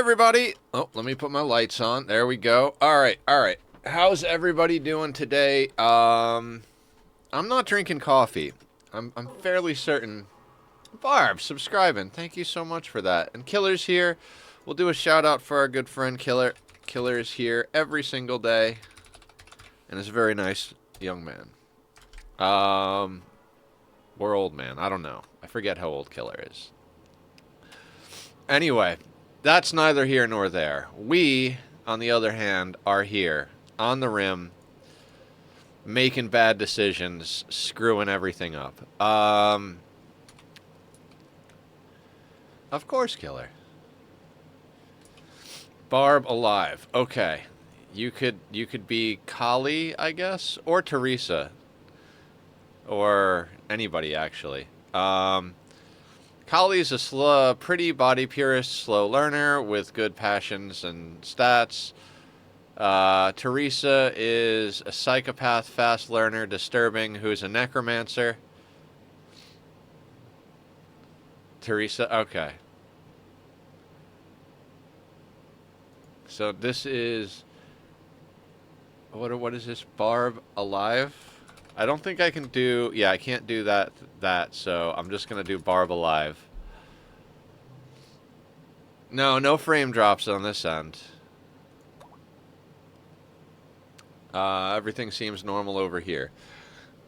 everybody. Oh, let me put my lights on. There we go. All right. How's everybody doing today? I'm not drinking coffee. I'm fairly certain. Barb, subscribing. Thank you so much for that. And Killer's here. We'll do a shout out for our good friend Killer. Killer is here every single day, and is a very nice young man. Or old man. I don't know. I forget how old Killer is. Anyway, that's neither here nor there. We, on the other hand, are here on the rim, making bad decisions, screwing everything up. Of course, Killer. Barb alive. Okay. You could be Kali, I guess, or Teresa, or anybody actually. Kali's a pretty body purist, slow learner with good passions and stats. Teresa is a psychopath, fast learner, disturbing, who's a necromancer. Teresa, okay. So this is... What is this? Barb alive? I don't think I can do... Yeah, I can't do that, so I'm just going to do Barb alive. No frame drops on this end. Everything seems normal over here.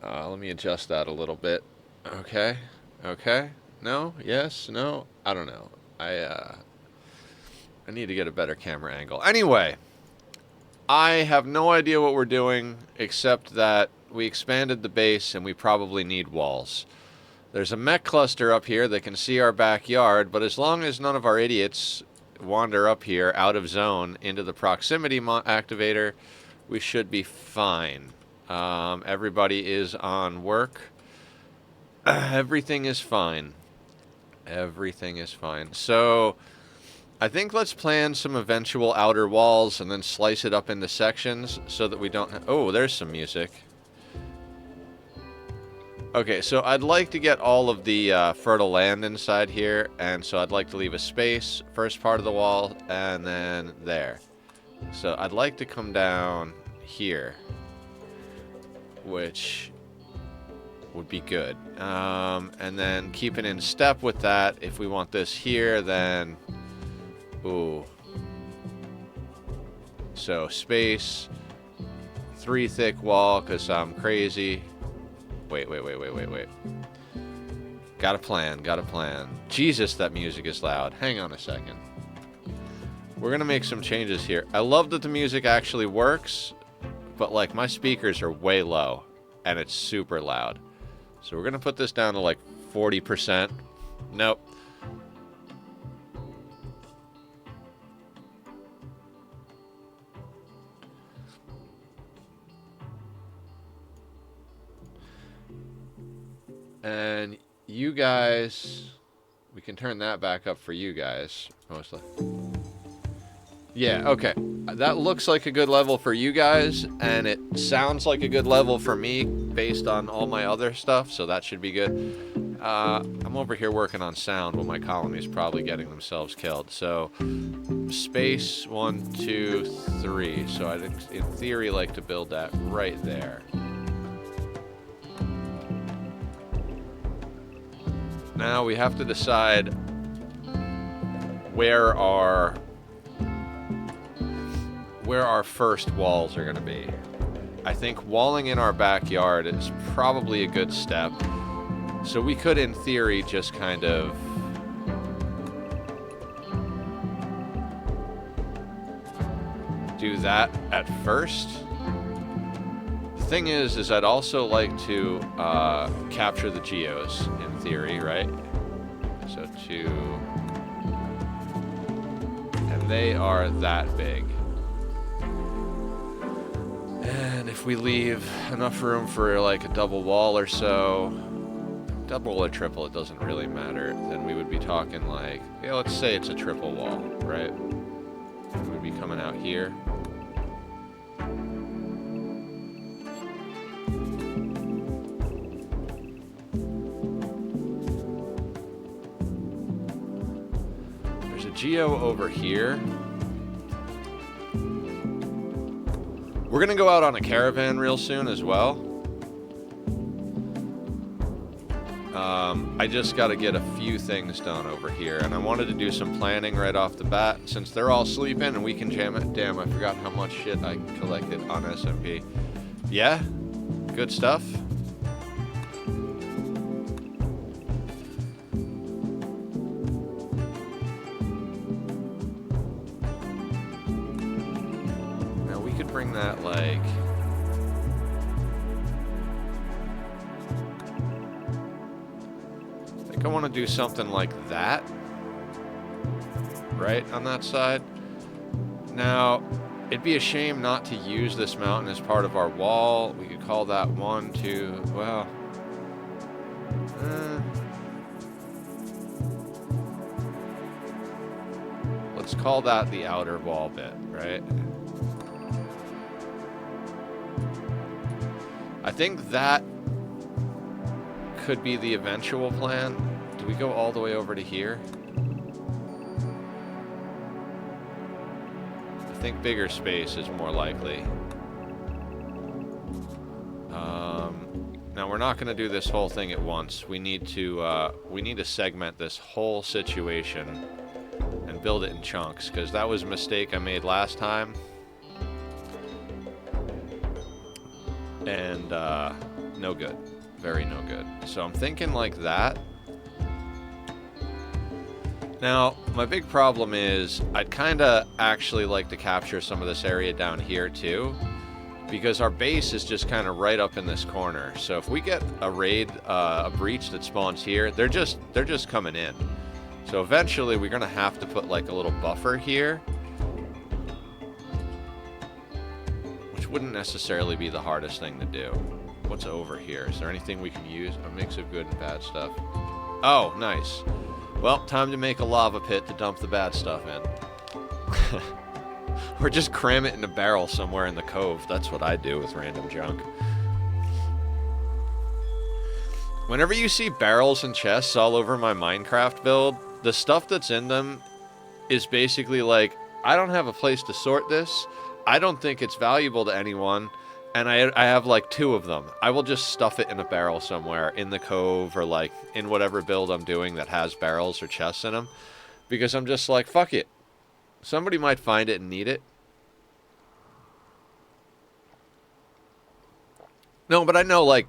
Let me adjust that a little bit. Okay. No? Yes? No? I don't know. I need to get a better camera angle. Anyway, I have no idea what we're doing, except that we expanded the base and we probably need walls. There's a mech cluster up here that can see our backyard, but as long as none of our idiots wander up here out of zone into the proximity activator, we should be fine. Everybody is on work. Everything is fine. Everything is fine. So I think let's plan some eventual outer walls and then slice it up into sections so that we don't... Oh, there's some music. Okay, so I'd like to get all of the fertile land inside here, and so I'd like to leave a space, first part of the wall, and then there. So I'd like to come down here, which would be good. And then keep it in step with that. If we want this here, then... Ooh. So, space. 3 thick wall, because I'm crazy. Wait. Got a plan. Jesus, that music is loud. Hang on a second. We're going to make some changes here. I love that the music actually works, but, like, my speakers are way low, and it's super loud. So we're going to put this down to, like, 40%. Nope. And you guys, we can turn that back up for you guys, mostly. Yeah, okay. That looks like a good level for you guys, and it sounds like a good level for me based on all my other stuff, so that should be good. I'm over here working on sound while my colony's probably getting themselves killed. So, space, 1, 2, 3. So I'd, in theory, like to build that right there. Now we have to decide where our first walls are going to be. I think walling in our backyard is probably a good step. So we could, in theory, just kind of do that at first. The thing is I'd also like to capture the geos, in theory, right? So 2... And they are that big. And if we leave enough room for, like, a double wall or so, double or triple, it doesn't really matter, then we would be talking, like, yeah, let's say it's a triple wall, right? We would be coming out here. geo over here. We're gonna go out on a caravan real soon as well. I just got to get a few things done over here, and I wanted to do some planning right off the bat since they're all sleeping and we can jam it. Damn, I forgot how much shit I collected on SMP. Yeah, good stuff. Now we could bring that like... I want to do something like that, right, on that side. Now, it'd be a shame not to use this mountain as part of our wall. We could call that 1, 2, well... let's call that the outer wall bit, right? I think that could be the eventual plan. Do we go all the way over to here? I think bigger space is more likely. Now we're not going to do this whole thing at once. We need to segment this whole situation and build it in chunks, because that was a mistake I made last time. And no good. Very no good. So I'm thinking like that. Now, my big problem is I'd kind of actually like to capture some of this area down here too, because our base is just kind of right up in this corner. So if we get a raid, a breach that spawns here, they're just coming in. So eventually we're gonna have to put like a little buffer here, which wouldn't necessarily be the hardest thing to do. What's over here? Is there anything we can use? A mix of good and bad stuff. Oh, nice. Well, time to make a lava pit to dump the bad stuff in. Or just cram it in a barrel somewhere in the cove. That's what I do with random junk. Whenever you see barrels and chests all over my Minecraft build, the stuff that's in them is basically like, I don't have a place to sort this. I don't think it's valuable to anyone. And I have like 2 of them. I will just stuff it in a barrel somewhere in the cove or like in whatever build I'm doing that has barrels or chests in them. Because I'm just like, fuck it. Somebody might find it and need it. No, but I know like,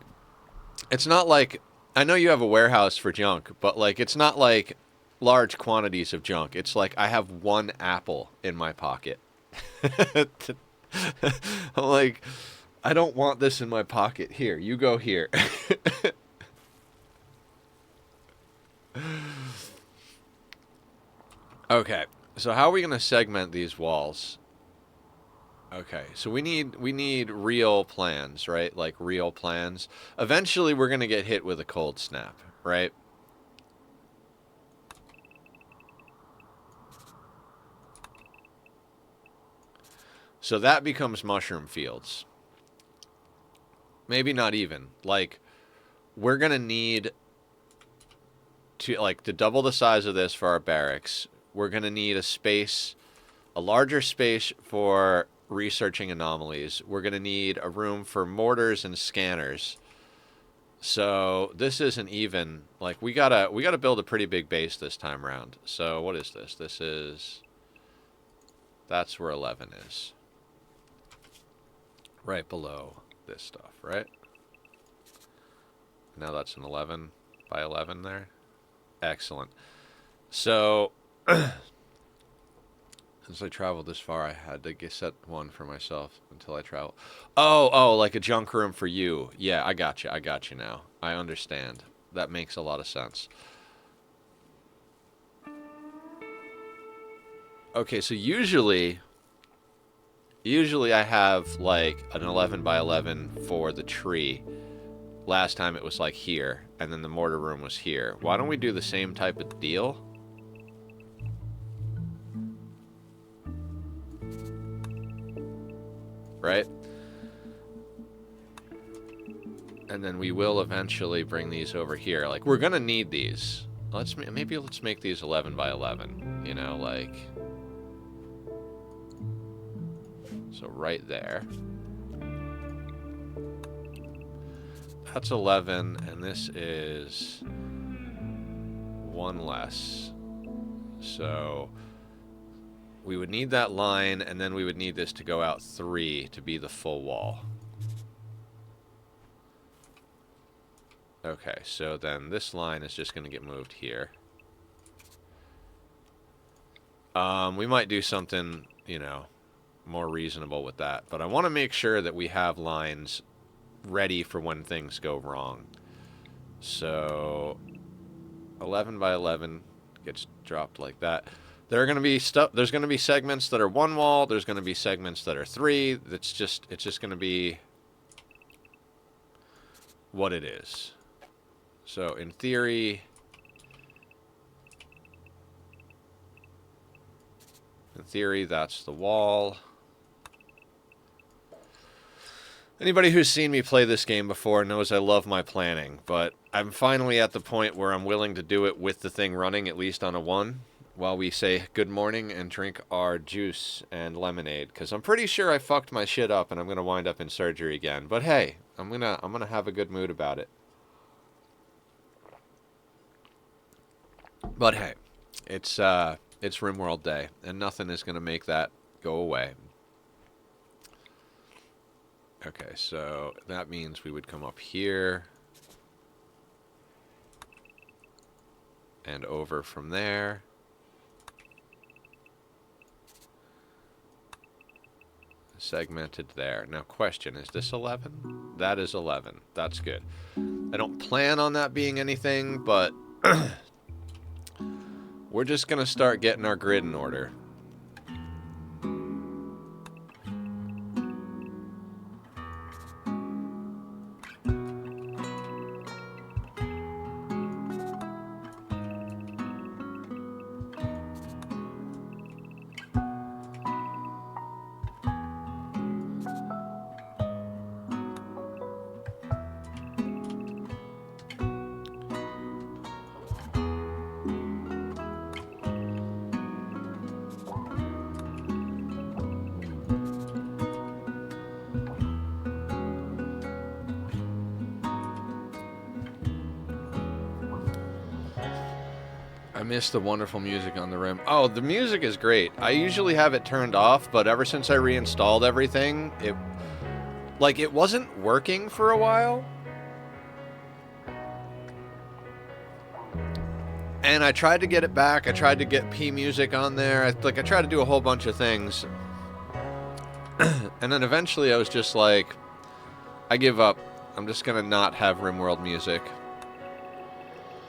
it's not like, I know you have a warehouse for junk, but like, it's not like large quantities of junk. It's like I have 1 apple in my pocket. I'm like... I don't want this in my pocket. Here, you go here. Okay, so how are we going to segment these walls? Okay, so we need real plans, right? Like real plans. Eventually, we're going to get hit with a cold snap, right? So that becomes mushroom fields. Maybe not even. Like, we're going to need to double the size of this for our barracks. We're going to need a space, a larger space for researching anomalies. We're going to need a room for mortars and scanners. So this isn't even, like, we gotta build a pretty big base this time around. So what is this? This is, that's where 11 is. Right below this stuff, right? Now that's an 11 by 11 there. Excellent. So, since I traveled this far, I had to set one for myself until I travel. Oh, like a junk room for you. Yeah, I got you now. I understand. That makes a lot of sense. Okay, so usually I have like an 11 by 11 for the tree. Last time it was like here, and then the mortar room was here. Why don't we do the same type of deal? Right? And then we will eventually bring these over here. Like, we're gonna need these. Maybe let's make these 11 by 11. You know, like... So right there. That's 11, and this is 1 less. So we would need that line, and then we would need this to go out 3 to be the full wall. Okay, so then this line is just going to get moved here. We might do something, you know, more reasonable with that. But I want to make sure that we have lines ready for when things go wrong. So 11 by 11 gets dropped like that. There are going to be there's going to be segments that are 1 wall. There's going to be segments that are 3. It's just going to be what it is. So in theory, that's the wall. Anybody who's seen me play this game before knows I love my planning, but I'm finally at the point where I'm willing to do it with the thing running, at least on a 1, while we say good morning and drink our juice and lemonade, because I'm pretty sure I fucked my shit up and I'm going to wind up in surgery again. But hey, I'm gonna have a good mood about it. But hey, it's Rimworld Day, and nothing is going to make that go away. Okay, so that means we would come up here and over from there. Segmented there. Now question, is this 11? That is 11. That's good. I don't plan on that being anything, but we're just going to start getting our grid in order. I miss the wonderful music on the Rim. Oh, the music is great. I usually have it turned off, but ever since I reinstalled everything, it wasn't working for a while. And I tried to get it back. I tried to get P music on there. I tried to do a whole bunch of things. And then eventually I was just like, I give up. I'm just going to not have Rimworld music.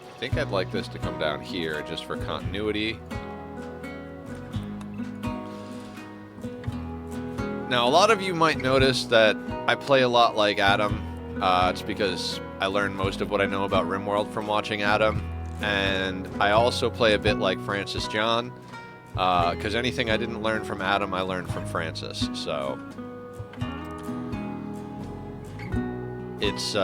I think I'd like this to come down here just for continuity. Now, a lot of you might notice that I play a lot like Adam. It's because I learned most of what I know about Rimworld from watching Adam. And I also play a bit like Francis John. Because anything I didn't learn from Adam, I learned from Francis. So it's...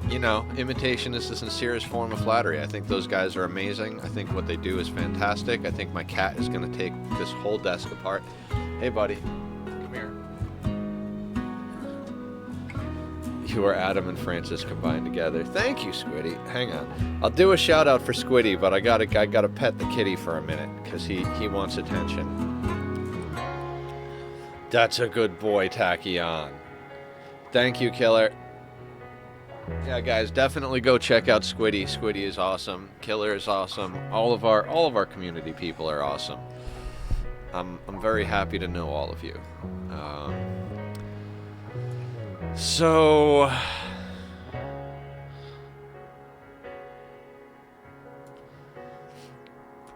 you know, imitation is the sincerest form of flattery. I think those guys are amazing. I think what they do is fantastic. I think my cat is going to take this whole desk apart. Hey, buddy. Come here. You are Adam and Francis combined together. Thank you, Squiddy. Hang on. I'll do a shout out for Squiddy, but I gotta pet the kitty for a minute because he wants attention. That's a good boy, Tachyon. Thank you, Killer. Yeah, guys, definitely go check out Squiddy. Squiddy is awesome. Killer is awesome. All of our community people are awesome. I'm very happy to know all of you. So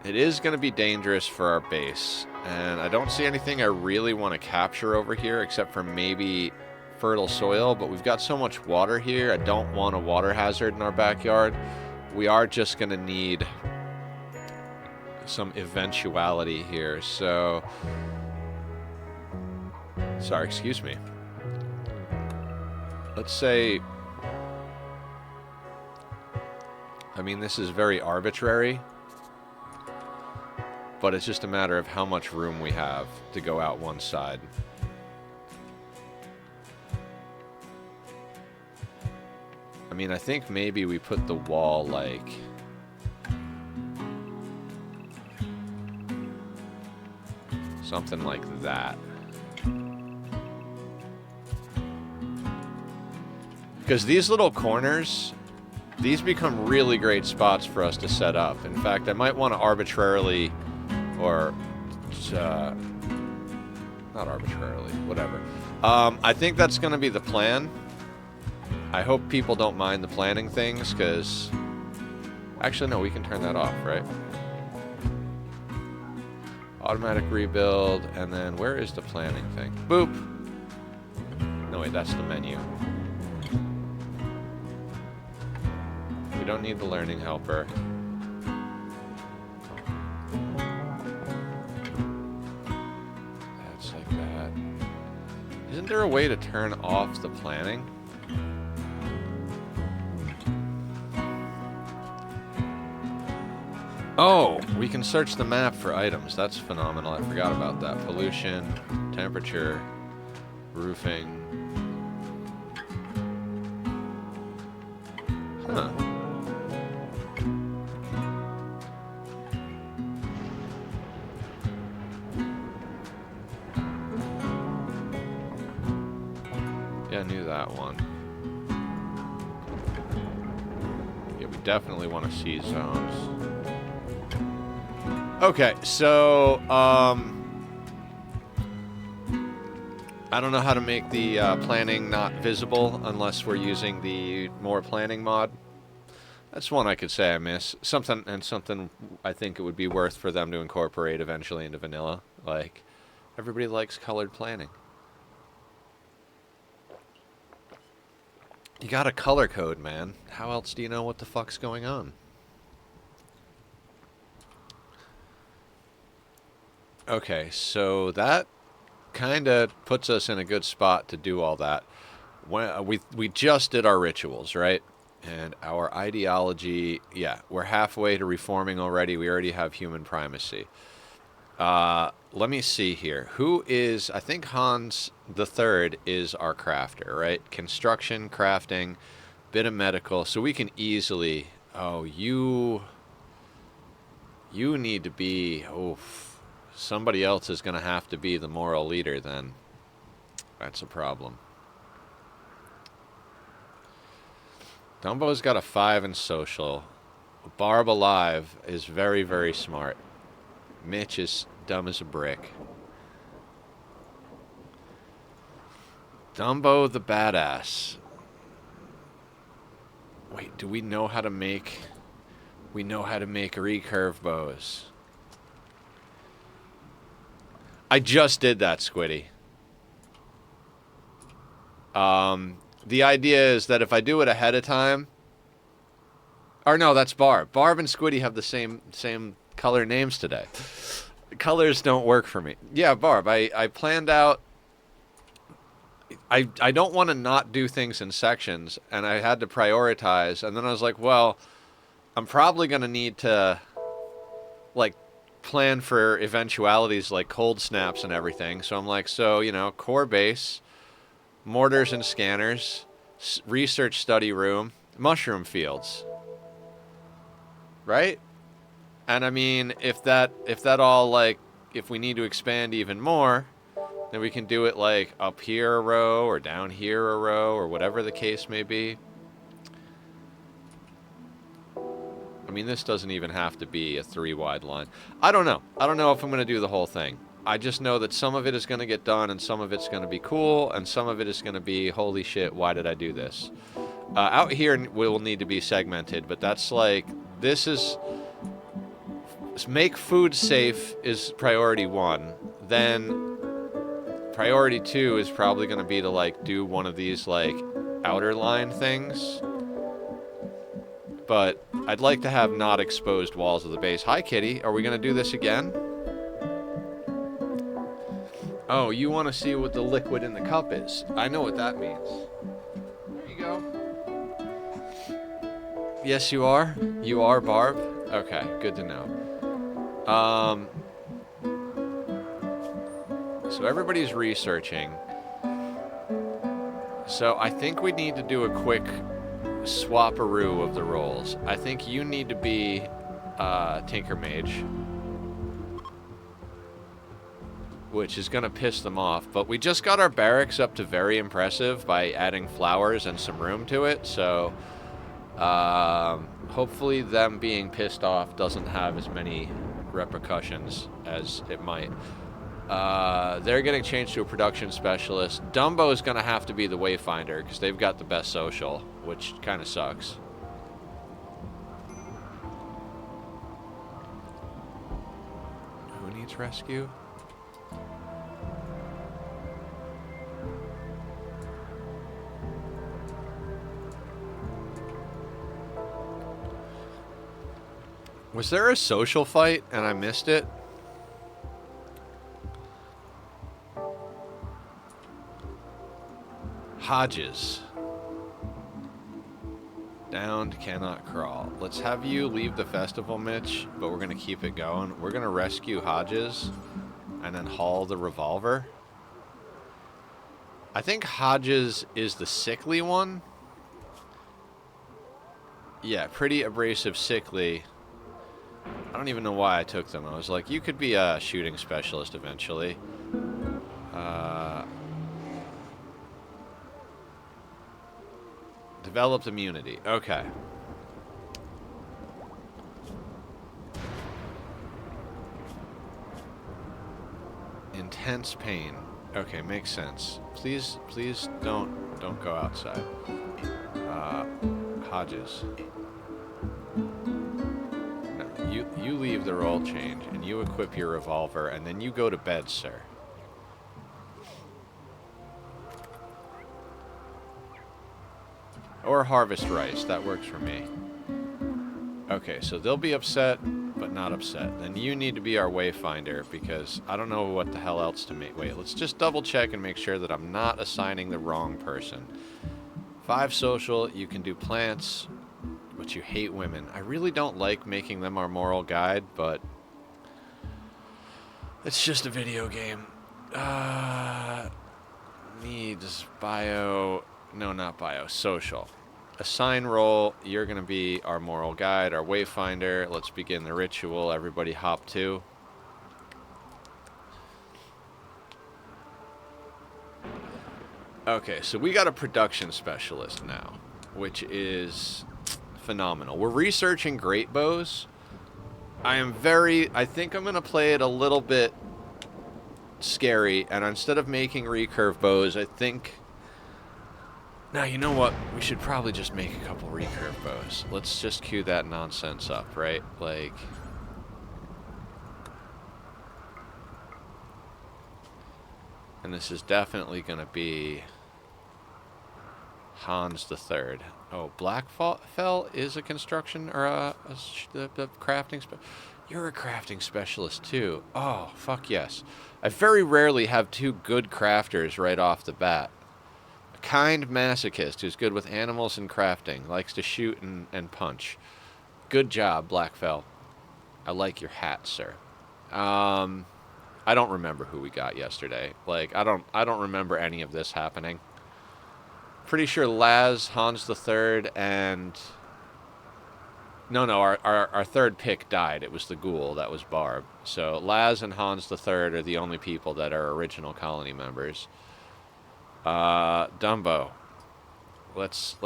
it is going to be dangerous for our base, and I don't see anything I really want to capture over here except for maybe fertile soil, but we've got so much water here. I don't want a water hazard in our backyard. We are just going to need some eventuality here. So, sorry, excuse me. Let's say, I mean, this is very arbitrary, but it's just a matter of how much room we have to go out one side. I mean, I think maybe we put the wall, like... something like that. Because these little corners, these become really great spots for us to set up. In fact, I might want to arbitrarily, or... not arbitrarily, whatever. I think that's going to be the plan. I hope people don't mind the planning things, because... Actually, no, we can turn that off, right? Automatic rebuild, and then where is the planning thing? Boop! No, wait, that's the menu. We don't need the learning helper. That's like that. Isn't there a way to turn off the planning? Oh, we can search the map for items. That's phenomenal. I forgot about that. Pollution, temperature, roofing. Huh. Yeah, I knew that one. Yeah, we definitely want to see zones. Okay, so, I don't know how to make the planning not visible unless we're using the more planning mod. That's one I could say I miss. Something I think it would be worth for them to incorporate eventually into vanilla. Like, everybody likes colored planning. You got a color code, man. How else do you know what the fuck's going on? Okay, so that kind of puts us in a good spot to do all that. We just did our rituals, right? And our ideology, yeah, we're halfway to reforming already. We already have human primacy. Let me see here. Who is, I think Hans the Third is our crafter, right? Construction, crafting, bit of medical. So we can easily, oh, you need to be, oof. Somebody else is going to have to be the moral leader then. That's a problem. Dumbo's got a 5 in social. Barb alive is very, very smart. Mitch is dumb as a brick. Dumbo the badass. Wait, do we know how to make... We know how to make recurve bows. I just did that, Squiddy. The idea is that if I do it ahead of time... Or no, that's Barb. Barb and Squiddy have the same color names today. Colors don't work for me. Yeah, Barb, I planned out... I don't want to not do things in sections, and I had to prioritize, and then I was like, well, I'm probably going to need to, like, plan for eventualities like cold snaps and everything. So I'm like, so, you know, core base, mortars and scanners, research study room, mushroom fields. Right? And I mean, if that all, like, if we need to expand even more, then we can do it like up here a row or down here a row or whatever the case may be. I mean, this doesn't even have to be a 3-wide line. I don't know. I don't know if I'm going to do the whole thing. I just know that some of it is going to get done and some of it's going to be cool and some of it is going to be, holy shit, why did I do this? Out here will need to be segmented, but that's like, this is... Make food safe is priority 1. Then priority 2 is probably going to be to, like, do one of these, like, outer line things. But I'd like to have not exposed walls of the base. Hi, Kitty. Are we going to do this again? Oh, you want to see what the liquid in the cup is. I know what that means. There you go. Yes, you are? You are, Barb? Okay, good to know. so everybody's researching. So I think we need to do a quick swap-a-roo of the roles. I think you need to be Tinker Mage, which is going to piss them off. But we just got our barracks up to very impressive by adding flowers and some room to it, so hopefully them being pissed off doesn't have as many repercussions as it might. They're getting changed to a production specialist. Dumbo is going to have to be the wayfinder because they've got the best social, which kind of sucks. Who needs rescue? Was there a social fight and I missed it? Hodges. Downed, cannot crawl. Let's have you leave the festival, Mitch, but we're going to keep it going. We're going to rescue Hodges and then haul the revolver. I think Hodges is the sickly one. Yeah, pretty abrasive sickly. I don't even know why I took them. I was like, you could be a shooting specialist eventually. Developed immunity. Okay. Intense pain. Okay, makes sense. Please don't go outside. Hodges. No, you leave the role change and you equip your revolver and then you go to bed, sir. Or harvest rice. That works for me. Okay, so they'll be upset, but not upset. Then you need to be our wayfinder, because I don't know what the hell else to make. Wait, let's just double check and make sure that I'm not assigning the wrong person. 5 social, you can do plants, but you hate women. I really don't like making them our moral guide, but it's just a video game. Needs bio... No, not bio. Social. Assign role. You're going to be our moral guide, our wayfinder. Let's begin the ritual. Everybody hop to. Okay, so we got a production specialist now, which is phenomenal. We're researching great bows. I think I'm going to play it a little bit scary, and instead of making recurve bows, I think... Now, you know what? We should probably just make a couple recurve bows. Let's just cue that nonsense up, right? Like... And this is definitely going to be Hans the Third. Oh, Blackfell is a construction or a crafting You're a crafting specialist too. Oh, fuck yes. I very rarely have 2 good crafters right off the bat. Kind masochist who's good with animals and crafting, likes to shoot and punch. Good job, Blackfell. I like your hat, sir. I don't remember who we got yesterday. Like, I don't remember any of this happening. Pretty sure Laz, Hans the Third, and... No, our third pick died. It was the ghoul. That was Barb. So Laz and Hans the Third are the only people that are original colony members. Dumbo. Let's,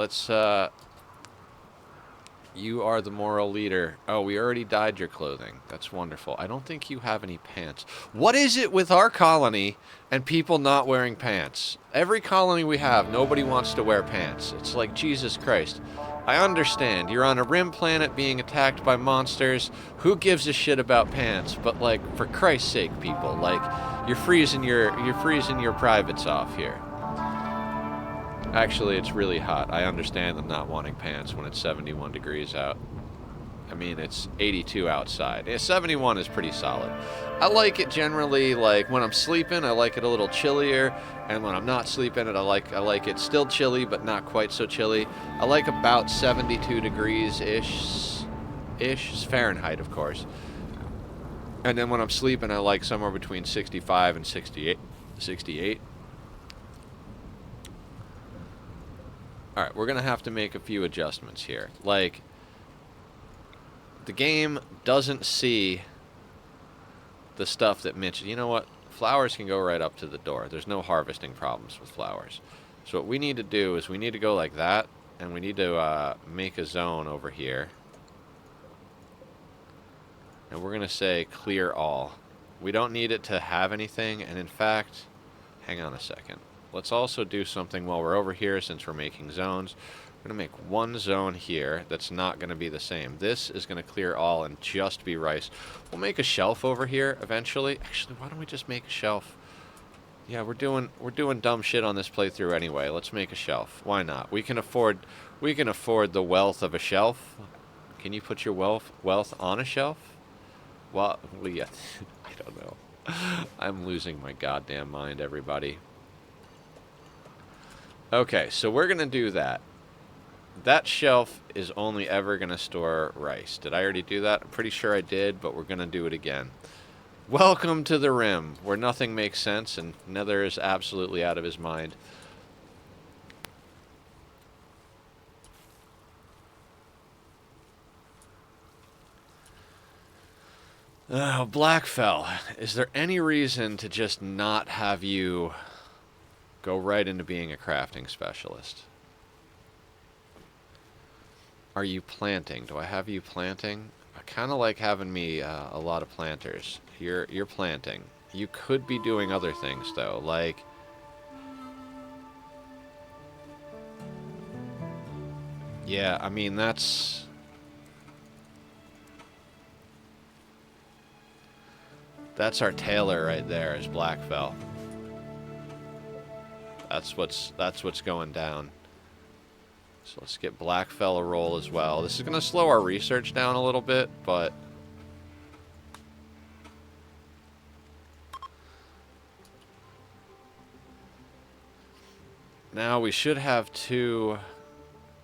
you are the moral leader. Oh, we already dyed your clothing. That's wonderful. I don't think you have any pants. What is it with our colony and people not wearing pants? Every colony we have, nobody wants to wear pants. It's like, Jesus Christ. I understand. You're on a rim planet being attacked by monsters. Who gives a shit about pants? But, like, for Christ's sake, people, like, you're freezing your privates off here. Actually, it's really hot. I understand them not wanting pants when it's 71 degrees out. I mean, it's 82 outside. Yeah, 71 is pretty solid. I like it generally, like, when I'm sleeping, I like it a little chillier. And when I'm not sleeping, I like it still chilly, but not quite so chilly. I like about 72 degrees-ish. Fahrenheit, of course. And then when I'm sleeping, I like somewhere between 65 and 68. 68. Alright, we're going to have to make a few adjustments here. Like, the game doesn't see the stuff that Mitch... You know what? Flowers can go right up to the door. There's no harvesting problems with flowers. So what we need to do is we need to go like that, and we need to make a zone over here. And we're going to say clear all. We don't need it to have anything, and in fact, hang on a second. Let's also do something while we're over here since we're making zones. We're going to make one zone here that's not going to be the same. This is going to clear all and just be rice. We'll make a shelf over here eventually. Actually, why don't we just make a shelf? Yeah, we're doing dumb shit on this playthrough anyway. Let's make a shelf. Why not? We can afford the wealth of a shelf. Can you put your wealth on a shelf? Well, yeah, I don't know. I'm losing my goddamn mind, everybody. Okay, so we're going to do that. That shelf is only ever going to store rice. Did I already do that? I'm pretty sure I did, but we're going to do it again. Welcome to the Rim, where nothing makes sense and Nether is absolutely out of his mind. Oh, Blackfell. Is there any reason to just not have you go right into being a crafting specialist? Are you planting? Do I have you planting? I kind of like having me a lot of planters. You're planting. You could be doing other things though, like yeah, I mean that's our tailor right there is Blackfell. That's what's going down. So let's get Blackfell a roll as well. This is going to slow our research down a little bit, but now we should have two.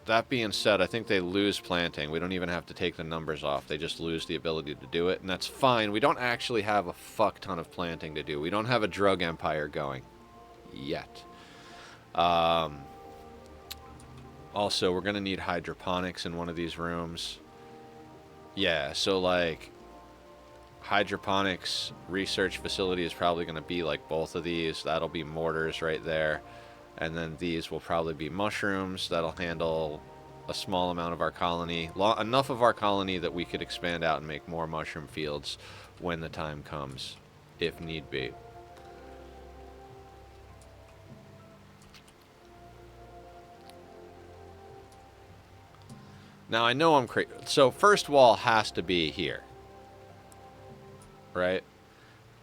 That being said, I think they lose planting. We don't even have to take the numbers off. They just lose the ability to do it, and that's fine. We don't actually have a fuck ton of planting to do. We don't have a drug empire going yet. Also, we're going to need hydroponics in one of these rooms. Yeah, so like hydroponics research facility is probably going to be like both of these. That'll be mortars right there. And then these will probably be mushrooms. That'll handle a small amount of our colony. Enough of our colony that we could expand out and make more mushroom fields when the time comes, if need be. Now, I know I'm crazy. So, first wall has to be here. Right?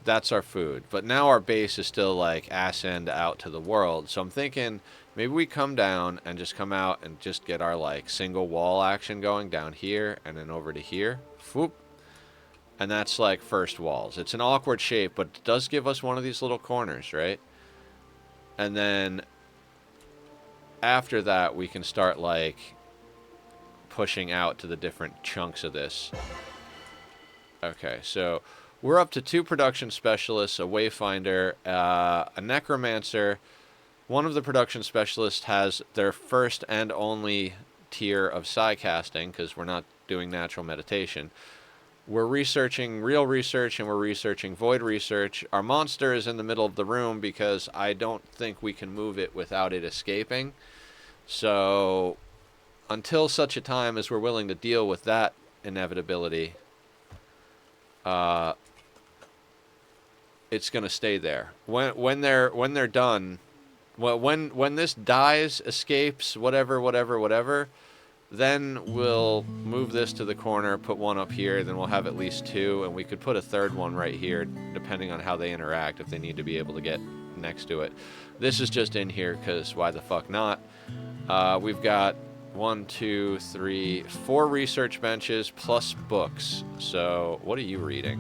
That's our food. But now our base is still, like, ass end out to the world. So I'm thinking maybe we come down and just come out and just get our, like, single wall action going down here and then over to here. Whoop. And that's, like, first walls. It's an awkward shape, but it does give us one of these little corners, right? And then after that, we can start, like, pushing out to the different chunks of this. Okay, so we're up to 2 production specialists, a wayfinder, a necromancer. One of the production specialists has their first and only tier of psi casting, because we're not doing natural meditation. We're researching real research, and we're researching void research. Our monster is in the middle of the room because I don't think we can move it without it escaping. So until such a time as we're willing to deal with that inevitability, it's gonna stay there. When they're done, when this dies, escapes, whatever, then we'll move this to the corner, put one up here, then we'll have at least 2, and we could put a third one right here, depending on how they interact, if they need to be able to get next to it. This is just in here because why the fuck not? We've got 1, 2, 3, 4 research benches plus books. So what are you reading?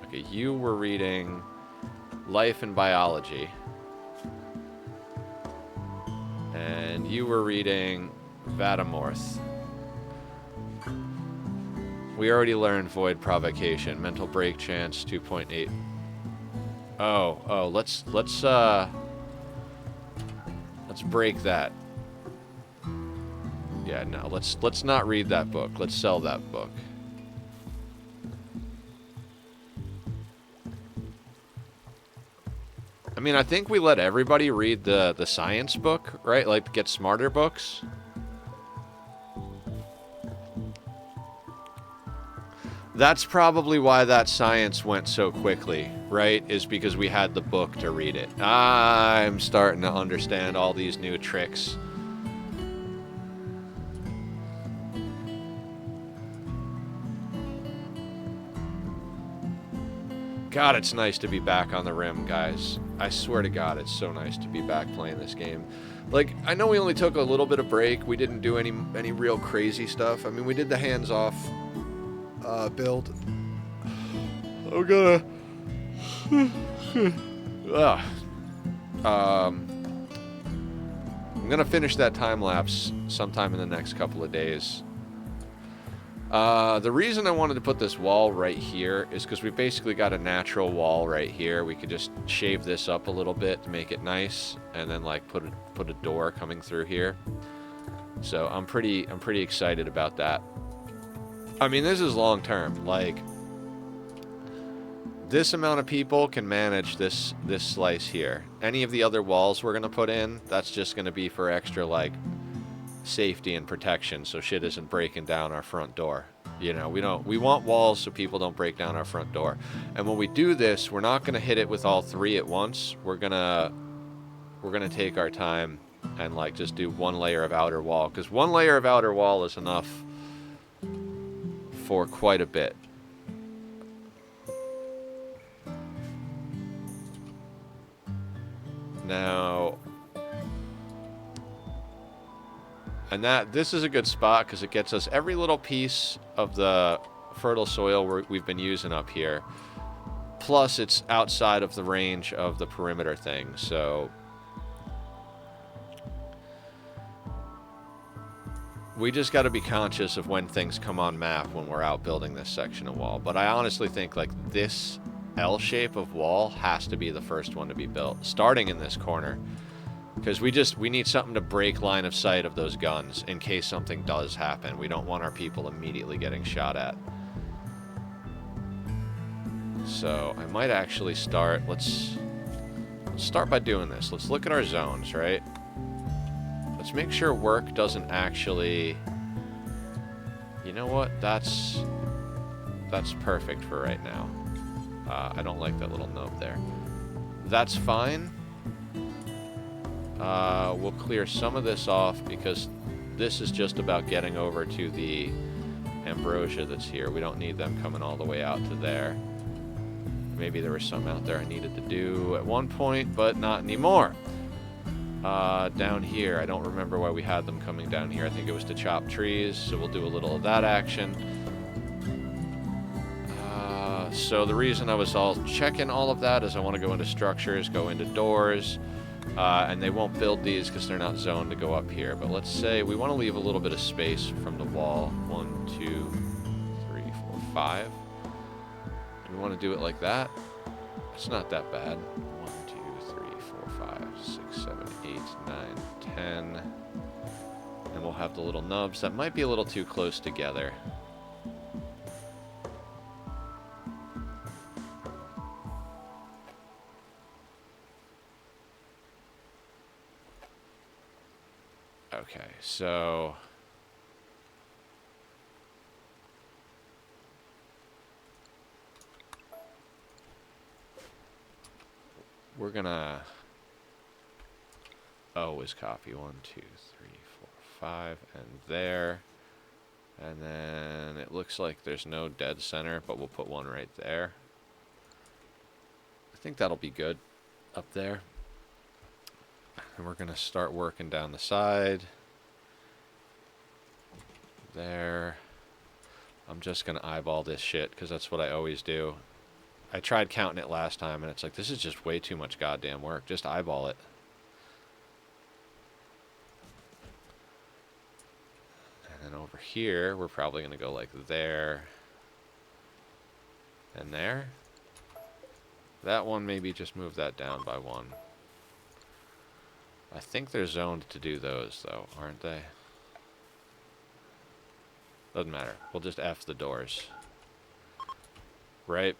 Okay, you were reading Life and Biology. And you were reading Vatamorth. We already learned void provocation, mental break chance 2.8. Oh, let's break that. Yeah, no, let's not read that book. Let's sell that book. I mean, I think we let everybody read the science book, right? Like, get smarter books. That's probably why that science went so quickly, right? Is because we had the book to read it. I'm starting to understand all these new tricks. God, it's nice to be back on the Rim, guys. I swear to God, it's so nice to be back playing this game. Like, I know we only took a little bit of break. We didn't do any real crazy stuff. I mean, we did the hands-off build. I'm gonna... I'm gonna finish that time-lapse sometime in the next couple of days. The reason I wanted to put this wall right here is because we've basically got a natural wall right here. We could just shave this up a little bit to make it nice, and then like put a door coming through here. So I'm pretty excited about that. I mean, this is long term. Like, this amount of people can manage this slice here. Any of the other walls we're gonna put in, that's just gonna be for extra like safety and protection, so shit isn't breaking down our front door. You know, we want walls so people don't break down our front door. And when we do this, we're not gonna hit it with all three at once. We're gonna take our time and like just do one layer of outer wall, because one layer of outer wall is enough for quite a bit. Now, and this is a good spot because it gets us every little piece of the fertile soil we've been using up here. Plus, it's outside of the range of the perimeter thing, so we just got to be conscious of when things come on map when we're out building this section of wall. But I honestly think like this L shape of wall has to be the first one to be built, starting in this corner. Because we need something to break line of sight of those guns in case something does happen. We don't want our people immediately getting shot at. So I might actually start, let's start by doing this. Let's look at our zones, right? Let's make sure work doesn't actually, you know what, that's perfect for right now. I don't like that little nub there. That's fine. We'll clear some of this off because this is just about getting over to the ambrosia that's here. We don't need them coming all the way out to there. Maybe there was some out there I needed to do at one point, but not anymore. Down here, I don't remember why we had them coming down here. I think it was to chop trees, so we'll do a little of that action. So the reason I was all checking all of that is I want to go into structures, go into doors, and they won't build these because they're not zoned to go up here. But let's say we want to leave a little bit of space from the wall. 1, 2, 3, 4, 5. And we want to do it like that. It's not that bad. 1, 2, 3, 4, 5, 6, 7, 8, 9, 10. And we'll have the little nubs. That might be a little too close together. Okay, so we're gonna always copy 1, 2, 3, 4, 5, and there. And then it looks like there's no dead center, but we'll put one right there. I think that'll be good up there. And we're gonna start working down the side. There. I'm just gonna eyeball this shit because that's what I always do. I tried counting it last time and it's like, this is just way too much goddamn work. Just eyeball it. And then over here, we're probably gonna go like there, And there. That one, maybe just move that down by 1. I think they're zoned to do those, though, aren't they? Doesn't matter. We'll just F the doors. Right?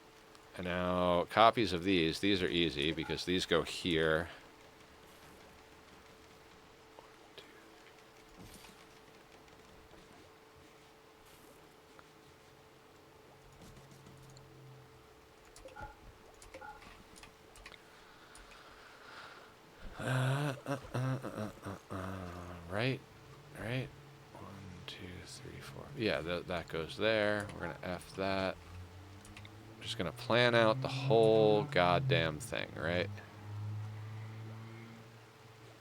And now, copies of these. These are easy, because these go here. Right? Right? 1, 2, 3, 4. Yeah, that goes there. We're going to F that. Just going to plan out the whole goddamn thing, right?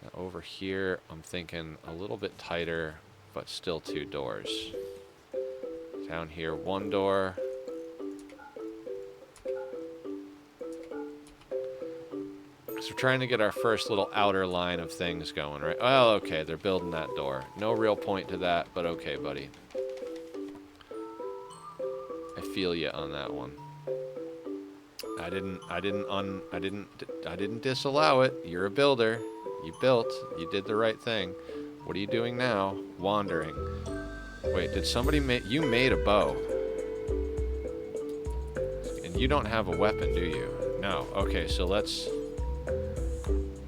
Now over here, I'm thinking a little bit tighter, but still 2 doors. Down here, 1 door. So we're trying to get our first little outer line of things going, right? Well, okay, they're building that door. No real point to that, but okay, buddy. I feel you on that one. I didn't disallow it. You're a builder. You built. You did the right thing. What are you doing now? Wandering. Wait, did somebody make... You made a bow. And you don't have a weapon, do you? No. Okay, so let's...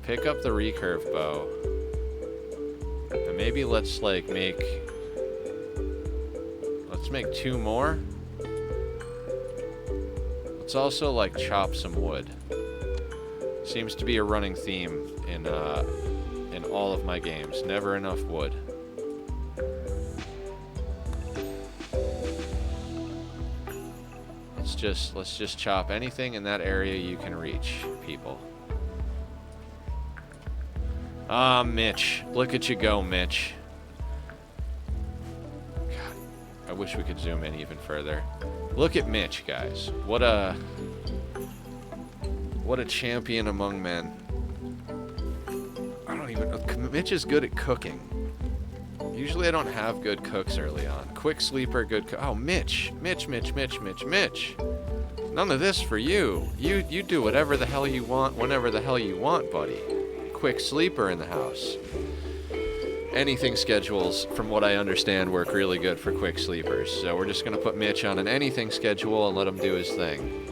pick up the recurve bow. And maybe let's, like, make... Let's make 2 more. Let's also, like, chop some wood. Seems to be a running theme in all of my games. Never enough wood. Let's just chop anything in that area you can reach, people. Ah, Mitch. Look at you go, Mitch. God, I wish we could zoom in even further. Look at Mitch, guys. What a champion among men. I don't even... Mitch is good at cooking. Usually I don't have good cooks early on. Quick sleeper, good cook. Oh, Mitch. Mitch. None of this for you. You do whatever the hell you want, whenever the hell you want, buddy. Quick sleeper in the house. Anything schedules, from what I understand, work really good for quick sleepers. So we're just going to put Mitch on an anything schedule and let him do his thing.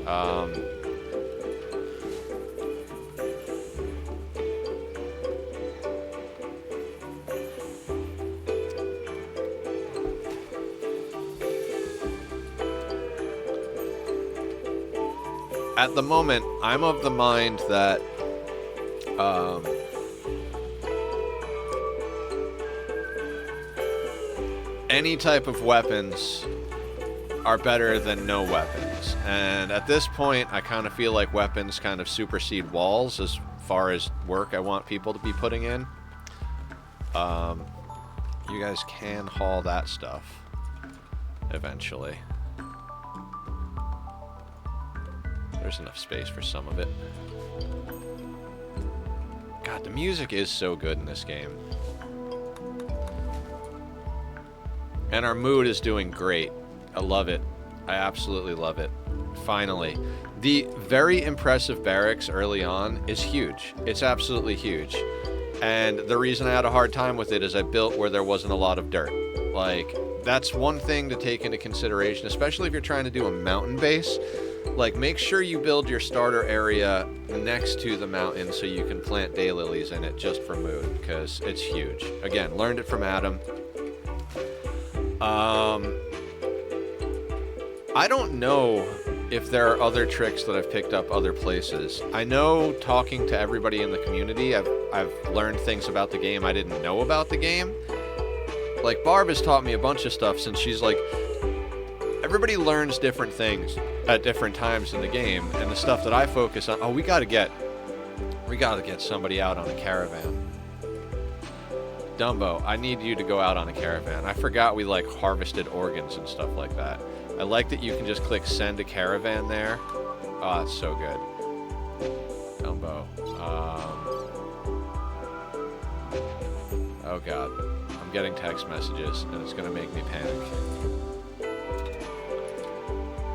At the moment, I'm of the mind that any type of weapons are better than no weapons. And at this point, I kind of feel like weapons kind of supersede walls as far as work I want people to be putting in. You guys can haul that stuff eventually. There's enough space for some of it. God, the music is so good in this game. And our mood is doing great. I love it. I absolutely love it. Finally. The very impressive barracks early on is huge. It's absolutely huge. And the reason I had a hard time with it is I built where there wasn't a lot of dirt. Like, that's one thing to take into consideration, especially if you're trying to do a mountain base. Like, make sure you build your starter area next to the mountain so you can plant daylilies in it just for mood, because it's huge. Again, learned it from Adam. I don't know if there are other tricks that I've picked up other places. I know talking to everybody in the community, I've learned things about the game I didn't know about the game. Like, Barb has taught me a bunch of stuff since she's like... Everybody learns different things at different times in the game, and the stuff that I focus on... Oh, we gotta get somebody out on a caravan. Dumbo, I need you to go out on a caravan. I forgot we, like, harvested organs and stuff like that. I like that you can just click send a caravan there. Oh, that's so good. Dumbo. Oh, God. I'm getting text messages, and it's gonna make me panic.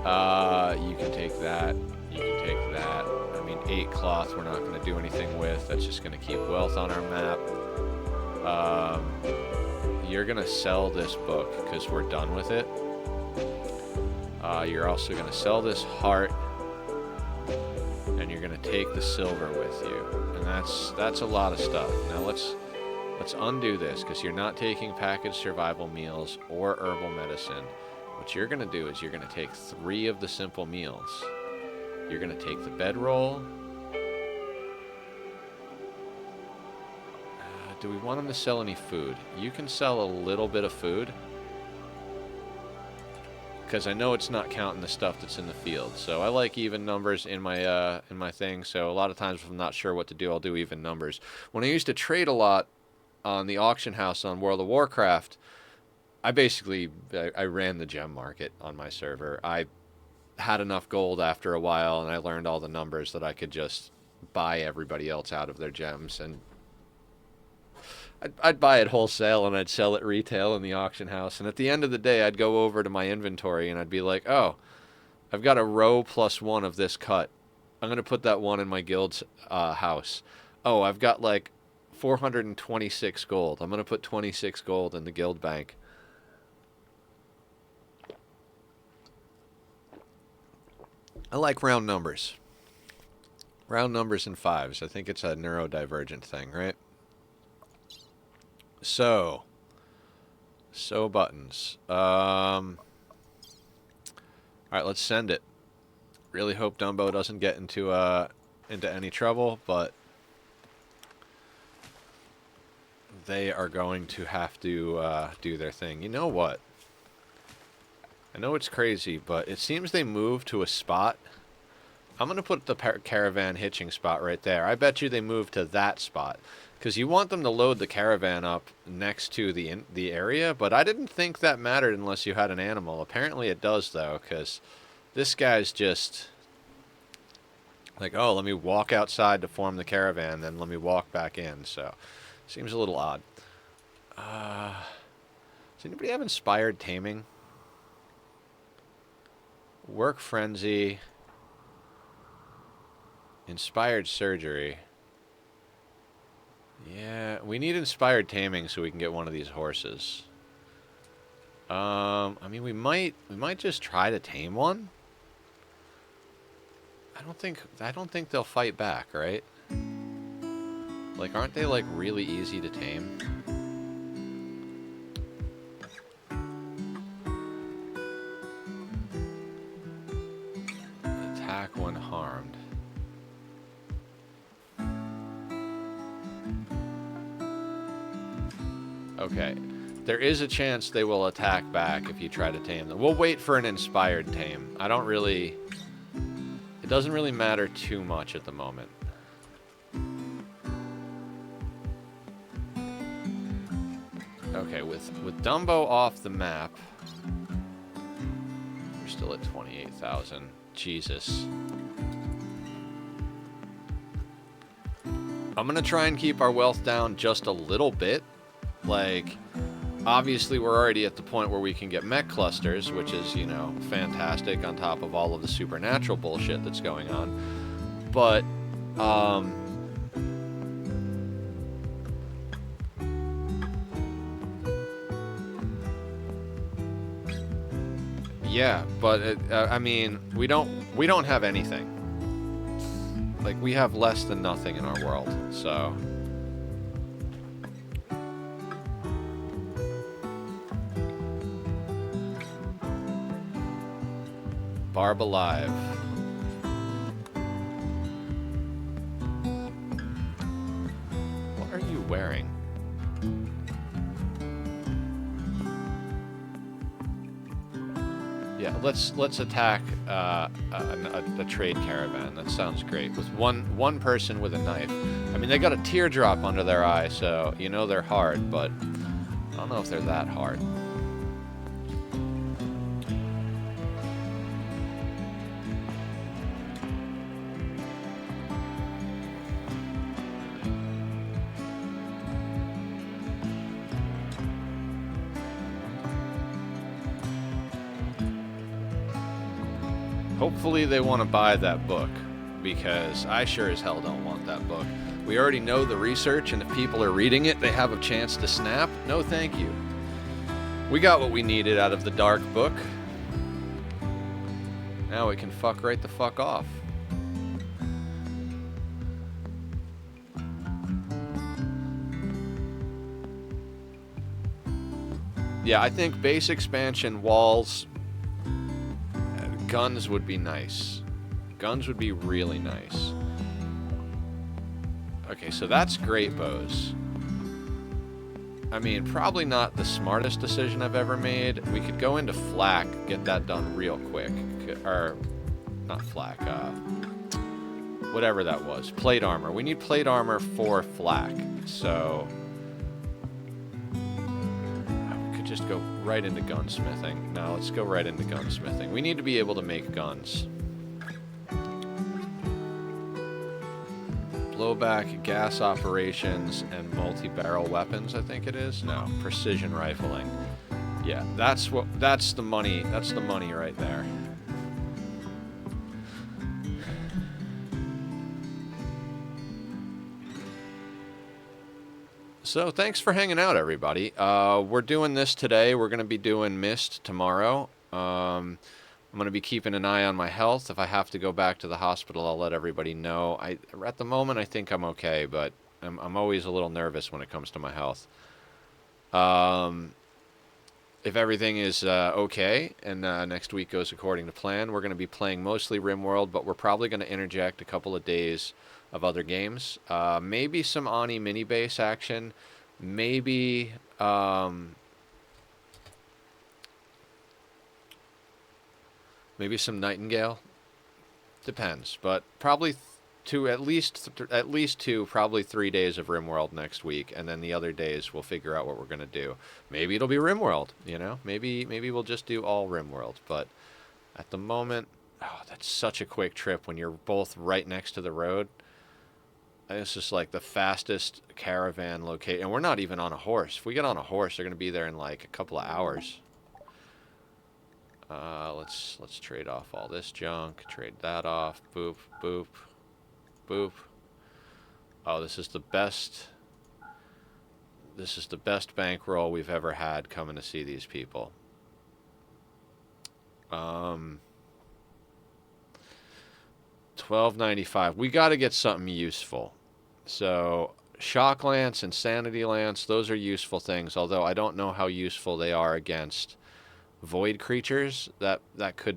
You can take that. You can take that. I mean, 8 cloth we're not going to do anything with. That's just going to keep wealth on our map. You're going to sell this book because we're done with it. You're also going to sell this heart. And you're going to take the silver with you. And that's a lot of stuff. Now let's undo this because you're not taking packaged survival meals or herbal medicine. What you're going to do is you're going to take 3 of the simple meals. You're going to take the bedroll. Do we want them to sell any food? You can sell a little bit of food. Because I know it's not counting the stuff that's in the field. So I like even numbers in my thing. So a lot of times if I'm not sure what to do, I'll do even numbers. When I used to trade a lot on the auction house on World of Warcraft, I ran the gem market on my server. I had enough gold after a while, and I learned all the numbers that I could just buy everybody else out of their gems. And I'd buy it wholesale, and I'd sell it retail in the auction house. And at the end of the day, I'd go over to my inventory, and I'd be like, oh, I've got a row +1 of this cut. I'm going to put that one in my guild's house. Oh, I've got like 426 gold. I'm going to put 26 gold in the guild bank. I like round numbers. Round numbers and 5s. I think it's a neurodivergent thing, right? So buttons. All right, let's send it. Really hope Dumbo doesn't get into any trouble, but they are going to have to do their thing. You know what? I know it's crazy, but it seems they moved to a spot. I'm going to put the caravan hitching spot right there. I bet you they moved to that spot. Because you want them to load the caravan up next to the area, but I didn't think that mattered unless you had an animal. Apparently it does, though, because this guy's just like, oh, let me walk outside to form the caravan, then let me walk back in. So, seems a little odd. Does anybody have inspired taming? Work frenzy. Inspired surgery. Yeah, we need inspired taming so we can get one of these horses. I mean, we might just try to tame one. I don't think they'll fight back, right? Like, aren't they like really easy to tame? Attack when harmed. Okay. There is a chance they will attack back if you try to tame them. We'll wait for an inspired tame. It doesn't really matter too much at the moment. Okay, with Dumbo off the map, we're still at 28,000. Jesus. I'm gonna try and keep our wealth down just a little bit. Like, obviously we're already at the point where we can get mech clusters, which is, you know, fantastic on top of all of the supernatural bullshit that's going on. But, yeah, but, I mean, we don't have anything. Like, we have less than nothing in our world, so... Barb alive. What are you wearing? Yeah, let's attack a trade caravan. That sounds great. With one person with a knife. I mean, they got a teardrop under their eye, so you know they're hard, but I don't know if they're that hard. Hopefully they want to buy that book, because I sure as hell don't want that book. We already know the research, and if people are reading it, they have a chance to snap. No thank you. We got what we needed out of the dark book. Now we can fuck right the fuck off. Yeah, I think base expansion, walls, guns would be nice. Guns would be really nice. Okay, so that's great bows. I mean, probably not the smartest decision I've ever made. We could go into flak, get that done real quick. Or, not flak, whatever that was. Plate armor. We need plate armor for flak. So, we could just go right into gunsmithing. No, let's go right into gunsmithing. We need to be able to make guns. Blowback, gas operations, and multi-barrel weapons, I think it is. No, precision rifling. Yeah, that's the money. That's the money right there. So thanks for hanging out, everybody. We're doing this today. We're going to be doing Mist tomorrow. I'm going to be keeping an eye on my health. If I have to go back to the hospital, I'll let everybody know. At the moment, I think I'm okay, but I'm always a little nervous when it comes to my health. If everything is okay and next week goes according to plan, we're going to be playing mostly Rimworld, but we're probably going to interject a couple of days of other games. Maybe some Ani mini-base action. Maybe... maybe some Nightingale. Depends, but probably at least two, probably 3 days of Rimworld next week, and then the other days we'll figure out what we're gonna do. Maybe it'll be Rimworld, you know. Maybe we'll just do all Rimworld. But at the moment, oh, that's such a quick trip when you're both right next to the road. It's just like the fastest caravan location, and we're not even on a horse. If we get on a horse, they're gonna be there in like a couple of hours. Let's trade off all this junk. Trade that off. Boop, boop, boop. Oh, this is the best. This is the best bankroll we've ever had coming to see these people. $12.95. We got to get something useful. So, Shock Lance and Sanity Lance, those are useful things. Although I don't know how useful they are against void creatures. That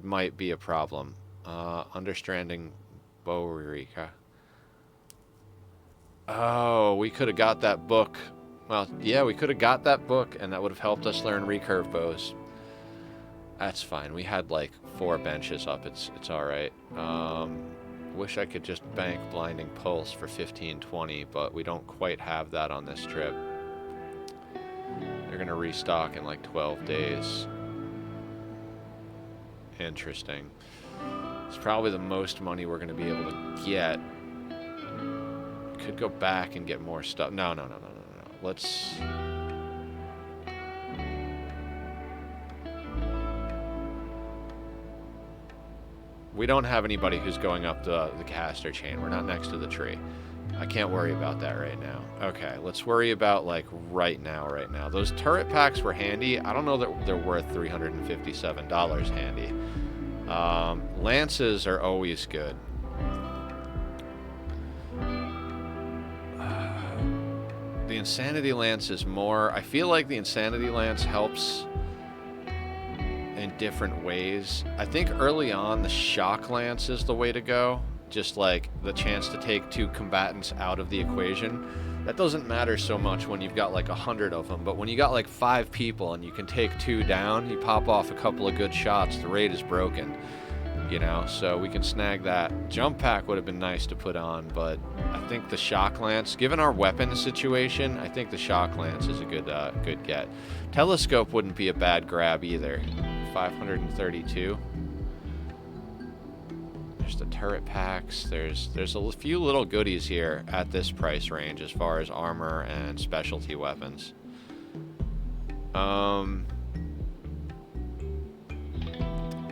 might be a problem. Understanding Bowrika. Oh, we could have got that book. Well, yeah, we could have got that book, and that would have helped us learn recurve bows. That's fine. We had like 4 benches up. It's all right. Wish I could just bank Blinding Pulse for 15-20, but we don't quite have that on this trip. They're gonna restock in like 12 days. Interesting. It's probably the most money we're going to be able to get. Could go back and get more stuff. No. Let's... We don't have anybody who's going up the caster chain. We're not next to the tree. I can't worry about that right now. Okay, let's worry about, like, right now. Those turret packs were handy. I don't know that they're worth $357 handy. Lances are always good. The Insanity Lance is more... I feel like the Insanity Lance helps in different ways. I think early on, the Shock Lance is the way to go. Just like the chance to take 2 combatants out of the equation. That doesn't matter so much when you've got like 100 of them, but when you got like 5 people and you can take 2 down, you pop off a couple of good shots, the raid is broken, you know, so we can snag that. Jump pack would have been nice to put on, but I think the Shock Lance, given our weapon situation, I think the Shock Lance is a good get. Telescope wouldn't be a bad grab either. 532. There's the turret packs. There's a few little goodies here at this price range as far as armor and specialty weapons.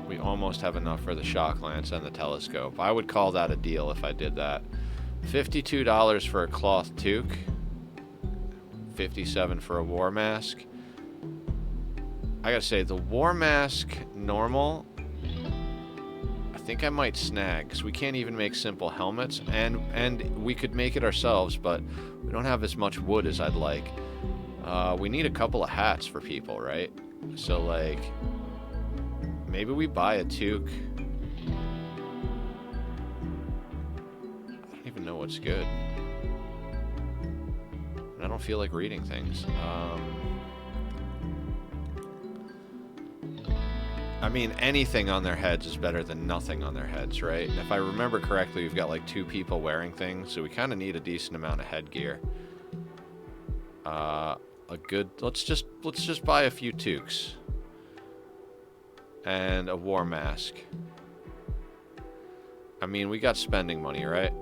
We almost have enough for the shock lance and the telescope. I would call that a deal if I did that. $52 for a cloth toque. $57 for a war mask. I gotta say, the war mask normal, I think I might snag, because we can't even make simple helmets, and we could make it ourselves, but we don't have as much wood as I'd like. We need a couple of hats for people, right? So, like, maybe we buy a toque. I don't even know what's good. I don't feel like reading things. I mean, anything on their heads is better than nothing on their heads, right? And if I remember correctly, we've got like 2 people wearing things, so we kind of need a decent amount of headgear. Let's just buy a few toques and a war mask. I mean, we got spending money, right?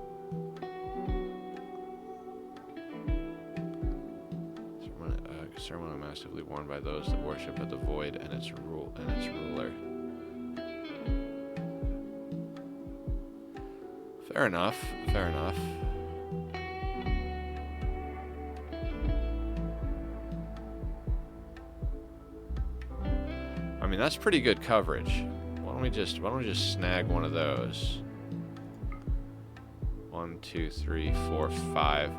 Ceremonial massively worn by those that worship at the void and its ruler. Fair enough. Fair enough. I mean, that's pretty good coverage. Why don't we just snag one of those? 1, 2, 3, 4, 5.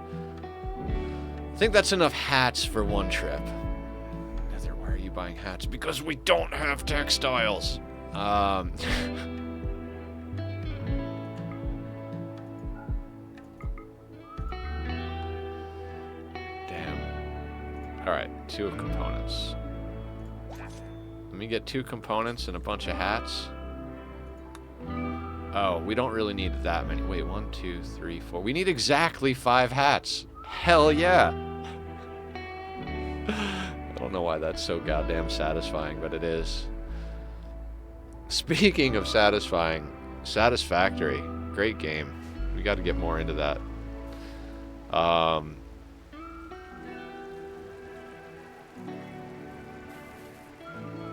I think that's enough hats for one trip. Nether, why are you buying hats? Because we don't have textiles. Damn. Alright, 2 of components. Let me get 2 components and a bunch of hats. Oh, we don't really need that many. Wait, 1, 2, 3, 4. We need exactly 5 hats. Hell yeah. I don't know why that's so goddamn satisfying, but it is. Speaking of satisfying, Satisfactory. Great game. We got to get more into that.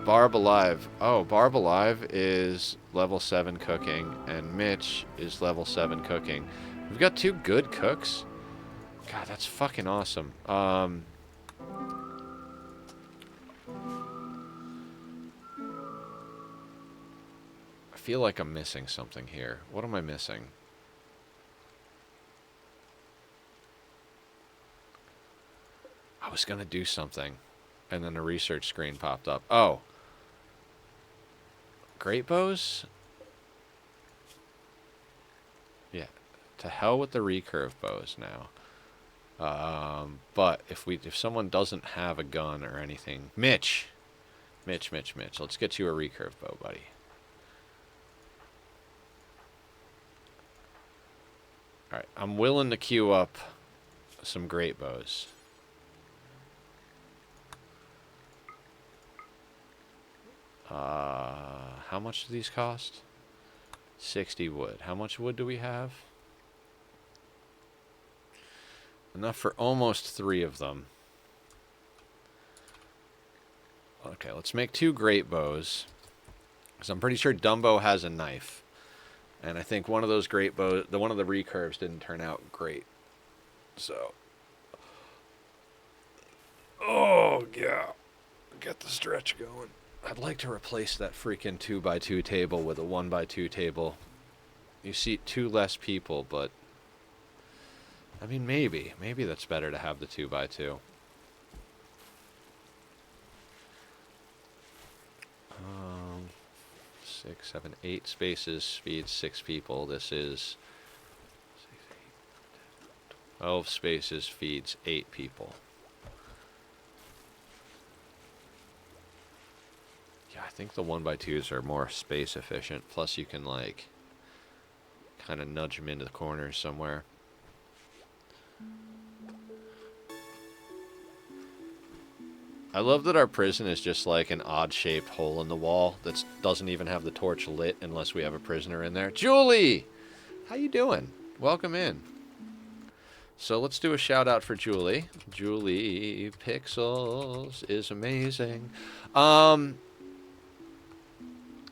Barb Alive. Oh, Barb Alive is level 7 cooking, and Mitch is level 7 cooking. We've got 2 good cooks. God, that's fucking awesome. I feel like I'm missing something here. What am I missing? I was gonna do something, and then a research screen popped up. Oh. Great bows? Yeah. To hell with the recurve bows now. But if someone doesn't have a gun or anything, Mitch, let's get you a recurve bow, buddy. All right, I'm willing to queue up some great bows. How much do these cost? 60 wood. How much wood do we have? Enough for almost 3 of them. Okay, let's make 2 great bows. Because I'm pretty sure Dumbo has a knife. And I think one of those great bows, one of the recurves didn't turn out great. So. Oh, yeah. Get the stretch going. I'd like to replace that freaking 2x2 table with a 1x2 table. You seat 2 less people, but... I mean, maybe. Maybe that's better to have the 2x2. 6, 7, 8 spaces feeds 6 people. This is 6, 8, 10, 12 spaces feeds 8 people. Yeah, I think the 1x2s are more space efficient. Plus, you can like kind of nudge them into the corners somewhere. I love that our prison is just like an odd-shaped hole in the wall that doesn't even have the torch lit unless we have a prisoner in there. Julie! How you doing? Welcome in. So let's do a shout-out for Julie. Julie Pixels is amazing.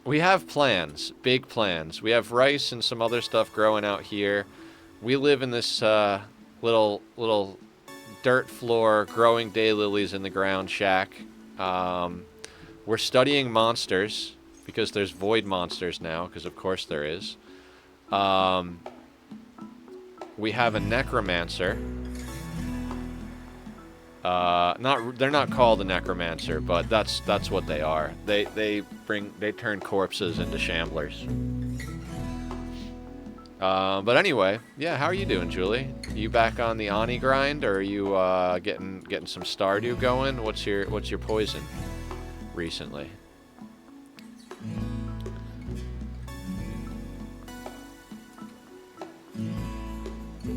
we have plans, big plans. We have rice and some other stuff growing out here. We live in this little dirt floor, growing daylilies in the ground shack. We're studying monsters because there's void monsters now, because of course there is. We have a necromancer. They're not called a necromancer, but that's what they are. They turn corpses into shamblers. But anyway, yeah, how are you doing, Julie? You back on the Ani grind, or are you getting some Stardew going? What's your poison recently?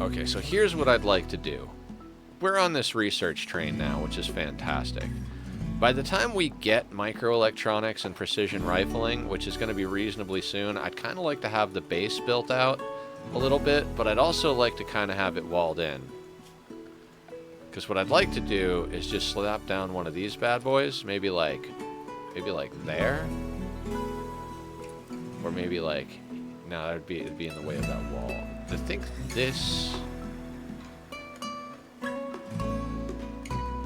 Okay, so here's what I'd like to do. We're on this research train now, which is fantastic. By the time we get microelectronics and precision rifling, which is going to be reasonably soon, I'd kind of like to have the base built out a little bit, but I'd also like to kind of have it walled in. Because what I'd like to do is just slap down one of these bad boys, maybe like there, or maybe like, no, it'd be in the way of that wall. I think this,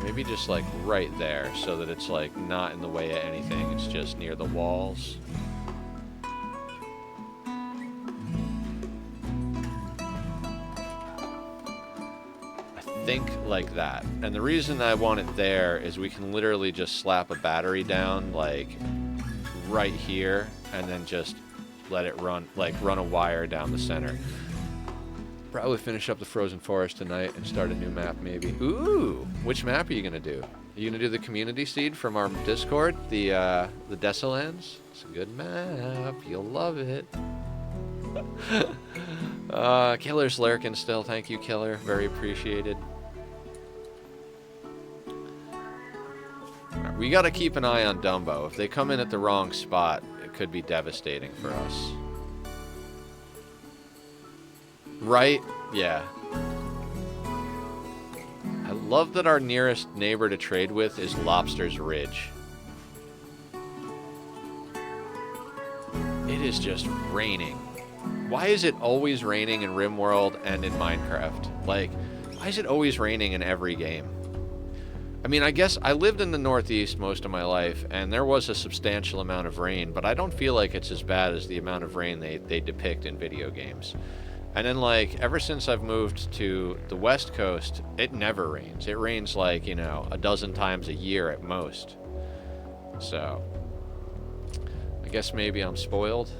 maybe just like right there, so that it's like not in the way of anything. It's just near the walls. I think like that. And the reason I want it there is we can literally just slap a battery down like right here, and then just let it run, like run a wire down the center. Probably finish up the Frozen Forest tonight and start a new map, maybe. Ooh! Which map are you gonna do? Are you gonna do the community seed from our Discord? The Desolands? It's a good map. You'll love it. Killer's lurking still. Thank you, Killer. Very appreciated. Right, we gotta keep an eye on Dumbo. If they come in at the wrong spot, it could be devastating for us. Right? Yeah. I love that our nearest neighbor to trade with is Lobster's Ridge. It is just raining. Why is it always raining in Rimworld and in Minecraft? Like, why is it always raining in every game? I mean, I guess I lived in the Northeast most of my life, and there was a substantial amount of rain, but I don't feel like it's as bad as the amount of rain they depict in video games. And then, like, ever since I've moved to the West Coast, it never rains. It rains, like, you know, a dozen times a year at most. So, I guess maybe I'm spoiled.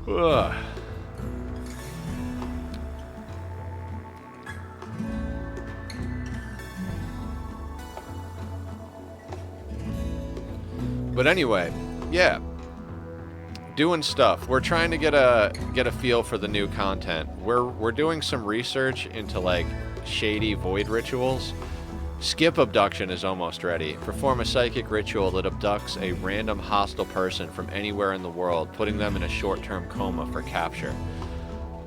Ugh. But anyway, yeah, doing stuff. We're trying to get a feel for the new content. We're doing some research into like shady void rituals. Skip abduction is almost ready. Perform a psychic ritual that abducts a random hostile person from anywhere in the world, putting them in a short-term coma for capture.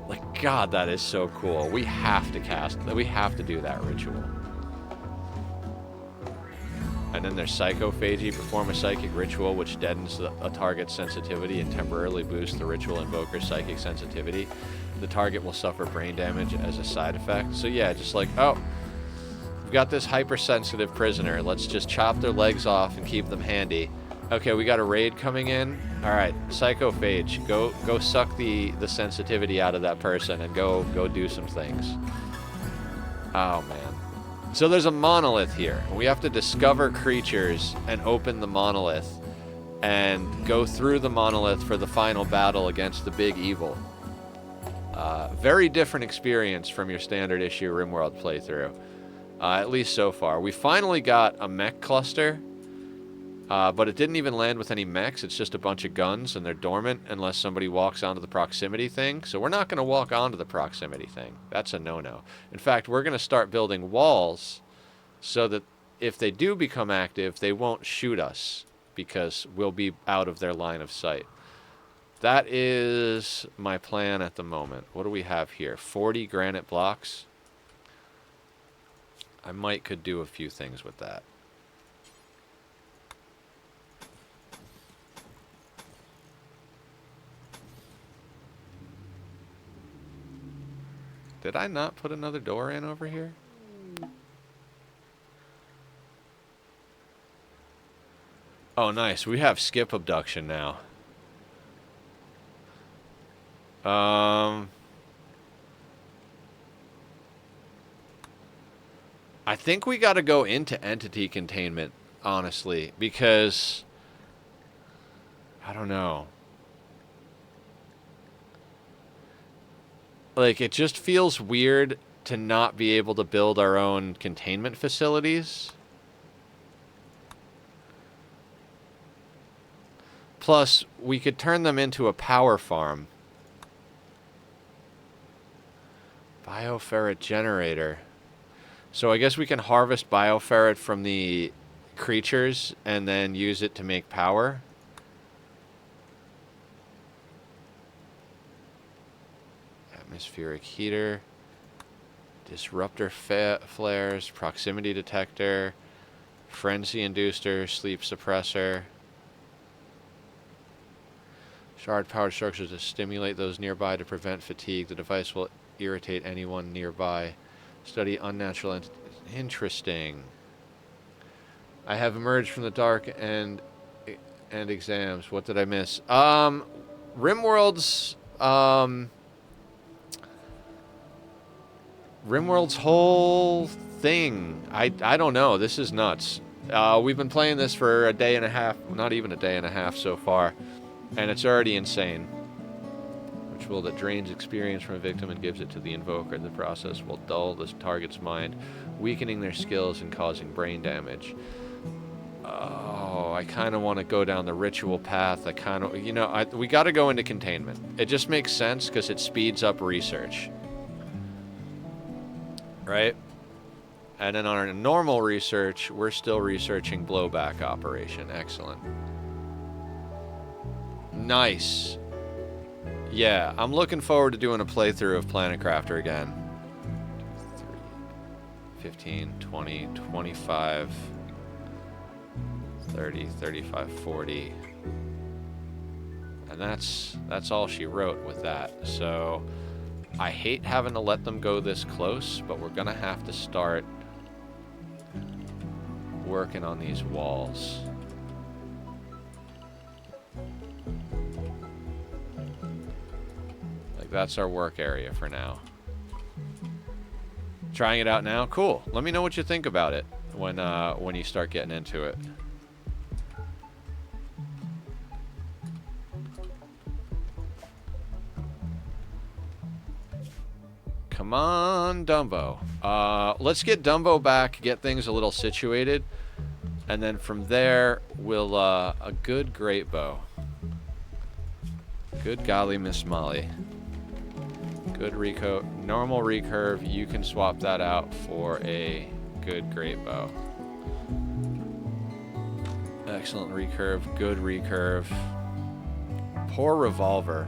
Like, God, that is so cool. We have to do that ritual. And then there's psychophagy. Perform a psychic ritual which deadens a target's sensitivity and temporarily boosts the ritual invoker's psychic sensitivity. The target will suffer brain damage as a side effect. So yeah, just like, oh, we've got this hypersensitive prisoner. Let's just chop their legs off and keep them handy. Okay, we got a raid coming in. All right, psychophage. Go suck the sensitivity out of that person and go do some things. Oh man. So there's a monolith here. We have to discover creatures and open the monolith and go through the monolith for the final battle against the big evil. Very different experience from your standard issue Rimworld playthrough. At least so far. We finally got a mech cluster, but it didn't even land with any mechs. It's just a bunch of guns, and they're dormant unless somebody walks onto the proximity thing. So we're not going to walk onto the proximity thing. That's a no-no. In fact, we're going to start building walls so that if they do become active, they won't shoot us because we'll be out of their line of sight. That is my plan at the moment. What do we have here? 40 granite blocks. I could do a few things with that. Did I not put another door in over here? Oh, nice. We have skip abduction now. I think we got to go into entity containment, honestly, because I don't know. Like, it just feels weird to not be able to build our own containment facilities. Plus, we could turn them into a power farm. Bioferret generator. So I guess we can harvest bioferret from the creatures and then use it to make power. Atmospheric heater. Disruptor flares. Proximity detector. Frenzy inducer. Sleep suppressor. Shard-powered structures to stimulate those nearby to prevent fatigue. The device will irritate anyone nearby. Study unnatural entities. Interesting. I have emerged from the dark and exams. What did I miss? Rimworld's Rimworld's whole thing. I don't know. This is nuts. We've been playing this for a day and a half. Not even a day and a half so far. And it's already insane. Ritual that drains experience from a victim and gives it to the invoker. The process will dull the target's mind, weakening their skills and causing brain damage. Oh, I kind of want to go down the ritual path. I kind of, you know, we got to go into containment. It just makes sense because it speeds up research. Right? And then on our normal research, we're still researching blowback operation. Excellent. Nice. Yeah, I'm looking forward to doing a playthrough of Planet Crafter again. 15, 20, 25, 30, 35, 40. And that's all she wrote with that. So I hate having to let them go this close, but we're gonna have to start working on these walls. That's our work area for now. Trying it out now? Cool. Let me know what you think about it when you start getting into it. Come on, Dumbo. Let's get Dumbo back, get things a little situated, and then from there, we'll, a good great bow. Good golly, Miss Molly. Good normal recurve. You can swap that out for a good great bow. Excellent recurve. Good recurve. Poor revolver.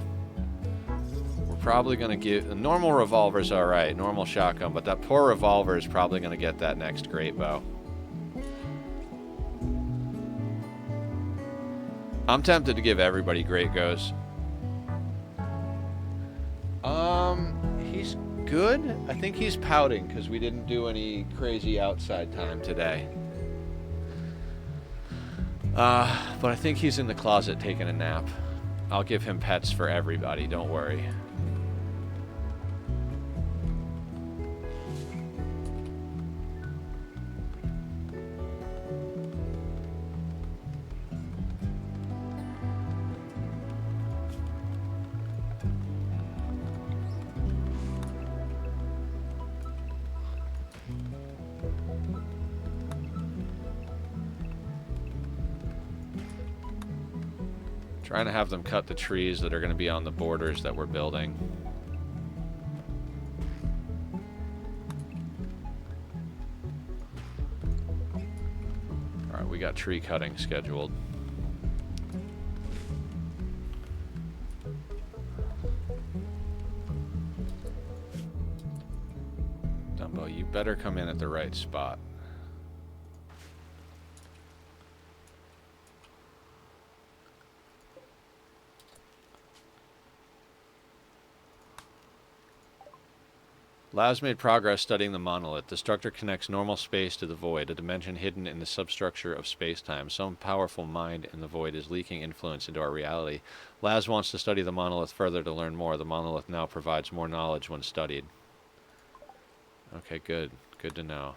We're probably going to get... The normal revolver's alright. Normal shotgun. But that poor revolver is probably going to get that next great bow. I'm tempted to give everybody great goes. He's good. I think he's pouting because we didn't do any crazy outside time today. But I think he's in the closet taking a nap. I'll give him pets for everybody, don't worry. Trying to have them cut the trees that are going to be on the borders that we're building. Alright, we got tree cutting scheduled. better come in at the right spot. Laz made progress studying the monolith. The structure connects normal space to the void, a dimension hidden in the substructure of space-time. Some powerful mind in the void is leaking influence into our reality. Laz wants to study the monolith further to learn more. The monolith now provides more knowledge when studied. Okay, good. Good to know.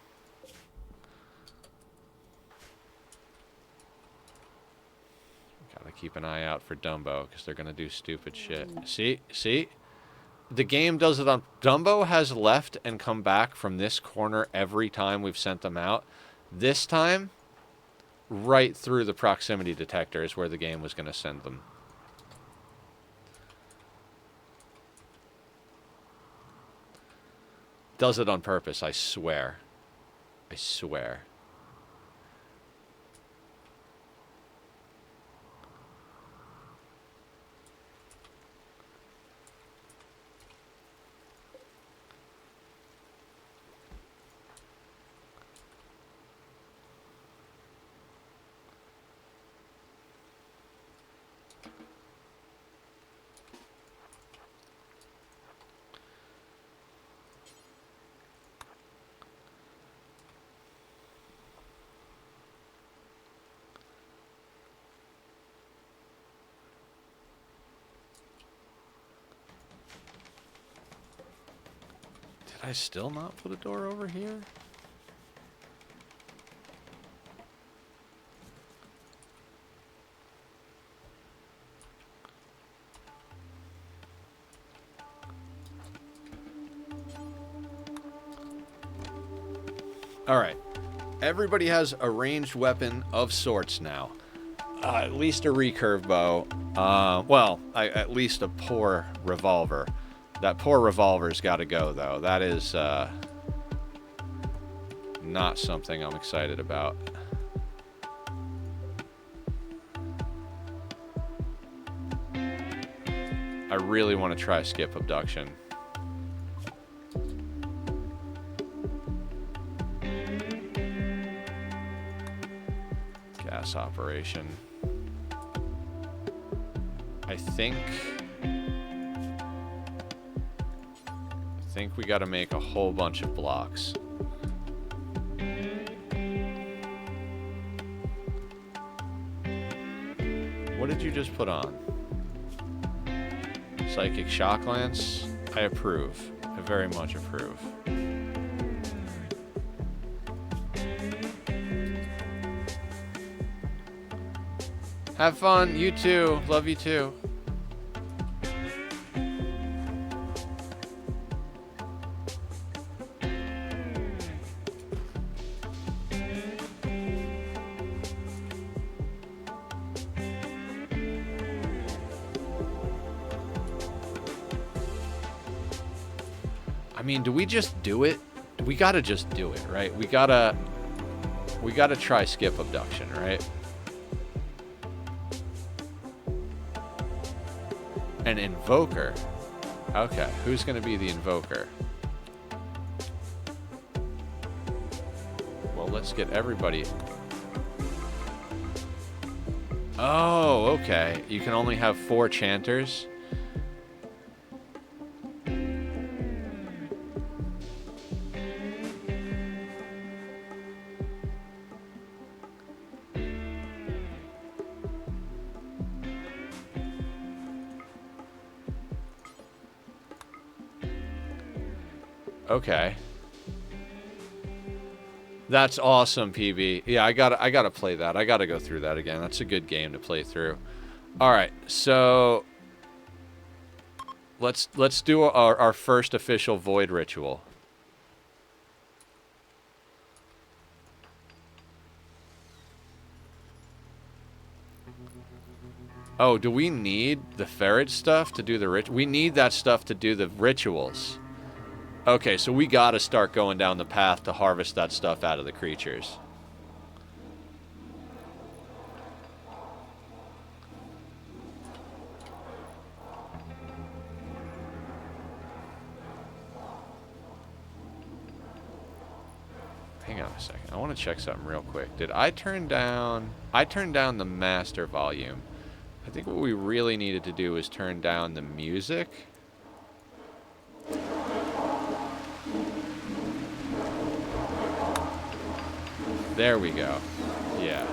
Gotta keep an eye out for Dumbo, because they're gonna do stupid shit. See? See? The game does it on... Dumbo has left and come back from this corner every time we've sent them out. This time, right through the proximity detector is where the game was going to send them. Does it on purpose, I swear. I swear. Did I still not put a door over here? Alright. Everybody has a ranged weapon of sorts now. At least a recurve bow. Well, at least a poor revolver. That poor revolver's got to go, though. That is not something I'm excited about. I really want to try skip abduction. Gas operation. I think we got to make a whole bunch of blocks. What did you just put on? Psychic shock lance? I approve. I very much approve. Have fun. You too. Love you too. I mean, do we just do it? We gotta just do it, right? We gotta try skip abduction, right? An invoker. Okay, who's gonna be the invoker? Well, let's get everybody. Oh, okay. You can only have 4 chanters. Okay. That's awesome, PB. Yeah, I gotta play that. I gotta go through that again. That's a good game to play through. Alright, so let's do our first official void ritual. Oh, do we need the ferret stuff to do the ritual? We need that stuff to do the rituals. Okay, so we gotta start going down the path to harvest that stuff out of the creatures. on a second. I want to check something real quick. Did I turn down... I turned down the master volume. I think what we really needed to do was turn down the music. There we go. Yeah.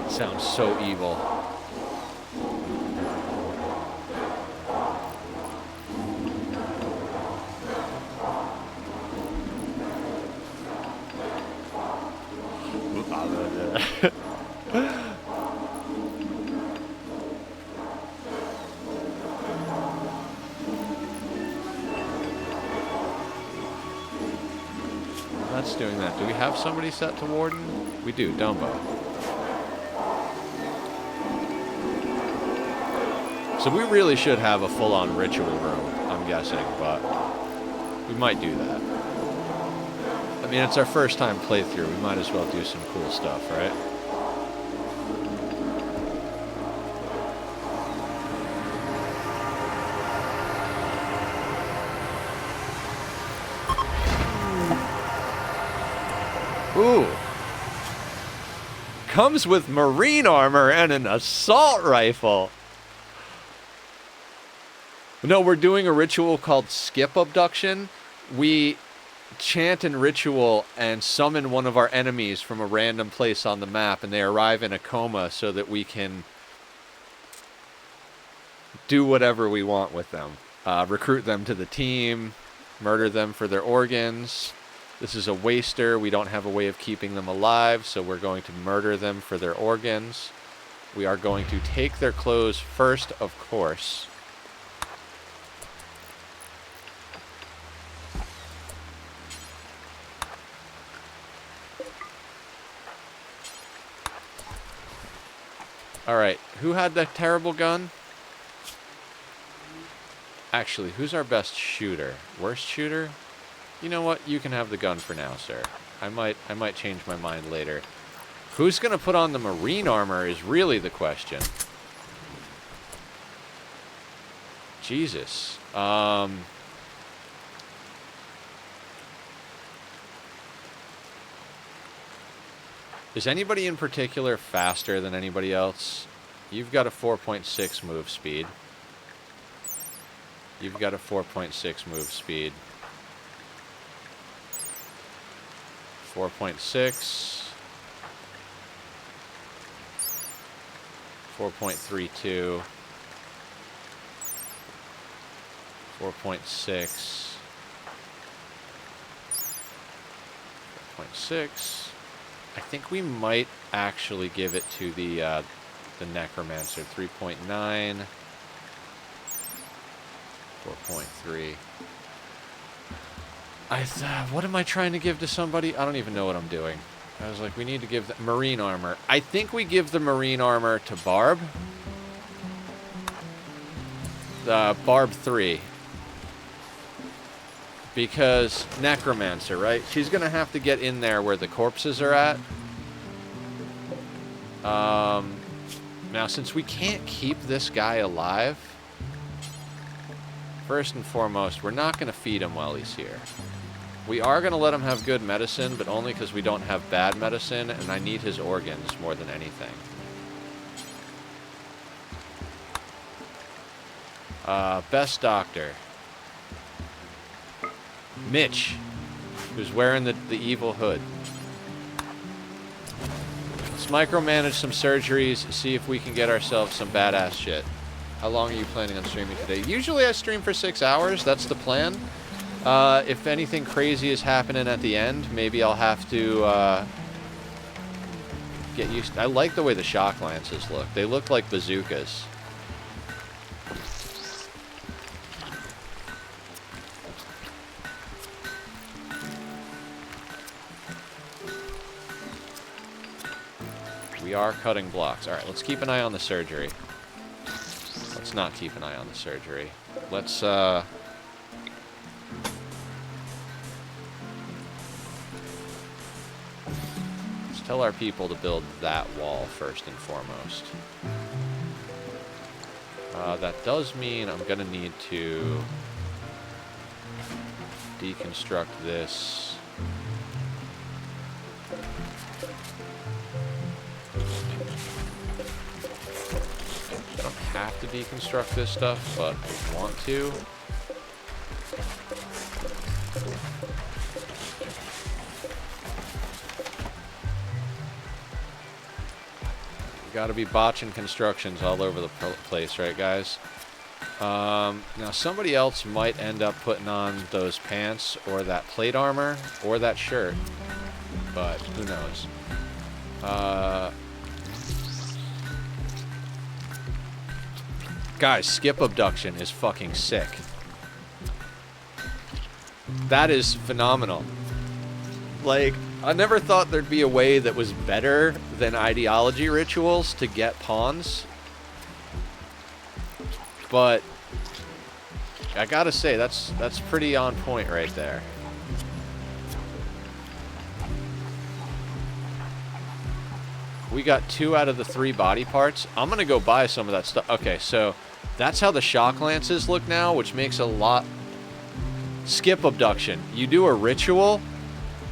Sounds so evil. That's doing that. Do we have somebody set to Warden? We do, Dumbo. So we really should have a full-on ritual room, I'm guessing, but we might do that. I mean, it's our first time playthrough. We might as well do some cool stuff, right? Ooh. Comes with marine armor and an assault rifle. No, we're doing a ritual called Skip Abduction. We chant in ritual and summon one of our enemies from a random place on the map, and they arrive in a coma so that we can do whatever we want with them. Recruit them to the team, murder them for their organs. This is a waster. We don't have a way of keeping them alive, so we're going to murder them for their organs. We are going to take their clothes first, of course. Alright, who had that terrible gun? Actually, who's our best shooter? Worst shooter? You know what? You can have the gun for now, sir. I might change my mind later. Who's gonna put on the marine armor is really the question. Jesus. Is anybody in particular faster than anybody else? You've got a 4.6 move speed. You've got a 4.6 move speed. 4.6. 4.32. 4.6. 4.6. I think we might actually give it to the Necromancer. 3.9. 4.3. What am I trying to give to somebody? I don't even know what I'm doing. I was like, we need to give the marine armor. I think we give the marine armor to Barb. Barb 3. Because Necromancer, right? She's going to have to get in there where the corpses are at. Now, since we can't keep this guy alive, first and foremost, we're not going to feed him while he's here. We are going to let him have good medicine, but only because we don't have bad medicine, and I need his organs more than anything. Best doctor. Mitch, who's wearing the evil hood. Let's micromanage some surgeries, see if we can get ourselves some badass shit. How long are you planning on streaming today? Usually I stream for 6 hours, that's the plan. If anything crazy is happening at the end, maybe I'll have to get used to... I like the way the shock lances look. They look like bazookas. We are cutting blocks. Alright, let's keep an eye on the surgery. Let's not keep an eye on the surgery. Let's tell our people to build that wall first and foremost. That does mean I'm gonna need to deconstruct this. I don't have to deconstruct this stuff, but I want to. Gotta be botching constructions all over the place, right, guys? Now, somebody else might end up putting on those pants or that plate armor or that shirt, but who knows? Guys, skip abduction is fucking sick. That is phenomenal. Like, I never thought there'd be a way that was better than ideology rituals to get pawns. But I gotta say, that's pretty on point right there. We got 2 out of the 3 body parts. I'm gonna go buy some of that stuff. Okay, so that's how the shock lances look now, which makes a lot... Skip abduction. You do a ritual,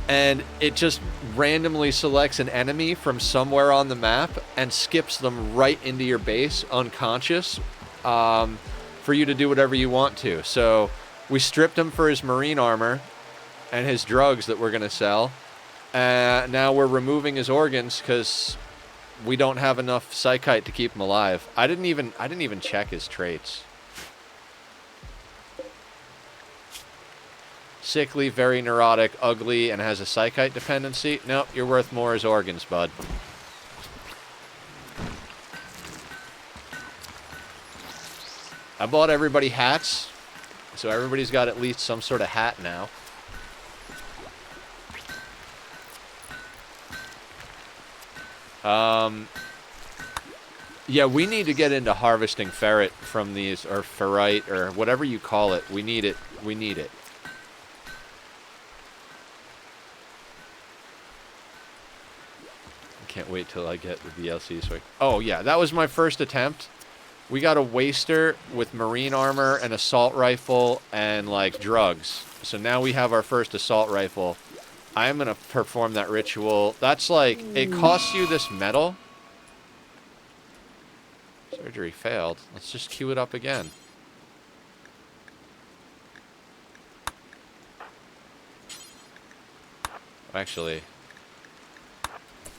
and it just randomly selects an enemy from somewhere on the map and skips them right into your base, unconscious, for you to do whatever you want to. So we stripped him for his marine armor and his drugs that we're going to sell. Now we're removing his organs because we don't have enough psychite to keep him alive. I didn't even check his traits. Sickly, very neurotic, ugly, and has a psychite dependency. Nope, you're worth more as organs, bud. I bought everybody hats, so everybody's got at least some sort of hat now. Yeah, we need to get into harvesting ferret from these, or ferrite, or whatever you call it. We need it. We need it. Can't wait till I get the DLC. So oh yeah, that was my first attempt. We got a waster with marine armor, an assault rifle, and like drugs. So now we have our first assault rifle. I'm gonna perform that ritual. That's like, it costs you this metal. Surgery failed. Let's just queue it up again. Actually,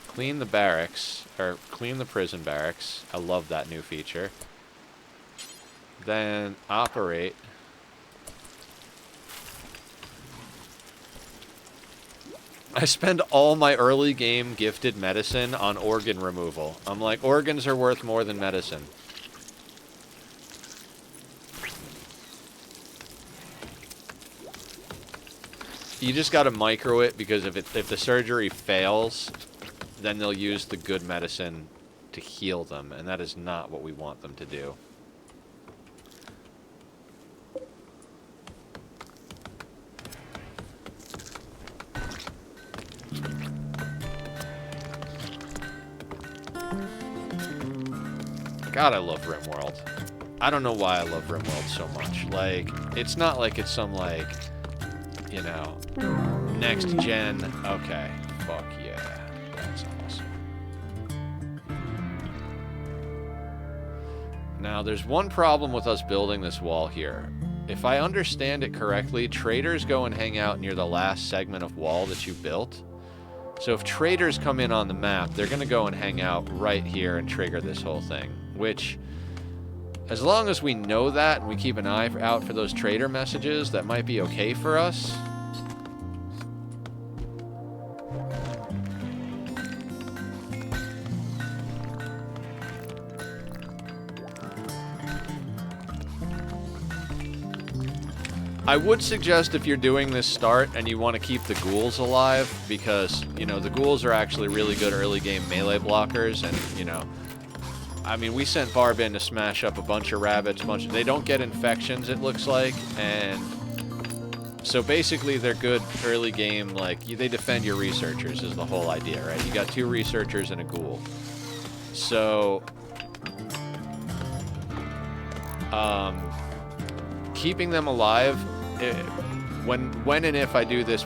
clean the barracks, or clean the prison barracks. I love that new feature. Then operate. I spend all my early game gifted medicine on organ removal. I'm like, organs are worth more than medicine. You just gotta micro it, because if the surgery fails, then they'll use the good medicine to heal them, and that is not what we want them to do. God, I love Rimworld. I don't know why I love Rimworld so much. Like, it's not like it's some, like, you know, next gen. Okay, fuck yeah. That's awesome. Now, there's one problem with us building this wall here. If I understand it correctly, traders go and hang out near the last segment of wall that you built. So if traders come in on the map, they're going to go and hang out right here and trigger this whole thing. Which, as long as we know that and we keep an eye out for those trader messages, that might be okay for us. I would suggest, if you're doing this start and you want to keep the ghouls alive, because, you know, the ghouls are actually really good early game melee blockers, and, you know, I mean, we sent Barb in to smash up a bunch of rabbits, they don't get infections, it looks like, and so basically they're good early game, like, they defend your researchers is the whole idea, right? You got 2 researchers and a ghoul. So, keeping them alive, when and if I do this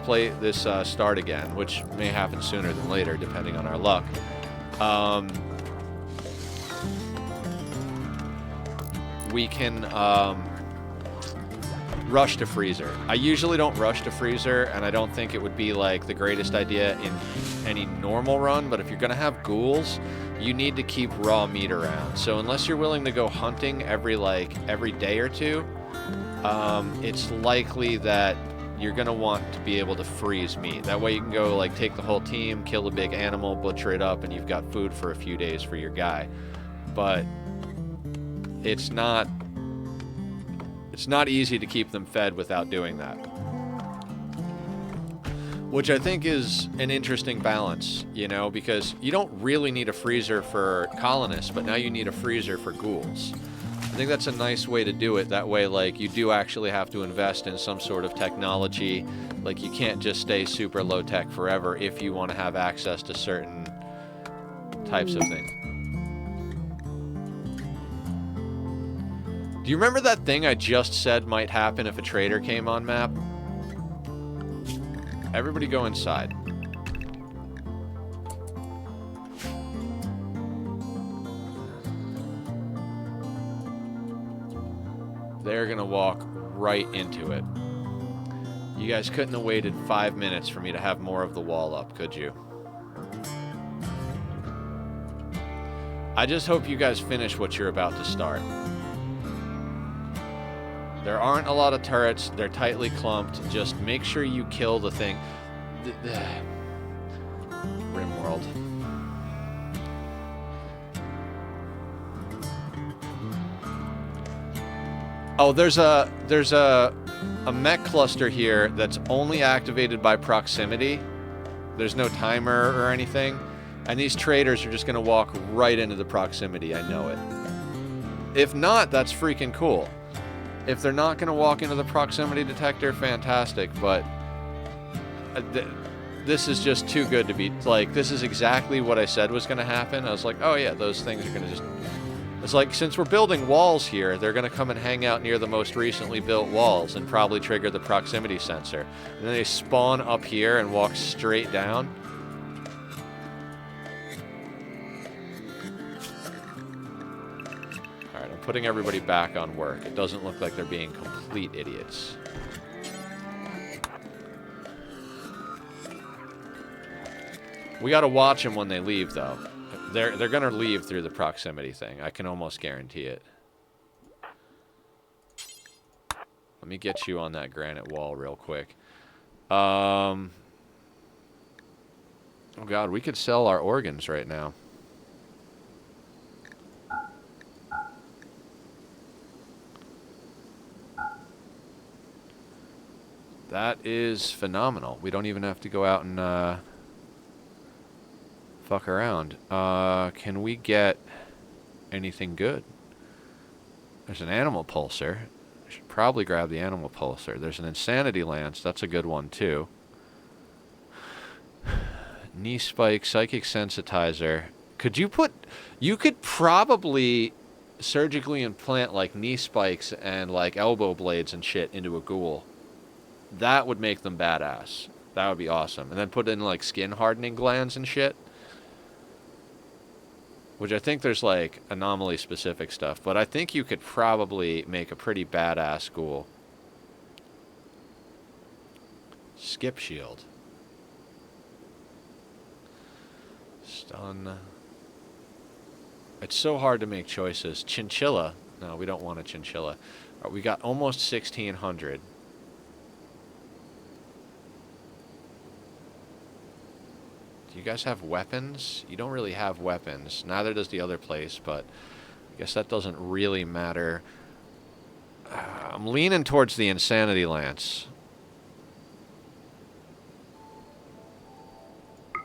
start again, which may happen sooner than later, depending on our luck. We can rush to freezer. I usually don't rush to freezer, and I don't think it would be like the greatest idea in any normal run, but if you're gonna have ghouls, you need to keep raw meat around. So unless you're willing to go hunting every day or two, it's likely that you're gonna want to be able to freeze meat. That way you can go like take the whole team, kill a big animal, butcher it up, and you've got food for a few days for your guy. But it's not easy to keep them fed without doing that. Which I think is an interesting balance, you know, because you don't really need a freezer for colonists, but now you need a freezer for ghouls. I think that's a nice way to do it. That way, like, you do actually have to invest in some sort of technology. Like, you can't just stay super low-tech forever if you want to have access to certain types of things. Do you remember that thing I just said might happen if a trader came on map? Everybody go inside. They're gonna walk right into it. You guys couldn't have waited 5 minutes for me to have more of the wall up, could you? I just hope you guys finish what you're about to start. There aren't a lot of turrets. They're tightly clumped. Just make sure you kill the thing. Rimworld. Oh, there's a mech cluster here that's only activated by proximity. There's no timer or anything. And these traders are just going to walk right into the proximity. I know it. If not, that's freaking cool. If they're not going to walk into the proximity detector, fantastic, but this is just too good to be, like, this is exactly what I said was going to happen. I was like, oh yeah, those things are going to just, it's like, since we're building walls here, they're going to come and hang out near the most recently built walls and probably trigger the proximity sensor. And then they spawn up here and walk straight down. Putting everybody back on work. It doesn't look like they're being complete idiots. We gotta watch them when they leave, though. They're gonna leave through the proximity thing. I can almost guarantee it. Let me get you on that granite wall real quick. Oh God, we could sell our organs right now. That is phenomenal. We don't even have to go out and fuck around. Can we get anything good? There's an animal pulsar. I should probably grab the animal pulsar. There's an insanity lance. That's a good one too. Knee spike, psychic sensitizer. Could you put... You could probably surgically implant like knee spikes and like elbow blades and shit into a ghoul. That would make them badass. That would be awesome. And then put in like skin hardening glands and shit. Which I think there's like anomaly specific stuff. But I think you could probably make a pretty badass ghoul. Skip shield. Stun. It's so hard to make choices. Chinchilla. No, we don't want a chinchilla. We got almost 1,600. Do you guys have weapons? You don't really have weapons. Neither does the other place, but I guess that doesn't really matter. I'm leaning towards the insanity lance.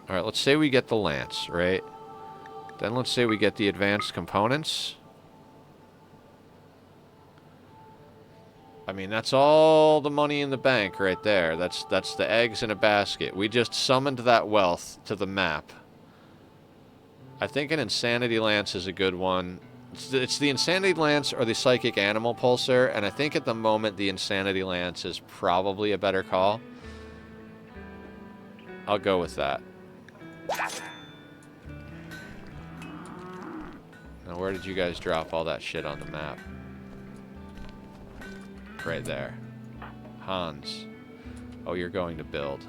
Alright, let's say we get the lance, right? Then let's say we get the advanced components. I mean, that's all the money in the bank right there. That's the eggs in a basket. We just summoned that wealth to the map. I think an insanity lance is a good one. It's the Insanity Lance or the Psychic Animal Pulsar, and I think at the moment the Insanity Lance is probably a better call. I'll go with that. Now, where did you guys drop all that shit on the map? Right there. Hans. Oh, you're going to build.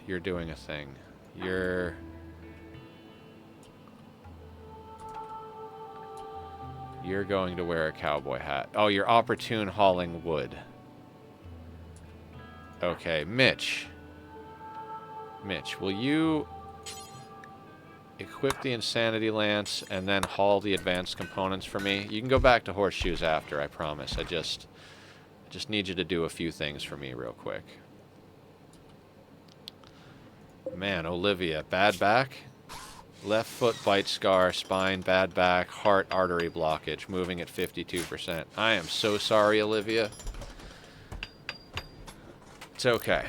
You're doing a thing. You're going to wear a cowboy hat. Oh, you're opportune hauling wood. Okay, Mitch. Mitch, will you equip the Insanity Lance and then haul the advanced components for me? You can go back to Horseshoes after, I promise. I just need you to do a few things for me real quick. Man, Olivia, bad back? Left foot bite scar, spine, bad back, heart artery blockage, moving at 52%. I am so sorry, Olivia. It's okay.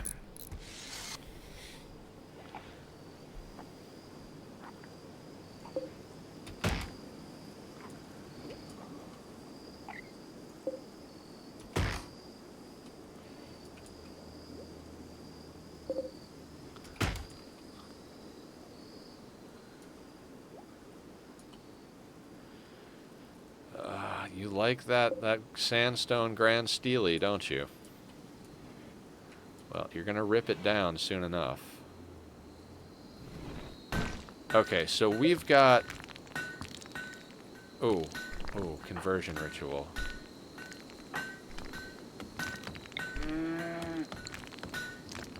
You like that sandstone Grand Steely, don't you? Well, you're gonna rip it down soon enough. Okay, so we've got... Oh, conversion ritual.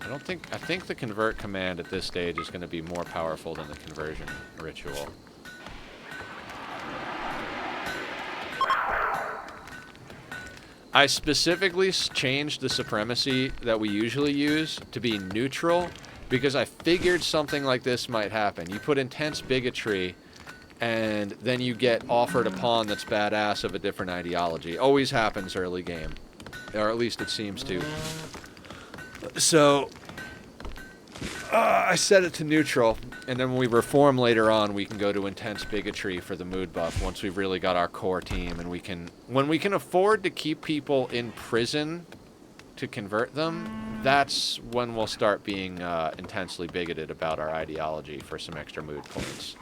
I think the convert command at this stage is gonna be more powerful than the conversion ritual. I specifically changed the supremacy that we usually use to be neutral because I figured something like this might happen. You put intense bigotry and then you get offered a pawn that's badass of a different ideology. Always happens early game. Or at least it seems to. So, I set it to neutral, and then when we reform later on, we can go to intense bigotry for the mood buff once we've really got our core team, and when we can afford to keep people in prison to convert them, that's when we'll start being intensely bigoted about our ideology for some extra mood points.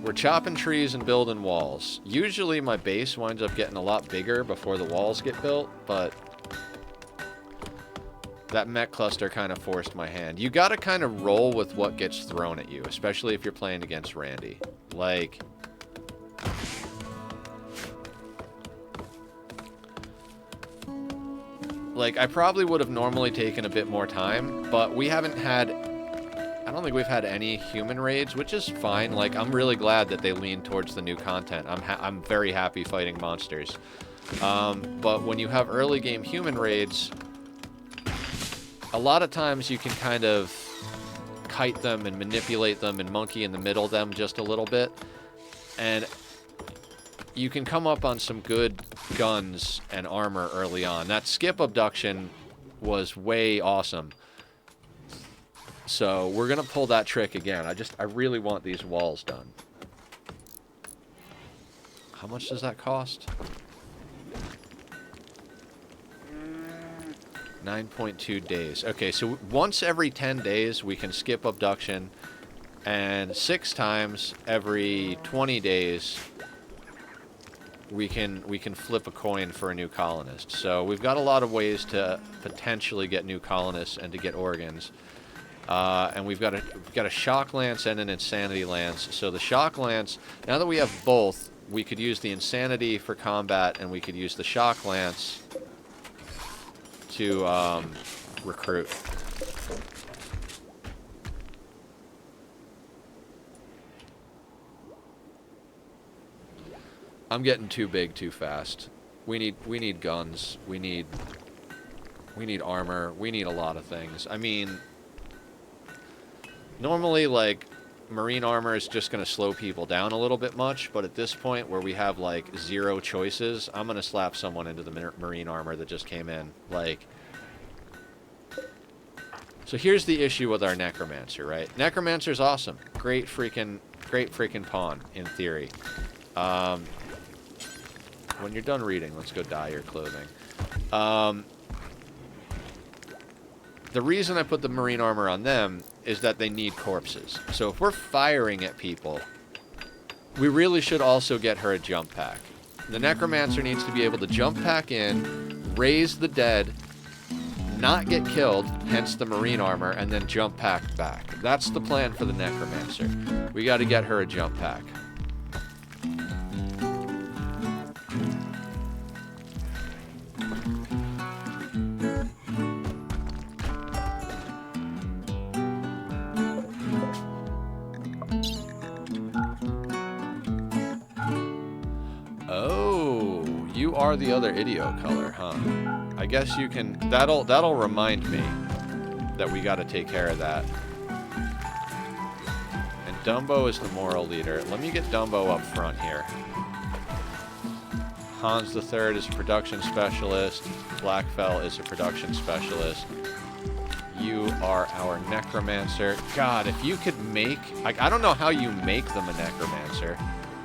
We're chopping trees and building walls. Usually my base winds up getting a lot bigger before the walls get built, but that mech cluster kind of forced my hand. You gotta kind of roll with what gets thrown at you, especially if you're playing against Randy. Like, I probably would have normally taken a bit more time, but we haven't had... I don't think we've had any human raids, which is fine. Like, I'm really glad that they lean towards the new content. I'm very happy fighting monsters. But when you have early game human raids, a lot of times you can kind of kite them and manipulate them and monkey in the middle of them just a little bit. And you can come up on some good guns and armor early on. That skip abduction was way awesome. So we're going to pull that trick again. I really want these walls done. How much does that cost? 9.2 days. Okay, so once every 10 days we can skip abduction, and 6 times every 20 days we can flip a coin for a new colonist. So we've got a lot of ways to potentially get new colonists and to get organs. And we've got a shock lance and an insanity lance. So the shock lance, now that we have both, we could use the insanity for combat, and we could use the shock lance to recruit. I'm getting too big too fast. We need guns. We need armor. We need a lot of things. I mean, normally, like, marine armor is just going to slow people down a little bit much, but at this point where we have, like, 0 choices, I'm going to slap someone into the marine armor that just came in. Like, So here's the issue with our Necromancer, right? Necromancer's awesome. Great freaking pawn, in theory. When you're done reading, let's go dye your clothing. The reason I put the marine armor on them is that they need corpses. So if we're firing at people, we really should also get her a jump pack. The Necromancer needs to be able to jump pack in, raise the dead, not get killed, hence the marine armor, and then jump pack back. That's the plan for the Necromancer. We got to get her a jump pack. Oh, you are the other idio color, huh? I guess you can... That'll remind me that we got to take care of that. And Dumbo is the moral leader. Let me get Dumbo up front here. Hans the Third is a production specialist. Blackfell is a production specialist. You are our Necromancer. God, if you could make... Like, I don't know how you make them a Necromancer.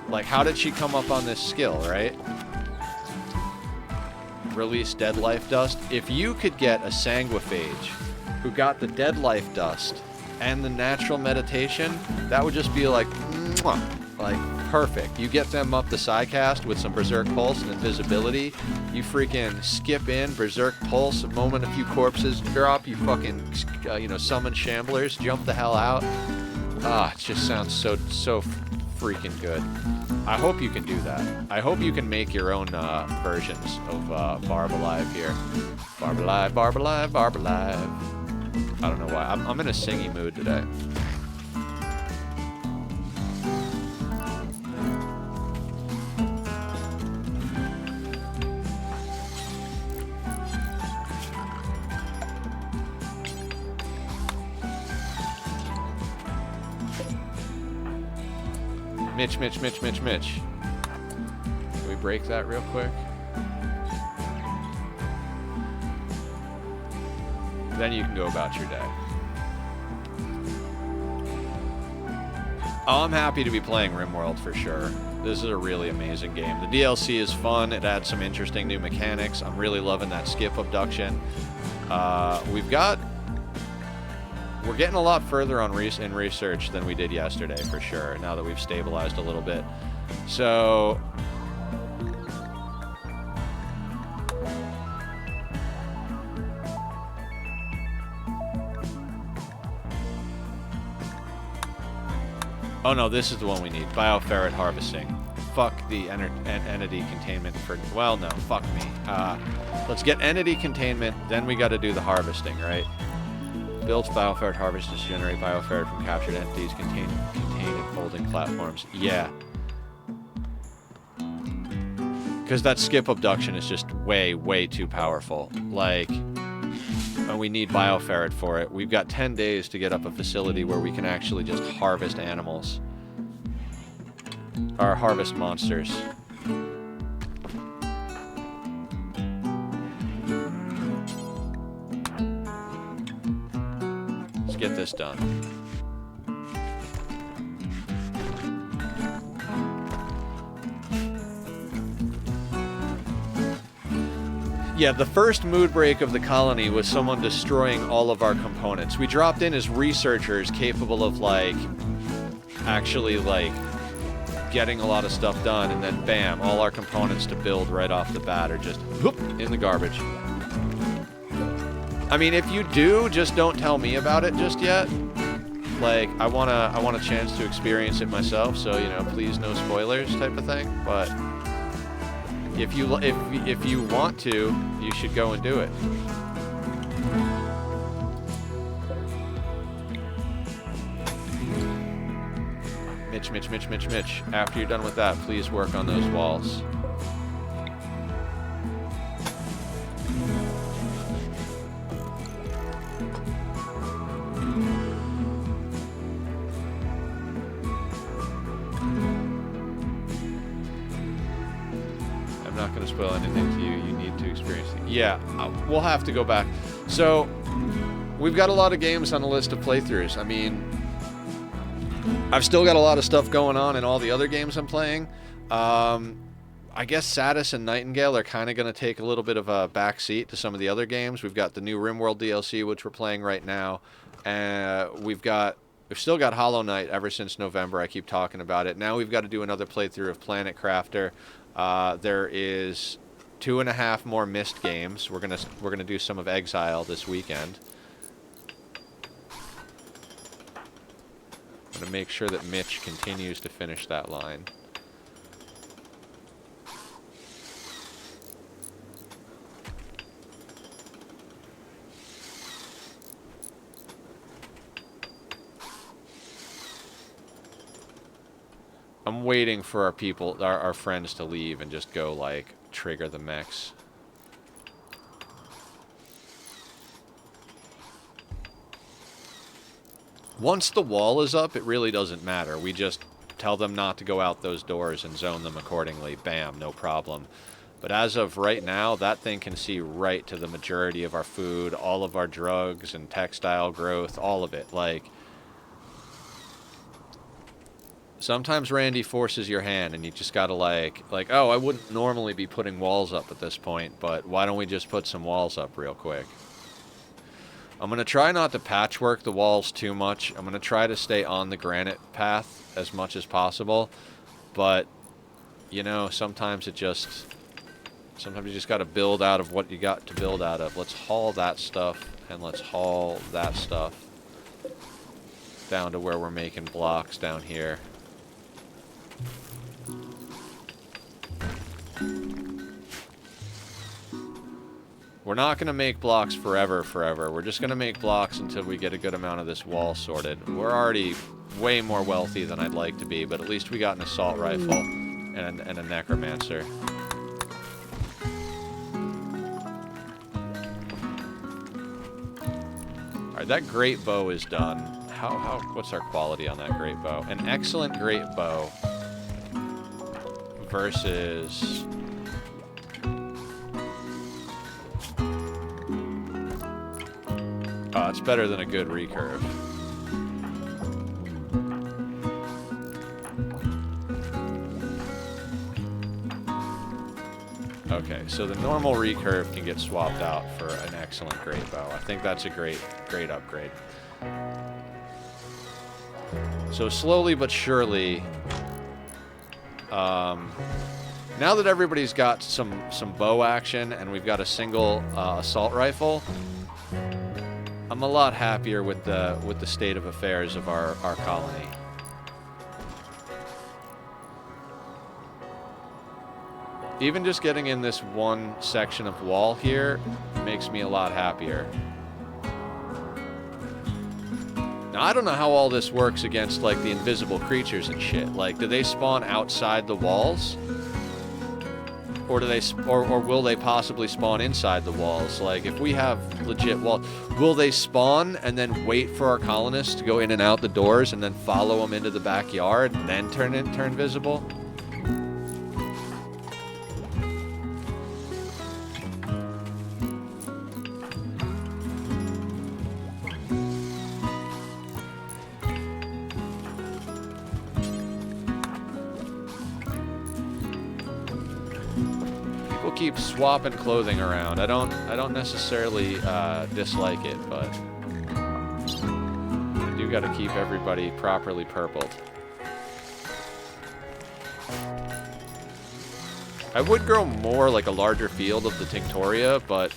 Like, how did she come up on this skill, right? Release Dead Life Dust. If you could get a Sanguiphage who got the Dead Life Dust and the Natural Meditation, that would just be like, mwah, like, perfect. You get them up the Psycast with some Berserk Pulse and Invisibility. You freaking skip in, Berserk Pulse, the moment a few corpses drop, you fucking, summon Shamblers, jump the hell out. Ah, it just sounds so freaking good. I hope you can do that. I hope you can make your own versions of Barb Alive here. Barb Alive, Barb Alive, Barb Alive. I don't know why. I'm in a singy mood today. Mitch. Can we break that real quick? Then you can go about your day. Oh, I'm happy to be playing Rimworld for sure. This is a really amazing game. The DLC is fun. It adds some interesting new mechanics. I'm really loving that skip abduction. We're getting a lot further in research than we did yesterday, for sure, now that we've stabilized a little bit. So... Oh no, this is the one we need. Bioferret harvesting. Fuck the entity containment for... Well, no, fuck me. Let's get entity containment, then we gotta do the harvesting, right? Builds bioferret harvesters to generate bioferret from captured entities contained in folding platforms. Yeah. Because that skip abduction is just way too powerful. Like, and we need bioferret for it. We've got 10 days to get up a facility where we can actually just harvest animals. Or harvest monsters. Get this done. Yeah, the first mood break of the colony was someone destroying all of our components. We dropped in as researchers capable of, like, actually, like, getting a lot of stuff done, and then bam, all our components to build right off the bat are just whoop, in the garbage. I mean, if you do, just don't tell me about it just yet. Like, I want a chance to experience it myself, so, please no spoilers type of thing. But if you want to, you should go and do it. Mitch. After you're done with that, please work on those walls. going to spoil anything to you. You need to experience it. Yeah, we'll have to go back. So, we've got a lot of games on the list of playthroughs. I mean, I've still got a lot of stuff going on in all the other games I'm playing. I guess Satis and Nightingale are kind of going to take a little bit of a backseat to some of the other games. We've got the new Rimworld DLC, which we're playing right now. We've still got Hollow Knight ever since November. I keep talking about it. Now we've got to do another playthrough of Planet Crafter. There is 2.5 more Myst games. We're gonna do some of Exile this weekend. I'm gonna make sure that Mitch continues to finish that line. I'm waiting for our people, our friends to leave and just go, like, trigger the mechs. Once the wall is up, it really doesn't matter. We just tell them not to go out those doors and zone them accordingly. Bam, no problem. But as of right now, that thing can see right to the majority of our food, all of our drugs and textile growth, all of it. Like, sometimes Randy forces your hand, and you just gotta like, oh, I wouldn't normally be putting walls up at this point, but why don't we just put some walls up real quick? I'm gonna try not to patchwork the walls too much. I'm gonna try to stay on the granite path as much as possible, but, you know, sometimes you just gotta build out of what you got to build out of. Let's haul that stuff, and let's haul that stuff down to where we're making blocks down here. We're not going to make blocks forever. We're just going to make blocks until we get a good amount of this wall sorted. We're already way more wealthy than I'd like to be, but at least we got an assault rifle and a necromancer. Alright, that great bow is done. What's our quality on that great bow? An excellent great bow versus... Oh, it's better than a good recurve. Okay, so the normal recurve can get swapped out for an excellent great bow. I think that's a great upgrade. So slowly but surely, now that everybody's got some bow action and we've got a single assault rifle, I'm a lot happier with the state of affairs of our colony. Even just getting in this one section of wall here makes me a lot happier. Now, I don't know how all this works against, like, the invisible creatures and shit. Like, do they spawn outside the walls? Or do they, or will they possibly spawn inside the walls? Like, if we have legit walls, will they spawn and then wait for our colonists to go in and out the doors and then follow them into the backyard and then turn visible? Keep swapping clothing around. I don't necessarily dislike it, but I do got to keep everybody properly purpled. I would grow more, like, a larger field of the Tinctoria, but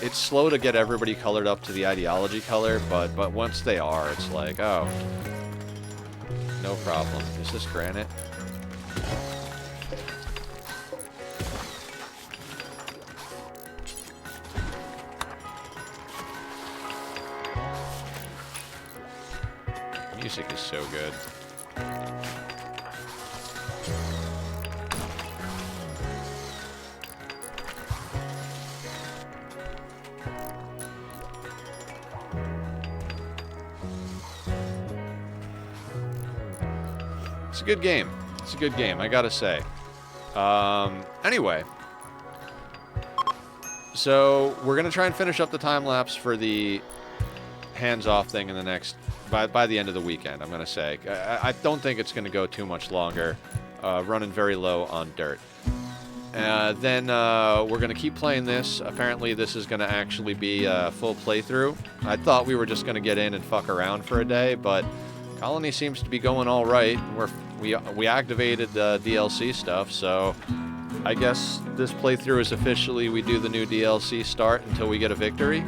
it's slow to get everybody colored up to the ideology color, but once they are, it's like, oh, no problem. Is this granite? Music is so good. It's a good game. It's a good game, I gotta say. Anyway. So we're going to try and finish up the time lapse for the hands-off thing in the next... By the end of the weekend, I'm going to say. I don't think it's going to go too much longer. Running very low on dirt. Then we're going to keep playing this. Apparently this is going to actually be a full playthrough. I thought we were just going to get in and fuck around for a day, but Colony seems to be going all right. We activated the DLC stuff, so I guess this playthrough is officially we do the new DLC start until we get a victory.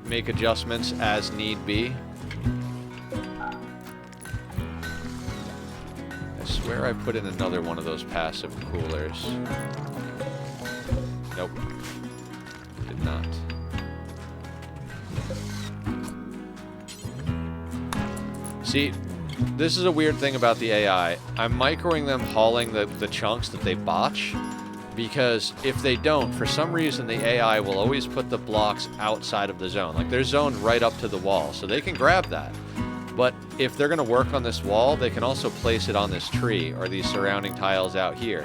Make adjustments as need be. I swear I put in another one of those passive coolers. Nope. Did not. See, this is a weird thing about the AI. I'm microing them hauling the chunks that they botch, because if they don't, for some reason the AI will always put the blocks outside of the zone. Like, they're zoned right up to the wall, so they can grab that. But if they're going to work on this wall, they can also place it on this tree or these surrounding tiles out here,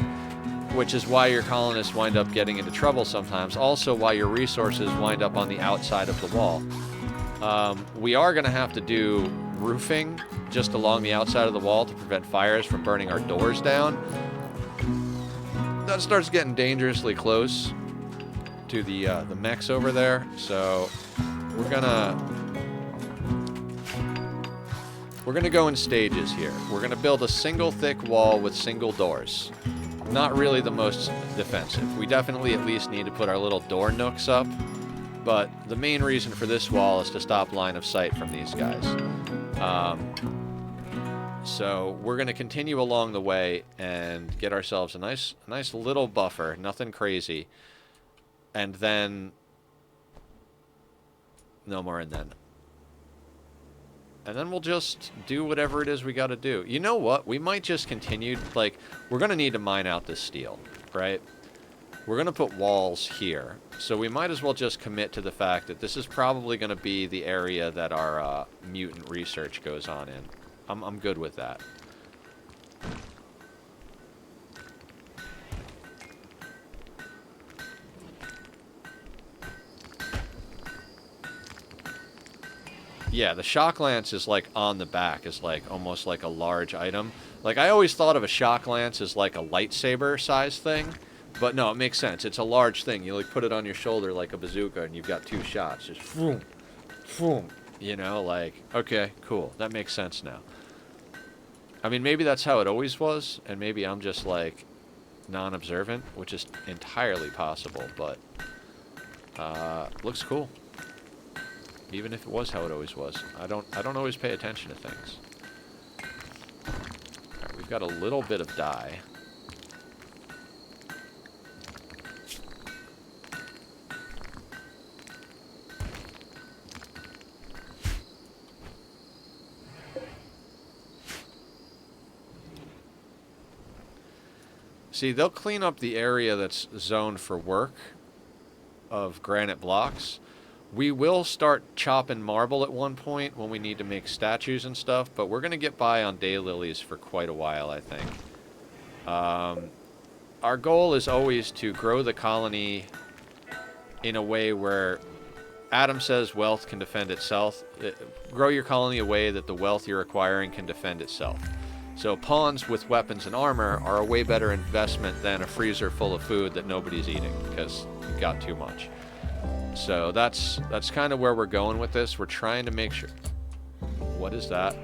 which is why your colonists wind up getting into trouble sometimes. Also why your resources wind up on the outside of the wall. We are going to have to do roofing just along the outside of the wall to prevent fires from burning our doors down. That starts getting dangerously close to the mechs over there, so we're gonna go in stages here. We're gonna build a single thick wall with single doors. Not really the most defensive. We definitely at least need to put our little door nooks up, but the main reason for this wall is to stop line of sight from these guys. So we're going to continue along the way and get ourselves a nice little buffer, nothing crazy, and then no more and then we'll just do whatever it is we got to do. You know what? We might just continue, like, we're going to need to mine out this steel, right? We're going to put walls here, so we might as well just commit to the fact that this is probably going to be the area that our mutant research goes on in. I'm good with that. Yeah, the shock lance is like on the back, is like almost like a large item. Like, I always thought of a shock lance as like a lightsaber size thing, but no, it makes sense. It's a large thing. You like put it on your shoulder like a bazooka and you've got two shots. Just boom, boom. You know, like, okay, cool. That makes sense now. I mean, maybe that's how it always was, and maybe I'm just, like, non-observant, which is entirely possible, but looks cool. Even if it was how it always was. I don't always pay attention to things. Alright, we've got a little bit of dye. See, they'll clean up the area that's zoned for work of granite blocks. We will start chopping marble at one point when we need to make statues and stuff, but we're going to get by on daylilies for quite a while, I think. Our goal is always to grow the colony in a way where Adam says wealth can defend itself. Grow your colony a way that the wealth you're acquiring can defend itself. So pawns with weapons and armor are a way better investment than a freezer full of food that nobody's eating because you've got too much. So that's kind of where we're going with this. We're trying to make sure... What is that?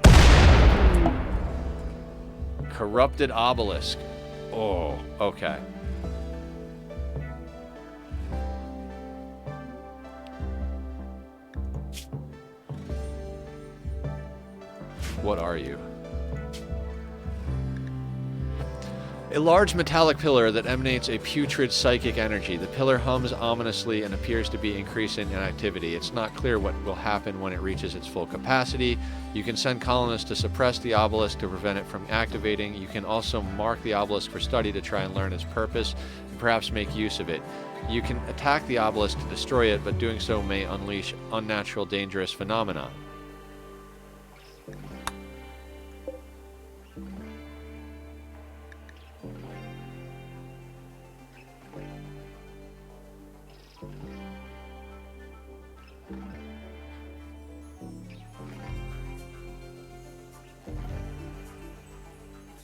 Corrupted obelisk. Oh, okay. What are you? A large metallic pillar that emanates a putrid psychic energy. The pillar hums ominously and appears to be increasing in activity. It's not clear what will happen when it reaches its full capacity. You can send colonists to suppress the obelisk to prevent it from activating. You can also mark the obelisk for study to try and learn its purpose and perhaps make use of it. You can attack the obelisk to destroy it, but doing so may unleash unnatural, dangerous phenomena.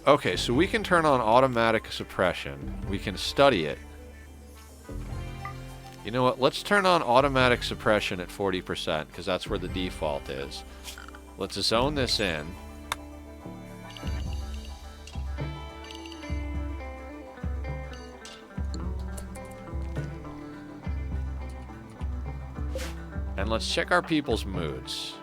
Okay, so we can turn on automatic suppression. We can study it. You know what? Let's turn on automatic suppression at 40%, because that's where the default is. Let's zone this in. And let's check our people's moods.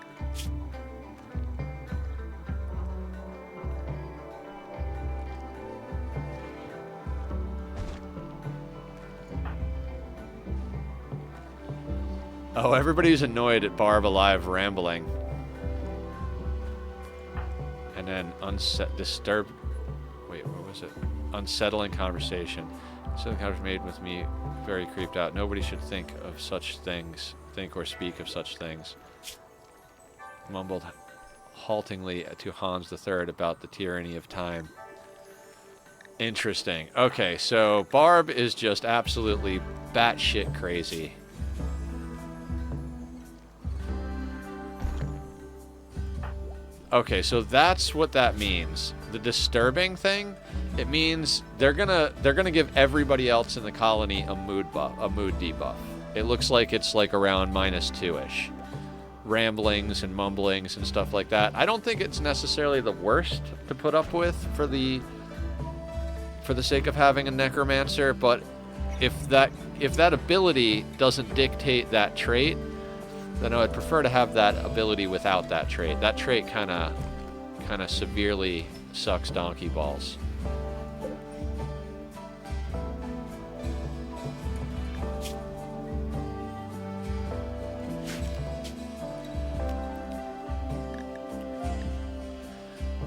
Oh, everybody's annoyed at Barb Alive rambling. And then disturbed... Wait, what was it? Unsettling conversation. Something conversation made with me very creeped out. Nobody should think of such things. Think or speak of such things. Mumbled haltingly to Hans III about the tyranny of time. Interesting. Okay, so Barb is just absolutely batshit crazy. Okay, so that's what that means. The disturbing thing, it means they're gonna give everybody else in the colony a mood debuff. It looks like it's like around -2-ish. Ramblings and mumblings and stuff like that. I don't think it's necessarily the worst to put up with for the sake of having a necromancer, but if that ability doesn't dictate that trait, then I would prefer to have that ability without that trait. That trait kind of severely sucks donkey balls.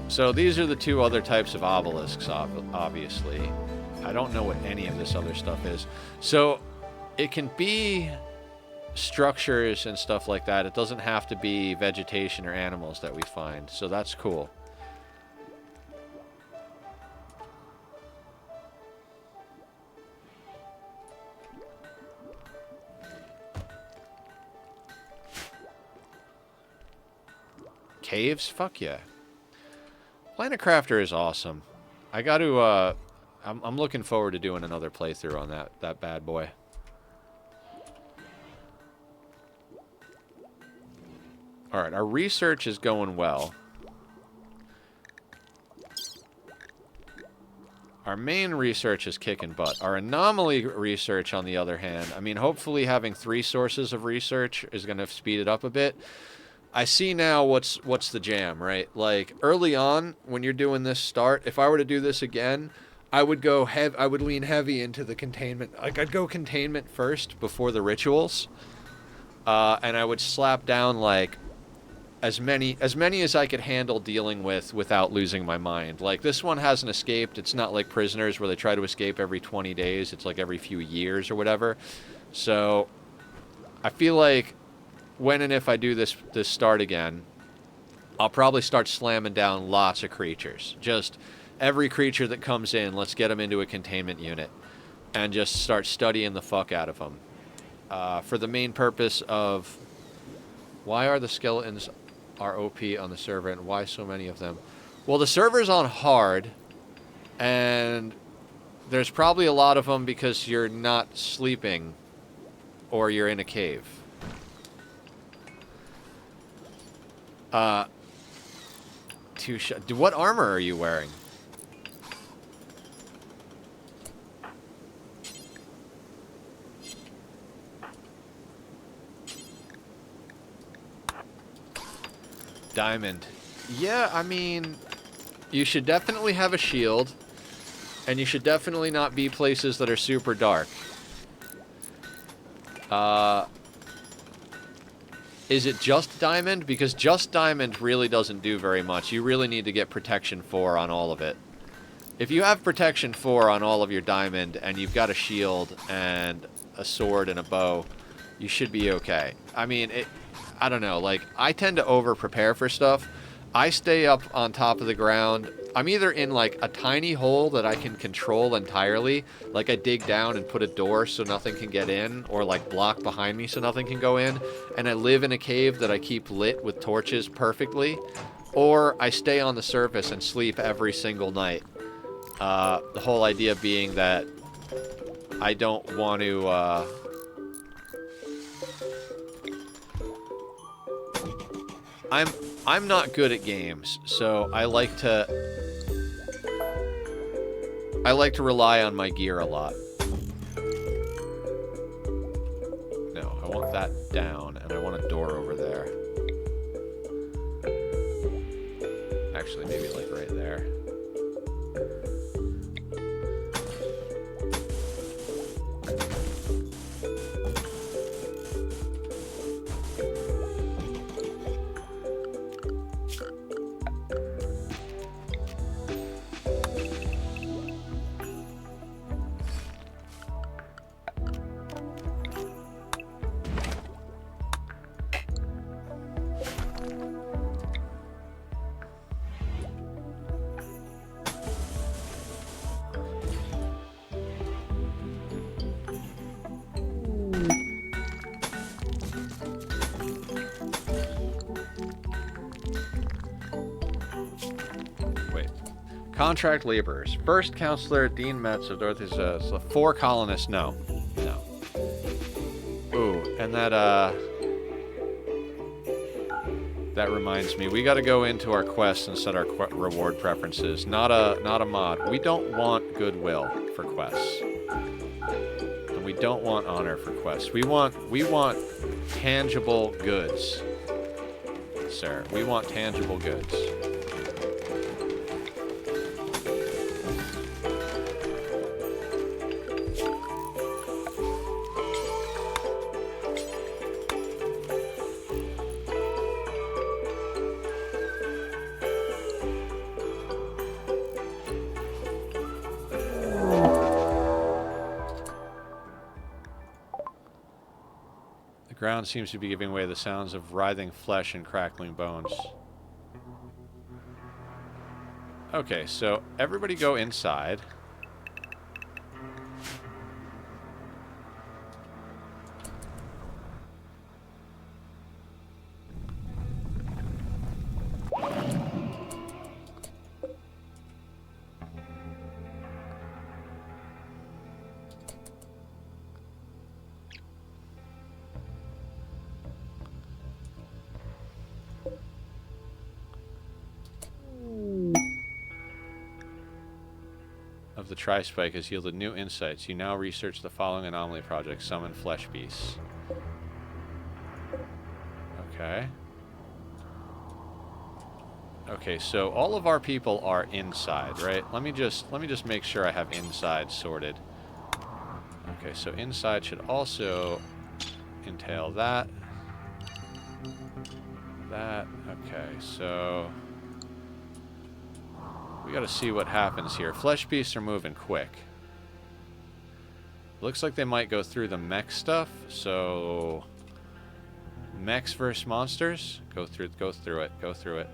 So these are the two other types of obelisks, obviously. I don't know what any of this other stuff is. So it can be structures and stuff like that. It doesn't have to be vegetation or animals that we find. So that's cool. Caves? Fuck yeah. Planet Crafter is awesome. I got to, I'm looking forward to doing another playthrough on that bad boy. Alright, our research is going well. Our main research is kicking butt. Our anomaly research, on the other hand, I mean, hopefully having 3 sources of research is going to speed it up a bit. I see now what's the jam, right? Like, early on, when you're doing this start, if I were to do this again, I would lean heavy into the containment. Like, I'd go containment first before the rituals. And I would slap down, like, as many as I could handle dealing with without losing my mind. Like, this one hasn't escaped. It's not like Prisoners where they try to escape every 20 days. It's like every few years or whatever. So, I feel like when and if I do this start again, I'll probably start slamming down lots of creatures. Just every creature that comes in, let's get them into a containment unit and just start studying the fuck out of them. For the main purpose of why are the skeletons OP on the server and why so many of them? Well, the server's on hard and there's probably a lot of them because you're not sleeping or you're in a cave. What armor are you wearing? Diamond. Yeah, I mean, you should definitely have a shield, and you should definitely not be places that are super dark. Is it just diamond? Because just diamond really doesn't do very much. You really need to get protection 4 on all of it. If you have protection 4 on all of your diamond, and you've got a shield, and a sword, and a bow, you should be okay. I mean, I don't know, like, I tend to over-prepare for stuff. I stay up on top of the ground. I'm either in, like, a tiny hole that I can control entirely, like I dig down and put a door so nothing can get in, or, like, block behind me so nothing can go in, and I live in a cave that I keep lit with torches perfectly, or I stay on the surface and sleep every single night. The whole idea being that I don't want to, I'm not good at games, so I like to rely on my gear a lot. No, I want that down, and I want a door over there. Actually, maybe like right there. Contract laborers. First counselor, Dean Metz of Dorothy's, 4 colonists. No. No. Ooh, and that reminds me, we gotta go into our quests and set our reward preferences. Not a mod. We don't want goodwill for quests. And we don't want honor for quests. We want tangible goods. Sir, we want tangible goods. The ground seems to be giving way to the sounds of writhing flesh and crackling bones. Okay, so everybody go inside. Of the Tri-Spike has yielded new insights. You now research the following anomaly project. Summon flesh beasts. Okay. Okay, so all of our people are inside, right? Let me just make sure I have inside sorted. Okay, so inside should also entail that. That. Okay, so we gotta see what happens here. Flesh beasts are moving quick. Looks like they might go through the mech stuff, so mechs versus monsters. Go through it. Go through it.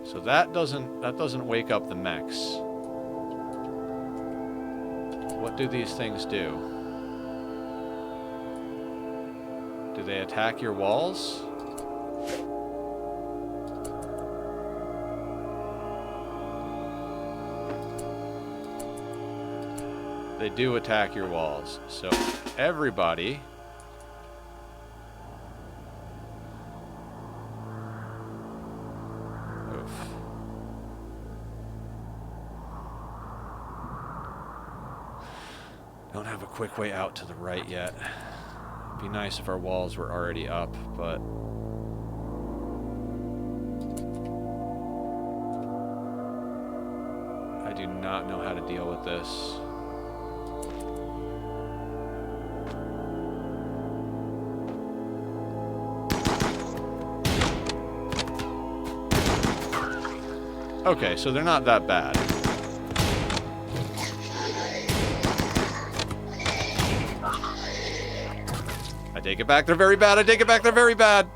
So that doesn't wake up the mechs. What do these things do? Do they attack your walls? They do attack your walls. So everybody don't have a quick way out to the right yet. It'd be nice if our walls were already up, but I do not know how to deal with this. Okay, so they're not that bad. I take it back, they're very bad. I take it back, they're very bad.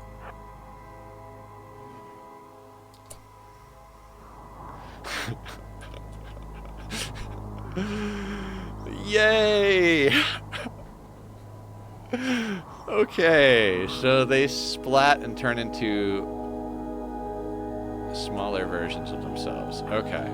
Yay! Okay, so they splat and turn into smaller versions of themselves. Okay.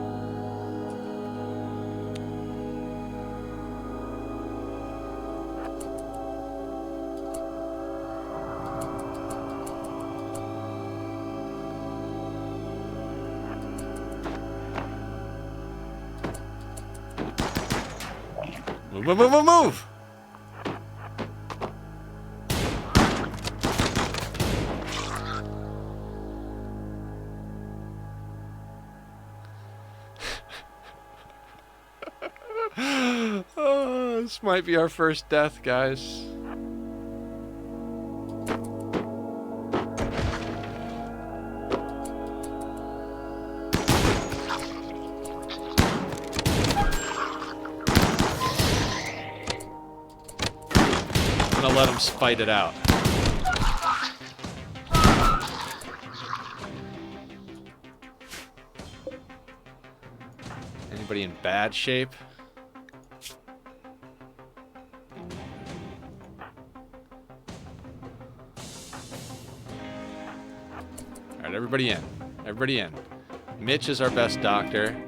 Move, move, move, move, move! Oh, this might be our first death, guys. I'm gonna let them fight it out. Anybody in bad shape? Alright, everybody in. Everybody in. Mitch is our best doctor.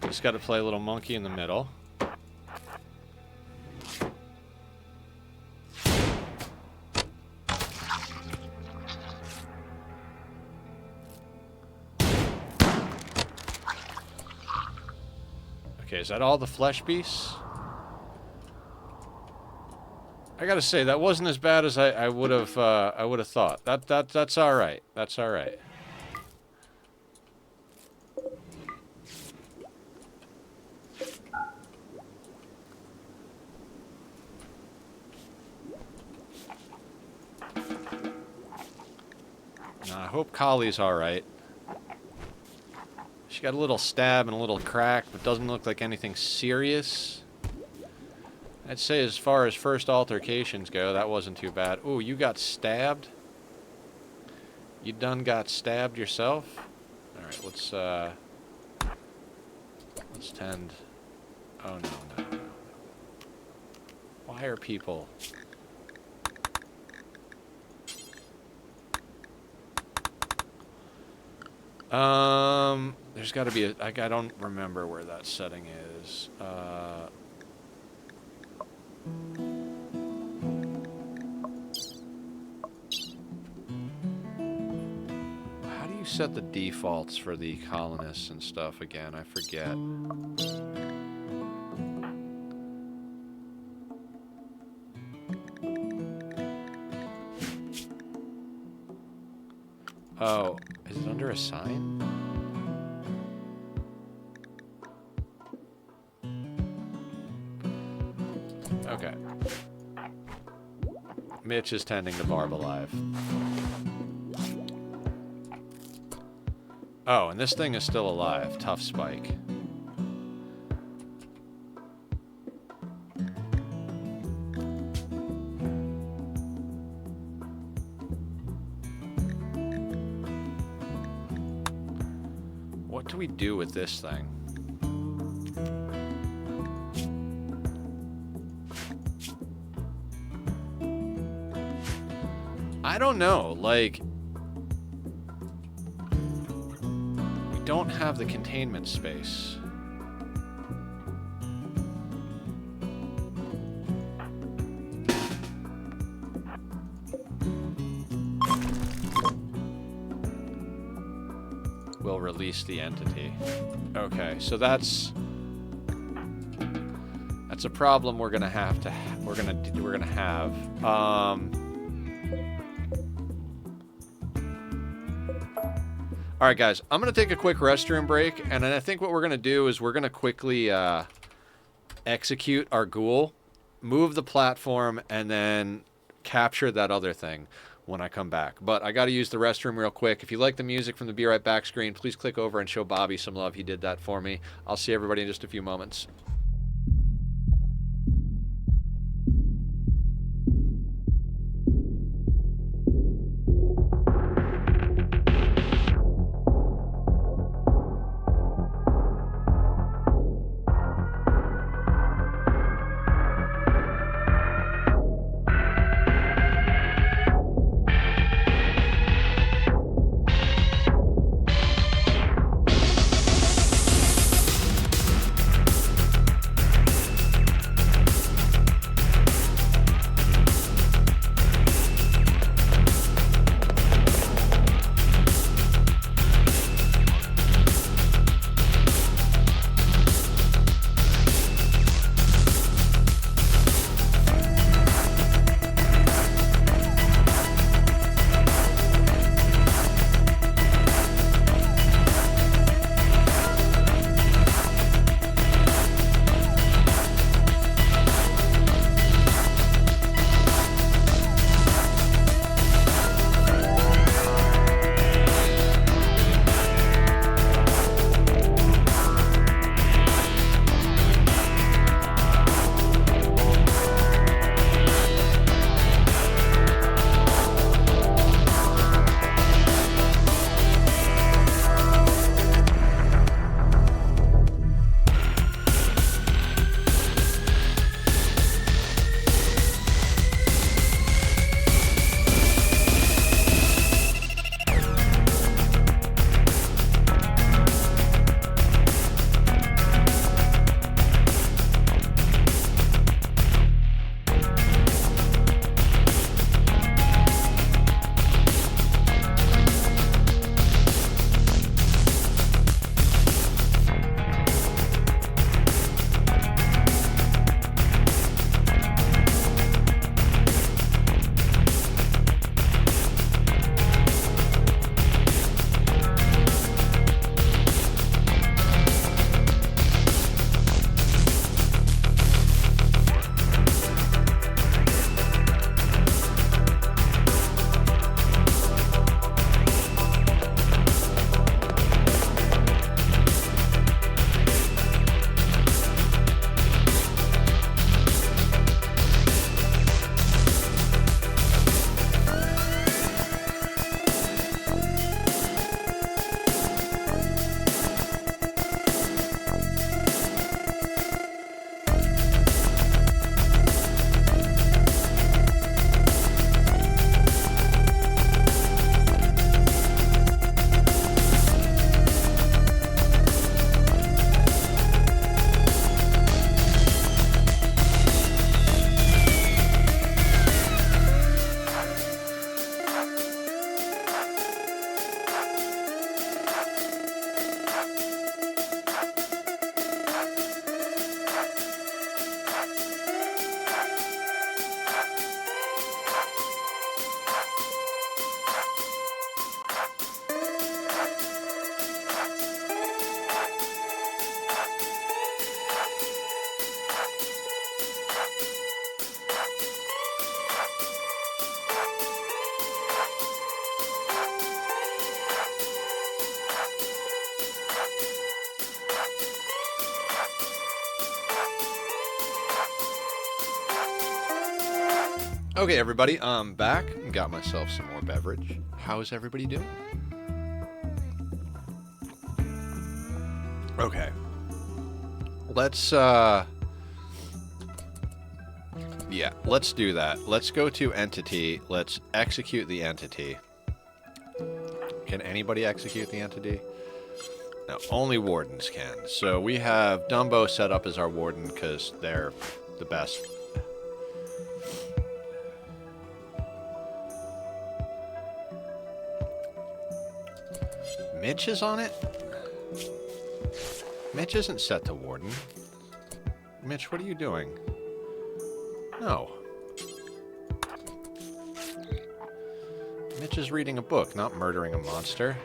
Just got to play a little monkey in the middle. Okay, is that all the flesh beasts? I gotta say, that wasn't as bad as I would have thought. That's all right. That's all right. I hope Kali's alright. She got a little stab and a little crack, but doesn't look like anything serious. I'd say as far as first altercations go, that wasn't too bad. Ooh, you got stabbed? You done got stabbed yourself? Alright, let's tend... Oh, no. Why are people... There's got to be a... I don't remember where that setting is. How do you set the defaults for the colonists and stuff again? I forget. Oh, is it under assign? Okay. Mitch is tending to Barb alive. Oh, and this thing is still alive. Tough spike. What do we do with this thing? I don't know, like... We don't have the containment space. We'll release the entity. Okay, so that's a problem we're gonna have to we're gonna have. All right, guys, I'm gonna take a quick restroom break, and then I think what we're gonna do is we're gonna quickly execute our ghoul, move the platform, and then capture that other thing when I come back. But I got to use the restroom real quick. If you like the music from the Be Right Back screen, please click over and show Bobby some love. He did that for me. I'll see everybody in just a few moments. Okay, everybody, I'm back. Got myself some more beverage. How is everybody doing? Okay. Let's do that. Let's go to entity. Let's execute the entity. Can anybody execute the entity? No, only wardens can. So we have Dumbo set up as our warden because they're the best. Mitch is on it? Mitch isn't set to warden. Mitch, what are you doing? No. Mitch is reading a book, not murdering a monster.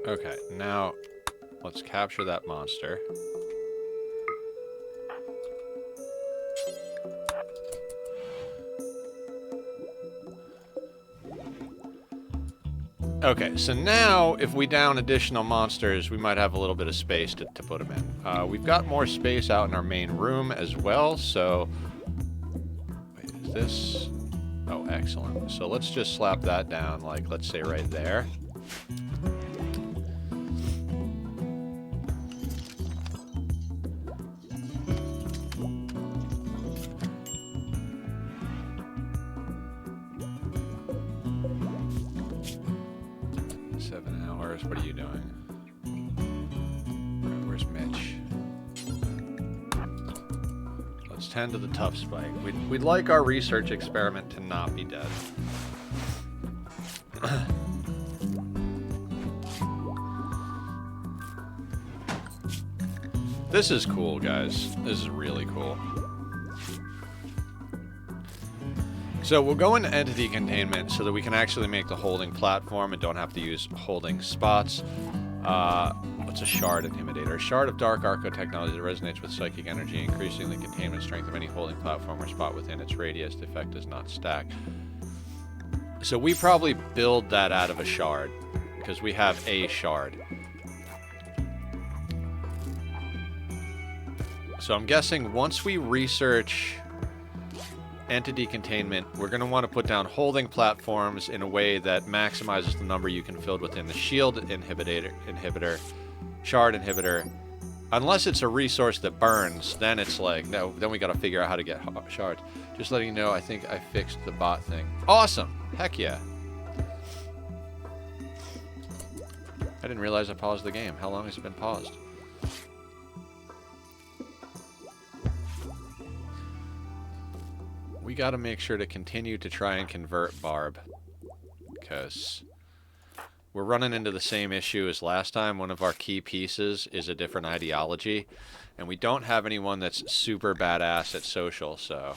Okay, now let's capture that monster. Okay, so now if we down additional monsters, we might have a little bit of space to put them in. We've got more space out in our main room as well, so... Wait, is this... Oh, excellent. So let's just slap that down, like, let's say right there. What are you doing? Where's Mitch? Let's tend to the tough spike. We'd like our research experiment to not be dead. This is cool, guys. This is really cool. So we'll go into entity containment so that we can actually make the holding platform and don't have to use holding spots. What's a shard intimidator? A shard of dark arco technology that resonates with psychic energy, increasing the containment strength of any holding platform or spot within its radius. The effect does not stack. So we probably build that out of a shard because we have a shard. So I'm guessing once we research entity containment, we're going to want to put down holding platforms in a way that maximizes the number you can fill within the shield inhibitor, shard inhibitor. Unless it's a resource that burns, then it's like, no, then we got to figure out how to get shards. Just letting you know, I think I fixed the bot thing. Awesome! Heck yeah. I didn't realize I paused the game. How long has it been paused? We got to make sure to continue to try and convert Barb, because we're running into the same issue as last time. One of our key pieces is a different ideology, and we don't have anyone that's super badass at social, so...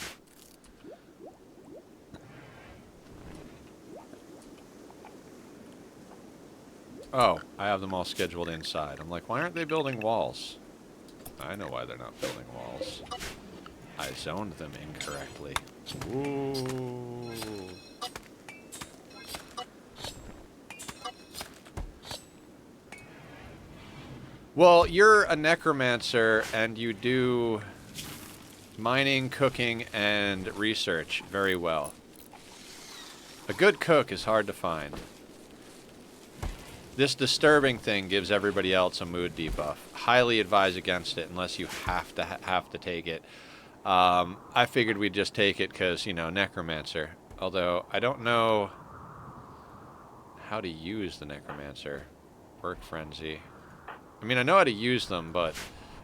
Oh, I have them all scheduled inside. I'm like, why aren't they building walls? I know why they're not building walls. I zoned them incorrectly. Ooh. Well, you're a necromancer and you do mining, cooking, and research very well. A good cook is hard to find. This disturbing thing gives everybody else a mood debuff. Highly advise against it unless you have to take it. I figured we'd just take it because, you know, necromancer. Although, I don't know how to use the necromancer. Work frenzy. I mean, I know how to use them, but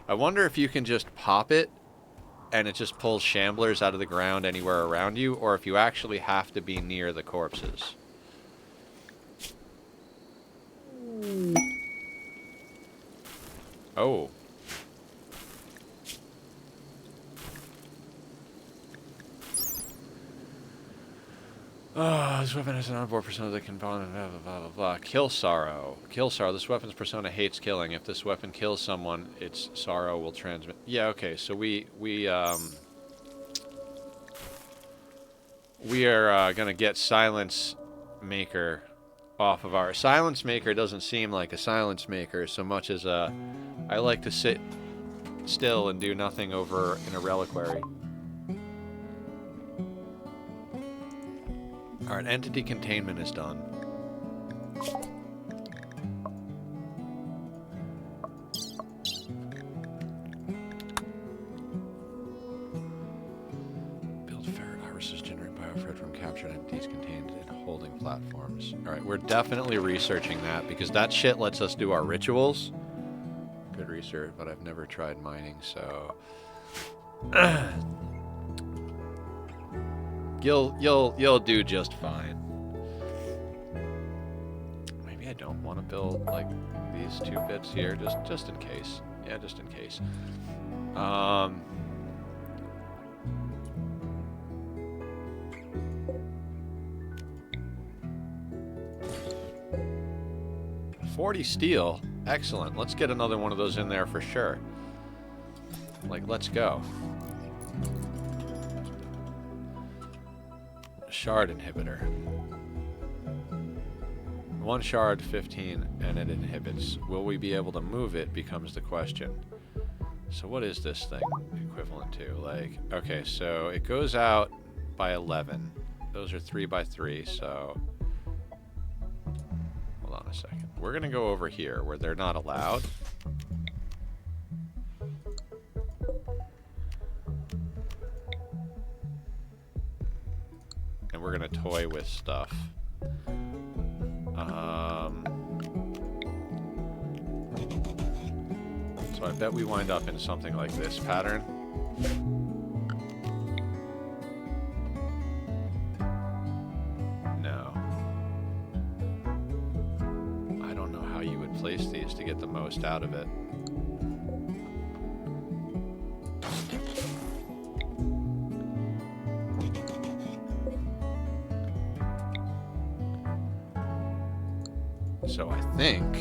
I wonder if you can just pop it and it just pulls shamblers out of the ground anywhere around you, or if you actually have to be near the corpses. Oh. This weapon has an onboard persona that can blah, blah, blah, blah, blah. Kill sorrow. Kill sorrow. This weapon's persona hates killing. If this weapon kills someone, its sorrow will transmit. Yeah, okay, so we are gonna get Silence Maker off of our... Silence Maker doesn't seem like a Silence Maker so much as I like to sit still and do nothing over in a reliquary. Alright, entity containment is done. Build ferret irises, generate biofred from captured entities contained in holding platforms. Alright, we're definitely researching that, because that shit lets us do our rituals. Good research, but I've never tried mining, so... You'll do just fine. Maybe I don't want to build like these two bits here, just in case. Yeah, just in case. 40 steel. Excellent. Let's get another one of those in there for sure. Like, let's go. Shard inhibitor. 1 shard, 15, and it inhibits. Will we be able to move it becomes the question. So what is this thing equivalent to? Like, okay, so it goes out by 11. Those are 3 by 3, so... Hold on a second. We're going to go over here where they're not allowed. And we're going to toy with stuff. So I bet we wind up in something like this pattern. No. I don't know how you would place these to get the most out of it. So I think...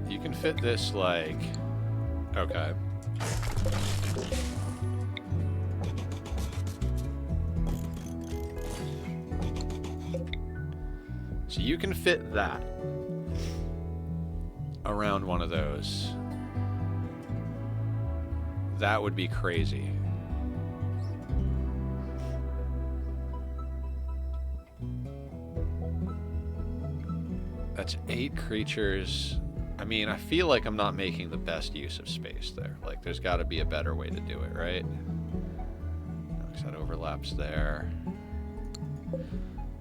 You can fit this, like... Okay. So you can fit that around one of those. That would be crazy. That's 8 creatures. I mean, I feel like I'm not making the best use of space there. Like, there's got to be a better way to do it, right? Because that overlaps there.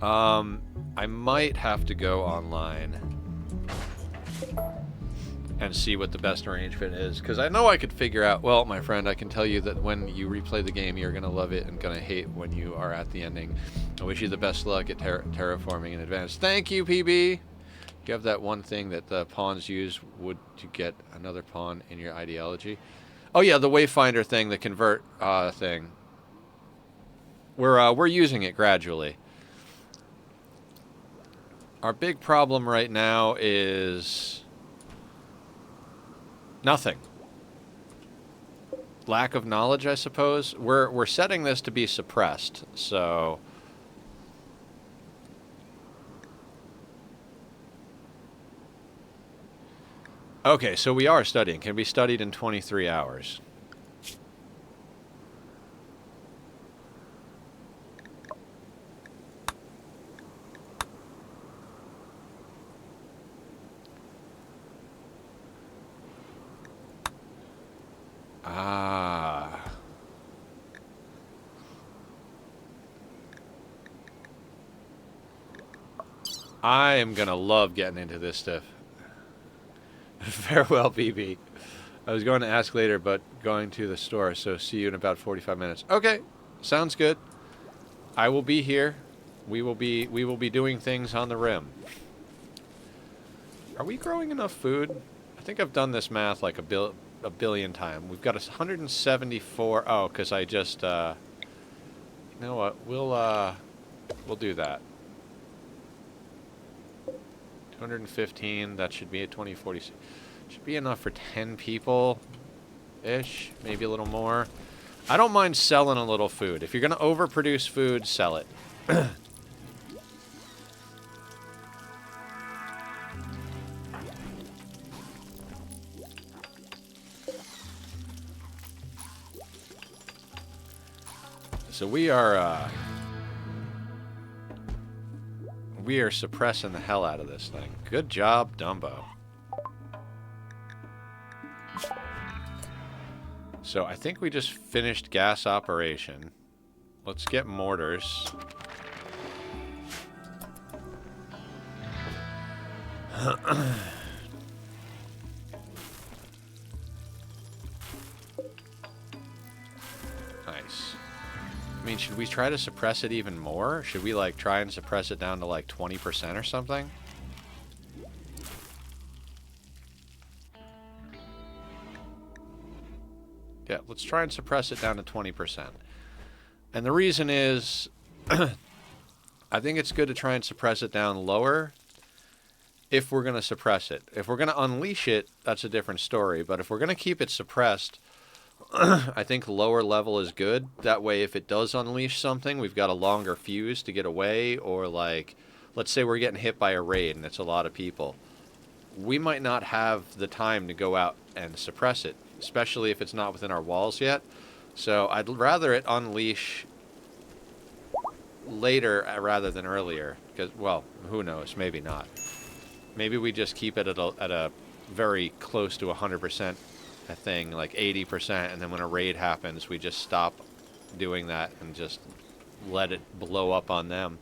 I might have to go online and see what the best arrangement is. Because I know I could figure out... Well, my friend, I can tell you that when you replay the game, you're going to love it and going to hate when you are at the ending. I wish you the best luck at terraforming in advance. Thank you, PB! You have that one thing that the pawns use to get another pawn in your ideology. Oh yeah, the Wayfinder thing, the convert thing. We're using it gradually. Our big problem right now is nothing. Lack of knowledge, I suppose. We're setting this to be suppressed, so. Okay, so we are studying. Can be studied in 23 hours. Ah. I am gonna love getting into this stuff. Farewell, BB. I was going to ask later, but going to the store, so see you in about 45 minutes. Okay, sounds good. I will be here. We will be doing things on the rim. Are we growing enough food? I think I've done this math like a billion times. We've got 174. Oh, because I just you know what? We'll do that. 215, that should be a 2040. Should be enough for 10 people-ish, maybe a little more. I don't mind selling a little food. If you're going to overproduce food, sell it. So we are suppressing the hell out of this thing. Good job, Dumbo. So I think we just finished gas operation. Let's get mortars. Nice. I mean, should we try to suppress it even more? Should we, like, try and suppress it down to, like, 20% or something? Yeah, let's try and suppress it down to 20%. And the reason is, I think it's good to try and suppress it down lower if we're going to suppress it. If we're going to unleash it, that's a different story. But if we're going to keep it suppressed, I think lower level is good. That way, if it does unleash something, we've got a longer fuse to get away. Or, like, let's say we're getting hit by a raid and it's a lot of people. We might not have the time to go out and suppress it, especially if it's not within our walls yet. So I'd rather it unleash later rather than earlier. Because, well, who knows? Maybe not. Maybe we just keep it at a very close to 100% a thing, like 80%, and then when a raid happens, we just stop doing that and just let it blow up on them.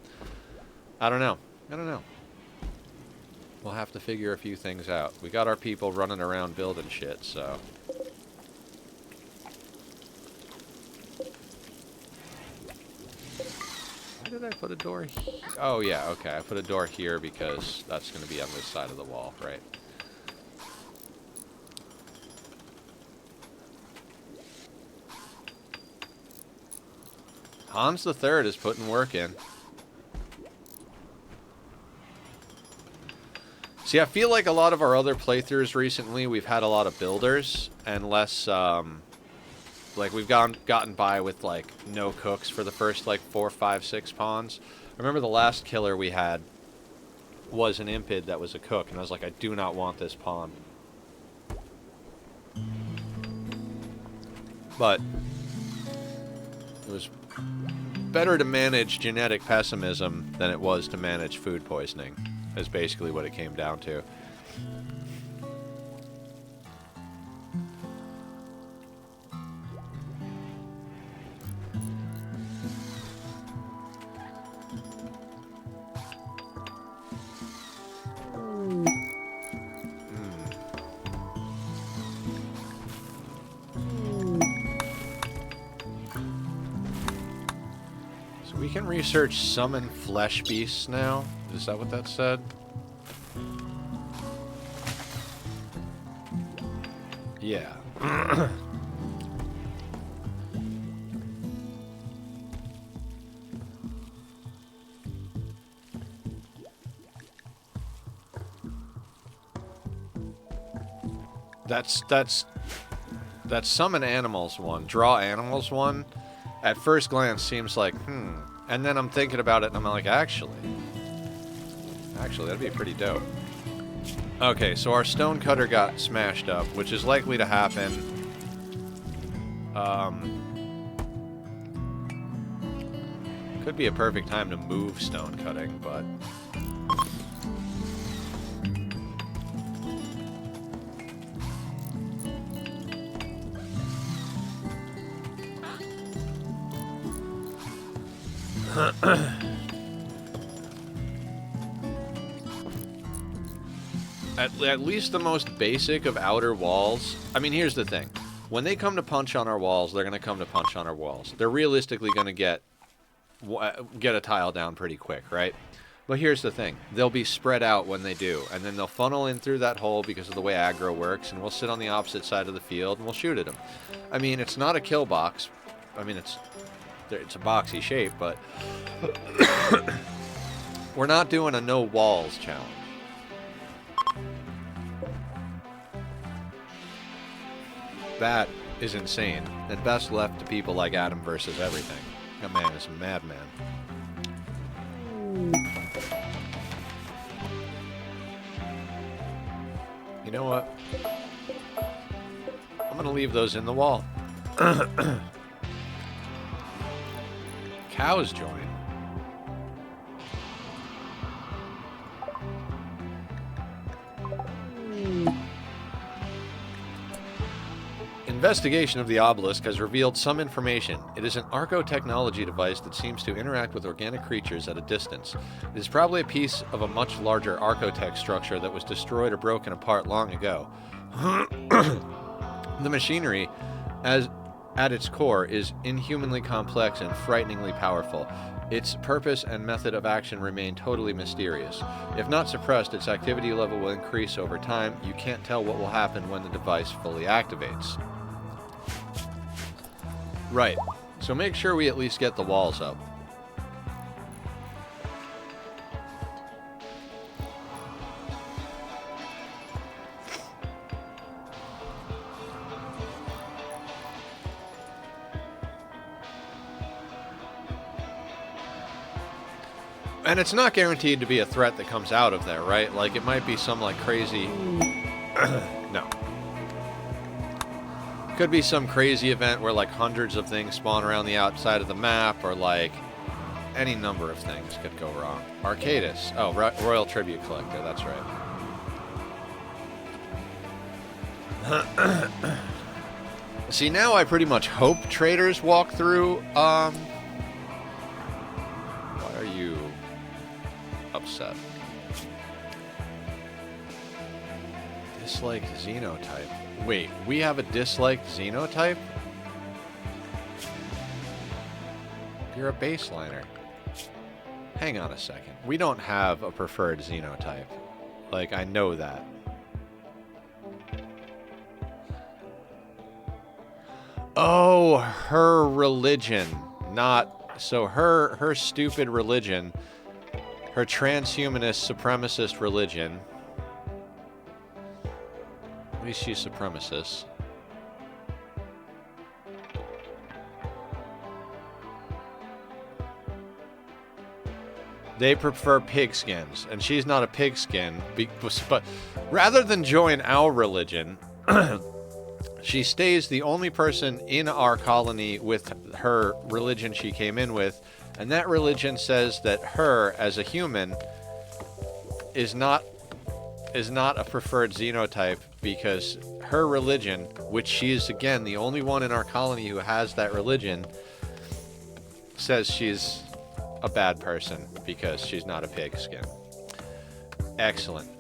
I don't know. We'll have to figure a few things out. We got our people running around building shit, so... Why did I put a door here? Oh, yeah, okay. I put a door here because that's going to be on this side of the wall, right? Hans the Third is putting work in. See, I feel like a lot of our other playthroughs recently, we've had a lot of builders and less, like, we've gotten by with, like, no cooks for the first, like, 4, 5, 6 pawns. I remember the last killer we had was an impid that was a cook, and I was like, I do not want this pawn. But it was better to manage genetic pessimism than it was to manage food poisoning, is basically what it came down to. We can research summon flesh beasts now. Is that what that said? Yeah. That's summon animals one. Draw animals one. At first glance seems like, And then I'm thinking about it and I'm like, actually, that'd be pretty dope. Okay, so our stone cutter got smashed up, which is likely to happen. Could be a perfect time to move stone cutting, but... At least the most basic of outer walls. I mean, here's the thing. When they come to punch on our walls, they're going to come to punch on our walls. They're realistically going to get a tile down pretty quick, right? But here's the thing. They'll be spread out when they do, and then they'll funnel in through that hole because of the way aggro works, and we'll sit on the opposite side of the field, and we'll shoot at them. I mean, it's not a kill box. I mean, it's a boxy shape, but we're not doing a no walls challenge. That is insane, and best left to people like Adam versus everything. That man is a madman. You know what? I'm gonna leave those in the wall. Cows join. Investigation of the obelisk has revealed some information. It is an archotechnology device that seems to interact with organic creatures at a distance. It is probably a piece of a much larger archotech structure that was destroyed or broken apart long ago. The machinery, at its core, is inhumanly complex and frighteningly powerful. Its purpose and method of action remain totally mysterious. If not suppressed, its activity level will increase over time. You can't tell what will happen when the device fully activates. Right. So make sure we at least get the walls up. And it's not guaranteed to be a threat that comes out of there, right? Like, it might be some, like, crazy... No. Could be some crazy event where, like, hundreds of things spawn around the outside of the map, or, like, any number of things could go wrong. Arcadis. Oh, Royal Tribute Collector, that's right. See, now I pretty much hope traders walk through, Why are you... upset? Disliked xenotype. Wait, we have a disliked xenotype? You're a baseliner. Hang on a second. We don't have a preferred xenotype. Like, I know that. Oh, her religion. Not... So her stupid religion... Her transhumanist supremacist religion. At least she's supremacist. They prefer pigskins, and she's not a pigskin. But rather than join our religion, she stays the only person in our colony with her religion she came in with. And that religion says that her, as a human, is not a preferred xenotype because her religion, which she is, again, the only one in our colony who has that religion, says she's a bad person because she's not a pigskin. Excellent.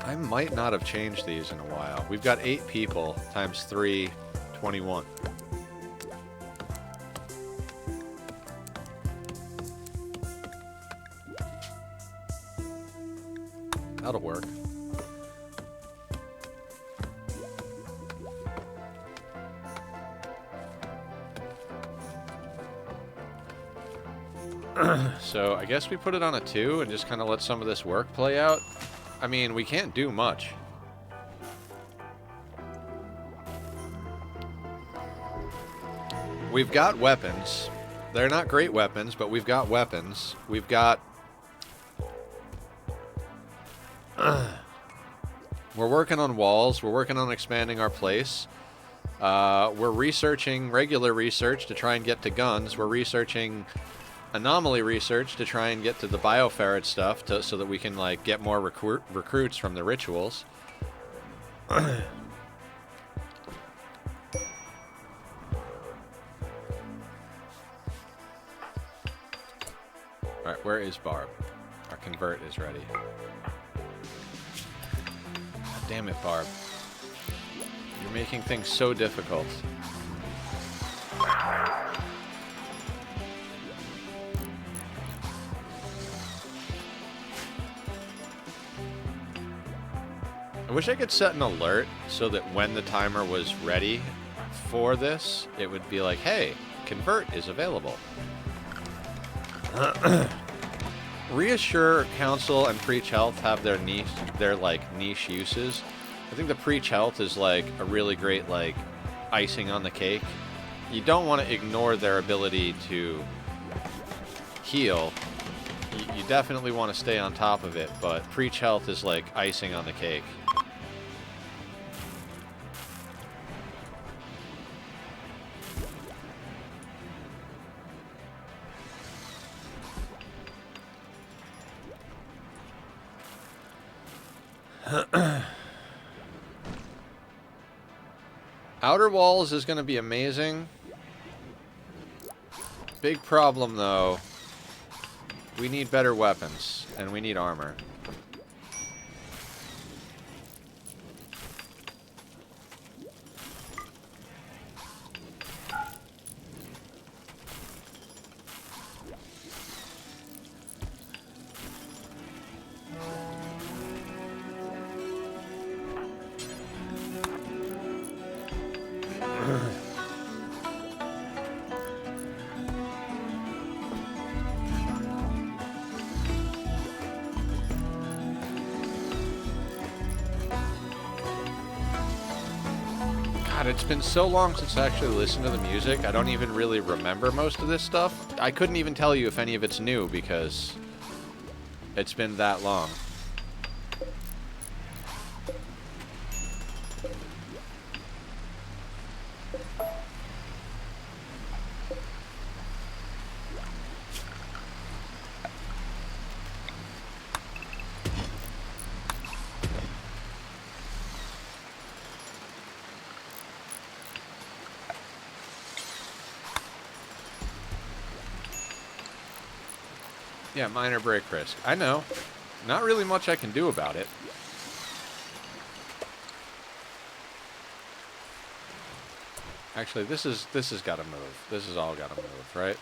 I might not have changed these in a while. We've got 8 people times 3, 21. That'll work. So I guess we put it on a 2 and just kind of let some of this work play out. I mean, we can't do much. We've got weapons. They're not great weapons, but we've got weapons. We've got... We're working on walls. We're working on expanding our place. We're researching regular research to try and get to guns. We're researching... anomaly research to try and get to the bioferret stuff so that we can, like, get more recruits from the rituals. Alright, where is Barb? Our convert is ready. God damn it, Barb. You're making things so difficult. I wish I could set an alert so that when the timer was ready for this, it would be like, hey, convert is available. Reassure, Council, and Preach Health have their niche uses. I think the Preach Health is like a really great, like, icing on the cake. You don't want to ignore their ability to heal. You definitely want to stay on top of it, but Preach Health is like icing on the cake. Outer walls is going to be amazing. Big problem, though. We need better weapons, and we need armor. God, it's been so long since I actually listened to the music. I don't even really remember most of this stuff. I couldn't even tell you if any of it's new because it's been that long. Yeah, minor break risk. I know. Not really much I can do about it. Actually, this has got to move. This has all got to move, right?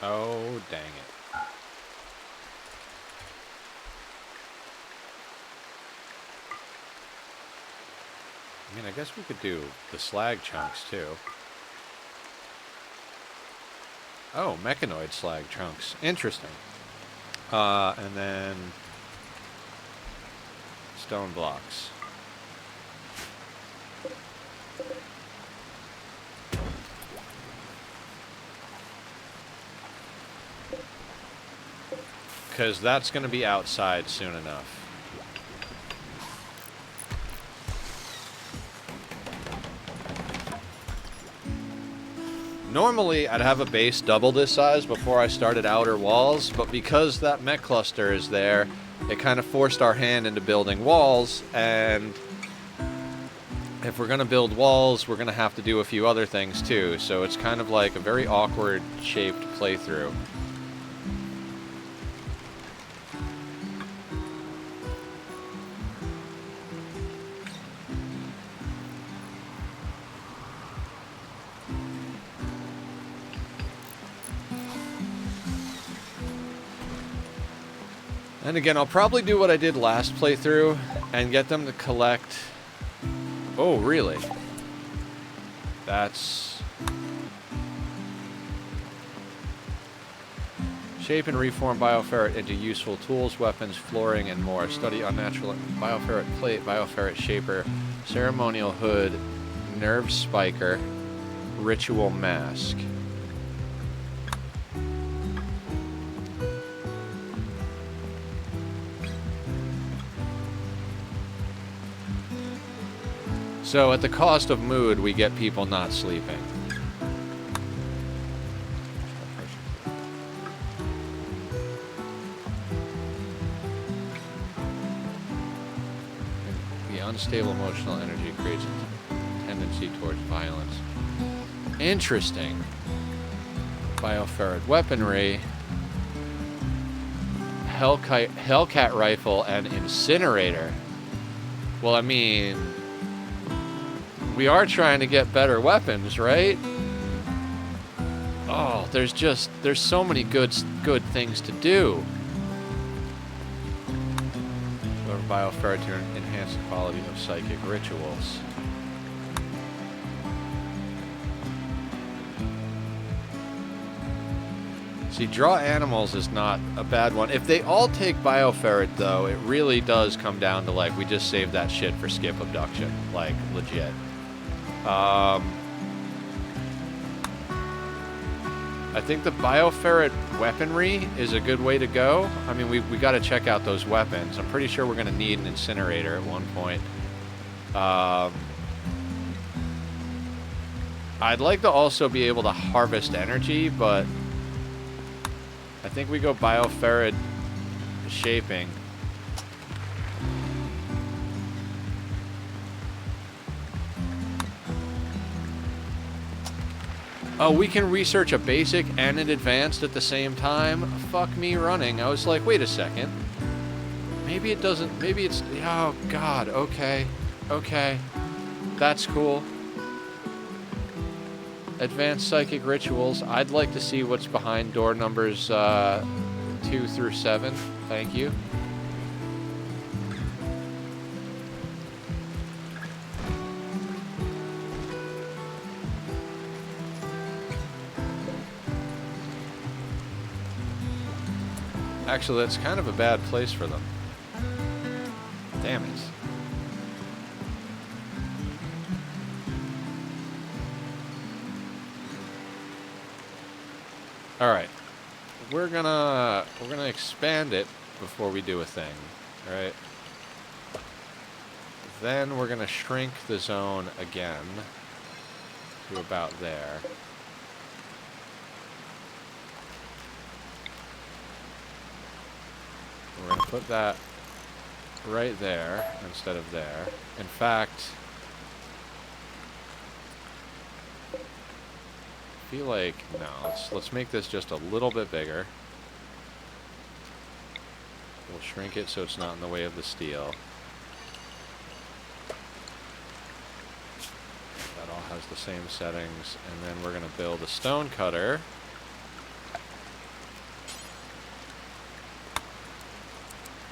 Oh, dang it. I mean, I guess we could do the slag chunks, too. Oh, mechanoid slag chunks. Interesting. And then stone blocks. Because that's going to be outside soon enough. Normally, I'd have a base double this size before I started outer walls, but because that mech cluster is there, it kind of forced our hand into building walls, and if we're going to build walls, we're going to have to do a few other things too, so it's kind of like a very awkward shaped playthrough. And again, I'll probably do what I did last playthrough and get them to collect... Oh, really? That's... Shape and reform bioferret into useful tools, weapons, flooring, and more. Study unnatural bioferret plate, bioferret shaper, ceremonial hood, nerve spiker, ritual mask. So at the cost of mood, we get people not sleeping. The unstable emotional energy creates a tendency towards violence. Interesting. Bioferret weaponry, Hellcat rifle, and incinerator. Well, I mean... We are trying to get better weapons, right? Oh, there's so many good things to do. Bioferret to enhance the quality of psychic rituals. See, draw animals is not a bad one. If they all take bioferret, though, it really does come down to, like, we just saved that shit for skip abduction. Like, legit. I think the bioferret weaponry is a good way to go. I mean, we got to check out those weapons. I'm pretty sure we're going to need an incinerator at one point. I'd like to also be able to harvest energy, but I think we go bioferret shaping. Oh, we can research a basic and an advanced at the same time? Fuck me running. I was like, wait a second. Maybe it doesn't... Maybe it's... Oh, God. Okay. Okay. That's cool. Advanced psychic rituals. I'd like to see what's behind door numbers 2 through 7. Thank you. Actually, that's kind of a bad place for them. Damn it. Alright. We're gonna expand it before we do a thing. Alright. Then we're gonna shrink the zone again to about there. We're gonna put that right there instead of there. In fact, I feel like no. Let's make this just a little bit bigger. We'll shrink it so it's not in the way of the steel. That all has the same settings, and then we're gonna build a stone cutter.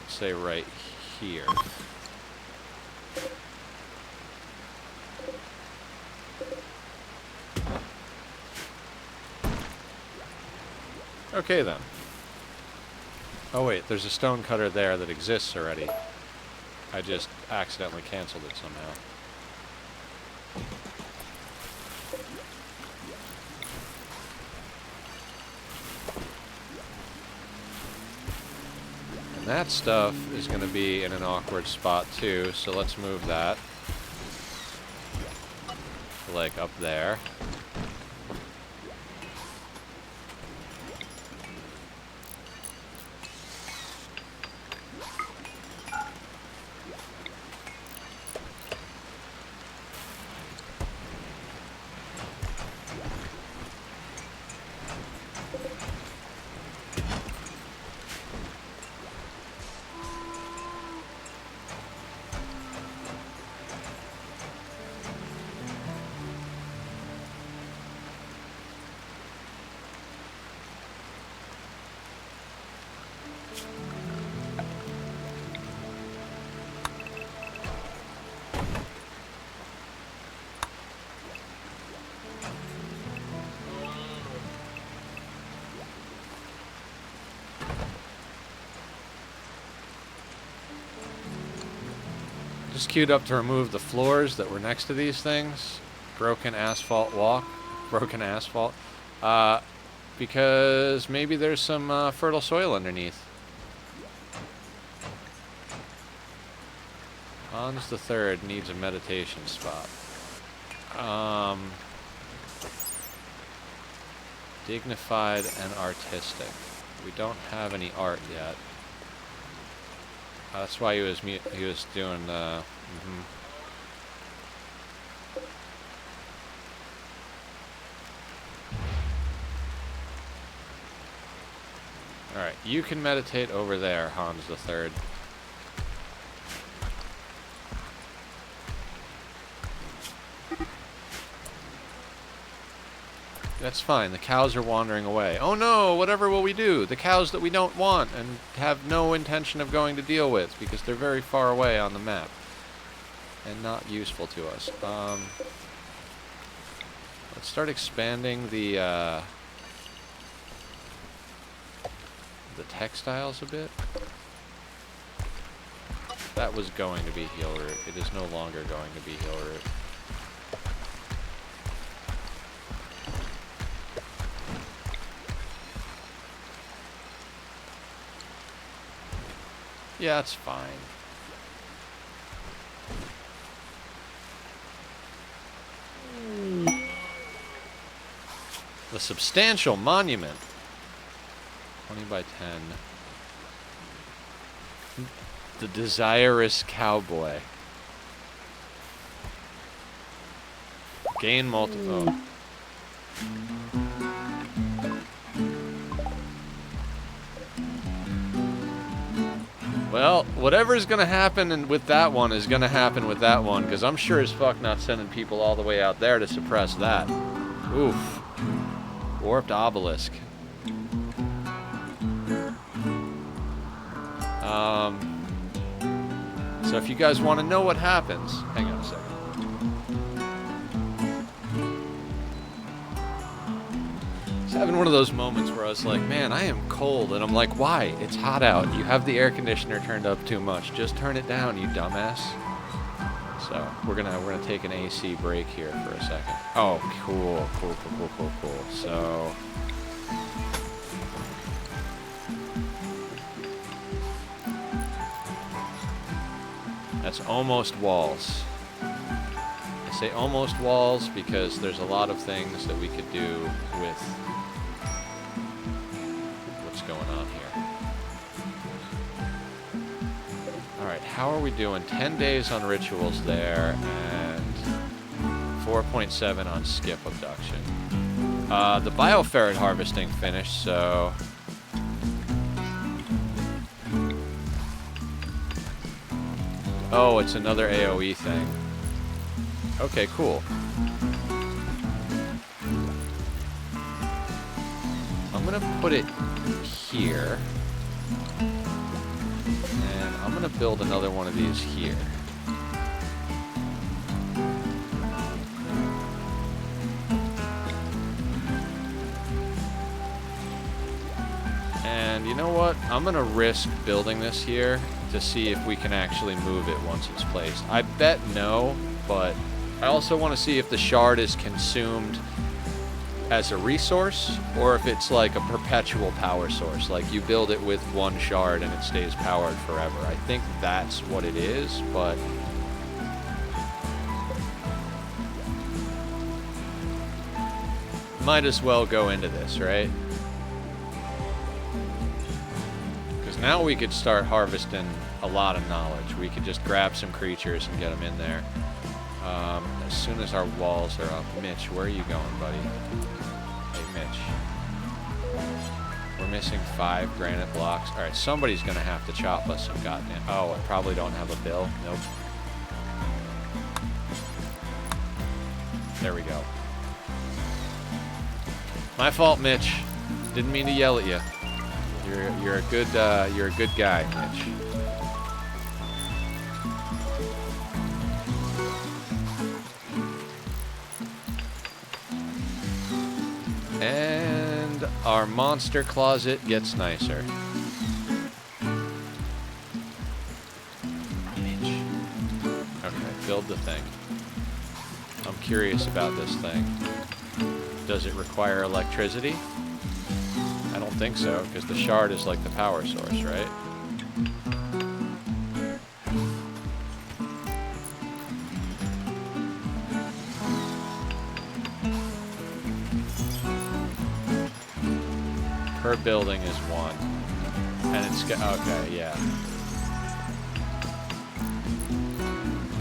Say right here. Okay then. Oh wait, there's a stone cutter there that exists already. I just accidentally canceled it somehow. And that stuff is going to be in an awkward spot too, so let's move that. Like up there. Just queued up to remove the floors that were next to these things. Broken asphalt walk. Broken asphalt. Because maybe there's some fertile soil underneath. Hans the Third needs a meditation spot. Dignified and artistic. We don't have any art yet. That's why he was doing the. All right, you can meditate over there, Hans the Third. That's fine. The cows are wandering away. Oh no, whatever will we do? The cows that we don't want and have no intention of going to deal with because they're very far away on the map and not useful to us. Let's start expanding the textiles a bit. That was going to be heal root. It is no longer going to be heal root. Yeah, that's fine. The substantial monument. 20 by 10. The desirous cowboy. Gain multiple. Oh. Well, whatever's gonna happen with that one is gonna happen with that one, because I'm sure as fuck not sending people all the way out there to suppress that. Oof. Warped obelisk. So if you guys want to know what happens, hang on a second. So having one of those moments where I was like, man, I am cold. And I'm like, why? It's hot out. You have the air conditioner turned up too much. Just turn it down, you dumbass. So we're gonna take an AC break here for a second. Oh, cool. So that's almost walls. I say almost walls because there's a lot of things that we could do with what's going on here. Alright, how are we doing? 10 days on rituals there, and 4.7 on skip abduction. The bioferret harvesting finished, so... Oh, it's another AoE thing. Okay, cool. I'm gonna put it here. And I'm gonna build another one of these here. And you know what? I'm gonna risk building this here to see if we can actually move it once it's placed. I bet no, but I also want to see if the shard is consumed as a resource or if it's like a perpetual power source. Like you build it with one shard and it stays powered forever. I think that's what it is, but might as well go into this, right? Now we could start harvesting a lot of knowledge. We could just grab some creatures and get them in there. As soon as our walls are up. Mitch, where are you going, buddy? Hey, Mitch. We're missing 5 granite blocks. Alright, somebody's going to have to chop us some goddamn... Oh, I probably don't have a bill. Nope. There we go. My fault, Mitch. Didn't mean to yell at you. You're a good guy, Mitch. And our monster closet gets nicer. Mitch. Okay, build the thing. I'm curious about this thing. Does it require electricity? I don't think so, because the shard is like the power source, right? Per building is 1. And it's... Okay, yeah.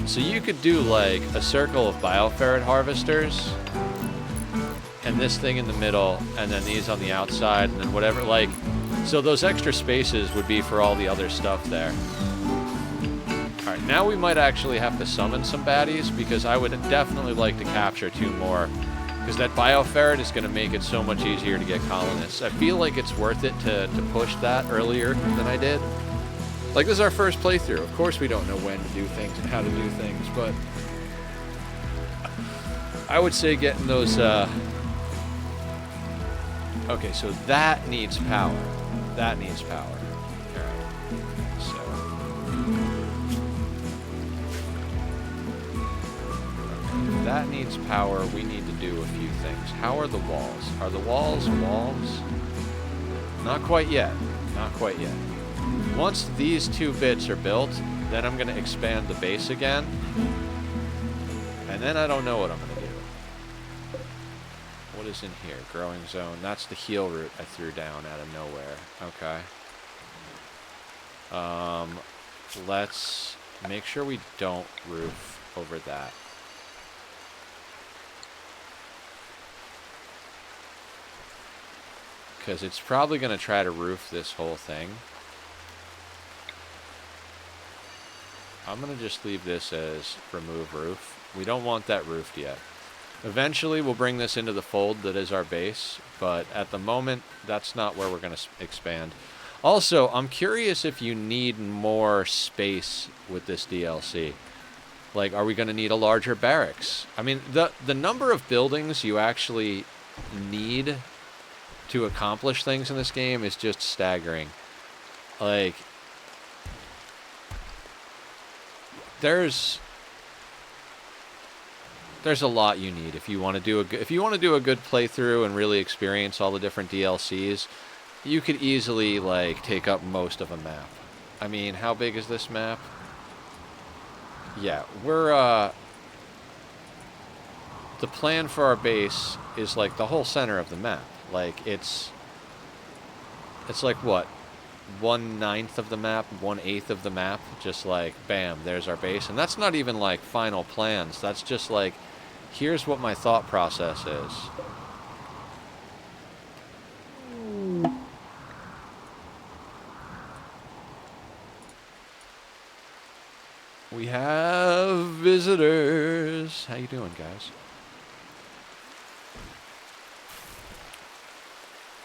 So you could do, like, a circle of bioferret harvesters... and this thing in the middle, and then these on the outside, and then whatever, like, so those extra spaces would be for all the other stuff there. Alright, now we might actually have to summon some baddies, because I would definitely like to capture 2 more, because that bioferret is going to make it so much easier to get colonists. I feel like it's worth it to push that earlier than I did. Like, this is our first playthrough. Of course we don't know when to do things and how to do things, but I would say getting those, okay, so that needs power. That needs power. Alright. So. If that needs power, we need to do a few things. How are the walls? Are the walls walls? Not quite yet. Not quite yet. Once these 2 bits are built, then I'm going to expand the base again. And then I don't know what I'm going to do. What is in here? Growing zone. That's the heal root I threw down out of nowhere. Okay. Let's make sure we don't roof over that. Because it's probably going to try to roof this whole thing. I'm going to just leave this as remove roof. We don't want that roofed yet. Eventually, we'll bring this into the fold that is our base, but at the moment, that's not where we're going to expand. Also, I'm curious if you need more space with this DLC. Like, are we going to need a larger barracks? I mean, the number of buildings you actually need to accomplish things in this game is just staggering. Like, there's a lot you need if you want to do a good playthrough and really experience all the different DLCs. You could easily like take up most of a map. I mean, how big is this map? Yeah, we're the plan for our base is like the whole center of the map. Like it's like what? 1/9 of the map, 1/8 of the map, just like bam, there's our base. And that's not even like final plans. That's just like, here's what my thought process is. We have visitors. How you doing, guys?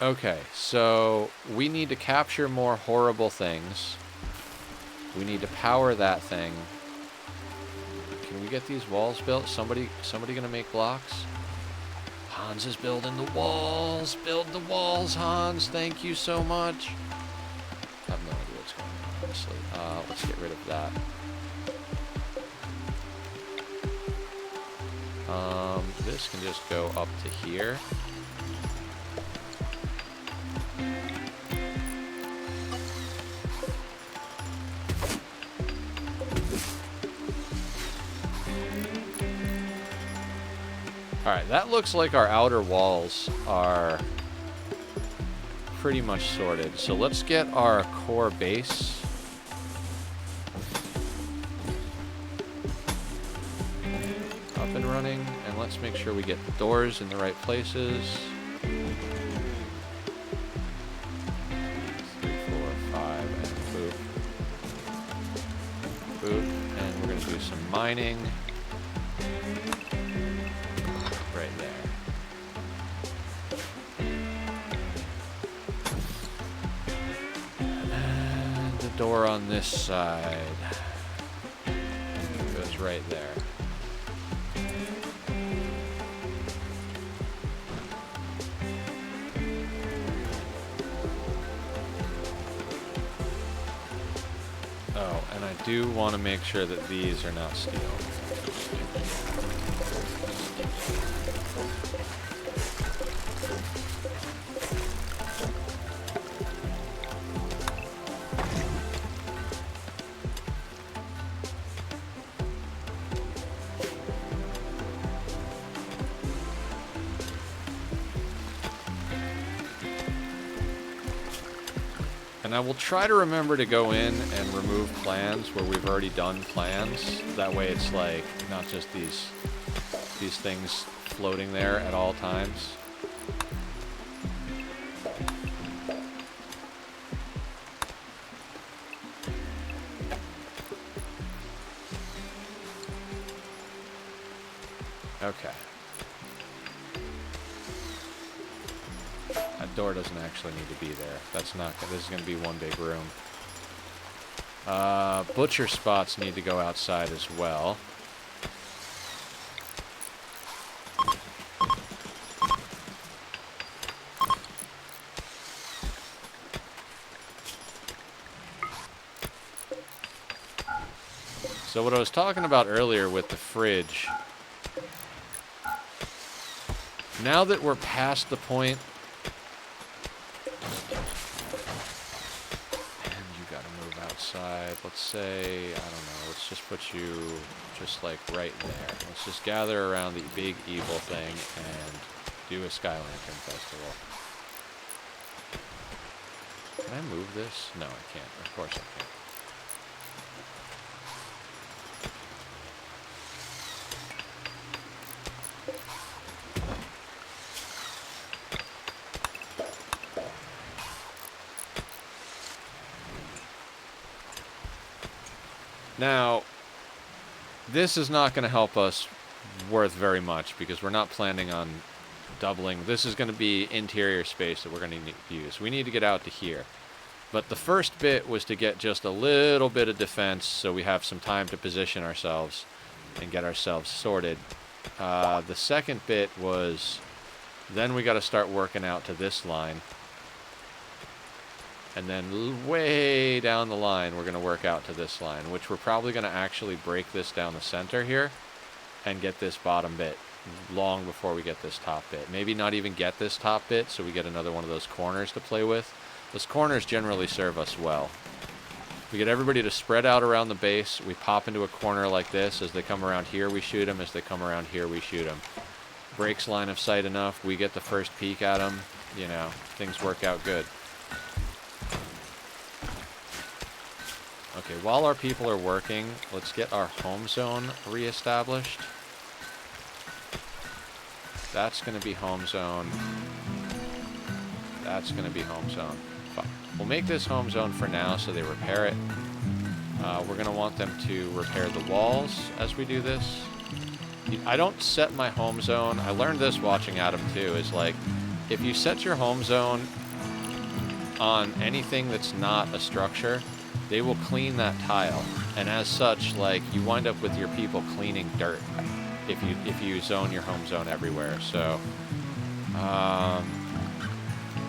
Okay, so we need to capture more horrible things. We need to power that thing. Can we get these walls built? Somebody gonna make blocks? Hans is building the walls. Build the walls, Hans. Thank you so much. I have no idea what's going on, honestly. Let's get rid of that. This can just go up to here. Alright, that looks like our outer walls are pretty much sorted. So let's get our core base. Up and running. And let's make sure we get the doors in the right places. 3, 4, 5, and boop. Boop. And we're going to do some mining. Right there. And the door on this side goes right there. Oh, and I do want to make sure that these are not steel. And I will try to remember to go in and remove plans where we've already done plans. That way it's like not just these things floating there at all times. Okay. That door doesn't actually need to be there. That's not. This is going to be one big room. Butcher spots need to go outside as well. So what I was talking about earlier with the fridge, now that we're past the point, and you gotta move outside, let's say, I don't know, let's just put you just like right there. Let's just gather around the big evil thing and do a Sky Lantern Festival. Can I move this? No, I can't. Of course I can't. Now, this is not going to help us worth very much because we're not planning on doubling. This is going to be interior space that we're going to use. We need to get out to here. But the first bit was to get just a little bit of defense so we have some time to position ourselves and get ourselves sorted. The second bit was Then we got to start working out to this line. And then way down the line, we're going to work out to this line, which we're probably going to actually break this down the center here and get this bottom bit long before we get this top bit. Maybe not even get this top bit, so we get another one of those corners to play with. Those corners generally serve us well. We get everybody to spread out around the base. We pop into a corner like this. As they come around here, we shoot them. As they come around here, we shoot them. Breaks line of sight enough. We get the first peek at them. You know, things work out good. Okay, while our people are working, let's get our home zone reestablished. That's going to be home zone. That's going to be home zone. Fuck. We'll make this home zone for now so they repair it. We're going to want them to repair the walls as we do this. I don't set my home zone. I learned this watching Adam too, is like, if you set your home zone on anything that's not a structure, they will clean that tile. And as such, like, you wind up with your people cleaning dirt if you zone your home zone everywhere. So,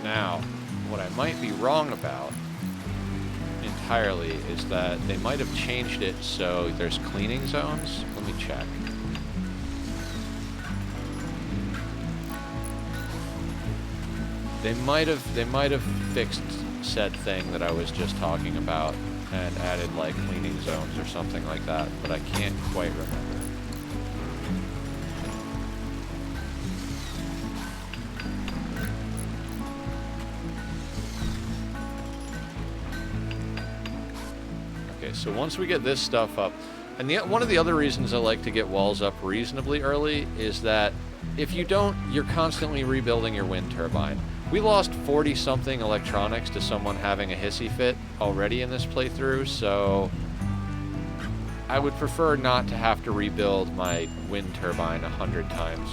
now, what I might be wrong about entirely is that they might have changed it so there's cleaning zones. Let me check. They might have fixed said thing that I was just talking about and added like cleaning zones or something like that, but I can't quite remember. Okay, so once we get this stuff up, and one of the other reasons I like to get walls up reasonably early is that if you don't, you're constantly rebuilding your wind turbine. We lost 40-something electronics to someone having a hissy fit already in this playthrough, so I would prefer not to have to rebuild my wind turbine 100 times.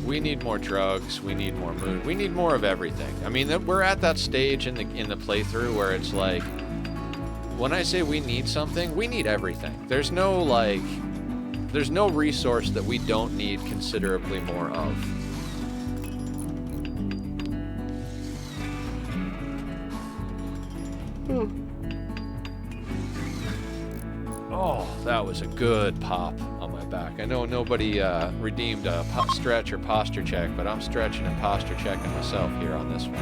We need more drugs, we need more mood, we need more of everything. I mean, we're at that stage in the playthrough where it's like, when I say we need something, we need everything. There's no resource that we don't need considerably more of. Oh, that was a good pop on my back. I know nobody redeemed a stretch or posture check, but I'm stretching and posture checking myself here on this one.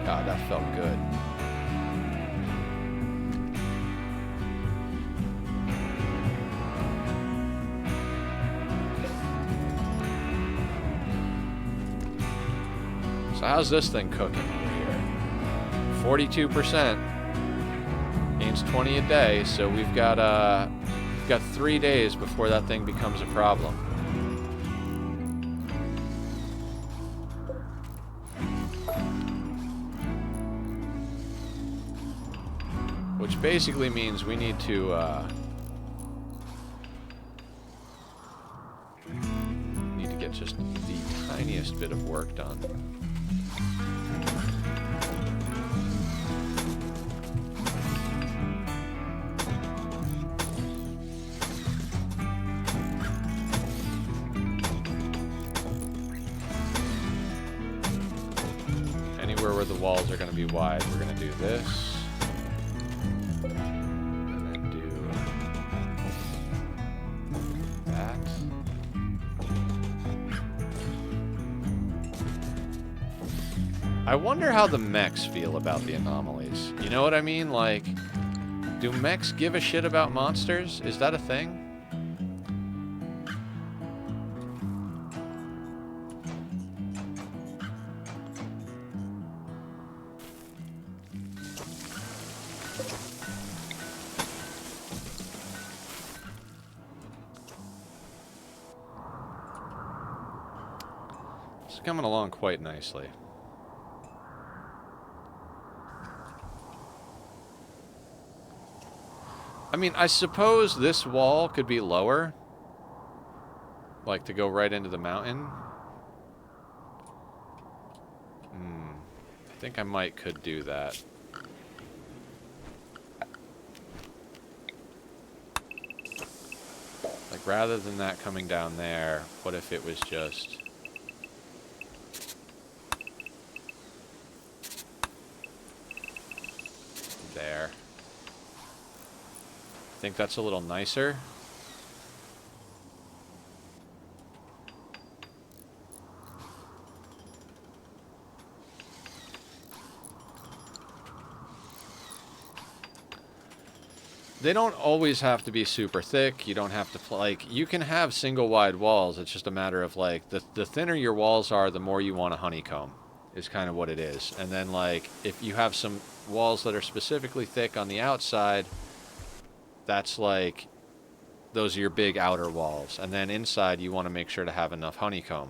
God, that felt good. So how's this thing cooking over here? 42%. Gains 20 a day, so we've got 3 days before that thing becomes a problem. Which basically means we need to get just the tiniest bit of work done. Where the walls are going to be wide, we're going to do this, and then do that. I wonder how the mechs feel about the anomalies. You know what I mean? Like, do mechs give a shit about monsters? Is that a thing? Coming along quite nicely. I mean, I suppose this wall could be lower. Like to go right into the mountain? I think I could do that. Like, rather than that coming down there, what if it was just... there. I think that's a little nicer. They don't always have to be super thick. You don't have to, like, you can have single wide walls. It's just a matter of, like, the thinner your walls are, the more you want a honeycomb, is kind of what it is. And then, like, if you have some walls that are specifically thick on the outside, that's like, those are your big outer walls. And then inside, you want to make sure to have enough honeycomb.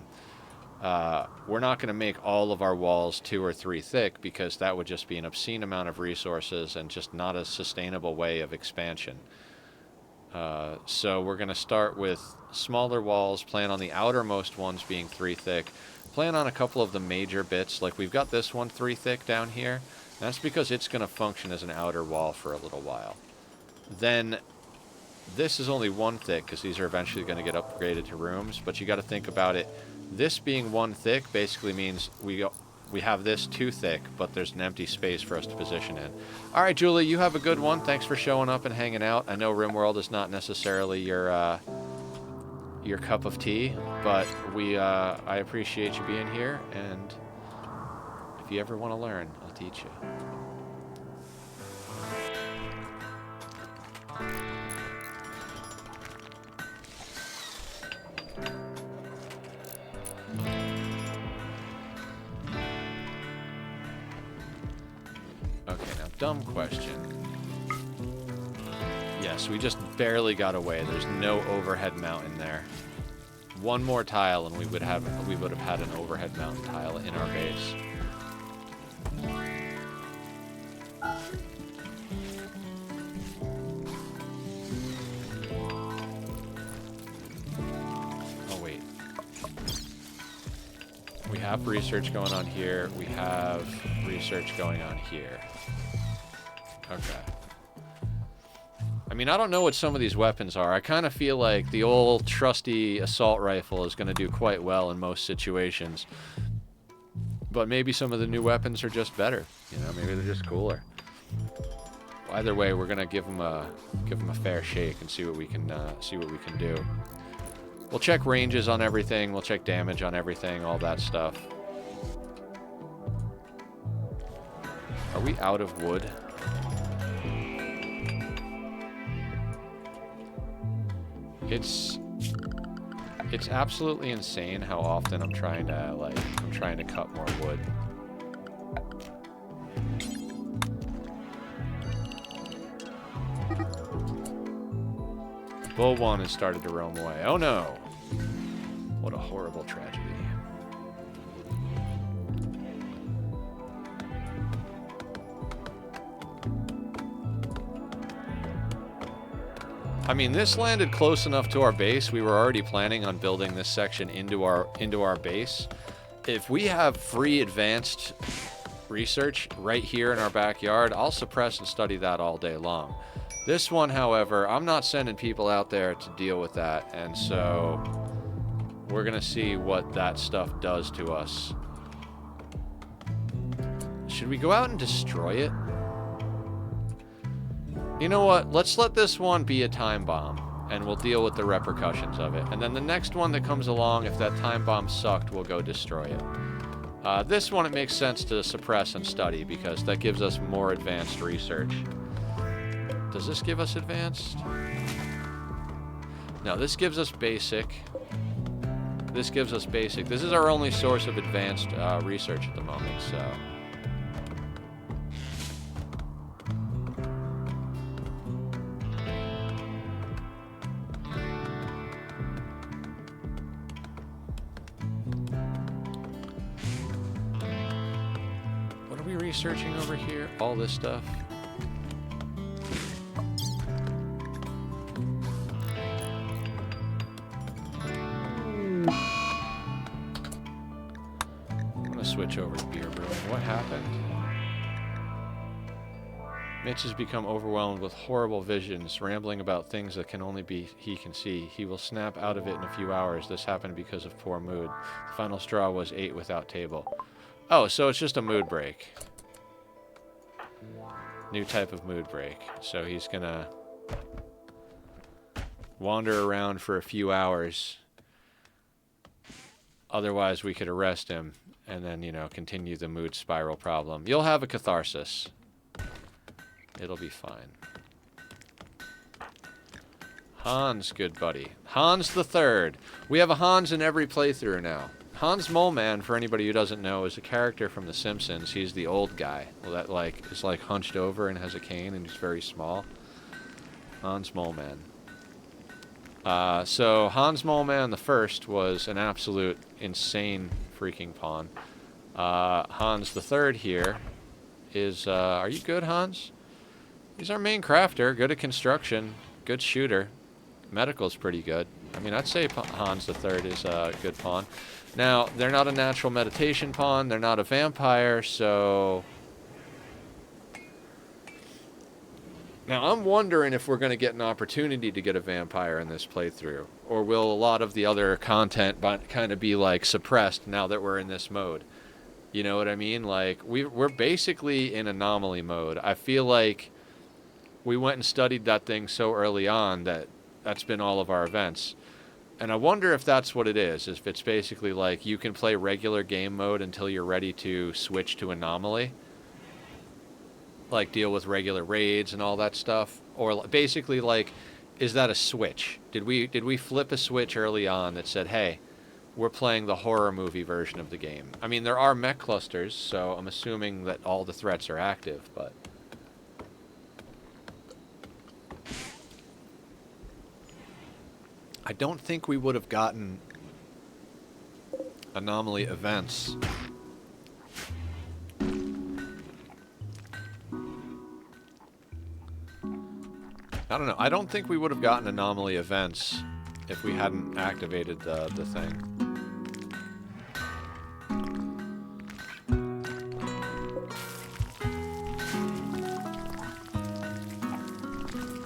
We're not going to make all of our walls 2 or 3 thick because that would just be an obscene amount of resources and just not a sustainable way of expansion. So we're going to start with smaller walls, plan on the outermost ones being 3 thick, plan on a couple of the major bits, like we've got this one 3 thick down here. That's because it's going to function as an outer wall for a little while. Then this is only 1 thick because these are eventually going to get upgraded to rooms, but you got to think about it. This being 1 thick basically means we have this 2 thick, but there's an empty space for us to position in. All right, Julie, you have a good one. Thanks for showing up and hanging out. I know Rimworld is not necessarily your cup of tea, but I appreciate you being here, and if you ever want to learn, I'll teach you. Okay, now, dumb question. Yes, we just barely got away. There's no overhead mountain there. 1 more tile and we would have had an overhead mountain tile in our base. Oh wait. We have research going on here. We have research going on here. Okay. I mean, I don't know what some of these weapons are. I kind of feel like the old trusty assault rifle is going to do quite well in most situations. But maybe some of the new weapons are just better. You know, maybe they're just cooler. Either way, we're going to give them a fair shake and see what we can do. We'll check ranges on everything. We'll check damage on everything, all that stuff. Are we out of wood? It's absolutely insane how often I'm trying to cut more wood. Bull 1 has started to roam away. Oh no! What a horrible tragedy. I mean, this landed close enough to our base. We were already planning on building this section into our base. If we have free advanced research right here in our backyard, I'll suppress and study that all day long. This one, however, I'm not sending people out there to deal with that, and so we're gonna see what that stuff does to us. Should we go out and destroy it? You know what? Let's let this one be a time bomb, and we'll deal with the repercussions of it. And then the next one that comes along, if that time bomb sucked, we'll go destroy it. This one, it makes sense to suppress and study, because that gives us more advanced research. Does this give us advanced? No, this gives us basic. This gives us basic. This is our only source of advanced research at the moment, so... researching over here, all this stuff. happened? Mitch has become overwhelmed with horrible visions, rambling about things that can only be he can see. He will snap out of it in a few hours. This happened because of poor mood. The final straw was 8 without table. Oh, so it's just a mood break. New type of mood break. So he's gonna wander around for a few hours. Otherwise, we could arrest him and then, you know, continue the mood spiral problem. You'll have a catharsis. It'll be fine. Hans, good buddy. Hans the Third. We have a Hans in every playthrough now. Hans Moleman, for anybody who doesn't know, is a character from The Simpsons. He's the old guy that is hunched over and has a cane and he's very small. Hans Moleman. So Hans Moleman the First was an absolute insane freaking pawn. Hans the Third here is, are you good, Hans? He's our main crafter, good at construction, good shooter. Medical's pretty good. I mean, I'd say Hans the Third is a good pawn. Now, they're not a natural meditation pawn, they're not a vampire, so... Now, I'm wondering if we're going to get an opportunity to get a vampire in this playthrough, or will a lot of the other content kind of be, like, suppressed now that we're in this mode. You know what I mean? Like, we're basically in anomaly mode. I feel like we went and studied that thing so early on that that's been all of our events. And I wonder if that's what it is. If it's basically like you can play regular game mode until you're ready to switch to anomaly. Like deal with regular raids and all that stuff. Or basically like, is that a switch? Did we flip a switch early on that said, hey, we're playing the horror movie version of the game? I mean, there are mech clusters, so I'm assuming that all the threats are active, but... I don't think we would have gotten anomaly events. I don't know. I don't think we would have gotten anomaly events if we hadn't activated the thing.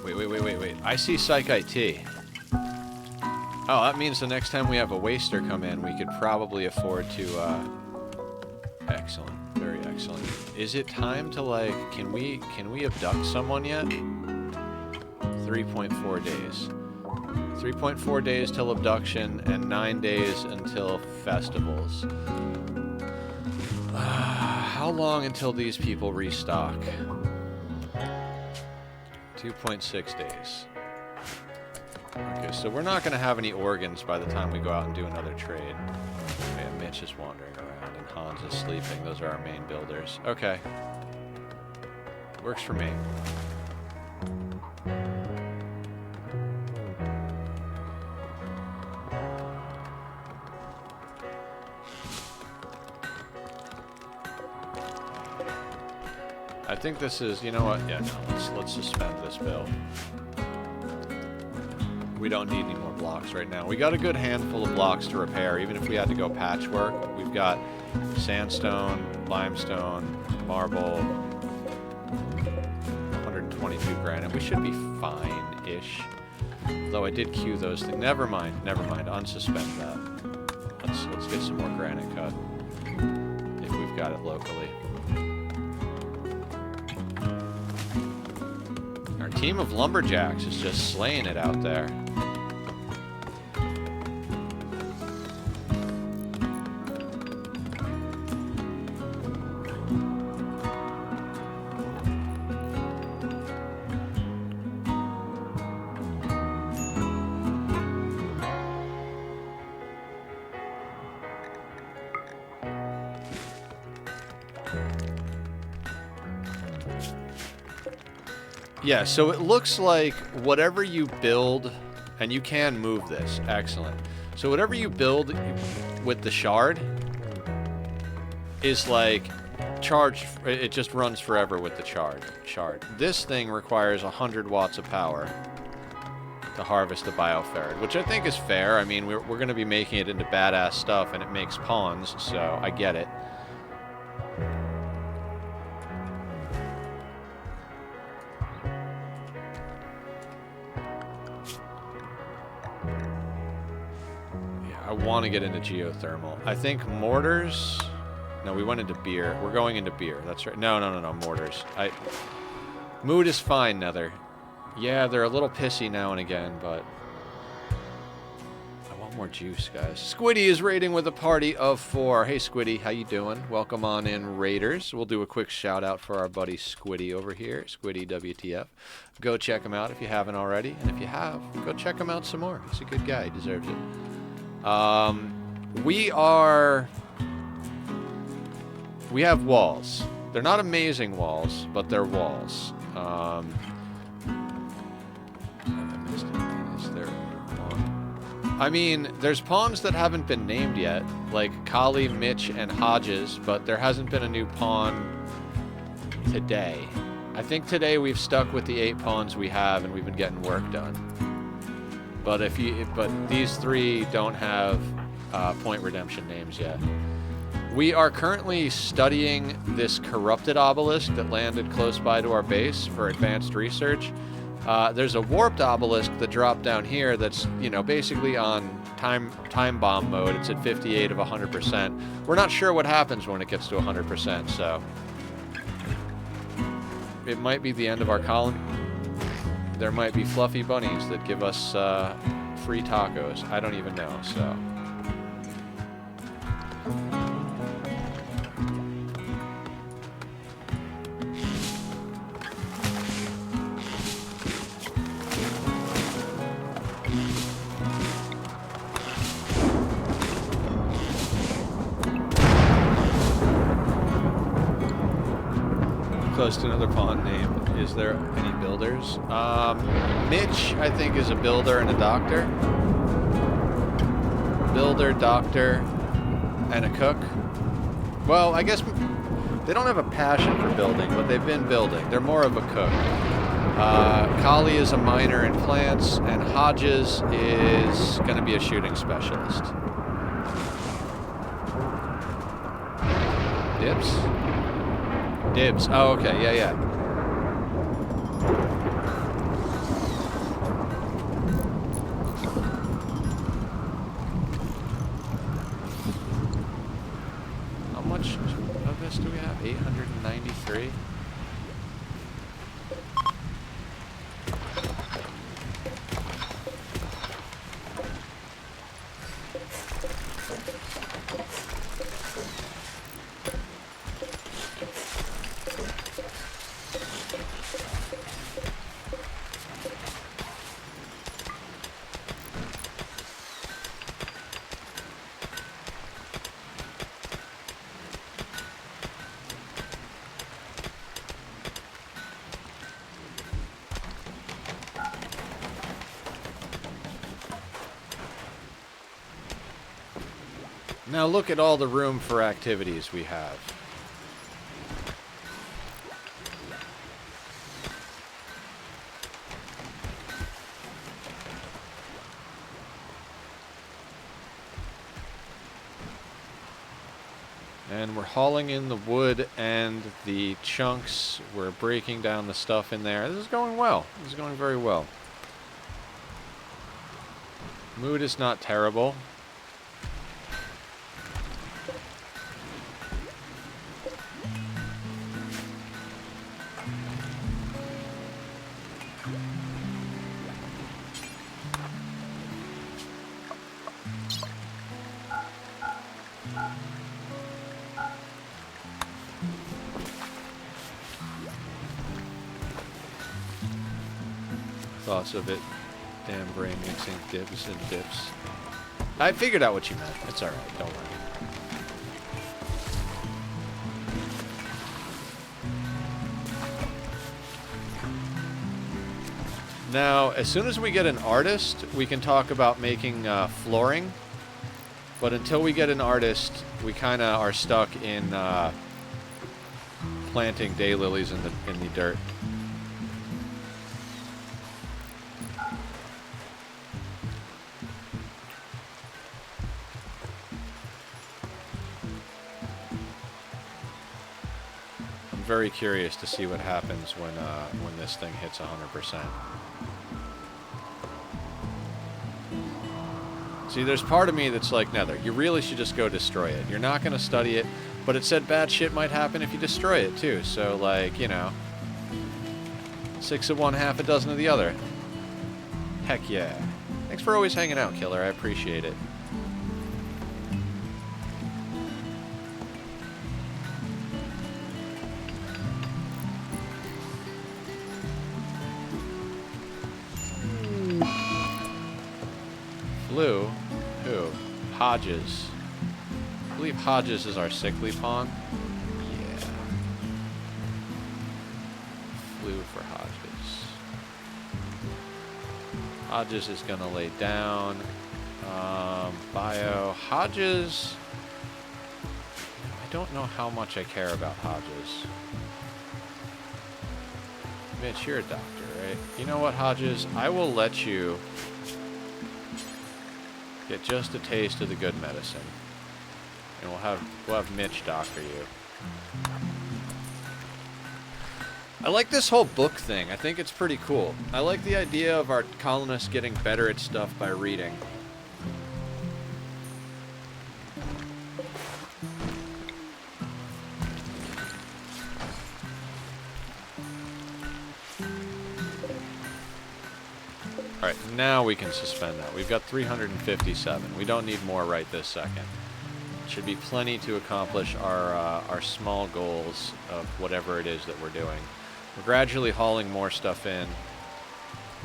Wait. I see Psych IT. Oh, that means the next time we have a waster come in, we could probably afford to, excellent. Very excellent. Is it time to, like, can we abduct someone yet? 3.4 days. 3.4 days till abduction, and 9 days until festivals. How long until these people restock? 2.6 days. Okay, so we're not going to have any organs by the time we go out and do another trade. Man, Mitch is wandering around and Hans is sleeping. Those are our main builders. Okay. Works for me. I think this is, you know what? Yeah, no, let's suspend this bill. We don't need any more blocks right now. We got a good handful of blocks to repair, even if we had to go patchwork. We've got sandstone, limestone, marble, 122 granite. We should be fine-ish. Though I did queue those things. Never mind. Unsuspend that. Let's get some more granite cut. If we've got it locally. Our team of lumberjacks is just slaying it out there. Yeah, so it looks like whatever you build, and you can move this, excellent. So whatever you build with the shard is like charged, it just runs forever with the shard. This thing requires 100 watts of power to harvest the bioferret, which I think is fair. I mean, we're going to be making it into badass stuff, and it makes pawns, so I get it. I want to get into geothermal. I think mortars... No, we went into beer. We're going into beer. That's right. No, mortars. Mood is fine, Nether. Yeah, they're a little pissy now and again, but... I want more juice, guys. Squiddy is raiding with a party of 4. Hey, Squiddy, how you doing? Welcome on in, Raiders. We'll do a quick shout-out for our buddy Squiddy over here. Squiddy WTF. Go check him out if you haven't already. And if you have, go check him out some more. He's a good guy. He deserves it. We have walls. They're not amazing walls, but they're walls. I missed it. Is there a pawn? I mean, there's pawns that haven't been named yet, like Kali, Mitch, and Hodges, but there hasn't been a new pawn today. I think today we've stuck with the 8 pawns we have, and we've been getting work done. But these 3 don't have point redemption names yet. We are currently studying this corrupted obelisk that landed close by to our base for advanced research. There's a warped obelisk that dropped down here that's, you know, basically on time bomb mode. It's at 58 of 100%. We're not sure what happens when it gets to 100%, so it might be the end of our colony. There might be fluffy bunnies that give us free tacos. I don't even know, so... Close to another pawn name. Is there any builders? Mitch, I think, is a builder and a doctor. Builder, doctor, and a cook. Well, I guess they don't have a passion for building, but they've been building. They're more of a cook. Kali is a miner in plants, and Hodges is going to be a shooting specialist. Dibs? Dibs. Oh, okay. Yeah. How much of this do we have? 893? Now look at all the room for activities we have. And we're hauling in the wood and the chunks. We're breaking down the stuff in there. This is going well. This is going very well. Mood is not terrible. Thoughts of it. Damn brain mixing dibs and dips. I figured out what you meant. It's alright, don't worry. Now, as soon as we get an artist, we can talk about making flooring. But until we get an artist, we kind of are stuck in planting daylilies in the dirt. Very curious to see what happens when this thing hits 100%. See, there's part of me that's like, Nether, you really should just go destroy it. You're not going to study it, but it said bad shit might happen if you destroy it, too. So, like, you know, 6 of one, half a dozen of the other. Heck yeah. Thanks for always hanging out, Killer. I appreciate it. Flew? Who? Hodges. I believe Hodges is our sickly pawn. Yeah. Flew for Hodges. Hodges is gonna lay down. Bio. Hodges... I don't know how much I care about Hodges. Mitch, you're a doctor, right? You know what, Hodges? I will let you get just a taste of the good medicine. And we'll have Mitch doctor you. I like this whole book thing. I think it's pretty cool. I like the idea of our colonists getting better at stuff by reading. Alright, now we can suspend that. We've got 357. We don't need more right this second. Should be plenty to accomplish our small goals of whatever it is that we're doing. We're gradually hauling more stuff in.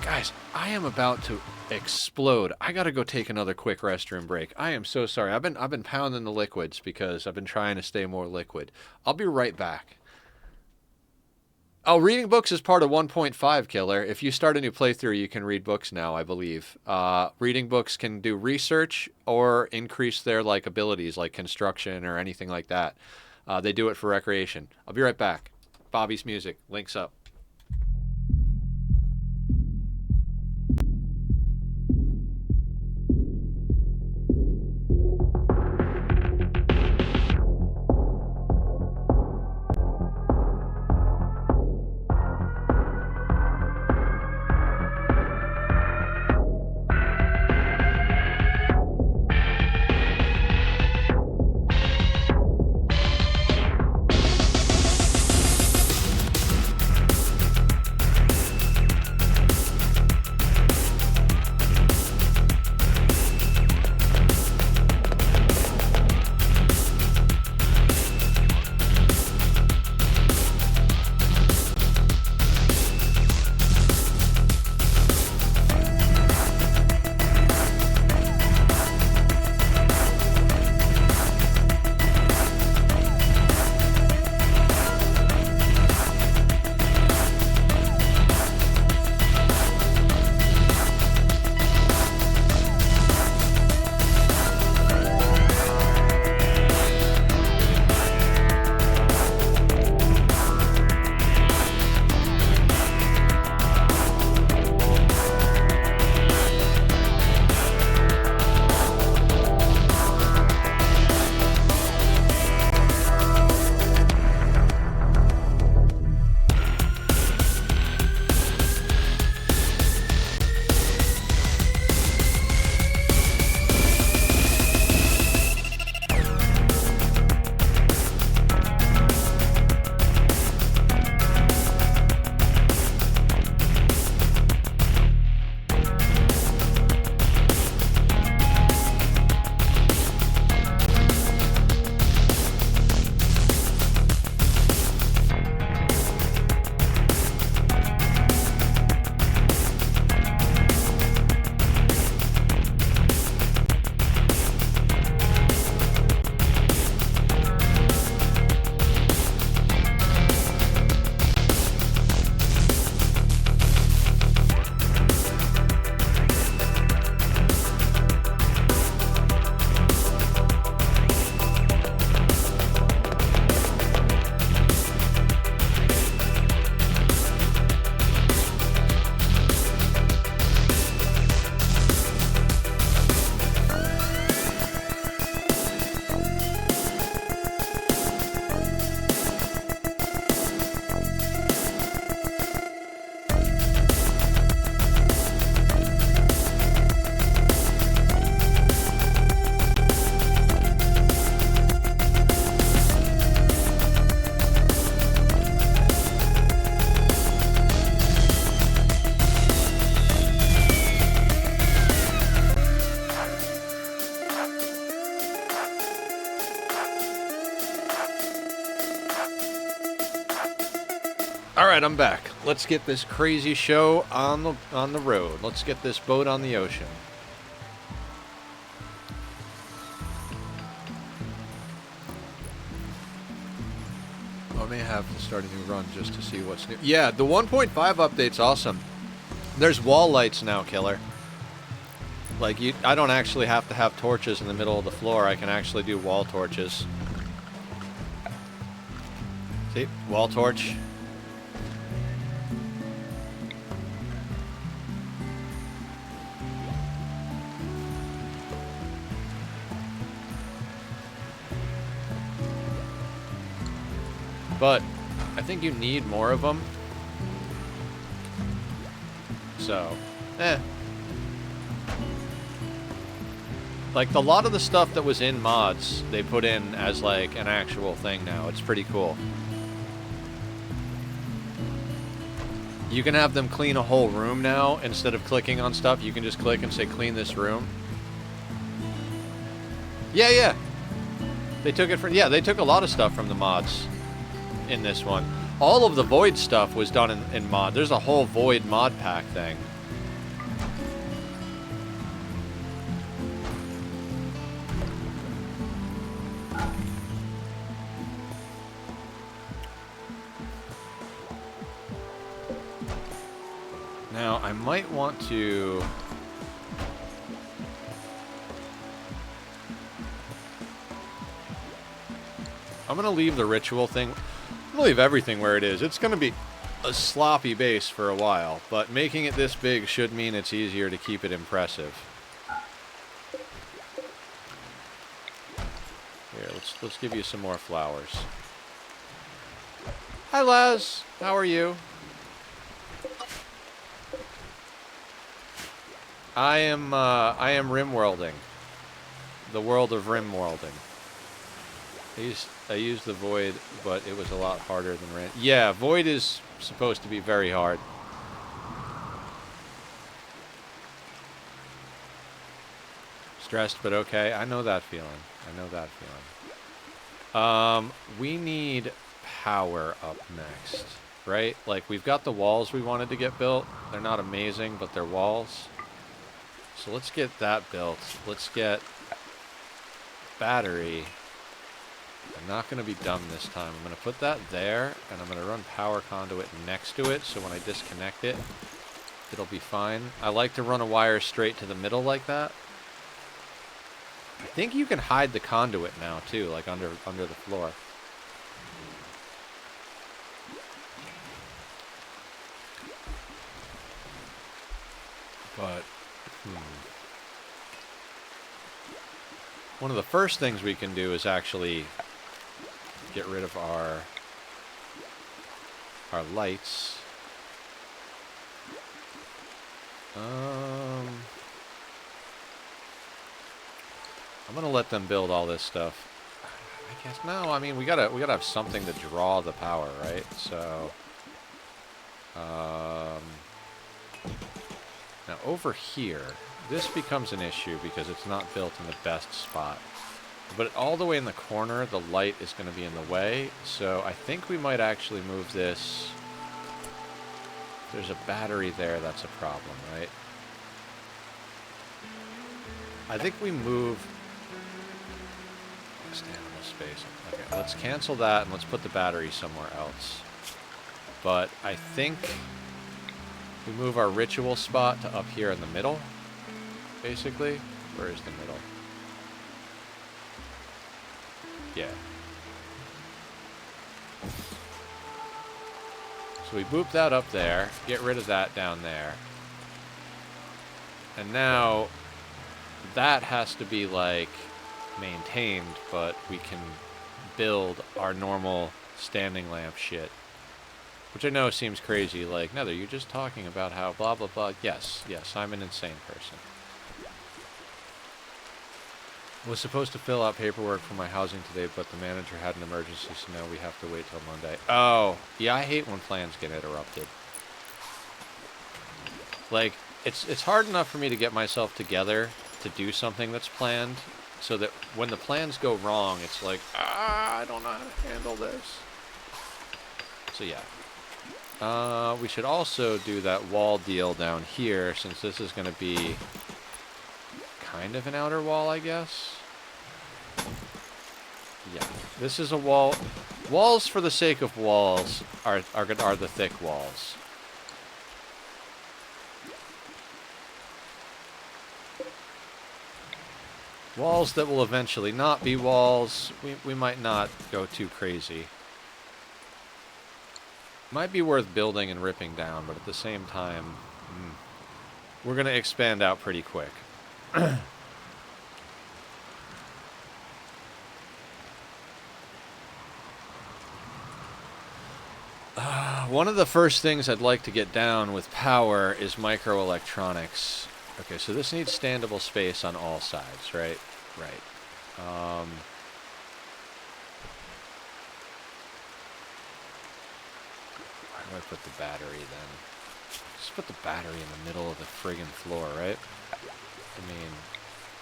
Guys, I am about to explode. I gotta go take another quick restroom break. I am so sorry. I've been pounding the liquids because I've been trying to stay more liquid. I'll be right back. Oh, reading books is part of 1.5, Killer. If you start a new playthrough, you can read books now, I believe. Reading books can do research or increase their abilities, like construction or anything like that. They do it for recreation. I'll be right back. Bobby's music. Links up. All right, I'm back. Let's get this crazy show on the road. Let's get this boat on the ocean. Oh, I may have to start a new run just to see what's new. Yeah, the 1.5 update's awesome. There's wall lights now, Killer. Like, I don't actually have to have torches in the middle of the floor. I can actually do wall torches. See? Wall torch. But I think you need more of them. So, like, a lot of the stuff that was in mods, they put in as, like, an actual thing now. It's pretty cool. You can have them clean a whole room now. Instead of clicking on stuff, you can just click and say, clean this room. Yeah, yeah. They took it from... Yeah, they took a lot of stuff from the mods in this one. All of the Void stuff was done in mod. There's a whole Void mod pack thing. Now, I might want to... I'm going to leave the ritual thing... I'm going to leave everything where it is. It's going to be a sloppy base for a while, but making it this big should mean it's easier to keep it impressive. Here, let's give you some more flowers. Hi, Laz. How are you? I am Rimworlding. The world of Rimworlding. I used the Void, but it was a lot harder than Ran. Yeah, Void is supposed to be very hard. Stressed, but okay. I know that feeling. I know that feeling. We need power up next, right? Like, we've got the walls we wanted to get built. They're not amazing, but they're walls. So let's get that built. Let's get battery. I'm not going to be dumb this time. I'm going to put that there, and I'm going to run power conduit next to it, so when I disconnect it, it'll be fine. I like to run a wire straight to the middle like that. I think you can hide the conduit now, too, like under the floor. But, one of the first things we can do is actually get rid of our lights. I'm gonna let them build all this stuff. I guess no. I mean, we gotta have something to draw the power, right? So, now over here, this becomes an issue because it's not built in the best spot. But all the way in the corner, the light is going to be in the way. So I think we might actually move this. If there's a battery there, that's a problem, right? I think we move... Animal space. Okay, let's cancel that and let's put the battery somewhere else. But I think we move our ritual spot to up here in the middle, basically. Where is the middle? Yeah. So we boop that up there, get rid of that down there. And now that has to be like maintained, but we can build our normal standing lamp shit. Which I know seems crazy, like, Nether, you're just talking about how blah blah blah. Yes, I'm an insane person. Was supposed to fill out paperwork for my housing today, but the manager had an emergency, so now we have to wait till Monday. Oh, yeah, I hate when plans get interrupted. Like, it's hard enough for me to get myself together to do something that's planned, so that when the plans go wrong, it's like, I don't know how to handle this. So yeah. We should also do that wall deal down here, since this is going to be kind of an outer wall, I guess. Yeah, this is a wall. Walls for the sake of walls are the thick walls. Walls that will eventually not be walls, we might not go too crazy. Might be worth building and ripping down, but at the same time, we're going to expand out pretty quick. One of the first things I'd like to get down with power is microelectronics. Okay, so this needs standable space on all sides, right? Right. Where do I put the battery then? Just put the battery in the middle of the friggin' floor, right? I mean,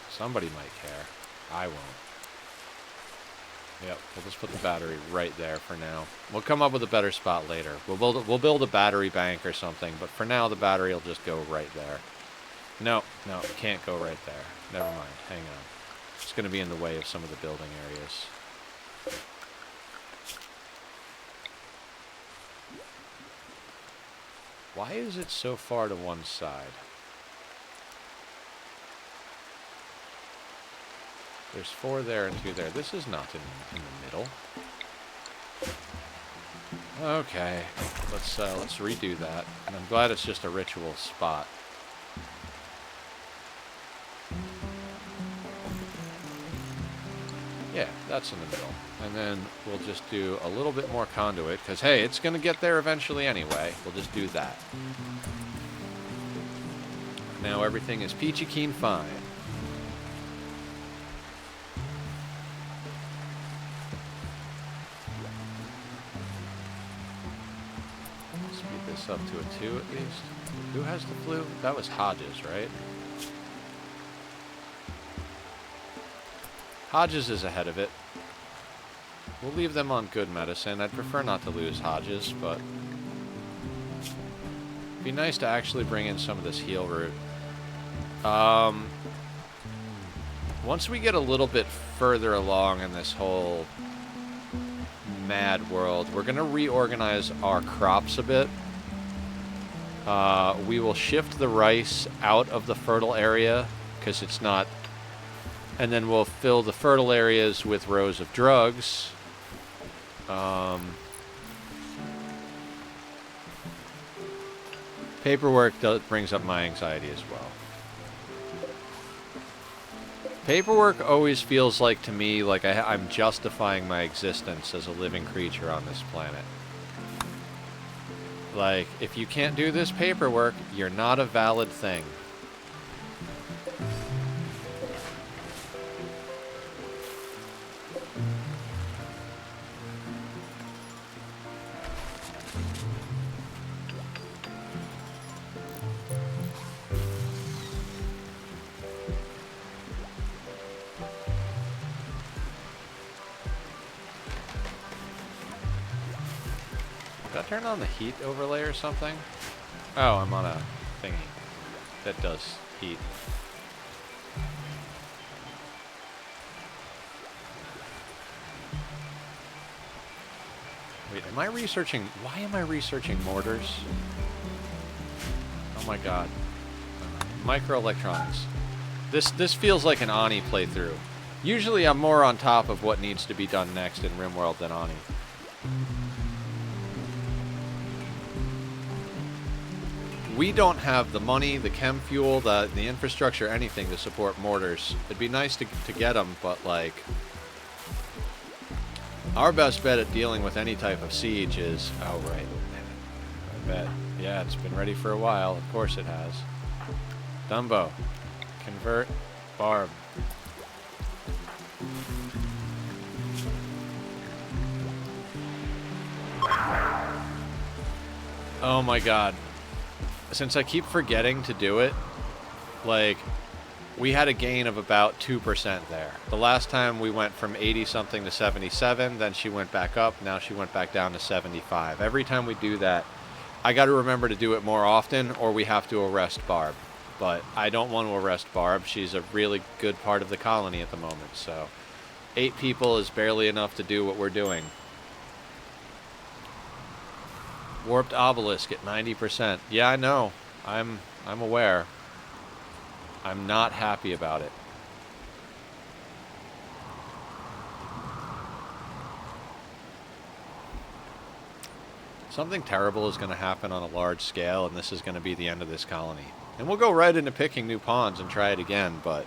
somebody might care. I won't. Yep, we'll just put the battery right there for now. We'll come up with a better spot later. We'll build a battery bank or something, but for now the battery will just go right there. No, it can't go right there. Never mind. Hang on. It's going to be in the way of some of the building areas. Why is it so far to one side? There's 4 there and 2 there. This is not in the middle. Okay, let's redo that. And I'm glad it's just a ritual spot. Yeah, that's in the middle. And then we'll just do a little bit more conduit, because, hey, it's going to get there eventually anyway. We'll just do that. Now everything is peachy keen fine. Speed this up to a 2 at least. Who has the flu? That was Hodges, right? Hodges is ahead of it. We'll leave them on good medicine. I'd prefer not to lose Hodges, but it'd be nice to actually bring in some of this heal root. Once we get a little bit further along in this whole mad world, we're going to reorganize our crops a bit. We will shift the rice out of the fertile area, because it's not... And then we'll fill the fertile areas with rows of drugs. Paperwork brings up my anxiety as well. Paperwork always feels like, to me, like I'm justifying my existence as a living creature on this planet. Like, if you can't do this paperwork, you're not a valid thing. Did I turn on the heat overlay or something? Oh, I'm on a thingy that does heat. Wait, am I researching? Why am I researching mortars? Oh my god. Microelectronics. This feels like an Ani playthrough. Usually I'm more on top of what needs to be done next in Rimworld than Ani. We don't have the money, the chem fuel, the infrastructure, anything to support mortars. It'd be nice to get them, but like... Our best bet at dealing with any type of siege is... Oh, right. I bet. Yeah, it's been ready for a while. Of course it has. Dumbo. Convert. Barb. Oh my god. Since I keep forgetting to do it, like, we had a gain of about 2% there. The last time we went from 80-something to 77, then she went back up, now she went back down to 75. Every time we do that, I got to remember to do it more often, or we have to arrest Barb. But I don't want to arrest Barb. She's a really good part of the colony at the moment, so 8 people is barely enough to do what we're doing. Warped obelisk at 90%. Yeah, I know. I'm aware. I'm not happy about it. Something terrible is going to happen on a large scale, and this is going to be the end of this colony. And we'll go right into picking new pawns and try it again, but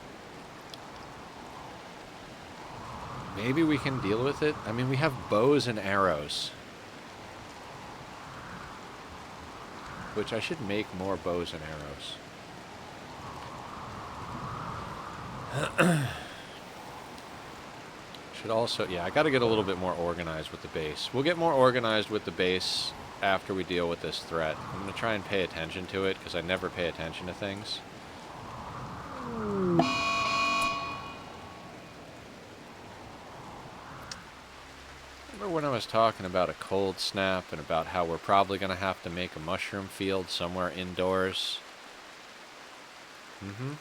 maybe we can deal with it. I mean, we have bows and arrows, which I should make more bows and arrows. Should also, yeah, I got to get a little bit more organized with the base. We'll get more organized with the base after we deal with this threat. I'm going to try and pay attention to it, because I never pay attention to things. Remember when I was talking about a cold snap and about how we're probably going to have to make a mushroom field somewhere indoors? Mm-hmm.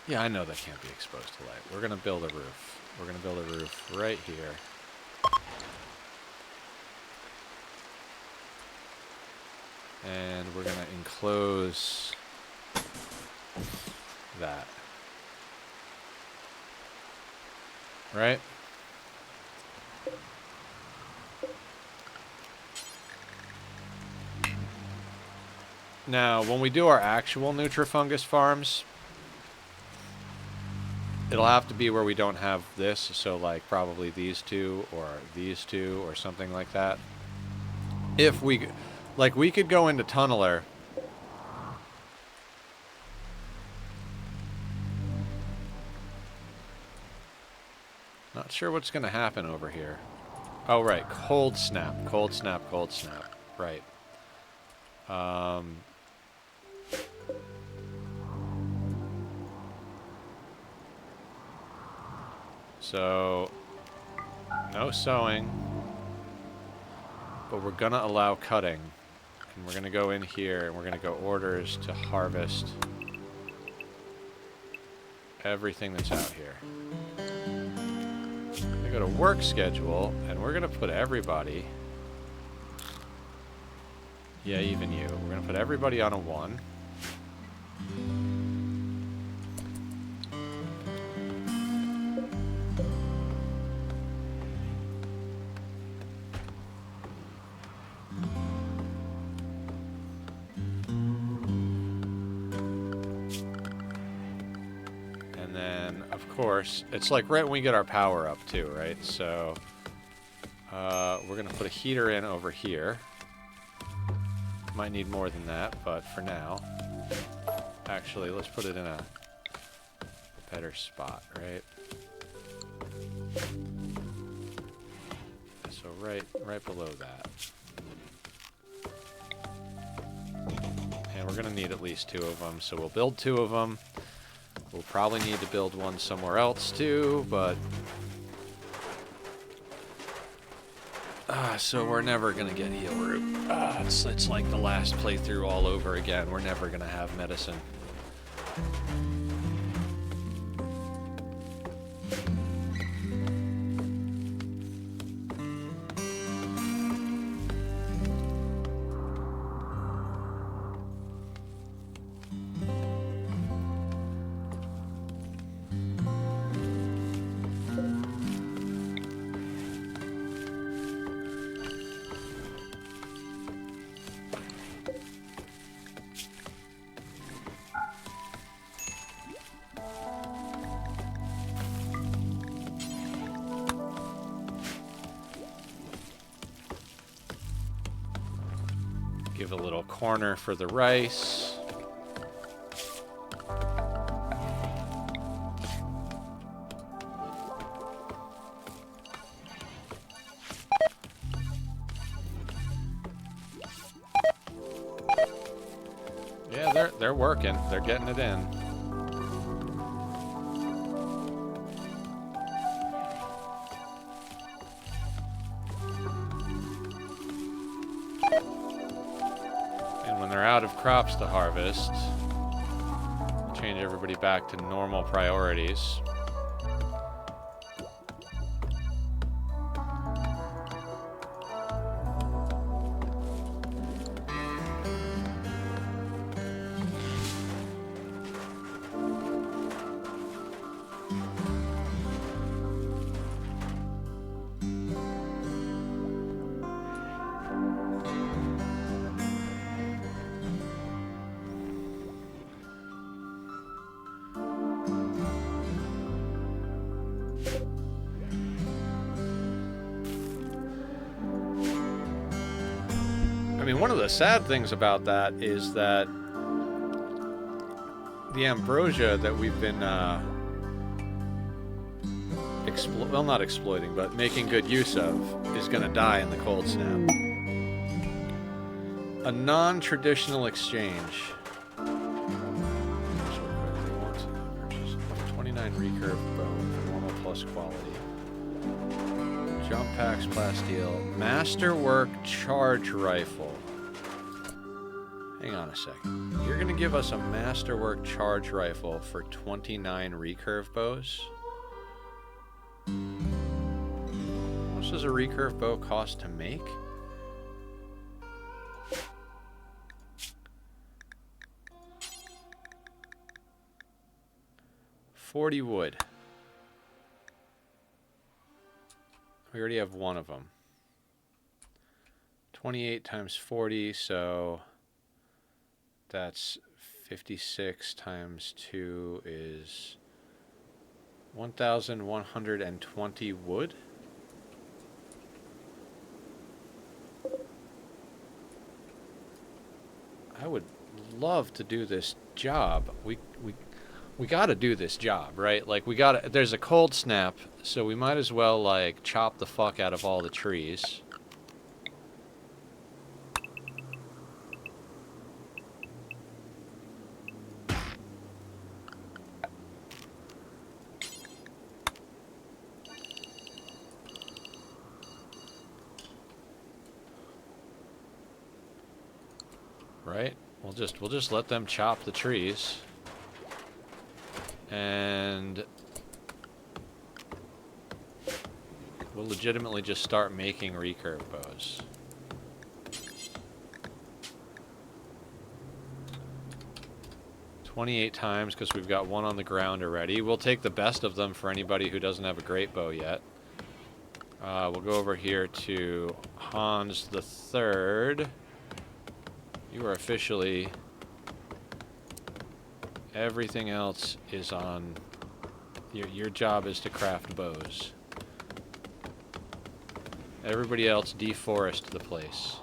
Yeah, I know that can't be exposed to light. We're going to build a roof. We're going to build a roof right here. And we're going to enclose that. Right? Now, when we do our actual Nutrifungus farms, it'll have to be where we don't have this, so like probably these two or something like that. If we, like, we could go into Tunneler. Not sure what's going to happen over here. Oh, right. Cold snap. Cold snap. Cold snap. Right. So, no sewing. But we're going to allow cutting. And we're going to go in here and we're going to go orders to harvest everything that's out here. We go to work schedule, and we're going to put everybody... Yeah, even you. We're going to put everybody on a 1. And then, of course, it's like right when we get our power up too, right? So, we're going to put a heater in over here. Might need more than that, but for now... Actually, let's put it in a better spot, right? So right below that. And we're going to need at least 2 of them, so we'll build 2 of them. We'll probably need to build one somewhere else too, but... so we're never going to get heal root. It's like the last playthrough all over again. We're never going to have medicine. Give a little corner for the rice. they're working. They're getting it in. And when they're out of crops to harvest, we'll change everybody back to normal priorities. I mean, one of the sad things about that is that the ambrosia that we've been, well, not exploiting, but making good use of, is going to die in the cold snap. A non-traditional exchange. So quickly, want to purchase 29 recurve bow, normal plus quality. Jump packs, plasteel, masterwork charge rifle. Hang on a second. You're gonna give us a masterwork charge rifle for 29 recurve bows? How much does a recurve bow cost to make? $40 wood. We already have one of them. 28 times 40, so that's 56 times 2 is 1,120 wood. I would love to do this job. We got to do this job, right? Like, we got to, there's a cold snap, so we might as well, like, chop the fuck out of all the trees. Right? We'll just let them chop the trees. And we'll legitimately just start making recurve bows. $28 times because we've got one on the ground already. We'll take the best of them for anybody who doesn't have a great bow yet. We'll go over here to Hans the Third. You are officially... Everything else is on... Your job is to craft bows. Everybody else deforest the place.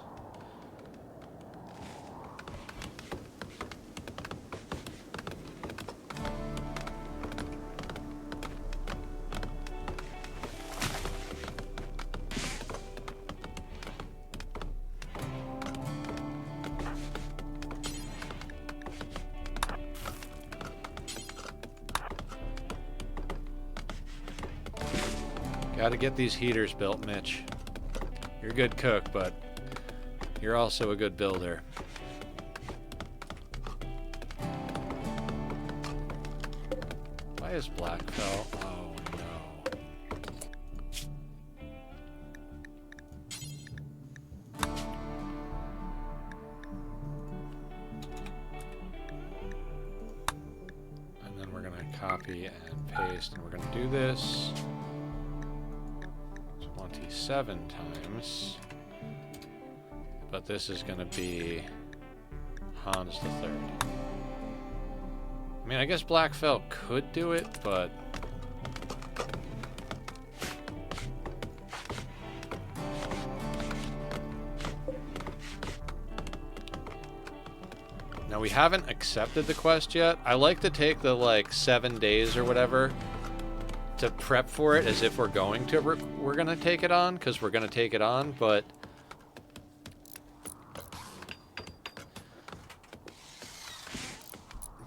Gotta get these heaters built, Mitch. You're a good cook, but you're also a good builder. Why is Blackfell? Oh no. And then we're gonna copy and paste, and we're gonna do this 27 times, but this is going to be Hans the Third. I mean, I guess Blackfell could do it, but now we haven't accepted the quest yet. I like to take the like 7 days or whatever to prep for it as if we're going to take it on, because we're going to take it on, but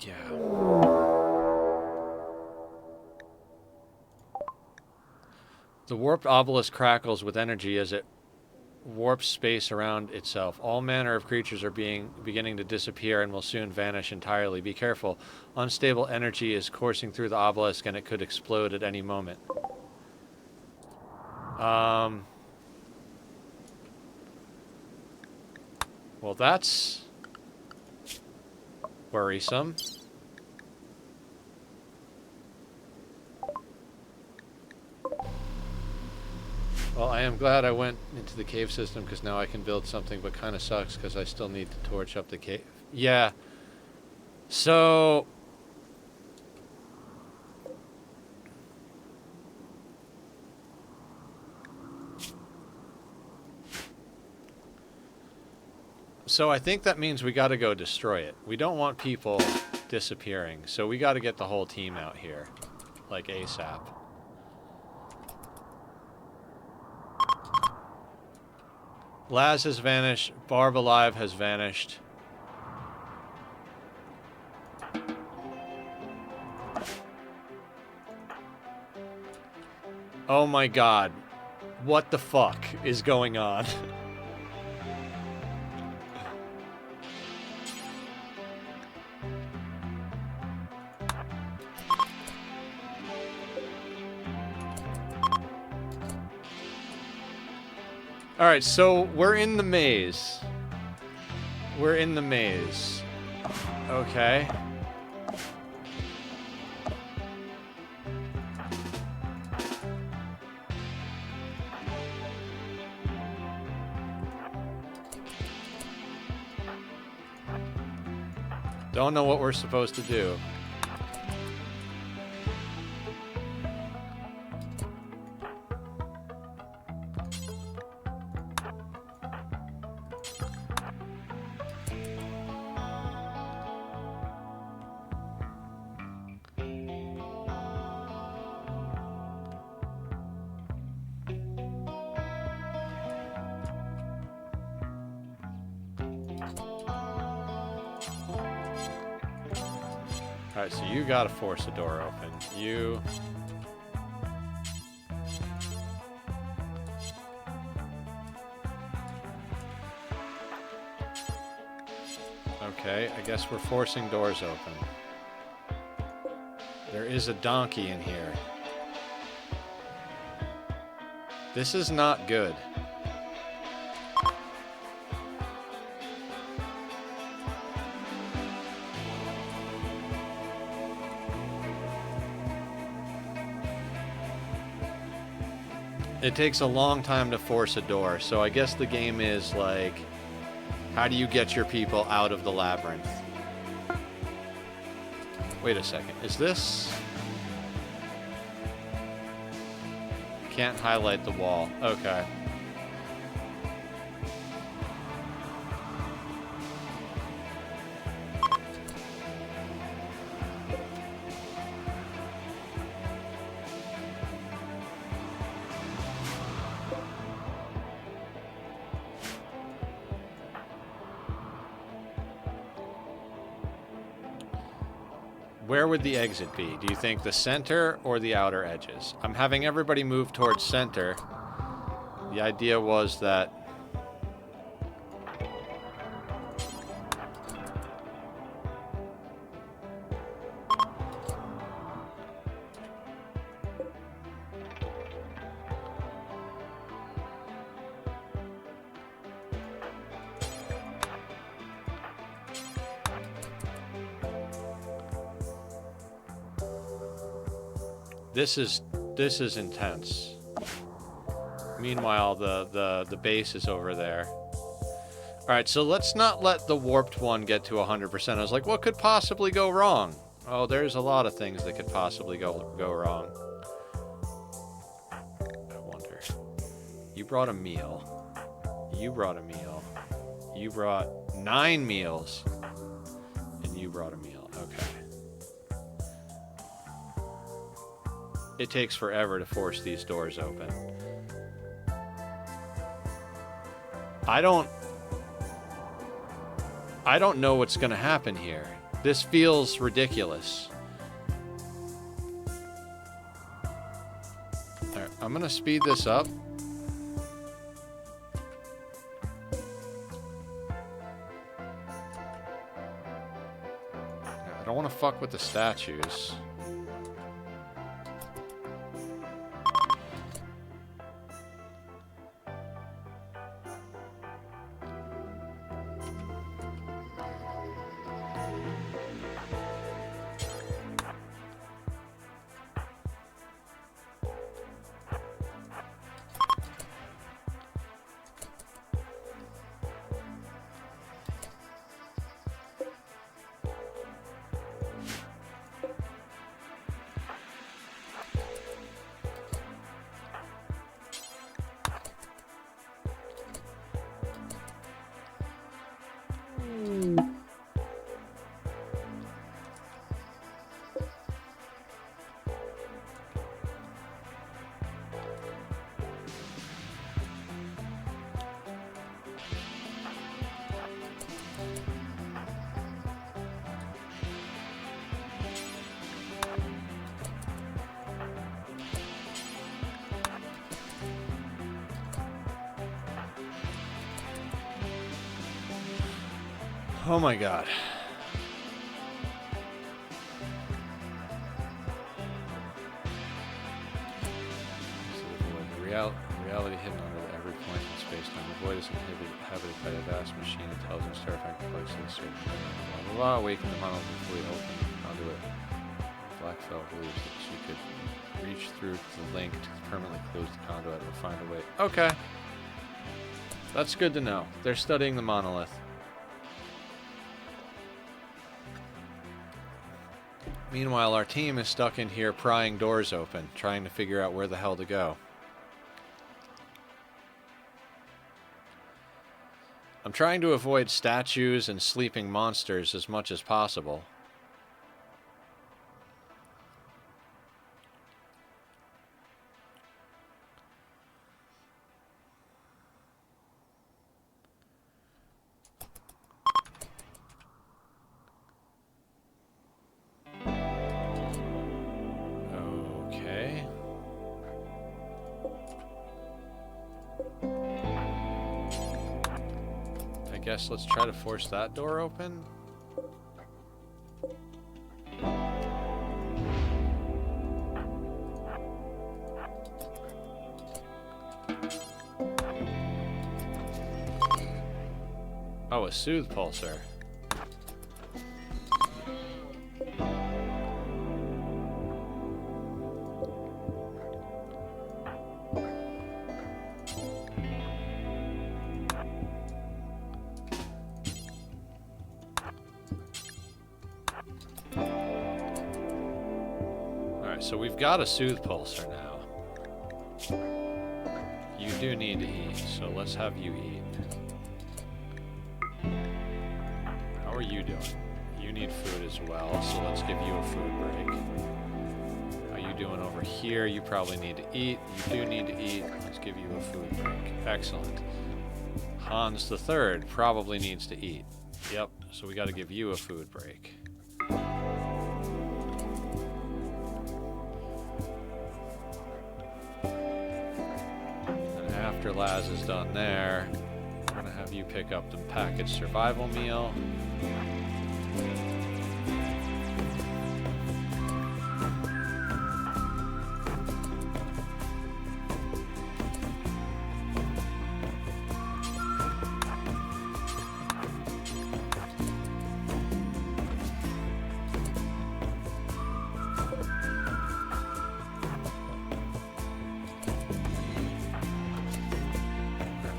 Yeah. The warped obelisk crackles with energy as it warps space around itself. All manner of creatures are beginning to disappear and will soon vanish entirely. Be careful. Unstable energy is coursing through the obelisk and it could explode at any moment. Well, that's worrisome. Well, I am glad I went into the cave system because now I can build something, but kind of sucks because I still need to torch up the cave. Yeah. So... So I think that means we got to go destroy it. We don't want people disappearing, so we got to get the whole team out here, like ASAP. Laz has vanished. Barb Alive has vanished. Oh my god. What the fuck is going on? Alright, so we're in the maze. We're in the maze. Okay. Don't know what we're supposed to do. Alright, so you gotta force the door open. You... Okay, I guess we're forcing doors open. There is a donkey in here. This is not good. It takes a long time to force a door, so I guess the game is like, how do you get your people out of the labyrinth? Wait a second, is this... Can't highlight the wall. Okay. Where would the exit be? Do you think the center or the outer edges? I'm having everybody move towards center. The idea was that... This is intense. Meanwhile, the base is over there. Alright, so let's not let the warped one get to 100%. I was like, what could possibly go wrong? Oh, there's a lot of things that could possibly go wrong. I wonder. You brought a meal. You brought a meal. You brought 9 meals. And you brought a meal. Okay. It takes forever to force these doors open. I don't know what's gonna happen here. This feels ridiculous. Alright, I'm gonna speed this up. I don't want to fuck with the statues. Oh my god. Reality hidden under every point in space-time. The void is inhabited by a vast machine intelligence, terrifying complexity, certain blah blah blah. Awaken the monolith fully open onto it. Blackfell believes that she could reach through the link to permanently close the conduit and find a way. Okay. That's good to know. They're studying the monolith. Meanwhile, our team is stuck in here prying doors open, trying to figure out where the hell to go. I'm trying to avoid statues and sleeping monsters as much as possible. Guess let's try to force that door open. Oh, a soothe pulsar. So we've got a soothe pulsar now. You do need to eat, so let's have you eat. How are you doing? You need food as well, so let's give you a food break. How you doing over here? You probably need to eat. You do need to eat. Let's give you a food break. Excellent. Hans the Third probably needs to eat. Yep, so we got to give you a food break. After Laz is done there, I'm gonna have you pick up the packaged survival meal.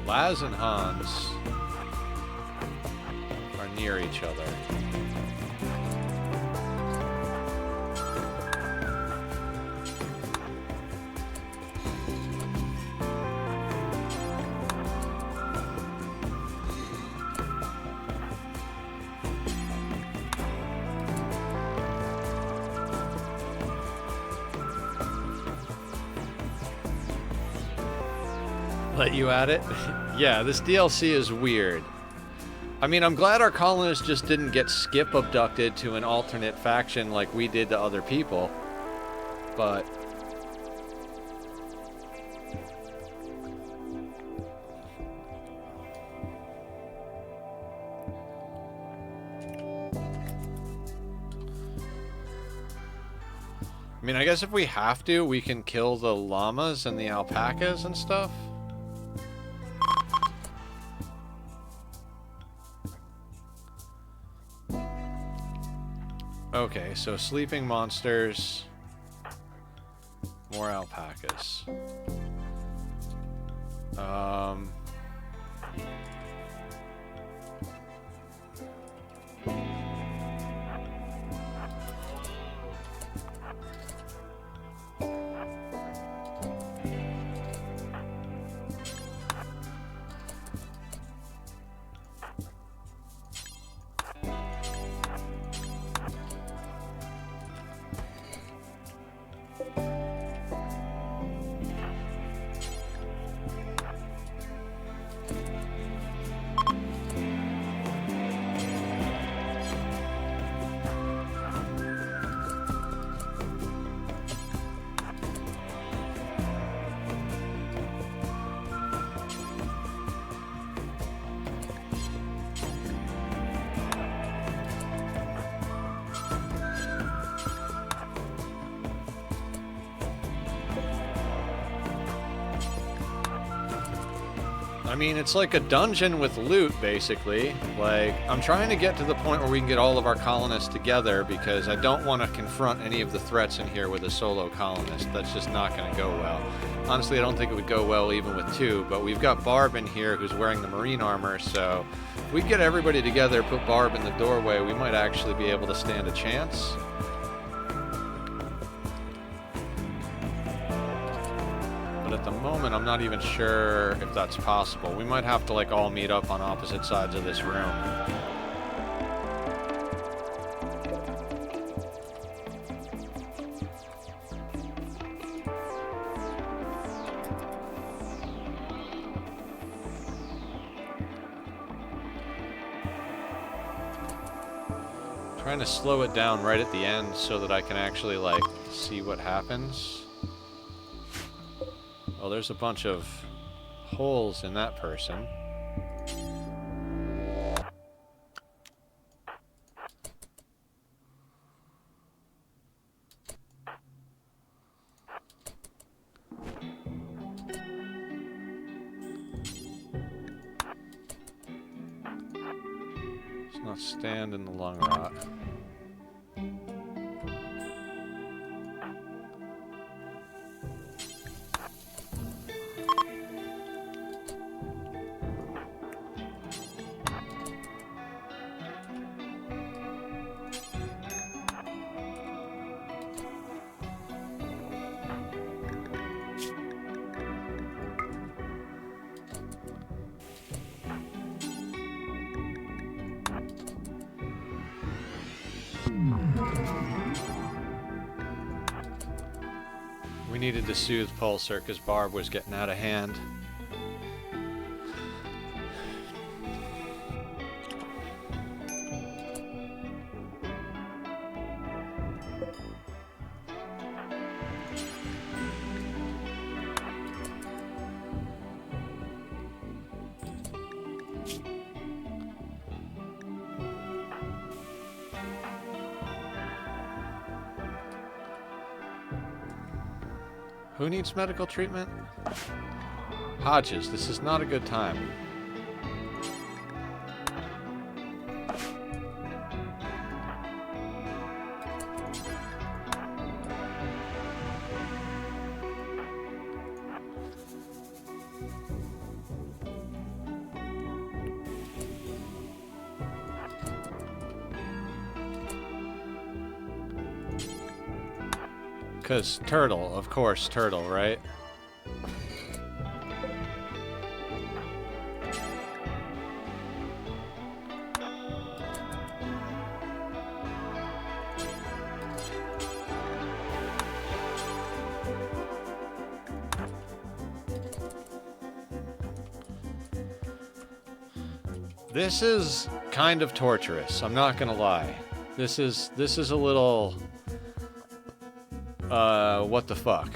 Laz and Hans are near each other. Let you at it? Yeah, this DLC is weird. I mean, I'm glad our colonists just didn't get skip abducted to an alternate faction like we did to other people. But... I mean, I guess if we have to, we can kill the llamas and the alpacas and stuff. Okay, so sleeping monsters, more alpacas. I mean, it's like a dungeon with loot, basically. Like, I'm trying to get to the point where we can get all of our colonists together because I don't want to confront any of the threats in here with a solo colonist. That's just not going to go well. Honestly, I don't think it would go well even with two, but we've got Barb in here who's wearing the marine armor, so if we get everybody together, put Barb in the doorway, we might actually be able to stand a chance. At the moment, I'm not even sure if that's possible. We might have to, like, all meet up on opposite sides of this room. Trying to slow it down right at the end so that I can actually, like, see what happens. Oh, there's a bunch of holes in that person. Let's not stand in the lung rot. We needed to soothe Pulsar because Barb was getting out of hand. Who needs medical treatment? Hodges, this is not a good time. Because turtle, of course, turtle, right? This is kind of torturous. I'm not gonna lie. This is a little what the fuck.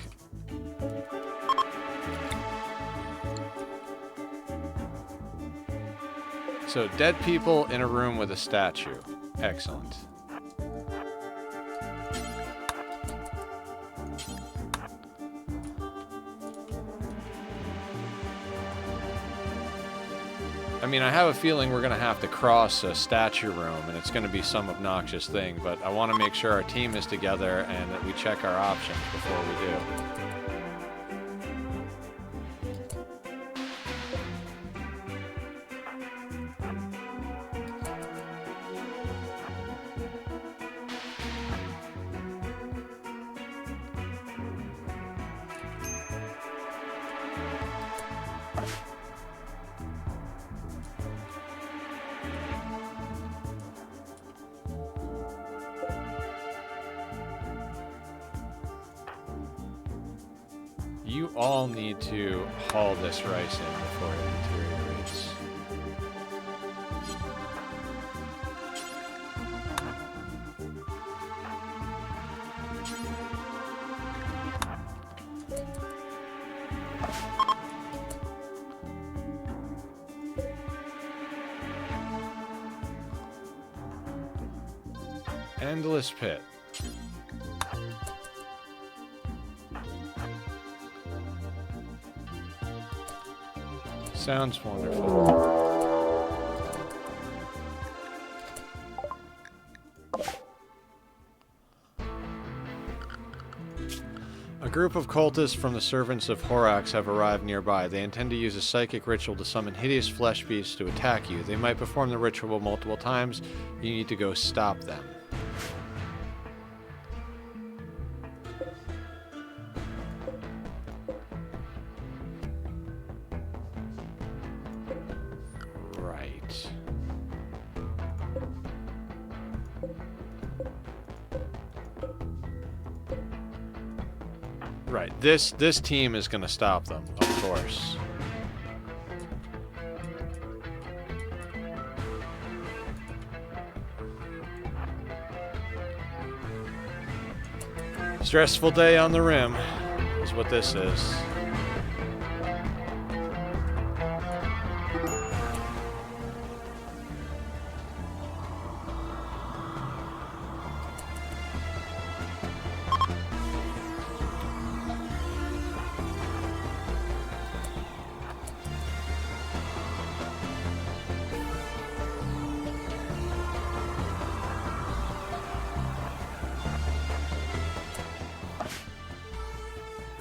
So dead people in a room with a statue. Excellent. I mean, I have a feeling we're going to have to cross a statue room, and it's going to be some obnoxious thing, but I want to make sure our team is together and that we check our options before we do. You all need to haul this rice in before it deteriorates. Endless pit. Sounds wonderful. A group of cultists from the servants of Horax have arrived nearby. They intend to use a psychic ritual to summon hideous flesh beasts to attack you. They might perform the ritual multiple times. You need to go stop them. Right. This team is going to stop them, of course. Stressful day on the rim is what this is.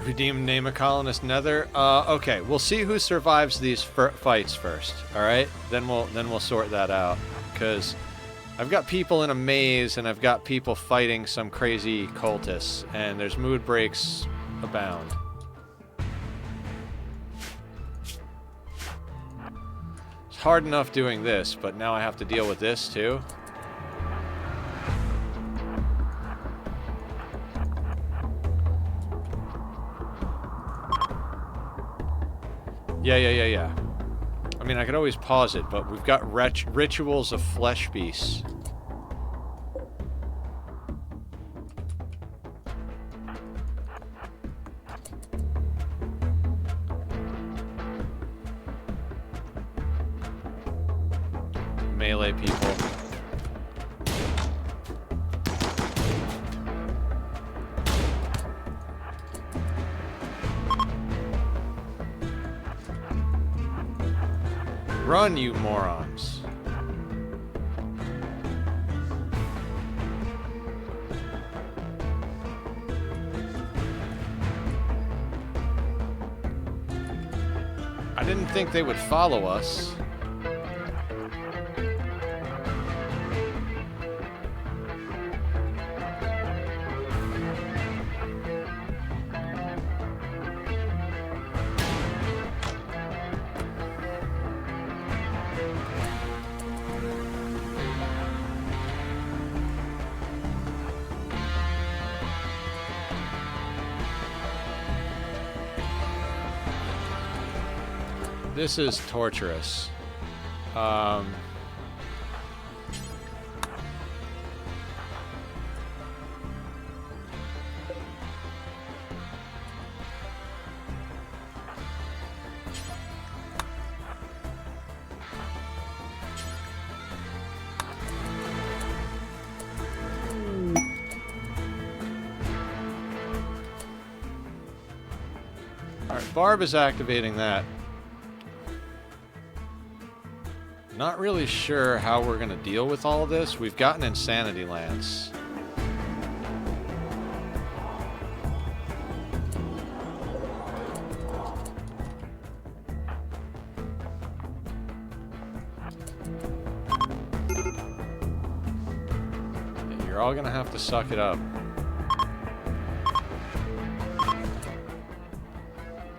Redeem, name a colonist nether. Okay, we'll see who survives these fights first. All right, then we'll sort that out. Because I've got people in a maze and I've got people fighting some crazy cultists, and there's mood breaks abound. It's hard enough doing this, but now I have to deal with this too. Yeah. I mean, I could always pause it, but we've got rituals of flesh beasts. Melee people. Run, you morons. I didn't think they would follow us. This is torturous. Barb is activating that. Not really sure how we're going to deal with all of this. We've got an Insanity Lance. You're all going to have to suck it up.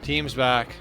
Team's back.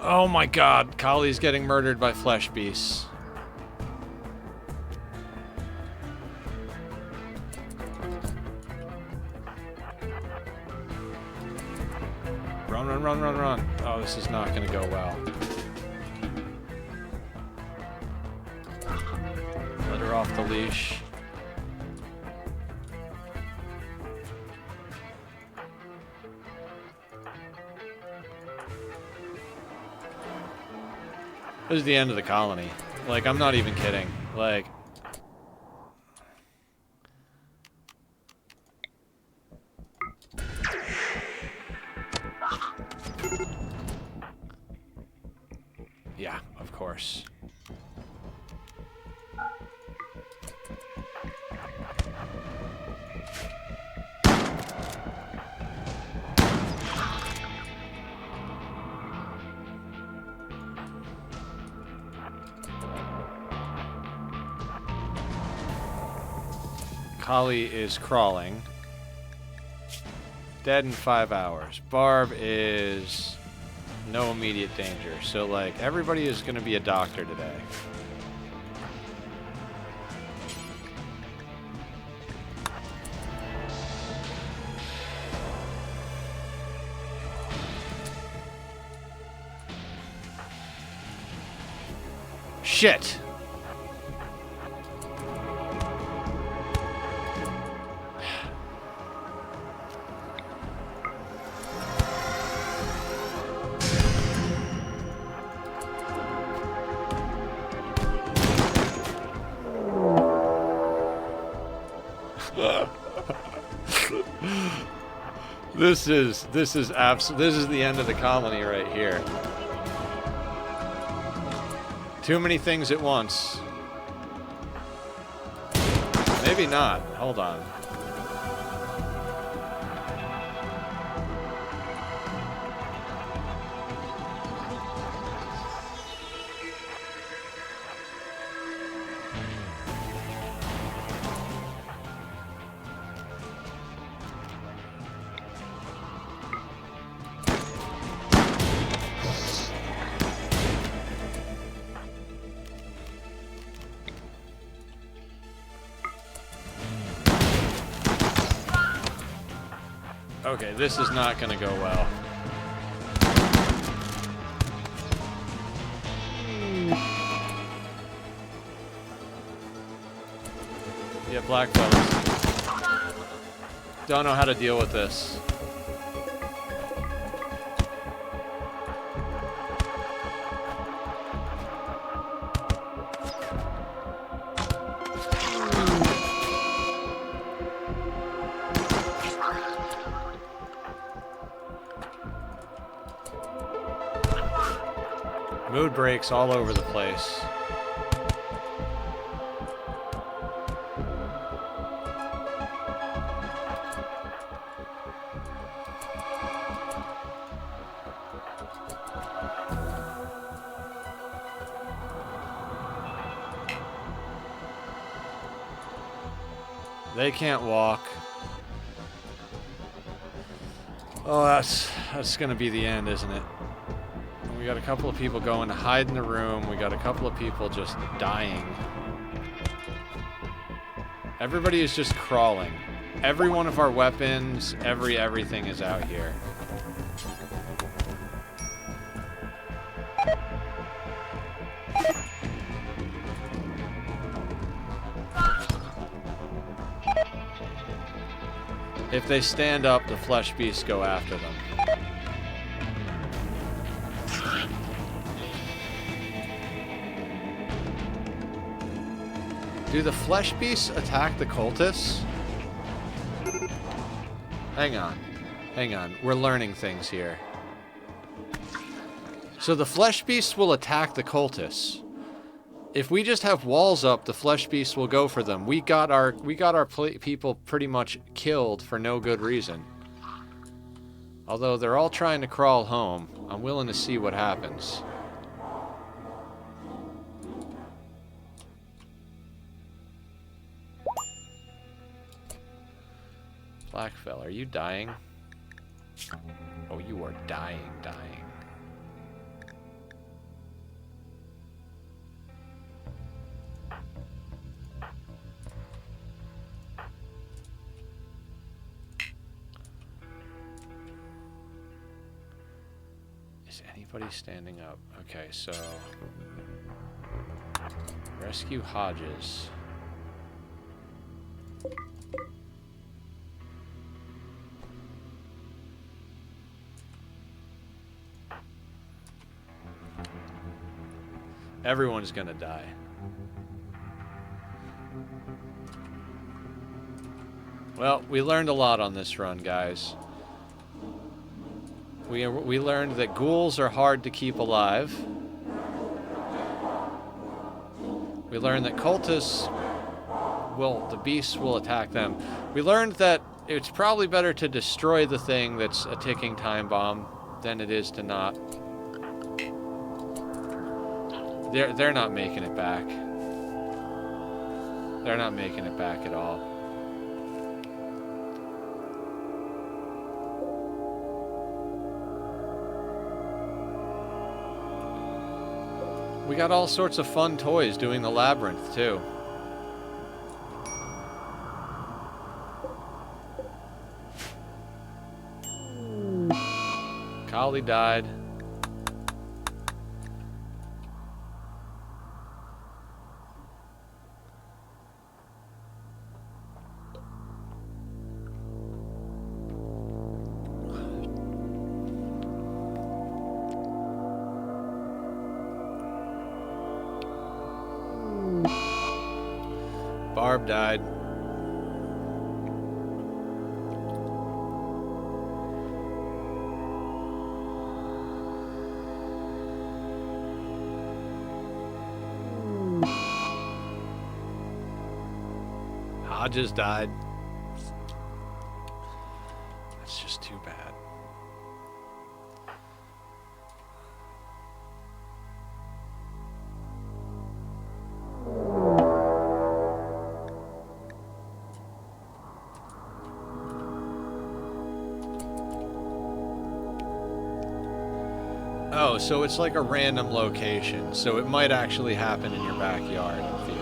Oh my god, Kali's getting murdered by flesh beasts. Run, run, run, run, run. Oh, this is not gonna go well. Let her off the leash. This is the end of the colony. Like, I'm not even kidding. Like... Yeah, of course. Kali is crawling. Dead in 5 hours. Barb is no immediate danger. So, like, everybody is going to be a doctor today. Shit! This is the end of the colony right here. Too many things at once. Maybe not. Hold on. Okay, this is not going to go well. Yeah, black fellas. Don't know how to deal with this. Mood breaks all over the place. They can't walk. Oh, that's gonna be the end, isn't it? We got a couple of people going to hide in the room. We got a couple of people just dying. Everybody is just crawling. Every one of our weapons, everything is out here. If they stand up, the flesh beasts go after them. Do the flesh beasts attack the cultists? Hang on. Hang on. We're learning things here. So the flesh beasts will attack the cultists. If we just have walls up, the flesh beasts will go for them. We got our people pretty much killed for no good reason. Although they're all trying to crawl home, I'm willing to see what happens. Blackfell, are you dying? Oh, you are dying. Is anybody standing up? Okay, so... Rescue Hodges. Everyone's gonna die. Well, we learned a lot on this run, guys. We learned that ghouls are hard to keep alive. We learned that cultists the beasts will attack them. We learned that it's probably better to destroy the thing that's a ticking time bomb than it is to not. They're not making it back. They're not making it back at all. We got all sorts of fun toys doing the labyrinth, too. Kali died. Barb died. Hodges died. That's just too bad. Oh, so it's like a random location, so it might actually happen in your backyard, in theory.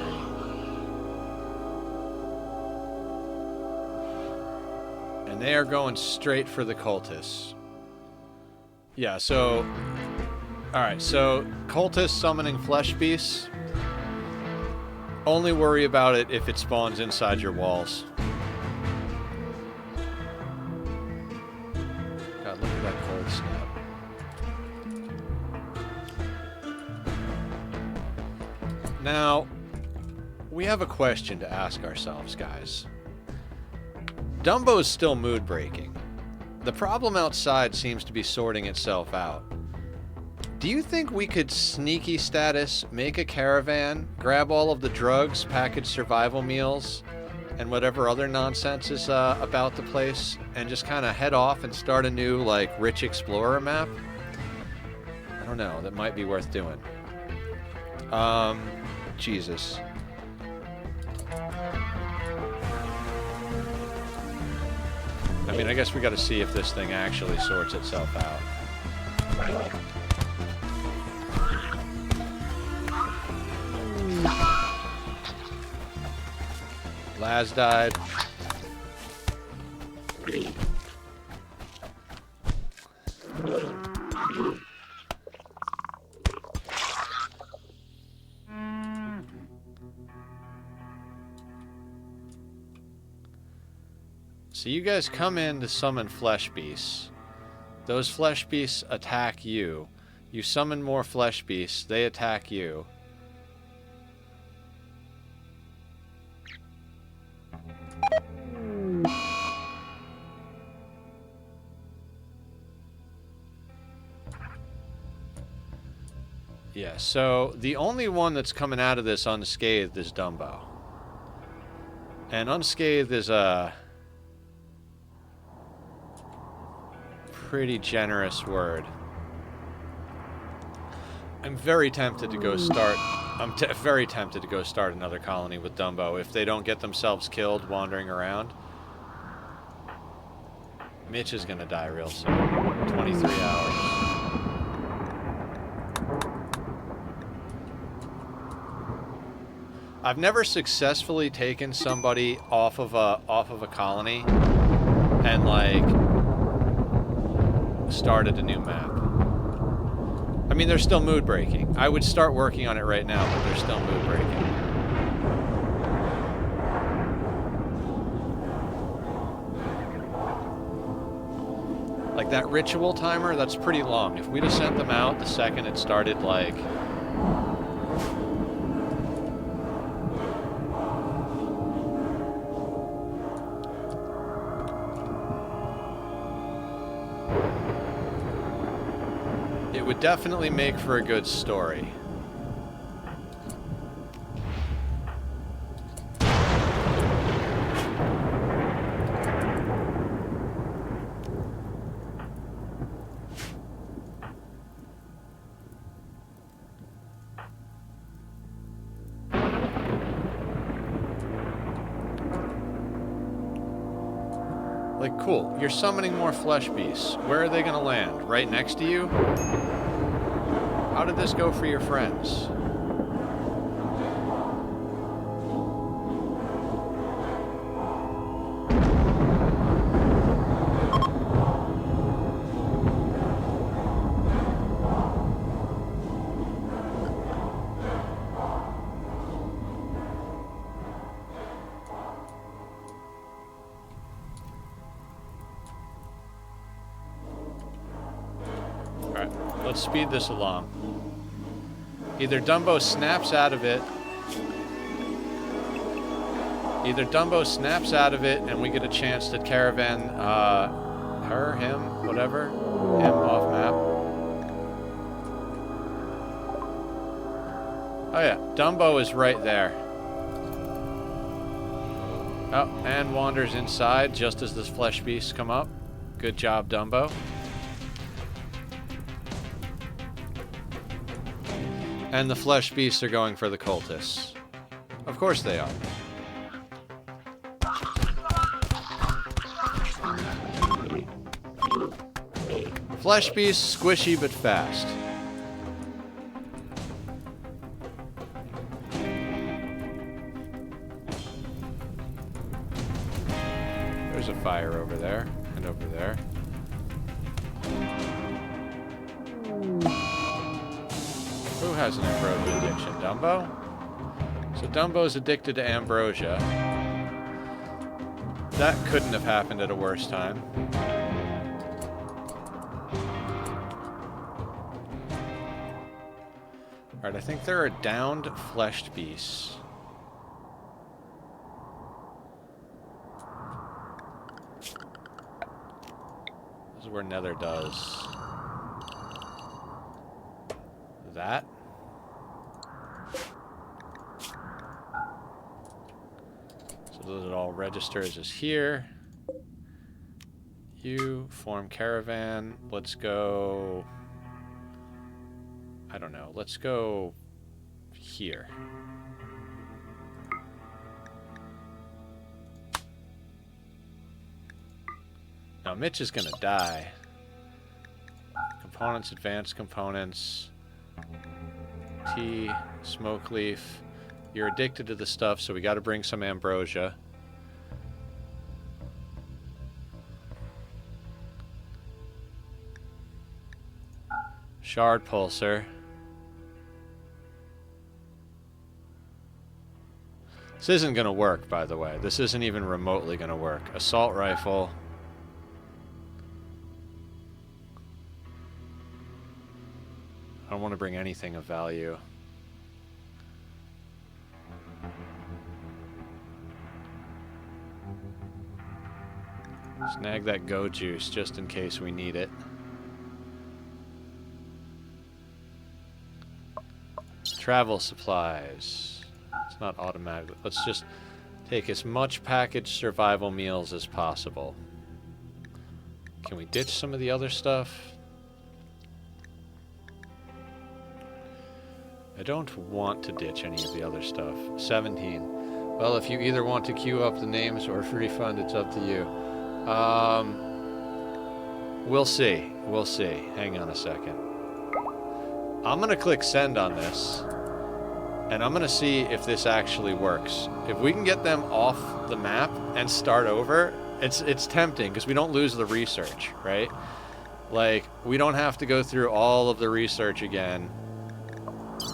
And they are going straight for the cultists. Yeah, so... Alright, so cultists summoning flesh beasts. Only worry about it if it spawns inside your walls. God, look at that cold snap. Now, we have a question to ask ourselves, guys. Dumbo's still mood-breaking. The problem outside seems to be sorting itself out. Do you think we could sneaky status, make a caravan, grab all of the drugs, package survival meals, and whatever other nonsense is about the place, and just kind of head off and start a new, like, Rich Explorer map? I don't know. That might be worth doing. Jesus. I mean, I guess we gotta see if this thing actually sorts itself out. Laz died. So you guys come in to summon flesh beasts. Those flesh beasts attack you. You summon more flesh beasts, they attack you. Yeah, so the only one that's coming out of this unscathed is Dumbo. And unscathed is a pretty generous word. I'm very tempted to go start... very tempted to go start another colony with Dumbo if they don't get themselves killed wandering around. Mitch is gonna die real soon. 23 hours. I've never successfully taken somebody off of a colony and like started a new map. I mean, they're still mood breaking. I would start working on it right now, but they're still mood breaking. Like that ritual timer, that's pretty long. If we'd have sent them out the second it started, like... it would definitely make for a good story. Like, cool, you're summoning more flesh beasts. Where are they gonna land? Right next to you? How did this go for your friends? Alright, let's speed this along. Either Dumbo snaps out of it. Either Dumbo snaps out of it and we get a chance to caravan her, him, whatever, him off map. Oh yeah, Dumbo is right there. Oh, and wanders inside just as the flesh beasts come up. Good job, Dumbo. And the flesh beasts are going for the cultists. Of course they are. Flesh beasts, squishy but fast. There's a fire over there, and over there. Who has an ambrosia addiction? Dumbo? So Dumbo's addicted to ambrosia. That couldn't have happened at a worse time. Alright, I think there are downed fleshed beasts. This is where Nether does that. So that it all registers as here. You form caravan. Let's go. I don't know. Let's go here. Mitch is gonna die. Components, advanced components. Tea, smoke leaf. You're addicted to the stuff, so we gotta bring some ambrosia. Shard pulsar. This isn't gonna work, by the way. This isn't even remotely gonna work. Assault rifle. I don't want to bring anything of value. Snag that go juice just in case we need it. Travel supplies. It's not automatic. Let's just take as much packaged survival meals as possible. Can we ditch some of the other stuff? I don't want to ditch any of the other stuff. 17. Well, if you either want to queue up the names or refund, it's up to you. We'll see. We'll see. Hang on a second. I'm going to click send on this. And I'm going to see if this actually works. If we can get them off the map and start over, it's tempting because we don't lose the research, right? Like, we don't have to go through all of the research again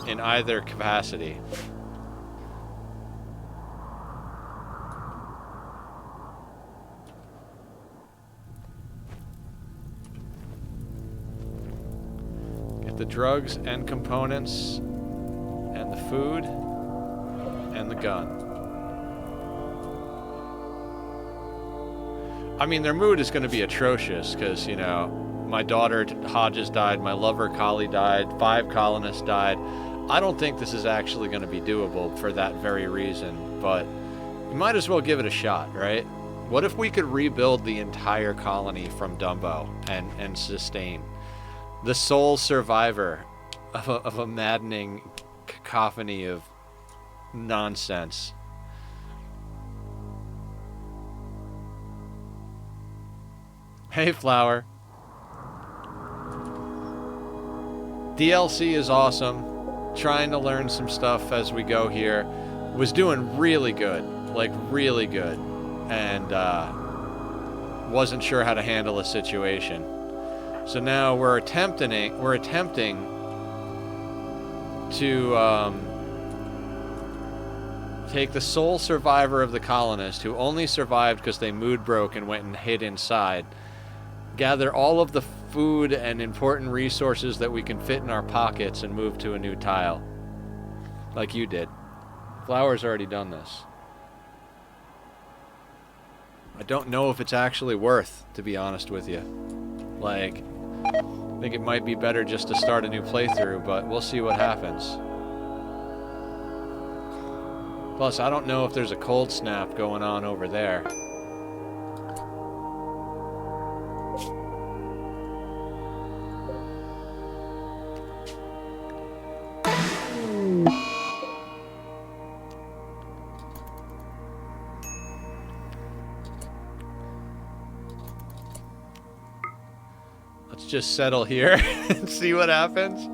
in either capacity. Get the drugs and components and the food and the gun. I mean, their mood is going to be atrocious because, you know, my daughter Hodges died, my lover Collie died, 5 colonists died. I don't think this is actually going to be doable for that very reason, but you might as well give it a shot, right? What if we could rebuild the entire colony from Dumbo and sustain the sole survivor of a maddening cacophony of nonsense? Hey, Flower. DLC is awesome. Trying to learn some stuff as we go here. Was doing really good. Like, really good. And, wasn't sure how to handle a situation. So now we're attempting to, take the sole survivor of the colonist, who only survived because they mood broke and went and hid inside, gather all of the food and important resources that we can fit in our pockets and move to a new tile. Like you did. Flower's already done this. I don't know if it's actually worth, to be honest with you. Like, I think it might be better just to start a new playthrough, but we'll see what happens. Plus, I don't know if there's a cold snap going on over there. Let's just settle here and see what happens.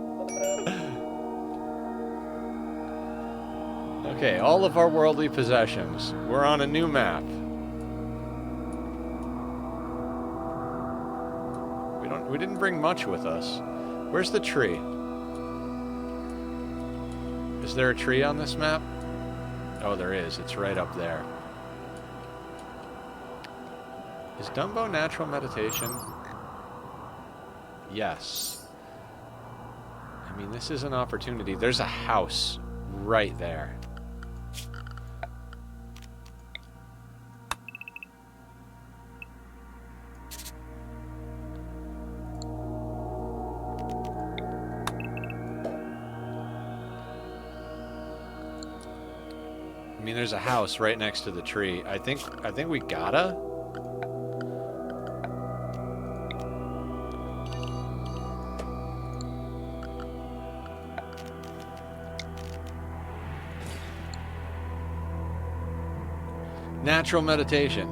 Okay, all of our worldly possessions. We're on a new map. We didn't bring much with us. Where's the tree? Is there a tree on this map? Oh, there is. It's right up there. Is Dumbo natural meditation? Yes. I mean, this is an opportunity. There's a house right there. I mean, there's a house right next to the tree. I think we gotta. Natural meditation.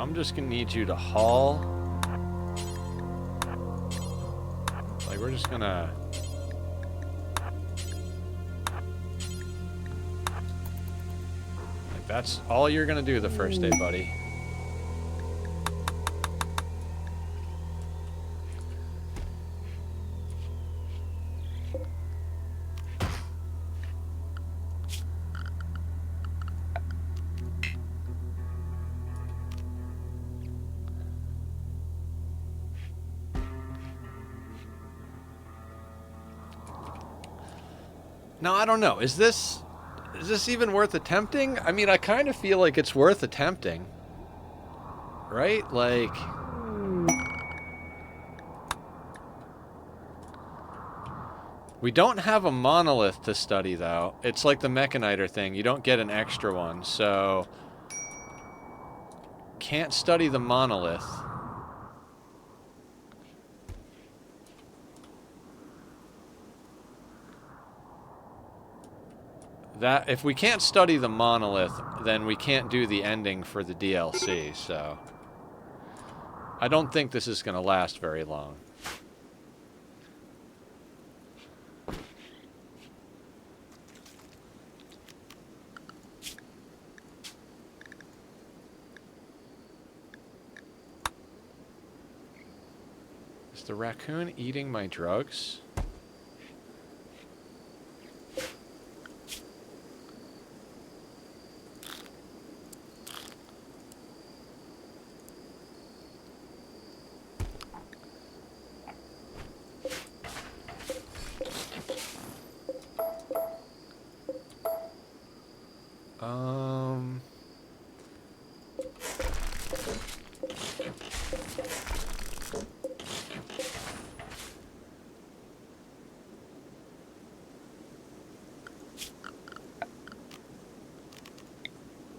I'm just gonna need you to haul. Like, we're just gonna... Like, that's all you're gonna do the first day, buddy. Now, I don't know. Is this even worth attempting? I mean, I kind of feel like it's worth attempting. Right? Like... We don't have a monolith to study, though. It's like the Mechaniter thing. You don't get an extra one, so... Can't study the monolith. That, if we can't study the monolith, then we can't do the ending for the DLC, so... I don't think this is going to last very long. Is the raccoon eating my drugs?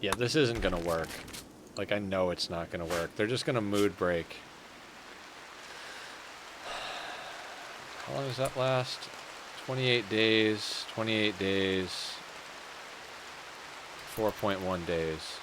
Yeah, this isn't gonna work. Like, I know it's not gonna work. They're just gonna mood break. How long does that last? 28 days, 28 days, 4.1 days.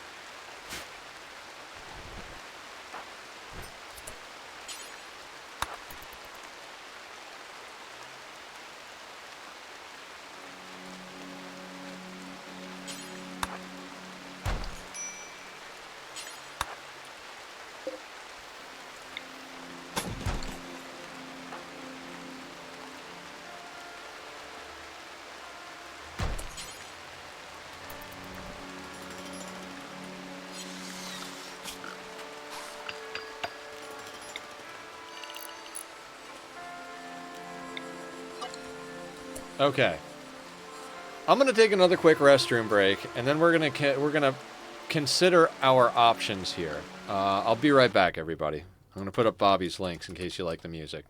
Okay. I'm gonna take another quick restroom break, and then we're gonna consider our options here. I'll be right back, everybody. I'm gonna put up Bobby's links in case you like the music.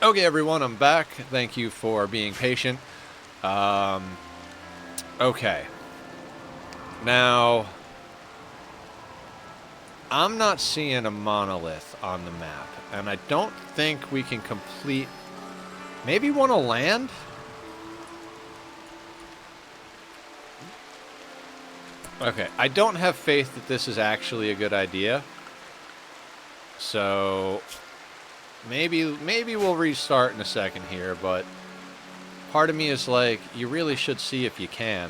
Okay, everyone, I'm back. Thank you for being patient. Okay. Now, I'm not seeing a monolith on the map, and I don't think we can complete... Maybe one will land? Okay, I don't have faith that this is actually a good idea. So, maybe we'll restart in a second here, but part of me is like, you really should see if you can.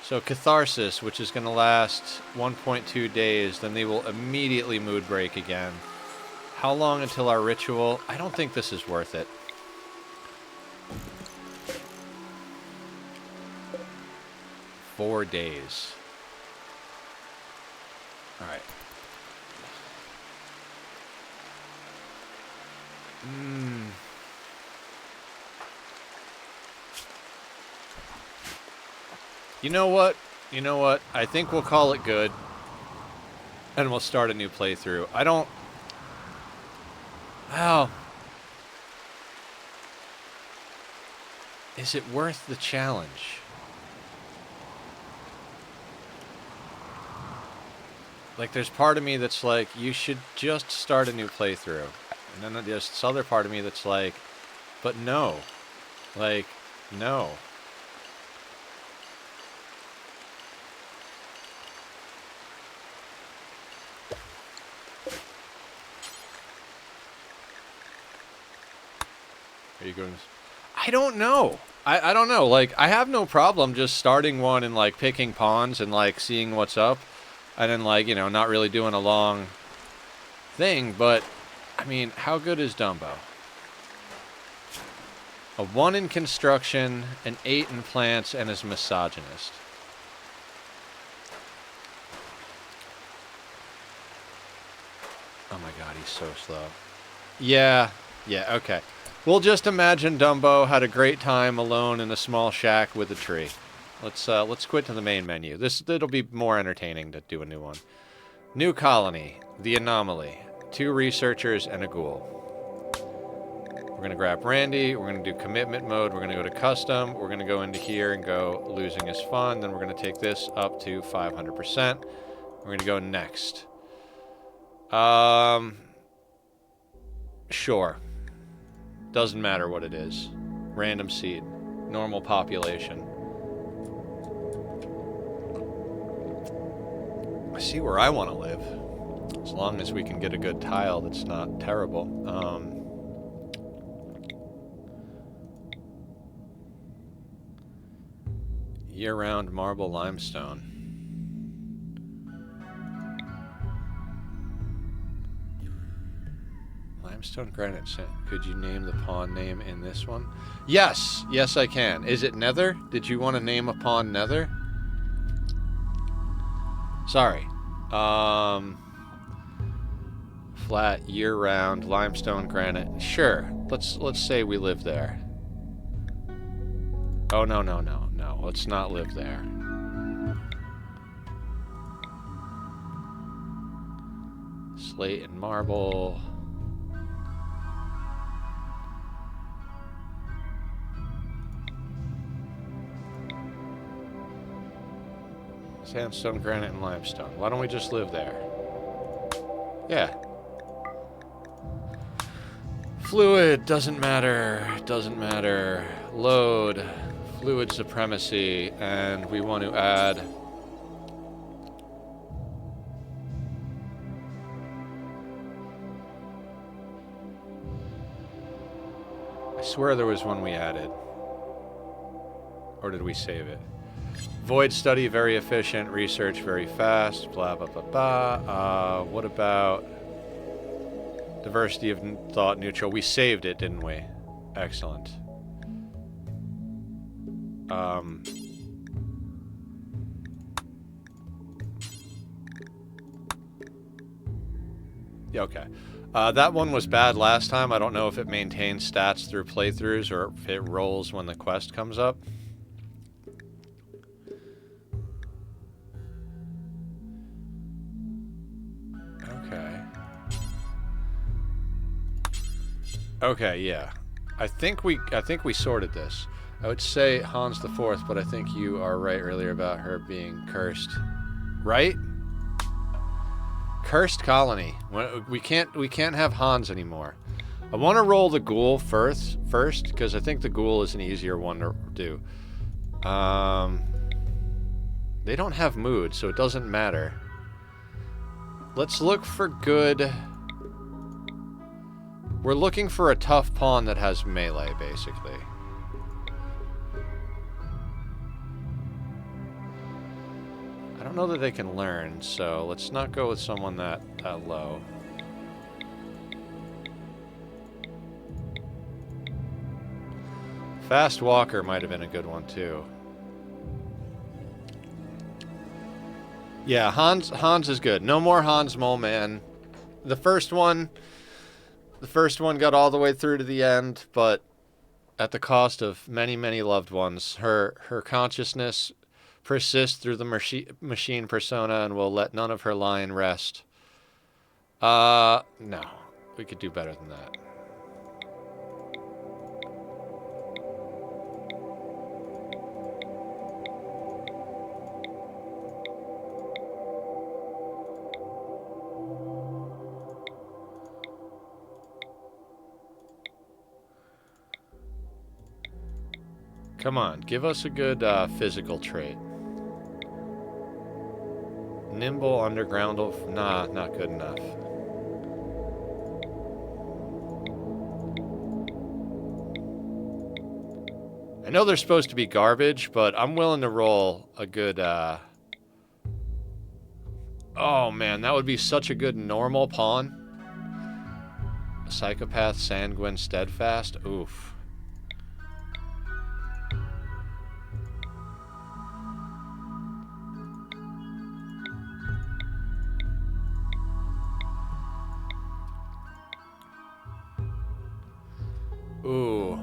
So Catharsis, which is going to last 1.2 days, then they will immediately mood break again. How long until our ritual? I don't think this is worth it. Four days. Alright. You know what? You know what? I think we'll call it good. And we'll start a new playthrough. I don't... Wow. Is it worth the challenge? Like, there's part of me that's like, you should just start a new playthrough. And then there's this other part of me that's like, but no. Like, no. Are you going... I don't know. I don't know. Like, I have no problem just starting one and, like, picking pawns and, like, seeing what's up. And then, like, you know, not really doing a long thing. But, I mean, how good is Dumbo? A 1 in construction, an 8 in plants, and is misogynist. Oh my god, he's so slow. Yeah, okay. We'll just imagine Dumbo had a great time alone in a small shack with a tree. Let's quit to the main menu. It'll be more entertaining to do a new one. New colony, the Anomaly. 2 researchers and a ghoul. We're gonna grab Randy. We're gonna do commitment mode. We're gonna go to custom. We're gonna go into here and go losing is fun. Then we're gonna take this up to 500%. We're gonna go next. Sure. Doesn't matter what it is. Random seed. Normal population. I see where I want to live. As long as we can get a good tile that's not terrible. Year-round marble limestone. Limestone granite. Could you name the pawn name in this one? Yes! Yes, I can. Is it Nether? Did you want to name a pawn Nether? Sorry. Flat, year-round, limestone granite. Sure. Let's say we live there. Oh, no. Let's not live there. Slate and marble. Sandstone, granite, and limestone. Why don't we just live there? Yeah. Fluid, doesn't matter. Doesn't matter. Load. Fluid supremacy. And we want to add... I swear there was one we added. Or did we save it? Void study, very efficient. Research, very fast. Blah, blah, blah, blah. What about diversity of thought, neutral? We saved it, didn't we? Excellent. Yeah, okay. That one was bad last time. I don't know if it maintains stats through playthroughs or if it rolls when the quest comes up. Okay, yeah. I think we sorted this. I would say Hans the Fourth, but I think you are right earlier about her being cursed. Right? Cursed colony. We can't have Hans anymore. I want to roll the ghoul first because I think the ghoul is an easier one to do. They don't have mood, so it doesn't matter. Let's look for good. We're looking for a tough pawn that has melee, basically. I don't know that they can learn, so let's not go with someone that low. Fast walker might have been a good one too. Yeah, Hans is good. No more Hans Mole Man. The first one got all the way through to the end, but at the cost of many, many loved ones. Her consciousness persists through the machine persona and will let none of her line rest. No. We could do better than that. Come on, give us a good physical trait. Nimble, underground, nah, not good enough. I know they're supposed to be garbage, but I'm willing to roll a good, Oh man, that would be such a good normal pawn. Psychopath, sanguine, steadfast, oof. Ooh.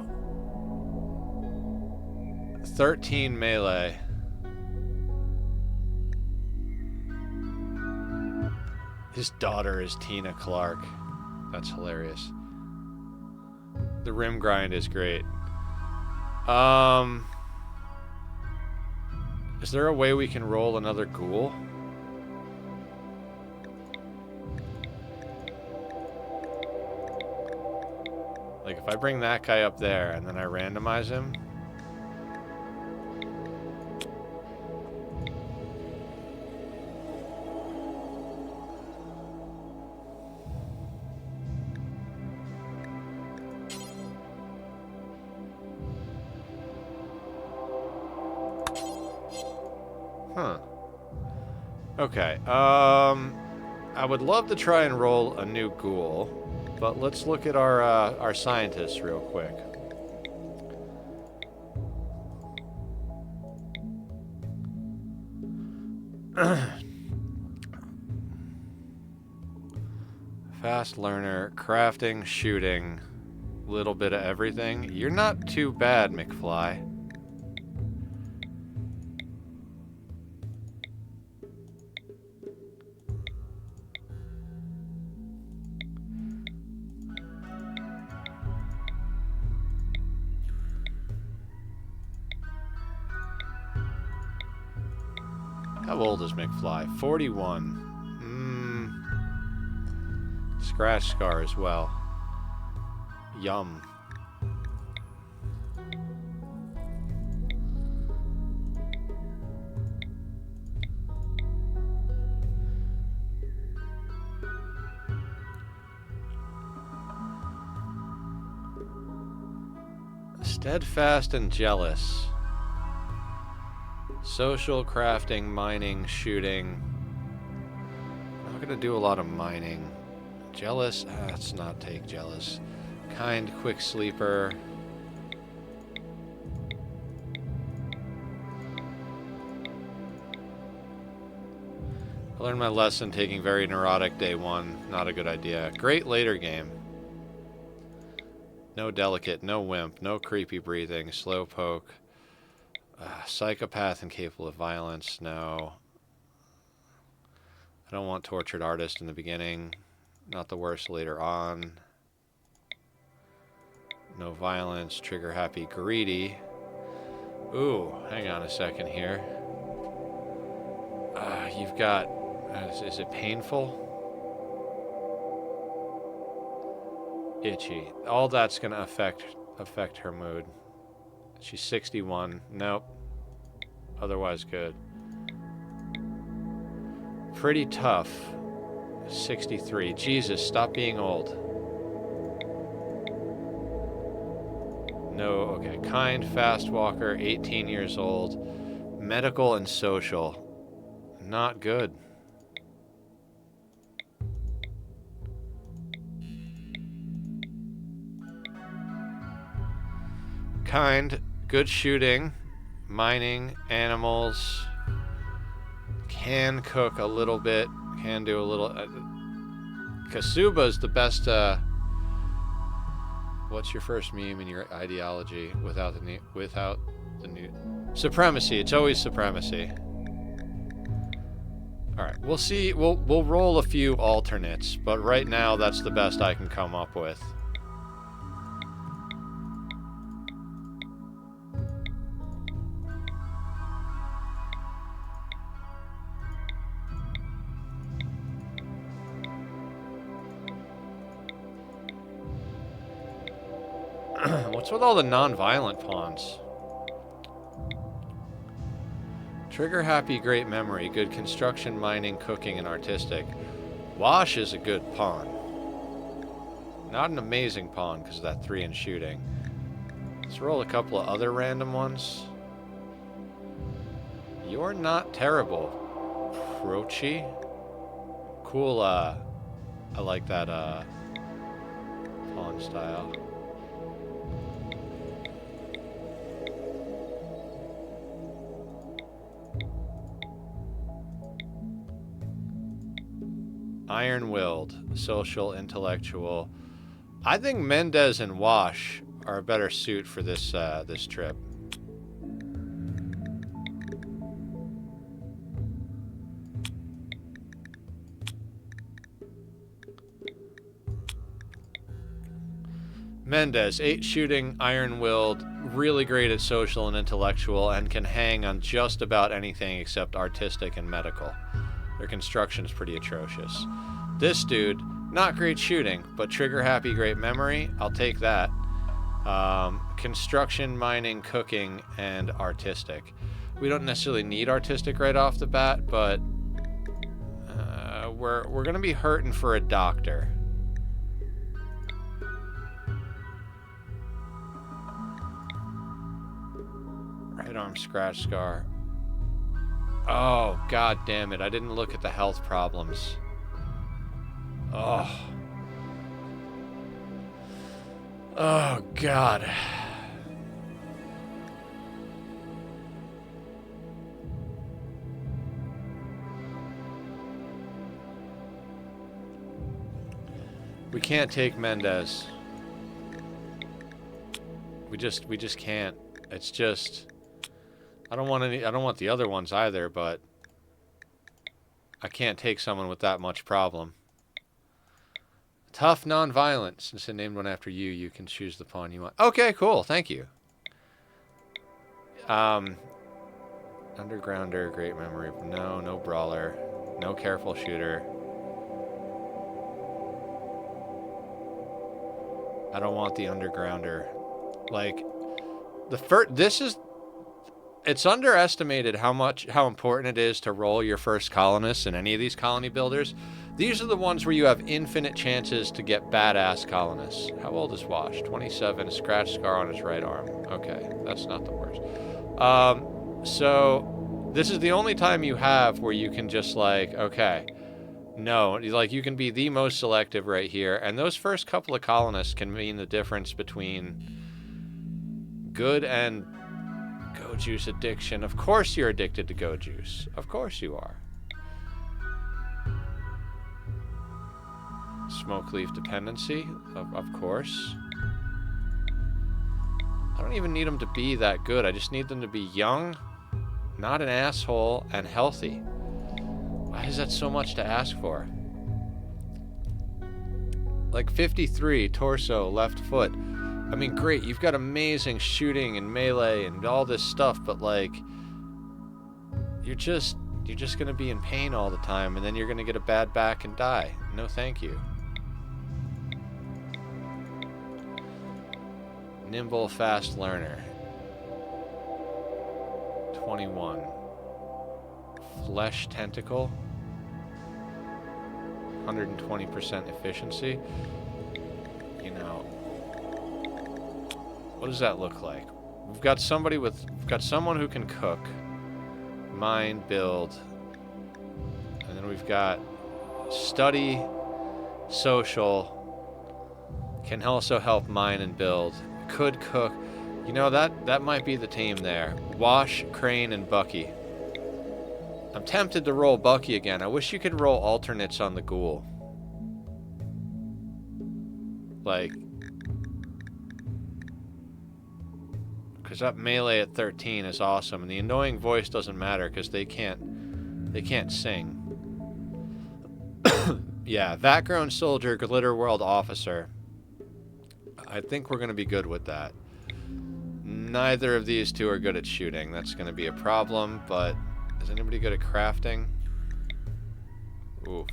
13 melee. His daughter is Tina Clark. That's hilarious. The rim grind is great. Is there a way we can roll another ghoul? Like if I bring that guy up there and then I randomize him. Huh. Okay. I would love to try and roll a new ghoul, but let's look at our scientists real quick. Fast learner, crafting, shooting, little bit of everything. You're not too bad, McFly. How old is McFly? 41. Scratch scar as well. Yum. Steadfast and jealous. Social, crafting, mining, shooting. I'm not gonna do a lot of mining. Jealous? Let's not take jealous. Kind, quick sleeper. I learned my lesson taking very neurotic day one. Not a good idea. Great later game. No delicate, no wimp, no creepy breathing, slow poke. Psychopath incapable of violence, no. I don't want tortured artist in the beginning. Not the worst later on. No violence, trigger happy, greedy. Ooh, hang on a second here. You've got... is it painful? Itchy. All that's going to affect her mood. She's 61. Nope. Otherwise good. Pretty tough. 63. Jesus, stop being old. No, okay. Kind, fast walker, 18 years old. Medical and social. Not good. Kind, good shooting, mining, animals, can cook a little bit, can do a little... Kasuba's the best, what's your first meme in your ideology without the new... Supremacy, it's always supremacy. Alright, we'll see, we'll roll a few alternates, but right now that's the best I can come up with. What's with all the non-violent pawns? Trigger happy, great memory, good construction, mining, cooking, and artistic. Wash is a good pawn. Not an amazing pawn because of that 3 in shooting. Let's roll a couple of other random ones. You're not terrible. Prochi. Cool, I like that, pawn style. Iron-willed, social, intellectual. I think Mendez and Wash are a better suit for this this trip. Mendez, 8 shooting, iron-willed, really great at social and intellectual, and can hang on just about anything except artistic and medical. Their construction is pretty atrocious. This dude, not great shooting, but trigger happy, great memory. I'll take that. Construction, mining, cooking, and artistic. We don't necessarily need artistic right off the bat, but we're gonna be hurting for a doctor. Right arm scratch scar. Oh, god damn it. I didn't look at the health problems. Oh. Oh, god. We can't take Mendez. We just can't. It's just... I don't want the other ones either, but I can't take someone with that much problem. Tough, non-violent. Since I named one after you, you can choose the pawn you want. Okay, cool. Thank you. Undergrounder, great memory. No brawler. No careful shooter. I don't want the undergrounder. Like, it's underestimated how important it is to roll your first colonists in any of these colony builders. These are the ones where you have infinite chances to get badass colonists. How old is Wash? 27, a scratch scar on his right arm. Okay, that's not the worst. So this is the only time you have where you can just like, okay, no, like you can be the most selective right here. And those first couple of colonists can mean the difference between good and Go juice addiction. Of course you're addicted to go juice. Of course you are. Smoke leaf dependency. Of course. I don't even need them to be that good. I just need them to be young, not an asshole, and healthy. Why is that so much to ask for? Like 53, torso, left foot. I mean, great, you've got amazing shooting and melee and all this stuff, but like, you're just gonna be in pain all the time, and then you're gonna get a bad back and die. No, thank you. Nimble, fast learner. 21. Flesh tentacle. 120% efficiency. You know, what does that look like? We've got someone who can cook, mine, build, and then we've got study, social, can also help mine and build, could cook. You know, that might be the team there. Wash, Crane, and Bucky. I'm tempted to roll Bucky again. I wish you could roll alternates on the ghoul. Like, because that melee at 13 is awesome, and the annoying voice doesn't matter because they can't sing. Yeah, Vat-grown soldier, Glitter World officer. I think we're gonna be good with that. Neither of these two are good at shooting. That's gonna be a problem, but is anybody good at crafting? Oof.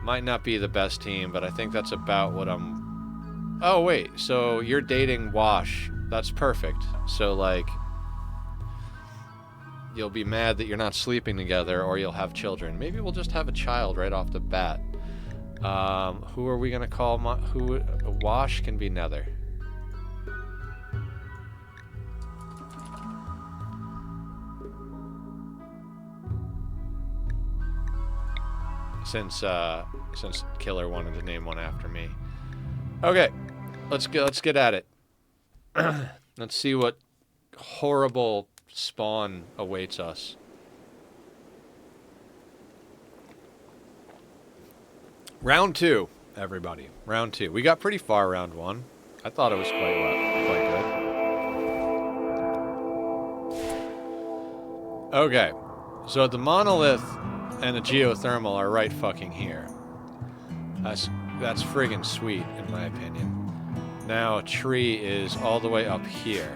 Might not be the best team, but I think that's about what I'm... Oh, wait. So you're dating Wash. That's perfect. So, like, you'll be mad that you're not sleeping together, or you'll have children. Maybe we'll just have a child right off the bat. Who are we going to call... Wash can be Nether. Since Killer wanted to name one after me. Okay, let's get at it. Let's see what horrible spawn awaits us. Round 2, everybody. Round 2. We got pretty far round 1. I thought it was quite good. Okay, so the monolith and the geothermal are right fucking here. That's friggin' sweet, in my opinion. Now, a tree is all the way up here.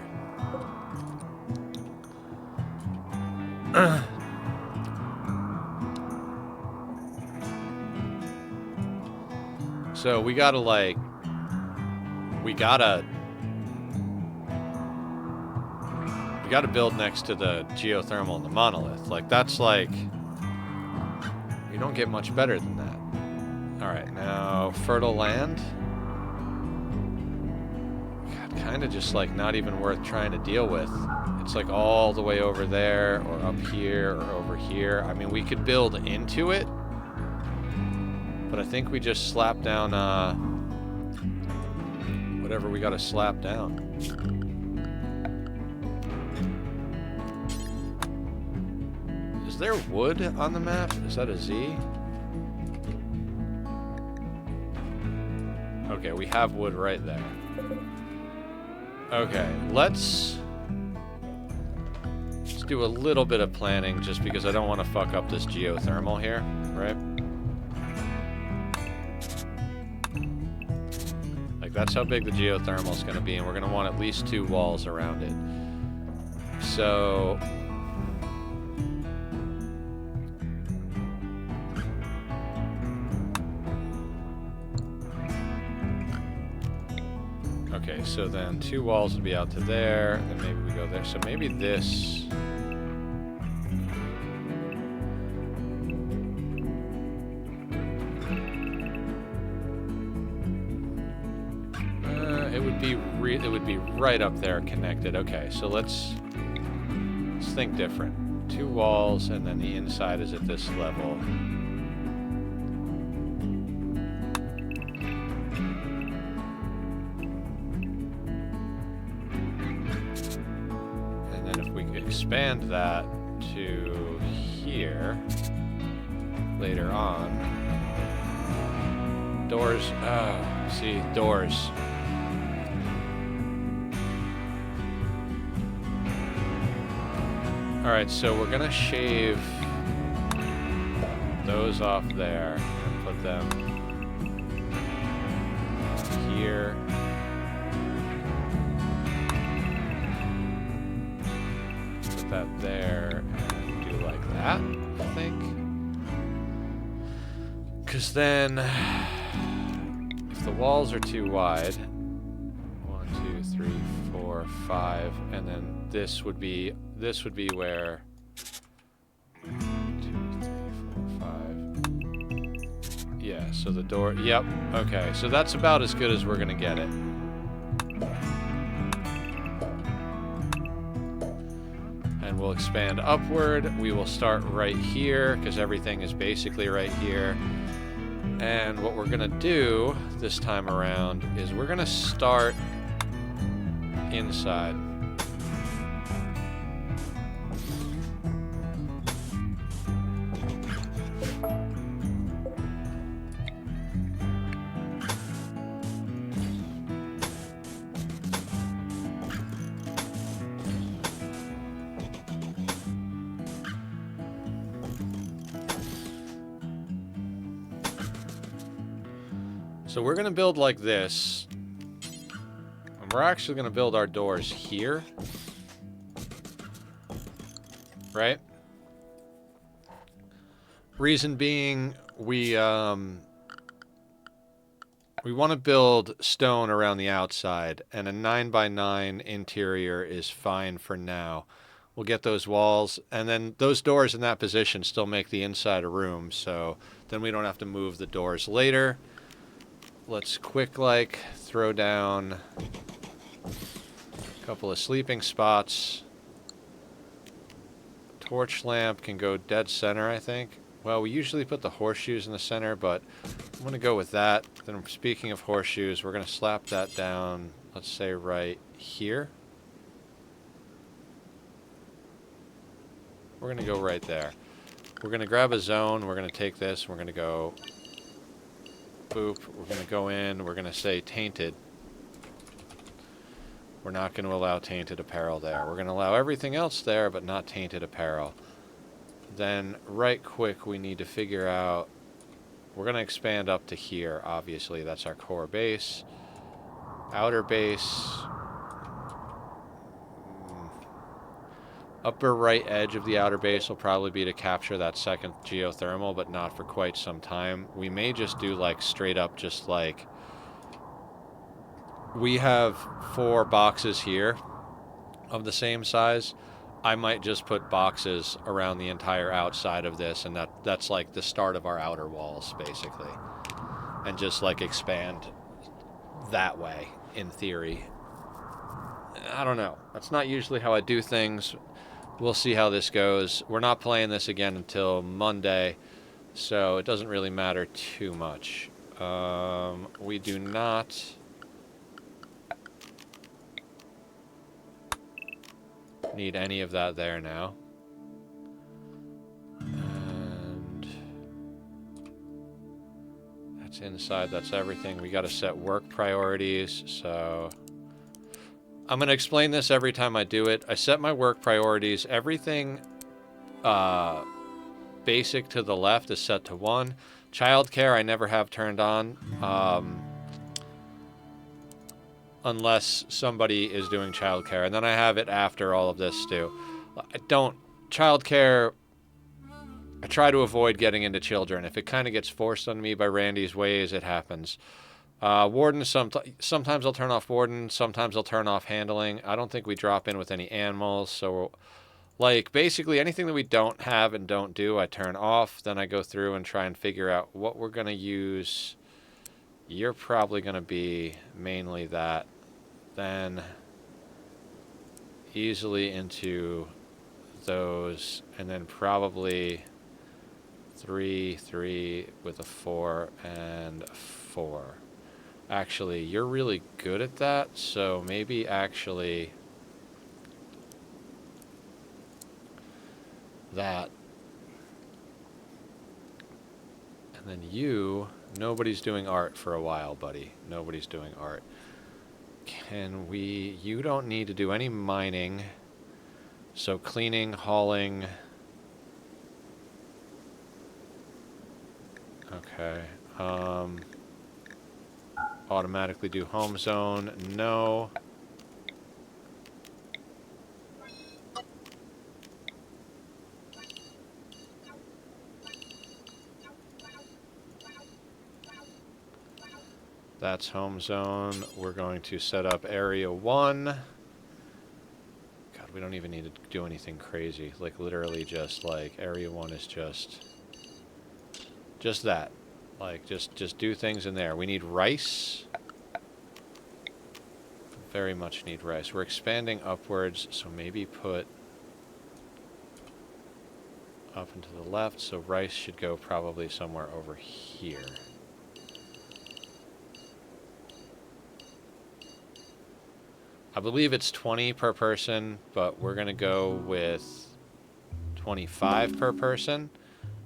So we gotta, like... We gotta build next to the geothermal and the monolith. Like, that's like... You don't get much better than that. Alright, now, fertile land. God, kind of just, like, not even worth trying to deal with. It's, like, all the way over there, or up here, or over here. I mean, we could build into it. But I think we just slap down, whatever we gotta slap down. Is there wood on the map? Is that a Z? Okay, we have wood right there. Okay, let's do a little bit of planning just because I don't want to fuck up this geothermal here, right? Like, that's how big the geothermal is going to be, and we're going to want at least 2 walls around it. So... Okay, so then 2 walls would be out to there, and then maybe we go there. So maybe this... it would be right up there connected. Okay, so let's think different. 2 walls, and then the inside is at this level. Expand that to here later on. Doors, see, doors. Alright, so we're gonna shave those off there and put them here that there and do like that, I think. Because then, if the walls are too wide, 1, 2, 3, 4, 5, and then this would be where 2, 3, 4, 5. Yeah, so the door, yep, okay, so that's about as good as we're gonna get it. And we'll expand upward. We will start right here, because everything is basically right here. And what we're gonna do this time around is we're gonna start inside. So we're gonna build like this. And we're actually gonna build our doors here. Right? Reason being, we want to build stone around the outside, and a 9x9 interior is fine for now. We'll get those walls, and then those doors in that position still make the inside a room, so then we don't have to move the doors later. Let's quick throw down a couple of sleeping spots. Torch lamp can go dead center, I think. Well, we usually put the horseshoes in the center, but I'm going to go with that. Then speaking of horseshoes, we're going to slap that down, let's say right here. We're going to go right there. We're going to grab a zone. We're going to take this. We're going to go boop. We're going to go in. We're going to say tainted. We're not going to allow tainted apparel there. We're going to allow everything else there, but not tainted apparel. Then, right quick, we need to figure out... We're going to expand up to here, obviously. That's our core base. Outer base. Upper right edge of the outer base will probably be to capture that second geothermal, but not for quite some time. We may just do, like, straight up just, like... We have 4 boxes here of the same size. I might just put boxes around the entire outside of this, and that's like the start of our outer walls, basically. And just, like, expand that way, in theory. I don't know. That's not usually how I do things. We'll see how this goes. We're not playing this again until Monday, so it doesn't really matter too much. We do not... need any of that there now. And that's inside, that's everything. We got to set work priorities, so I'm going to explain this every time I do it. I set my work priorities. Everything basic to the left is set to 1. Childcare I never have turned on. Unless somebody is doing childcare, and then I have it after all of this too. Childcare, I try to avoid getting into children. If it kind of gets forced on me by Randy's ways, it happens. Warden, sometimes I'll turn off Warden, sometimes I'll turn off handling. I don't think we drop in with any animals, so like basically anything that we don't have and don't do, I turn off. Then I go through and try and figure out what we're going to use. You're probably going to be mainly that. Then easily into those, and then probably 3, 3 with a 4 and a 4. Actually, you're really good at that, so maybe actually that. And then you, nobody's doing art for a while, buddy. Nobody's doing art. You don't need to do any mining. So cleaning, hauling. Okay. Automatically do home zone. No. That's home zone. We're going to set up area 1. God, we don't even need to do anything crazy. Like, literally just, like, area 1 is just that. Like, just do things in there. We need rice. Very much need rice. We're expanding upwards, so maybe put up and to the left, so rice should go probably somewhere over here. I believe it's 20 per person, but we're going to go with 25 per person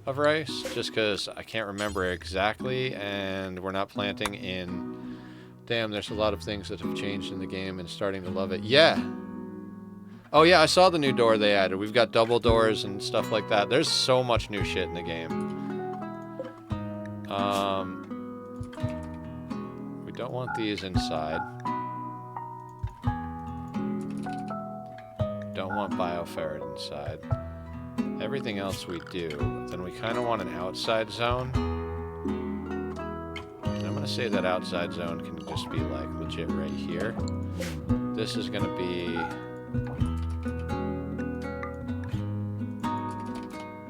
of rice, just because I can't remember exactly, and we're not planting in... Damn, there's a lot of things that have changed in the game and starting to love it. Yeah! Oh yeah, I saw the new door they added. We've got double doors and stuff like that. There's so much new shit in the game. We don't want these inside. Don't want bioferret inside. Everything else we do. Then we kind of want an outside zone. And I'm going to say that outside zone can just be like legit right here. This is going to be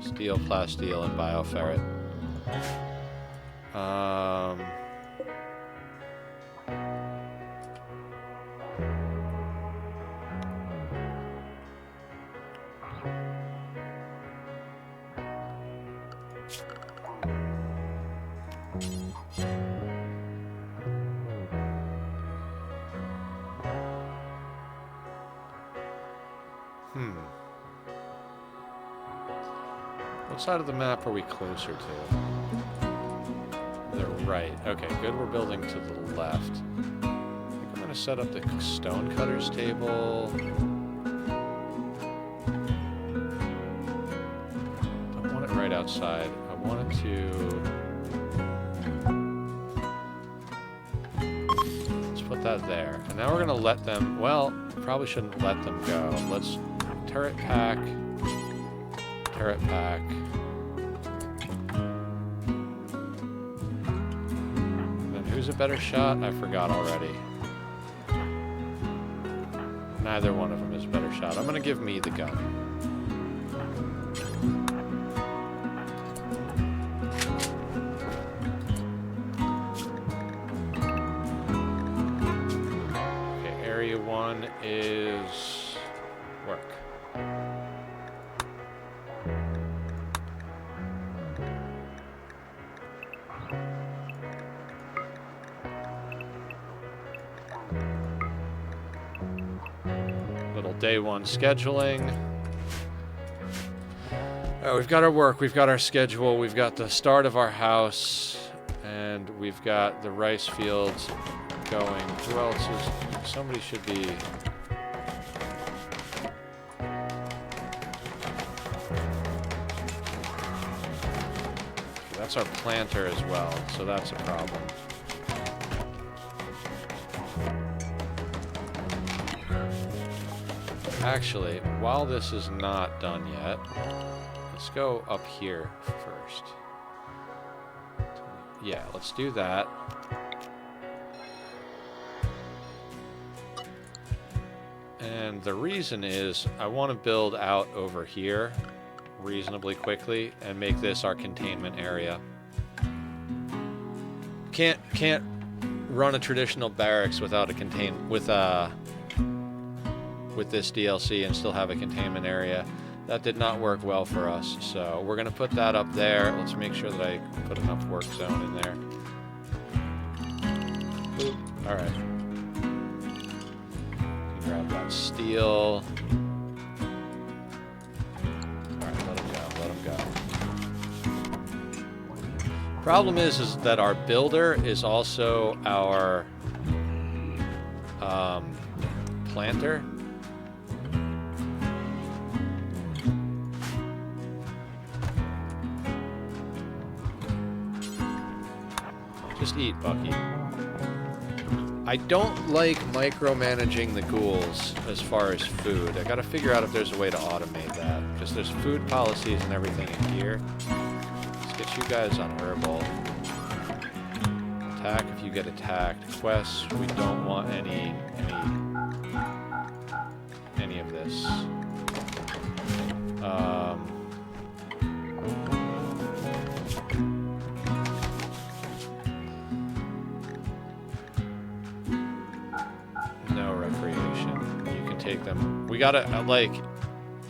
steel, plasteel, and bioferret. What side of the map are we closer to? The right. Okay, good. We're building to the left. I think I'm going to set up the stone cutters table. Don't want it right outside. I want it to... Let's put that there. And now we're going to let them... Well, probably shouldn't let them go. Let's turret pack. Turret pack. Then who's a better shot? I forgot already. Neither one of them is a better shot. I'm going to give me the gun. Okay, area 1 is work. Day 1 scheduling. We've got our work, we've got our schedule, we've got the start of our house, and we've got the rice fields going. Who else is... Somebody should be... That's our planter as well, so that's a problem. Actually, while this is not done yet, let's go up here first. Yeah, let's do that. And the reason is I want to build out over here reasonably quickly and make this our containment area. Can't run a traditional barracks without a with this DLC and still have a containment area. That did not work well for us, so we're going to put that up there. Let's make sure that I put enough work zone in there. Boop. All right. Grab that steel. All right, let him go, let him go. Problem is that our builder is also our planter. Just eat, Bucky. I don't like micromanaging the ghouls as far as food. I gotta figure out if there's a way to automate that. Because there's food policies and everything in here. Let's get you guys on herbal. Attack if you get attacked. Quests, we don't want any of this. No recreation. You can take them. We gotta, like,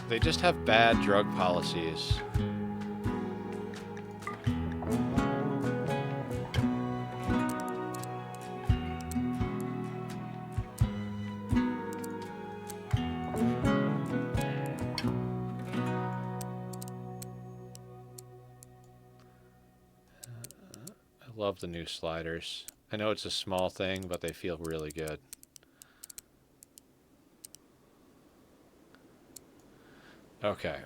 they just have bad drug policies. Love the new sliders. I know it's a small thing, but they feel really good. Okay.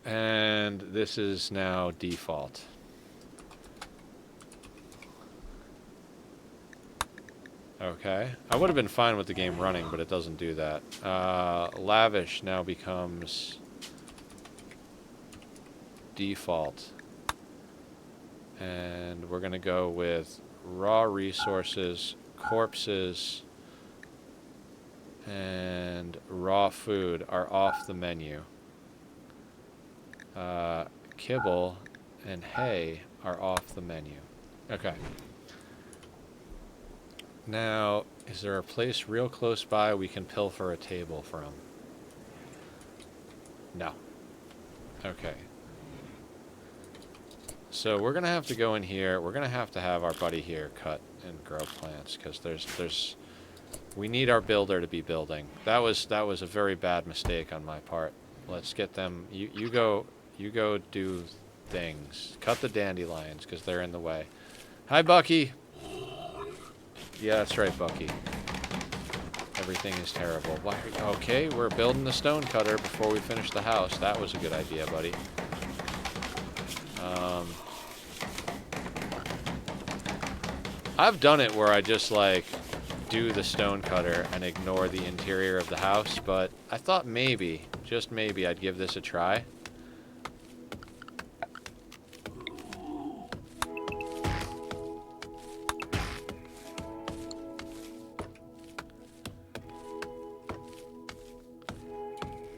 And this is now default. Okay. I would have been fine with the game running, but it doesn't do that. Lavish now becomes default. And we're going to go with raw resources, corpses, and raw food are off the menu. Kibble and hay are off the menu. Okay. Now, is there a place real close by we can pilfer a table from? No. Okay. So we're going to have to go in here. We're going to have our buddy here cut and grow plants because we need our builder to be building. That was a very bad mistake on my part. Let's get them. You go do things. Cut the dandelions because they're in the way. Hi, Bucky. Yeah, that's right, Bucky. Everything is terrible. Why? Okay, we're building the stone cutter before we finish the house. That was a good idea, buddy. I've done it where I just, like, do the stone cutter and ignore the interior of the house, but I thought maybe, just maybe, I'd give this a try.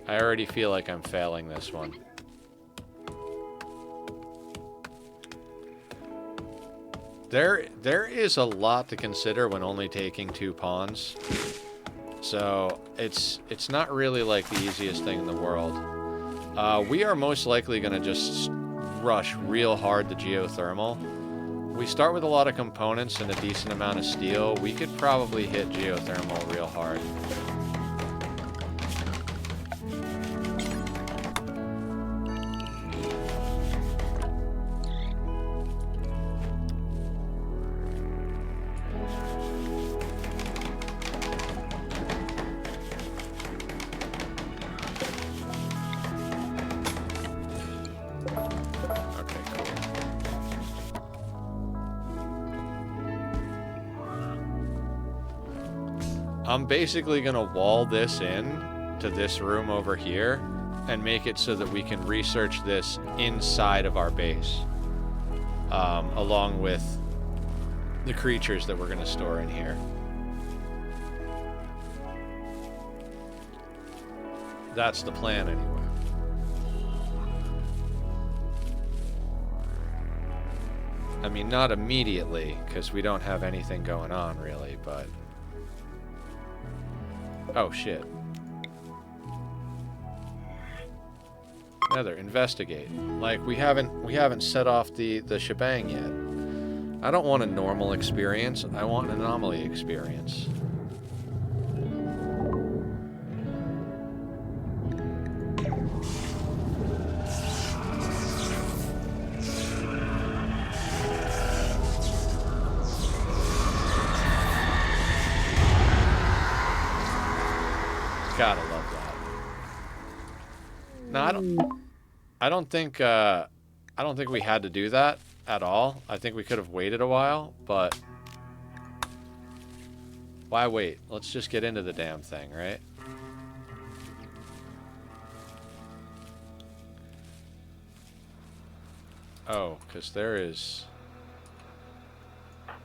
I already feel like I'm failing this one. There is a lot to consider when only taking 2 pawns. So, it's not really like the easiest thing in the world. We are most likely going to just rush real hard the geothermal. We start with a lot of components and a decent amount of steel. We could probably hit geothermal real hard. I'm basically going to wall this in to this room over here and make it so that we can research this inside of our base, along with the creatures that we're going to store in here. That's the plan anyway. I mean, not immediately, because we don't have anything going on really, but... Oh, shit. Nether, investigate. Like, we haven't set off the shebang yet. I don't want a normal experience. I want an anomaly experience. Gotta love that. No, I don't think we had to do that at all. I think we could have waited a while, but why wait? Let's just get into the damn thing, right? Oh, because there is...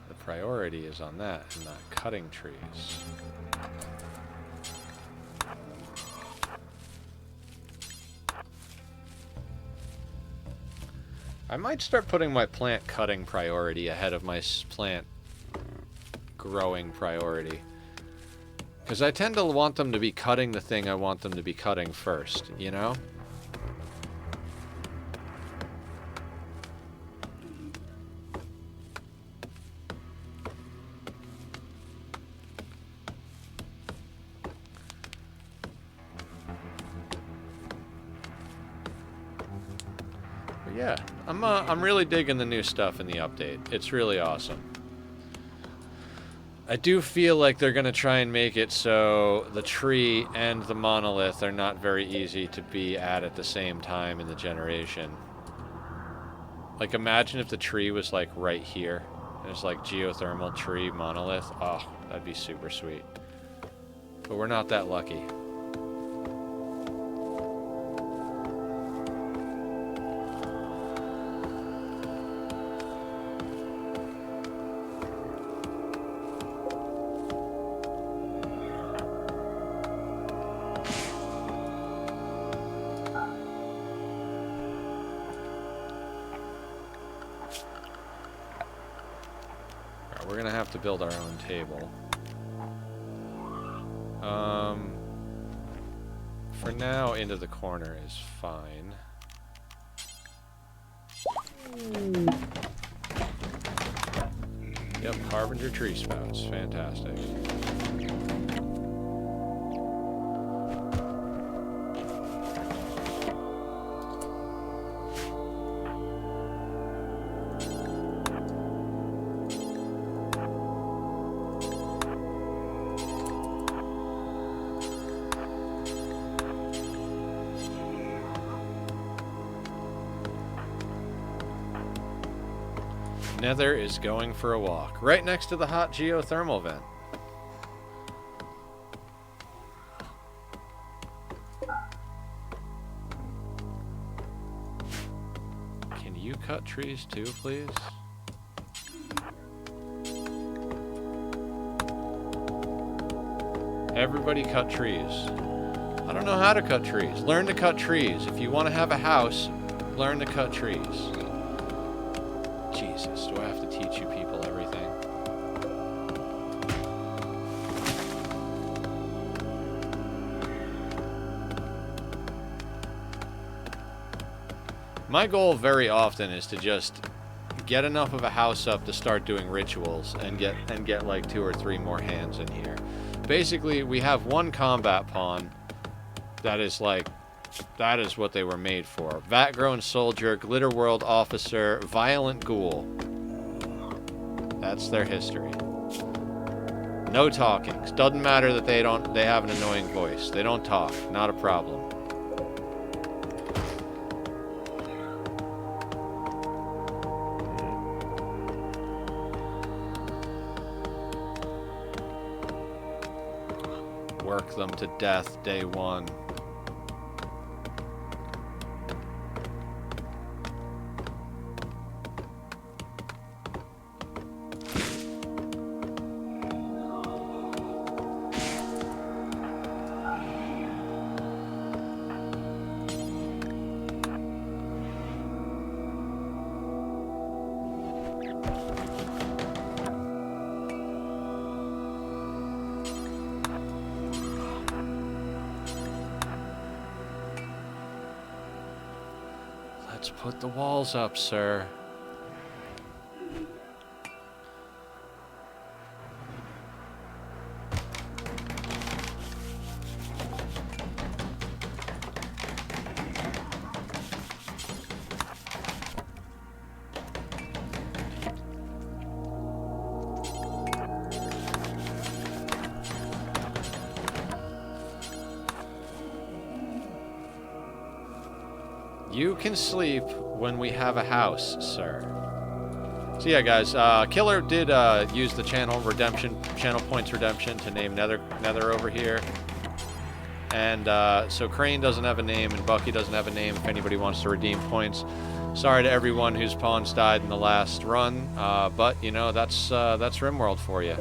The priority is on that and not cutting trees. I might start putting my plant cutting priority ahead of my plant growing priority. Because I tend to want them to be cutting the thing I want them to be cutting first, you know? But yeah, I'm really digging the new stuff in the update. It's really awesome. I do feel like they're going to try and make it so the tree and the monolith are not very easy to be at the same time in the generation. Like, imagine if the tree was, like, right here. There's, like, geothermal tree monolith. Oh, that'd be super sweet. But we're not that lucky. We're gonna have to build our own table. For now, into the corner is fine. Yep, Harbinger tree spouts. Fantastic. Nether is going for a walk, right next to the hot geothermal vent. Can you cut trees too, please? Everybody cut trees. I don't know how to cut trees. Learn to cut trees. If you want to have a house, learn to cut trees. Jesus, do I have to teach you people everything? My goal very often is to just get enough of a house up to start doing rituals and get like 2 or 3 more hands in here. Basically, we have one combat pawn that is like, that is what they were made for. Vat-grown soldier, glitter world officer, violent ghoul. That's their history. No talking. Doesn't matter that they have an annoying voice. They don't talk. Not a problem. Work them to death day 1. Let's put the walls up, sir. You can sleep when we have a house, sir. So yeah, guys, Killer did use the channel points redemption to name Nether over here. And so Crane doesn't have a name, and Bucky doesn't have a name if anybody wants to redeem points. Sorry to everyone whose pawns died in the last run, but, you know, that's Rimworld for you.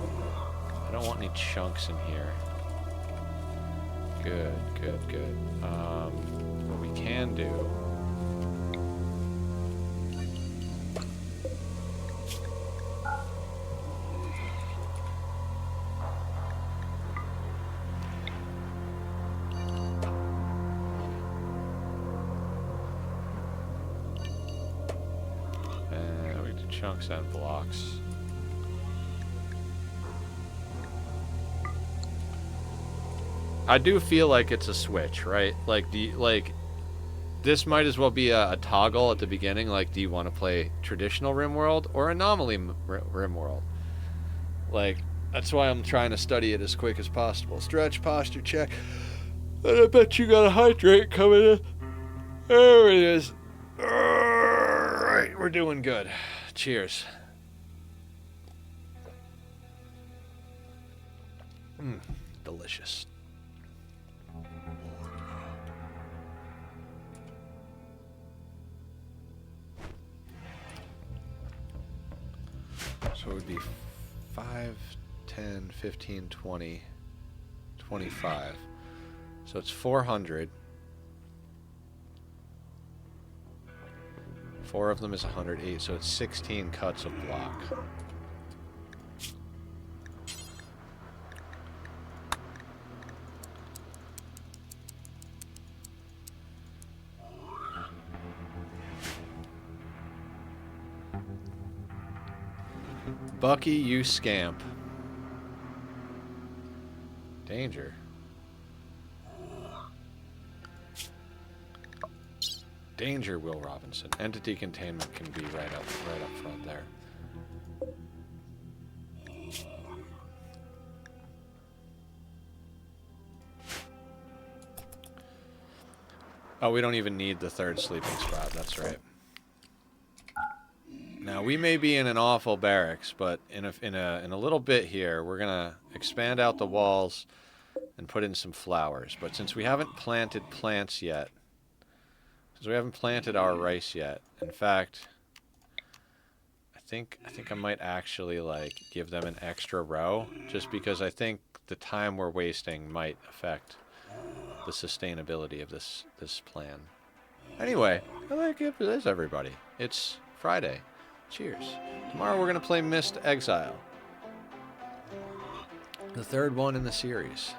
I don't want any chunks in here. Good, good, good. What we can do... we do chunks and blocks. I do feel like it's a switch, right? Like, this might as well be a toggle at the beginning. Like, do you want to play traditional Rimworld or Anomaly Rimworld? Like, that's why I'm trying to study it as quick as possible. Stretch, posture check. And I bet you got a hydrate coming in. There it is. Alright, we're doing good. Cheers. Delicious. So it would be 5, 10, 15, 20, 25. So it's 400. 4 of them is 108, so it's 16 cuts of block. Bucky, you scamp. Danger. Danger, Will Robinson. Entity containment can be right up front there. Oh, we don't even need the third sleeping spot. That's right. Now we may be in an awful barracks, but in a little bit here, we're gonna expand out the walls and put in some flowers. But since we haven't planted plants yet, since we haven't planted our rice yet, in fact, I think I might actually like give them an extra row, just because I think the time we're wasting might affect the sustainability of this plan. Anyway, I like it for this, everybody. It's Friday. Cheers. Tomorrow we're going to play Mist Exile. The third one in the series.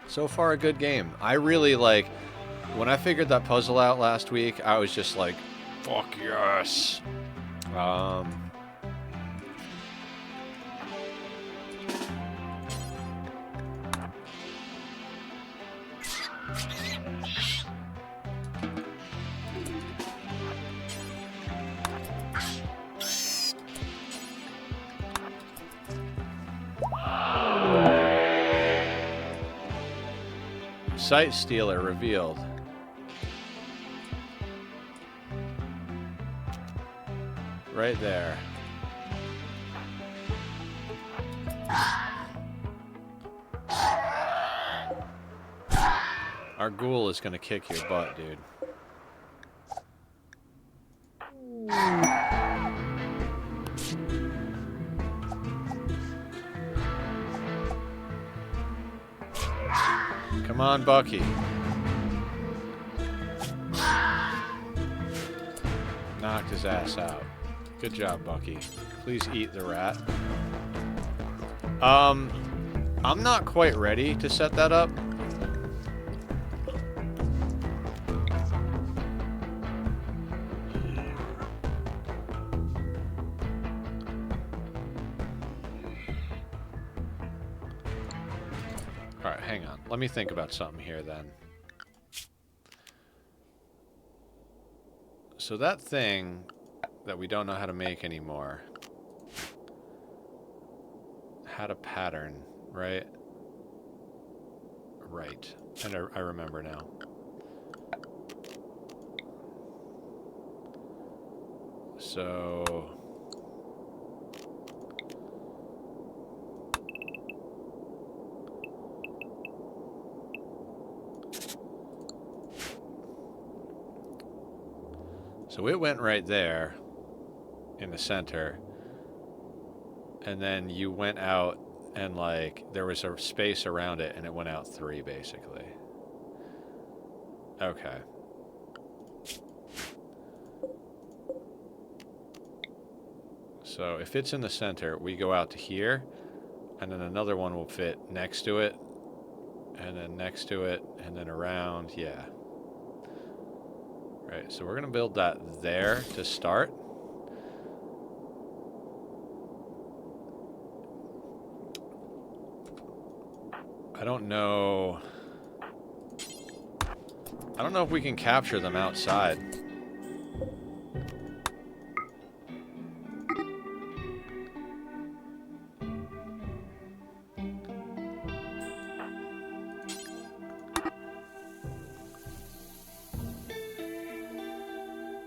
So far a good game. I really like... When I figured that puzzle out last week, I was just like, fuck yes. Sight Stealer revealed. Right there. Our ghoul is gonna kick your butt, dude. Come on, Bucky. Knocked his ass out. Good job, Bucky. Please eat the rat. I'm not quite ready to set that up. Alright, hang on. Let me think about something here then. So that thing that we don't know how to make anymore had a pattern, right? Right. And I remember now. So... So it went right there in the center. And then you went out and like there was a space around it and it went out 3 basically. Okay. So if it's in the center, we go out to here, and then another one will fit next to it, and then next to it, and then around, yeah. Right, so we're gonna build that there to start. I don't know if we can capture them outside.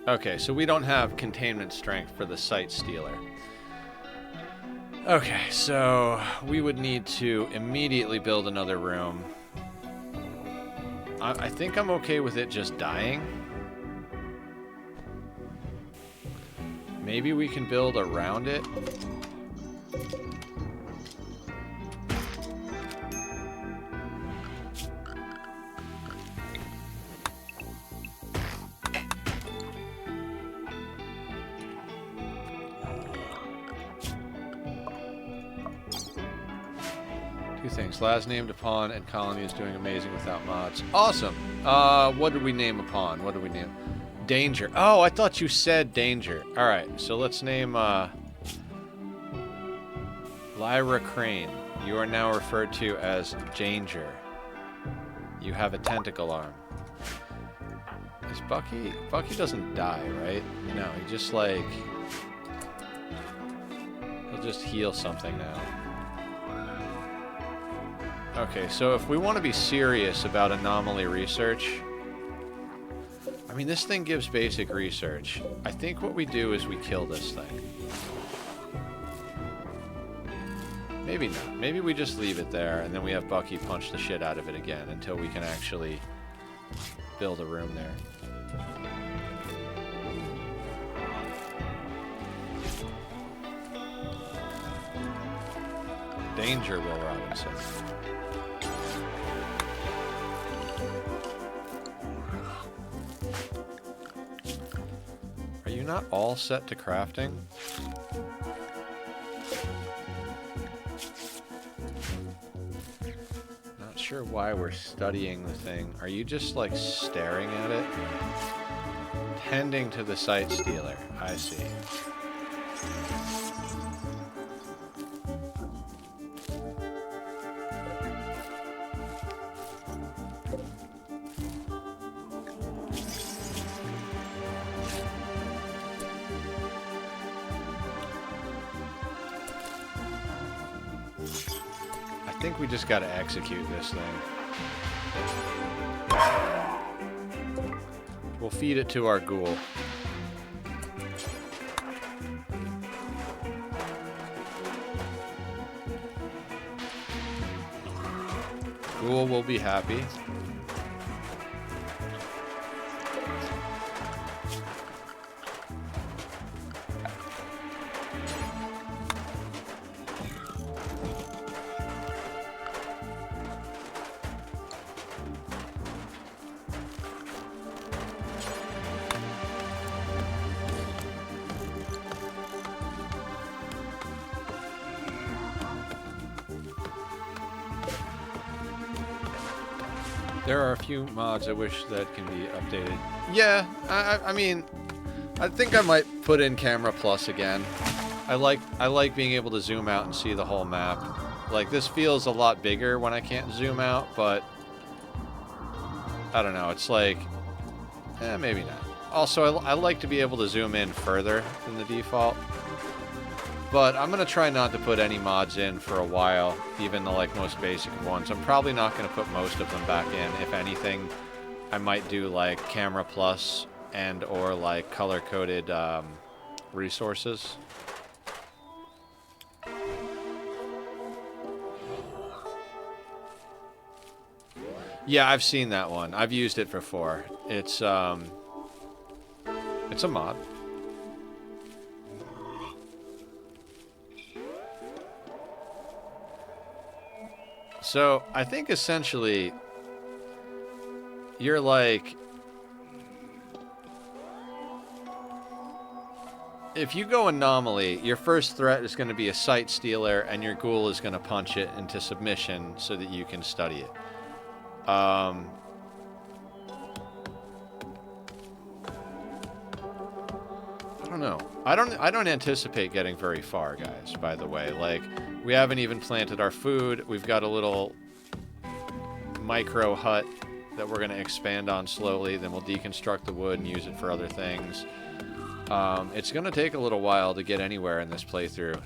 Okay, so we don't have containment strength for the Sight Stealer. Okay, so we would need to immediately build another room. I think I'm okay with it just dying. Maybe we can build around it. Two things. Last named a pawn and Colony is doing amazing without mods. Awesome. What did we name a pawn? What did we name? Danger. Oh, I thought you said danger. Alright, so let's name, Lyra Crane. You are now referred to as Danger. You have a tentacle arm. Is Bucky... Bucky doesn't die, right? No, he just, like... He'll just heal something now. Okay, so if we want to be serious about anomaly research... I mean, this thing gives basic research. I think what we do is we kill this thing. Maybe not. Maybe we just leave it there, and then we have Bucky punch the shit out of it again until we can actually build a room there. Danger, Will Robinson. Are you not all set to crafting? Not sure why we're studying the thing. Are you just like staring at it? Tending to the Sight Stealer. I see. I think we just gotta execute this thing. We'll feed it to our ghoul. Ghoul will be happy. There are a few mods I wish that can be updated. Yeah, I mean, I think I might put in Camera Plus again. I like being able to zoom out and see the whole map. Like, this feels a lot bigger when I can't zoom out, but I don't know, it's like, maybe not. Also, I like to be able to zoom in further than the default. But I'm going to try not to put any mods in for a while, even the like most basic ones. I'm probably not going to put most of them back in. If anything, I might do like Camera Plus and or like color-coded resources. Yeah, I've seen that one. I've used it before. It's It's a mod. So, I think essentially, you're like... If you go Anomaly, your first threat is going to be a Sight Stealer, and your ghoul is going to punch it into submission so that you can study it. I don't know. I don't anticipate getting very far, guys, by the way. Like, we haven't even planted our food. We've got a little micro hut that we're going to expand on slowly. Then we'll deconstruct the wood and use it for other things. It's going to take a little while to get anywhere in this playthrough.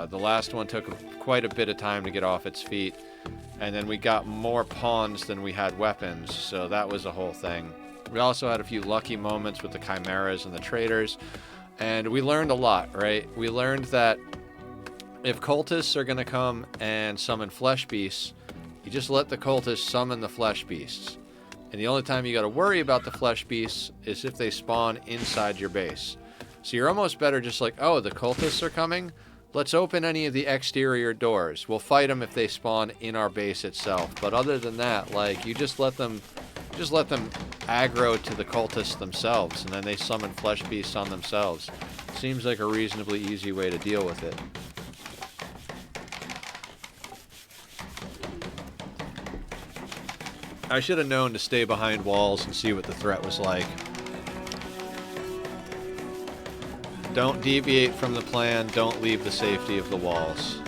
The last one took quite a bit of time to get off its feet. And then we got more pawns than we had weapons, so that was a whole thing. We also had a few lucky moments with the chimeras and the traders. And we learned a lot, right? We learned that if cultists are going to come and summon flesh beasts, you just let the cultists summon the flesh beasts. And the only time you got to worry about the flesh beasts is if they spawn inside your base. So you're almost better just like, oh, the cultists are coming? Let's open any of the exterior doors. We'll fight them if they spawn in our base itself. But other than that, like, you just let them aggro to the cultists themselves, and then they summon flesh beasts on themselves. Seems like a reasonably easy way to deal with it. I should have known to stay behind walls and see what the threat was like. Don't deviate from the plan. Don't leave the safety of the walls.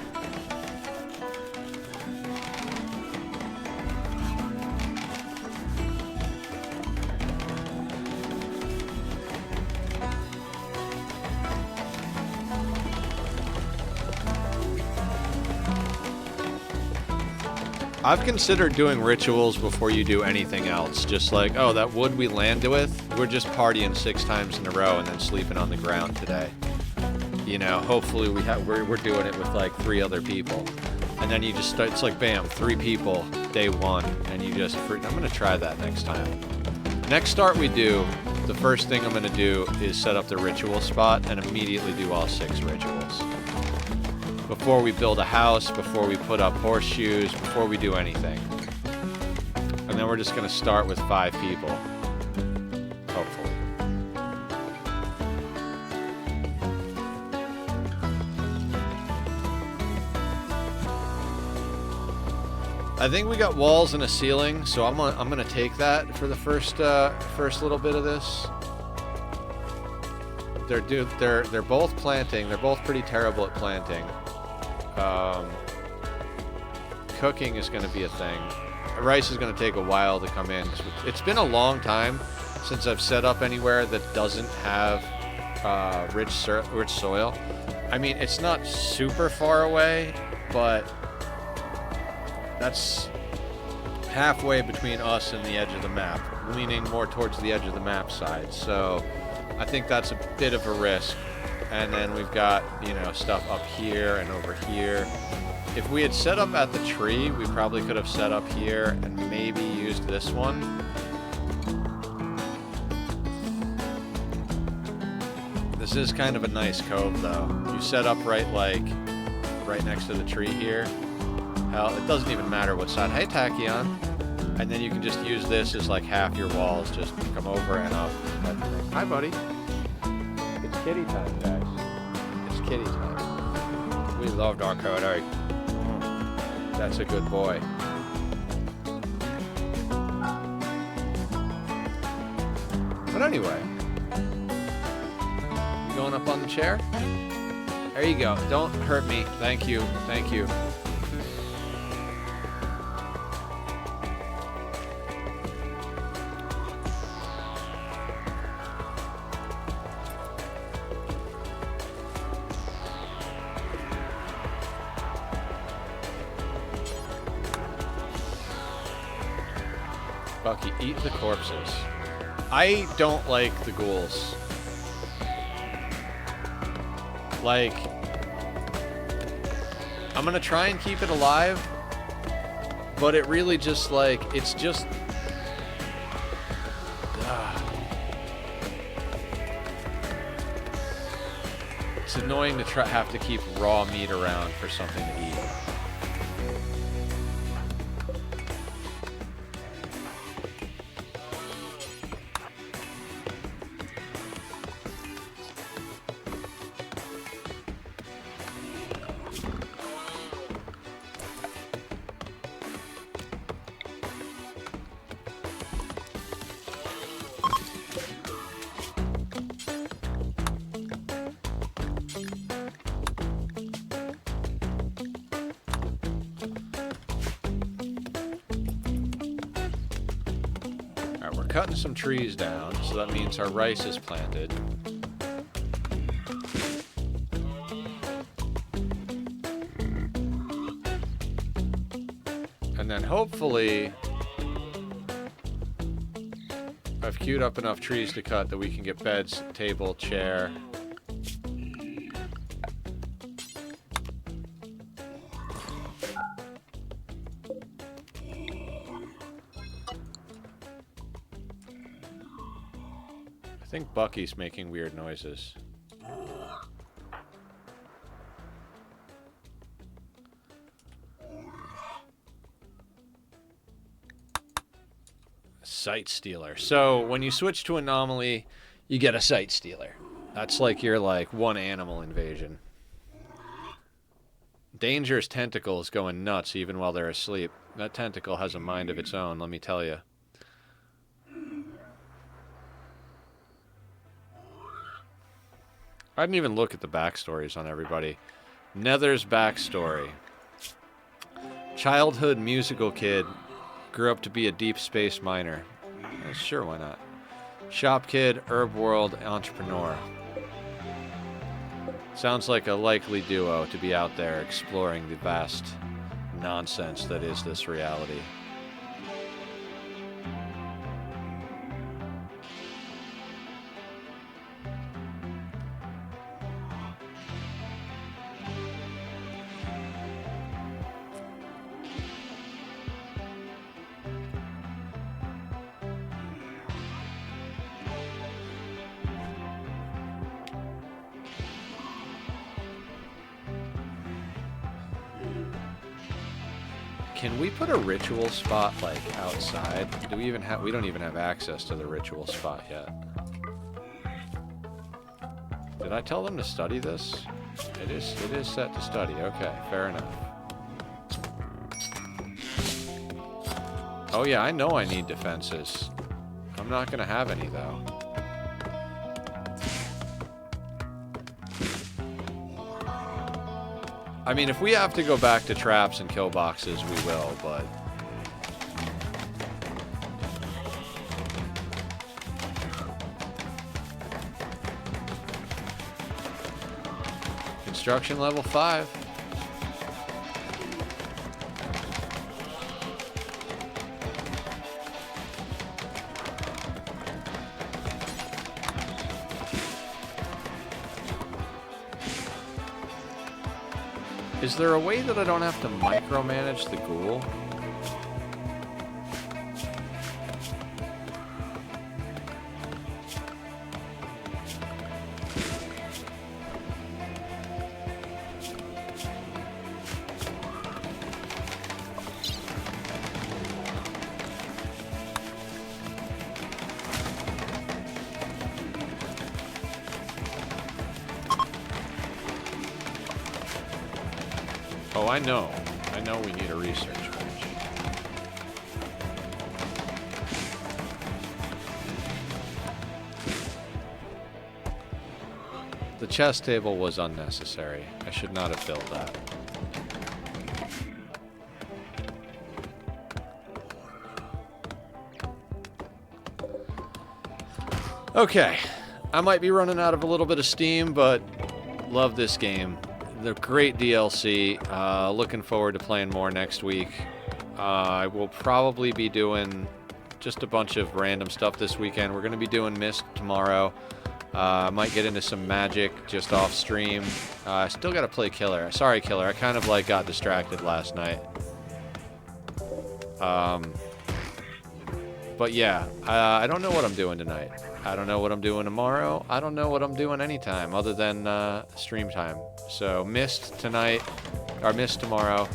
I've considered doing rituals before you do anything else. Just like, oh, that wood we landed with, we're just partying 6 times in a row and then sleeping on the ground today. You know, hopefully we're doing it with like 3 other people. And then you just start, it's like, bam, 3 people, day 1, and you just, I'm going to try that next time. Next start we do, the first thing I'm going to do is set up the ritual spot and immediately do all 6 rituals. Before we build a house, before we put up horseshoes, before we do anything. And then we're just going to start with 5 people. Hopefully. I think we got walls and a ceiling, so I'm gonna take that for the first little bit of this. They're both planting. They're both pretty terrible at planting. Cooking is going to be a thing. Rice is going to take a while to come in. It's been a long time since I've set up anywhere that doesn't have rich soil. I mean, it's not super far away, but that's halfway between us and the edge of the map, leaning more towards the edge of the map side. So I think that's a bit of a risk. And then we've got, you know, stuff up here and over here. If we had set up at the tree, we probably could have set up here and maybe used this one. This is kind of a nice cove, though. You set up right next to the tree here. Hell, it doesn't even matter what side. Hey, Tachyon. And then you can just use this as like half your walls. Just come over and up. Hi, buddy. It's kitty time, guys. It's kitty time. We love Dark Code. That's a good boy. But anyway, you going up on the chair? There you go. Don't hurt me. Thank you. Thank you. Bucky, eat the corpses. I don't like the ghouls. Like, I'm gonna try and keep it alive, but it really just like, it's just... It's annoying to have to keep raw meat around for something to eat. Cutting some trees down, so that means our rice is planted. And then hopefully I've queued up enough trees to cut that we can get beds, table, chair. I think Bucky's making weird noises. Sight stealer. So when you switch to Anomaly, you get a sight stealer. That's like your one animal invasion. Danger's tentacle is going nuts even while they're asleep. That tentacle has a mind of its own, let me tell you. I didn't even look at the backstories on everybody. Nether's backstory. Childhood musical kid. Grew up to be a deep space miner. Sure, why not? Shop kid, herb world entrepreneur. Sounds like a likely duo to be out there exploring the vast nonsense that is this reality. Can we put a ritual spot, outside? Do we even have... We don't even have access to the ritual spot yet. Did I tell them to study this? It is set to study. Okay, fair enough. Oh yeah, I know I need defenses. I'm not gonna have any, though. I mean, if we have to go back to traps and kill boxes, we will, but... Construction level 5. Is there a way that I don't have to micromanage the ghoul? Oh, I know. I know we need a research bench. The chess table was unnecessary. I should not have built that. Okay. I might be running out of a little bit of steam, but love this game. The great DLC. Looking forward to playing more next week. I will probably be doing just a bunch of random stuff this weekend. We're going to be doing Mist tomorrow. Might get into some Magic just off stream. I still got to play Killer. Sorry, Killer. I kind of got distracted last night. But yeah, I don't know what I'm doing tonight. I don't know what I'm doing tomorrow. I don't know what I'm doing anytime other than stream time. So missed tonight, or missed tomorrow.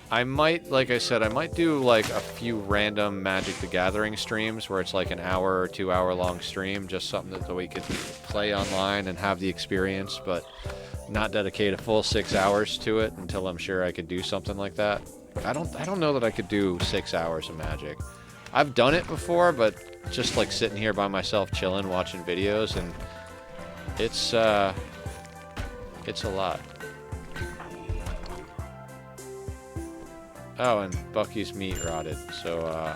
I might, like I said, I might do like a few random Magic the Gathering streams where it's like an hour or 2 hour long stream, just something that we could play online and have the experience, but not dedicate a full 6 hours to it until I'm sure I could do something like that. I don't know that I could do 6 hours of Magic. I've done it before, but just like sitting here by myself chilling, watching videos, and it's a lot. Oh, and Bucky's meat rotted, so,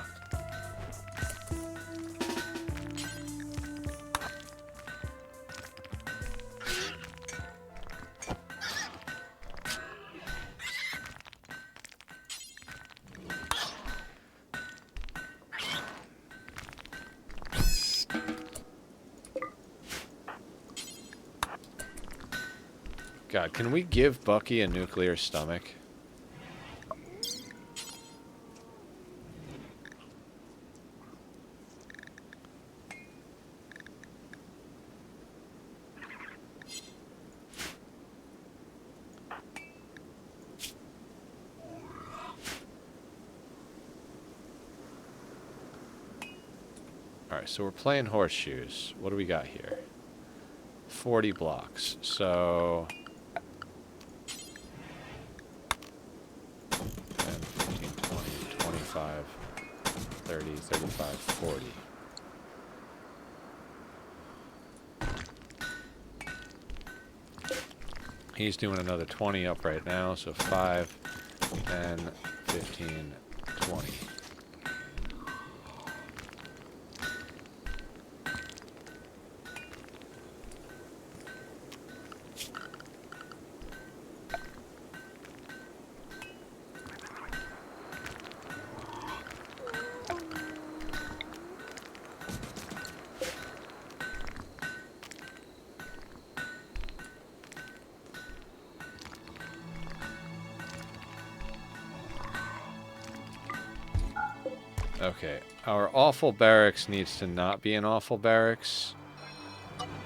God, can we give Bucky a nuclear stomach? Alright, so we're playing horseshoes. What do we got here? 40 blocks. So 10, 15, 20, 25, 30, 35, 40. He's doing another 20 up right now, so 5, 10, 15, 20. Okay, our awful barracks needs to not be an awful barracks.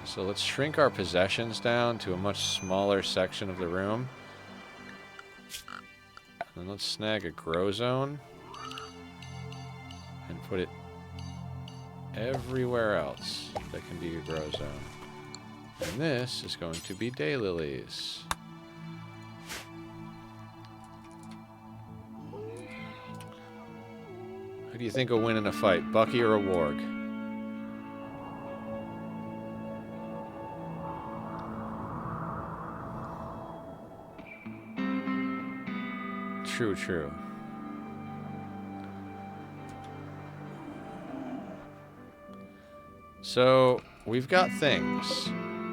So let's shrink our possessions down to a much smaller section of the room. And let's snag a grow zone and put it everywhere else that can be a grow zone. And this is going to be daylilies. Who do you think will win in a fight, Bucky or a warg? True, true. So, we've got things.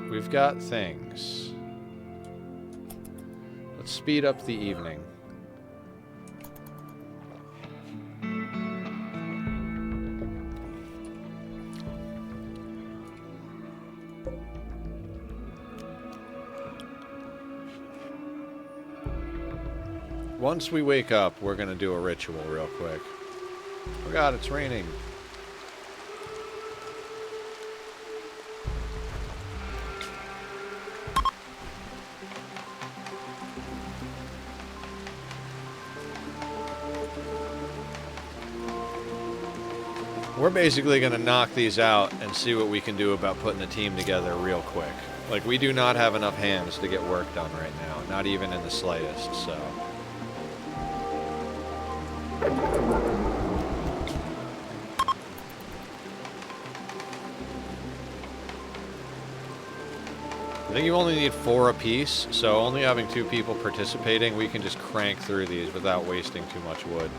We've got things. Let's speed up the evening. Once we wake up, we're gonna do a ritual real quick. Oh god, it's raining. We're basically gonna knock these out and see what we can do about putting a team together real quick. Like, we do not have enough hands to get work done right now, not even in the slightest, so... I think you only need 4 apiece, so only having 2 people participating, we can just crank through these without wasting too much wood.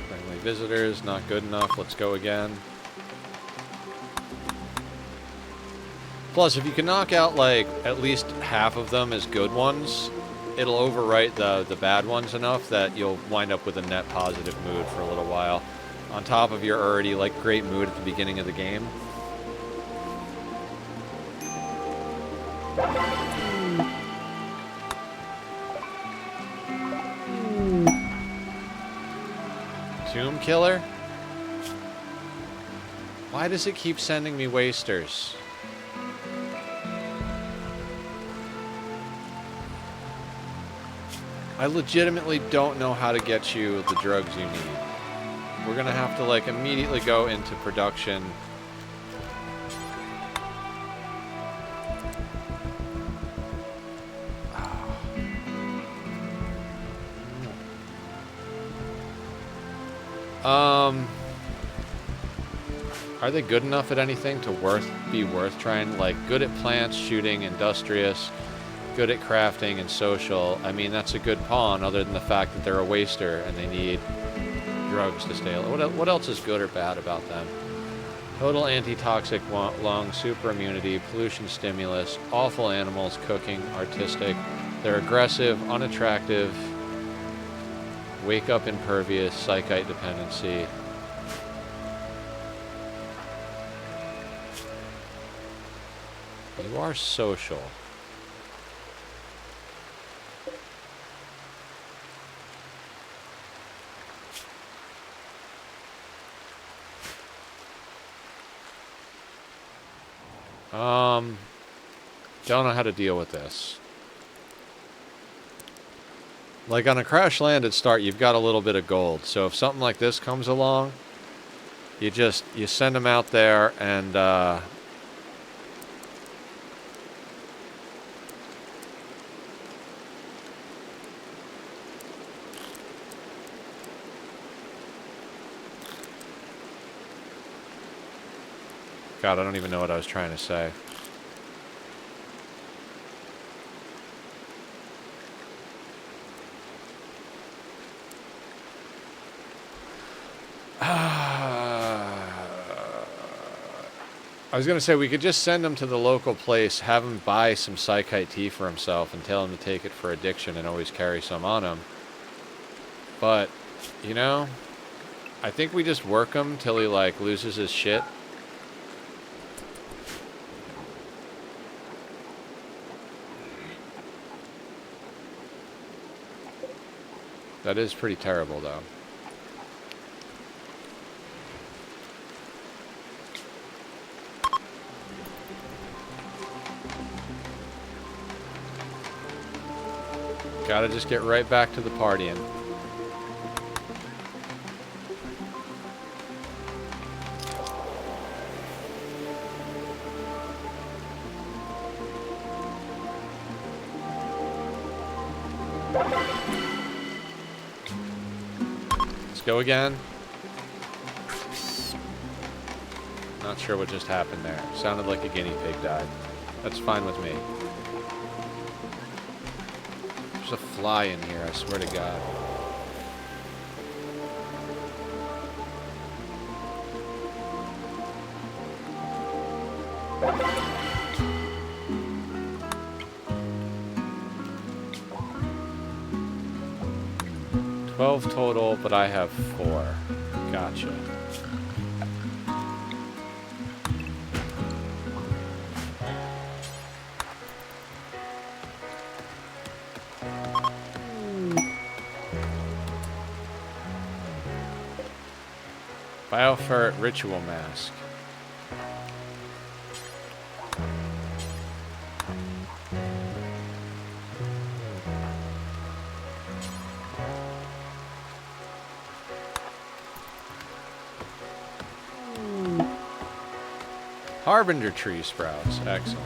Friendly visitors, not good enough. Let's go again. Plus, if you can knock out, like, at least half of them as good ones, it'll overwrite the bad ones enough that you'll wind up with a net positive mood for a little while. On top of your already, like, great mood at the beginning of the game. Tomb Killer? Why does it keep sending me wasters? I legitimately don't know how to get you the drugs you need. We're gonna have to, like, immediately go into production. Are they good enough at anything to be worth trying? Like, good at plants, shooting, industrious, good at crafting, and social. I mean, that's a good pawn, other than the fact that they're a waster and they need drugs to stay alive. What else is good or bad about them? Total anti-toxic lung, super immunity, pollution stimulus, awful animals, cooking, artistic. They're aggressive, unattractive, wake up impervious, psychite dependency. You are social. Don't know how to deal with this. Like on a crash landed start, you've got a little bit of gold. So if something like this comes along, you send them out there and God, I don't even know what I was trying to say. I was going to say, we could just send him to the local place, have him buy some psychite tea for himself, and tell him to take it for addiction and always carry some on him. But, you know, I think we just work him till he, like, loses his shit. That is pretty terrible, though. Gotta just get right back to the partying. Let's go again. Not sure what just happened there. Sounded like a guinea pig died. That's fine with me. There's a fly in here, I swear to God. $12 total, but I have 4. Gotcha. Bioferret ritual mask. Harbinger tree sprouts. Excellent.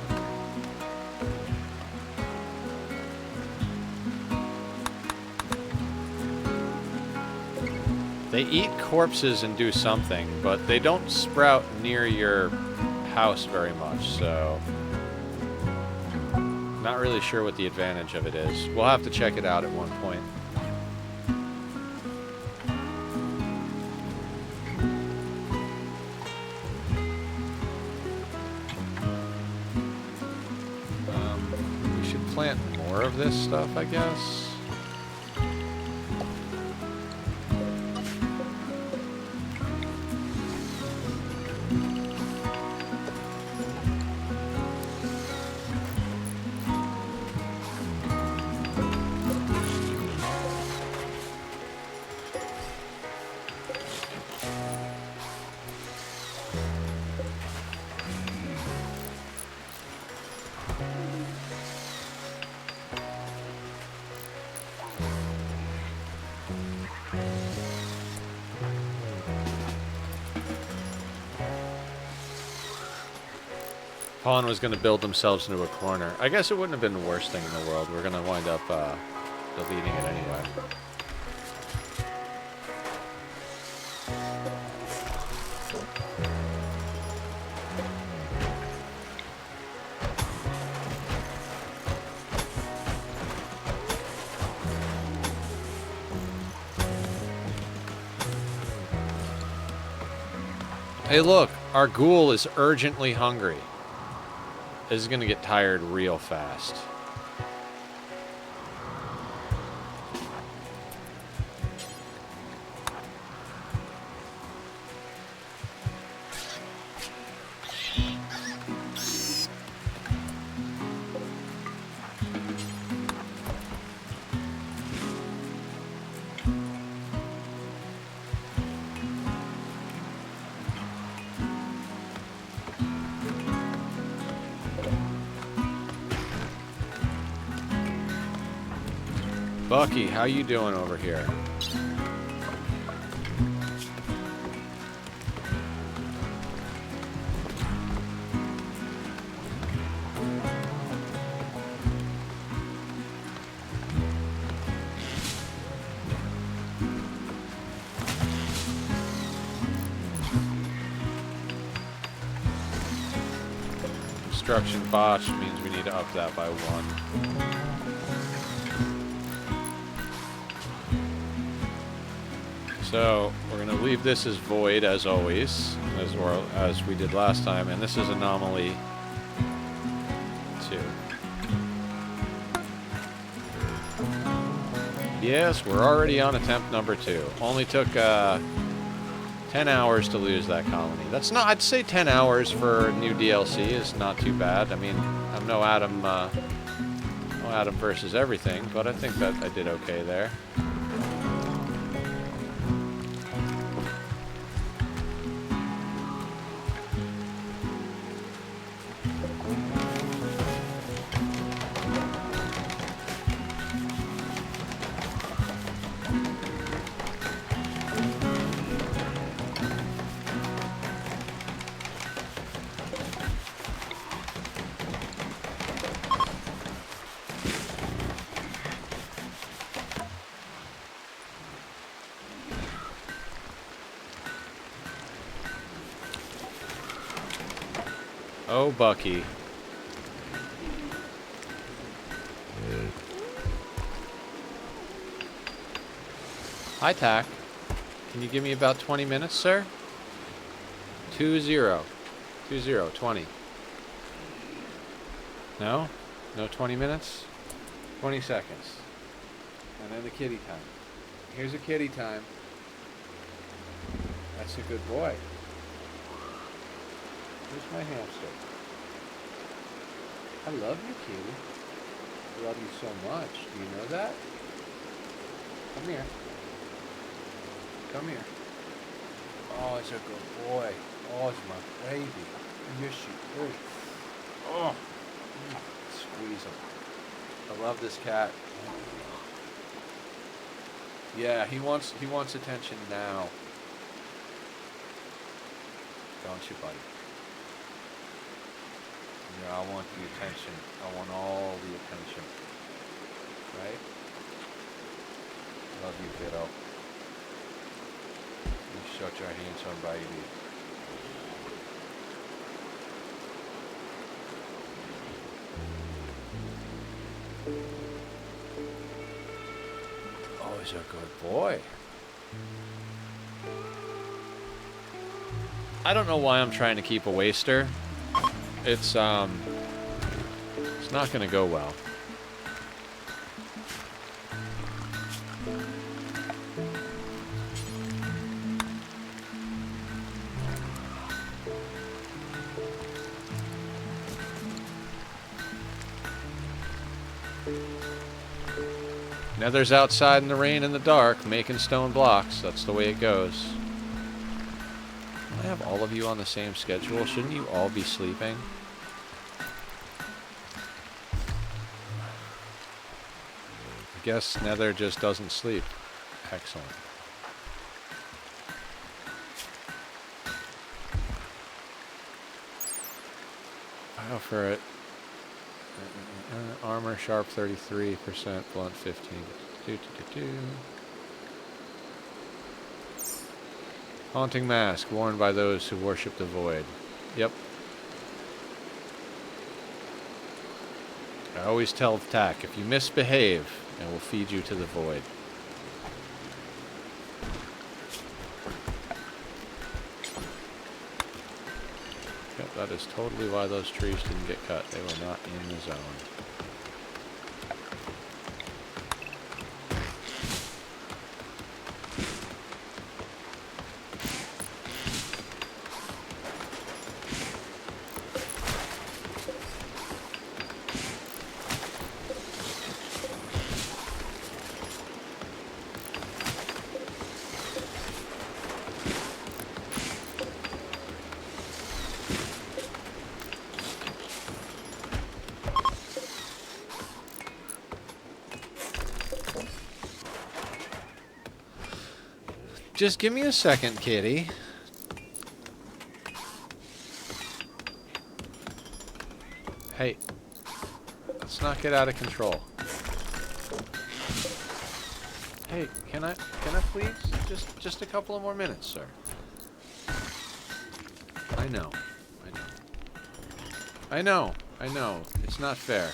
They eat corpses and do something, but they don't sprout near your house very much, so not really sure what the advantage of it is. We'll have to check it out at one point. We should plant more of this stuff, I guess. Pawn was going to build themselves into a corner. I guess it wouldn't have been the worst thing in the world. We're going to wind up deleting it anyway. Hey, look, our ghoul is urgently hungry. This is going to get tired real fast. Bucky, how you doing over here? Construction botched means we need to up that by 1. So we're going to leave this as void as always, as we did last time, and this is Anomaly 2. Yes, we're already on attempt number 2. Only took 10 hours to lose that colony. That's not, I'd say 10 hours for new DLC is not too bad. I mean, I'm no Adam versus everything, but I think that I did okay there. Oh, Bucky. Hi, Tack. Can you give me about 20 minutes, sir? 20. 20. No? No 20 minutes? 20 seconds. And then the kitty time. Here's a kitty time. That's a good boy. Here's my hamster. I love you, kitty. I love you so much. Do you know that? Come here. Come here. Oh, it's a good boy. Oh, it's my baby. Yes, you is. Oh, squeeze him. I love this cat. Yeah, he wants attention now. Don't you, buddy? Yeah, I want the attention. I want all the attention. Right? Love you, kiddo. You shut your hands on baby. Oh, he's a good boy. I don't know why I'm trying to keep a waster. It's not gonna go well. Nether's outside in the rain and the dark, making stone blocks. That's the way it goes. I have all of you on the same schedule. Shouldn't you all be sleeping? I guess Nether just doesn't sleep. Excellent. Go for it. Armor sharp 33%, blunt 15. Haunting mask, worn by those who worship the void. Yep. I always tell Tack, if you misbehave, I will feed you to the void. Yep, that is totally why those trees didn't get cut. They were not in the zone. Just give me a second, kitty. Hey, let's not get out of control. Hey, can I please? Just a couple of more minutes, sir. I know. It's not fair.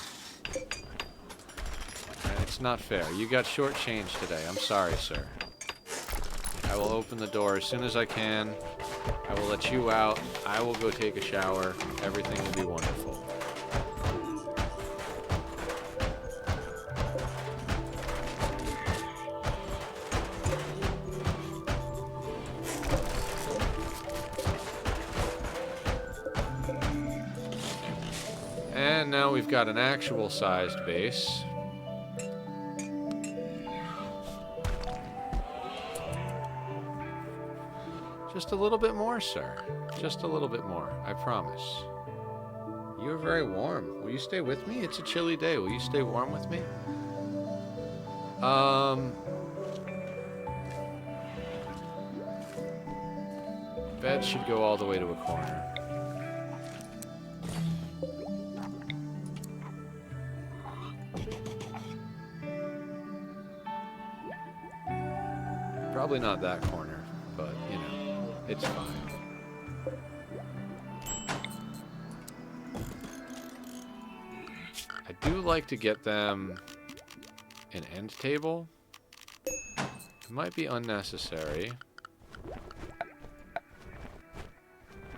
It's not fair. You got shortchanged today. I'm sorry, sir. I will open the door as soon as I can. I will let you out. I will go take a shower. Everything will be wonderful. And now we've got an actual sized base. Just a little bit more, sir. Just a little bit more, I promise. You're very warm. Will you stay with me? It's a chilly day. Will you stay warm with me? Bed should go all the way to a corner. Probably not that corner, but, you know, it's fine. I do like to get them an end table. It might be unnecessary.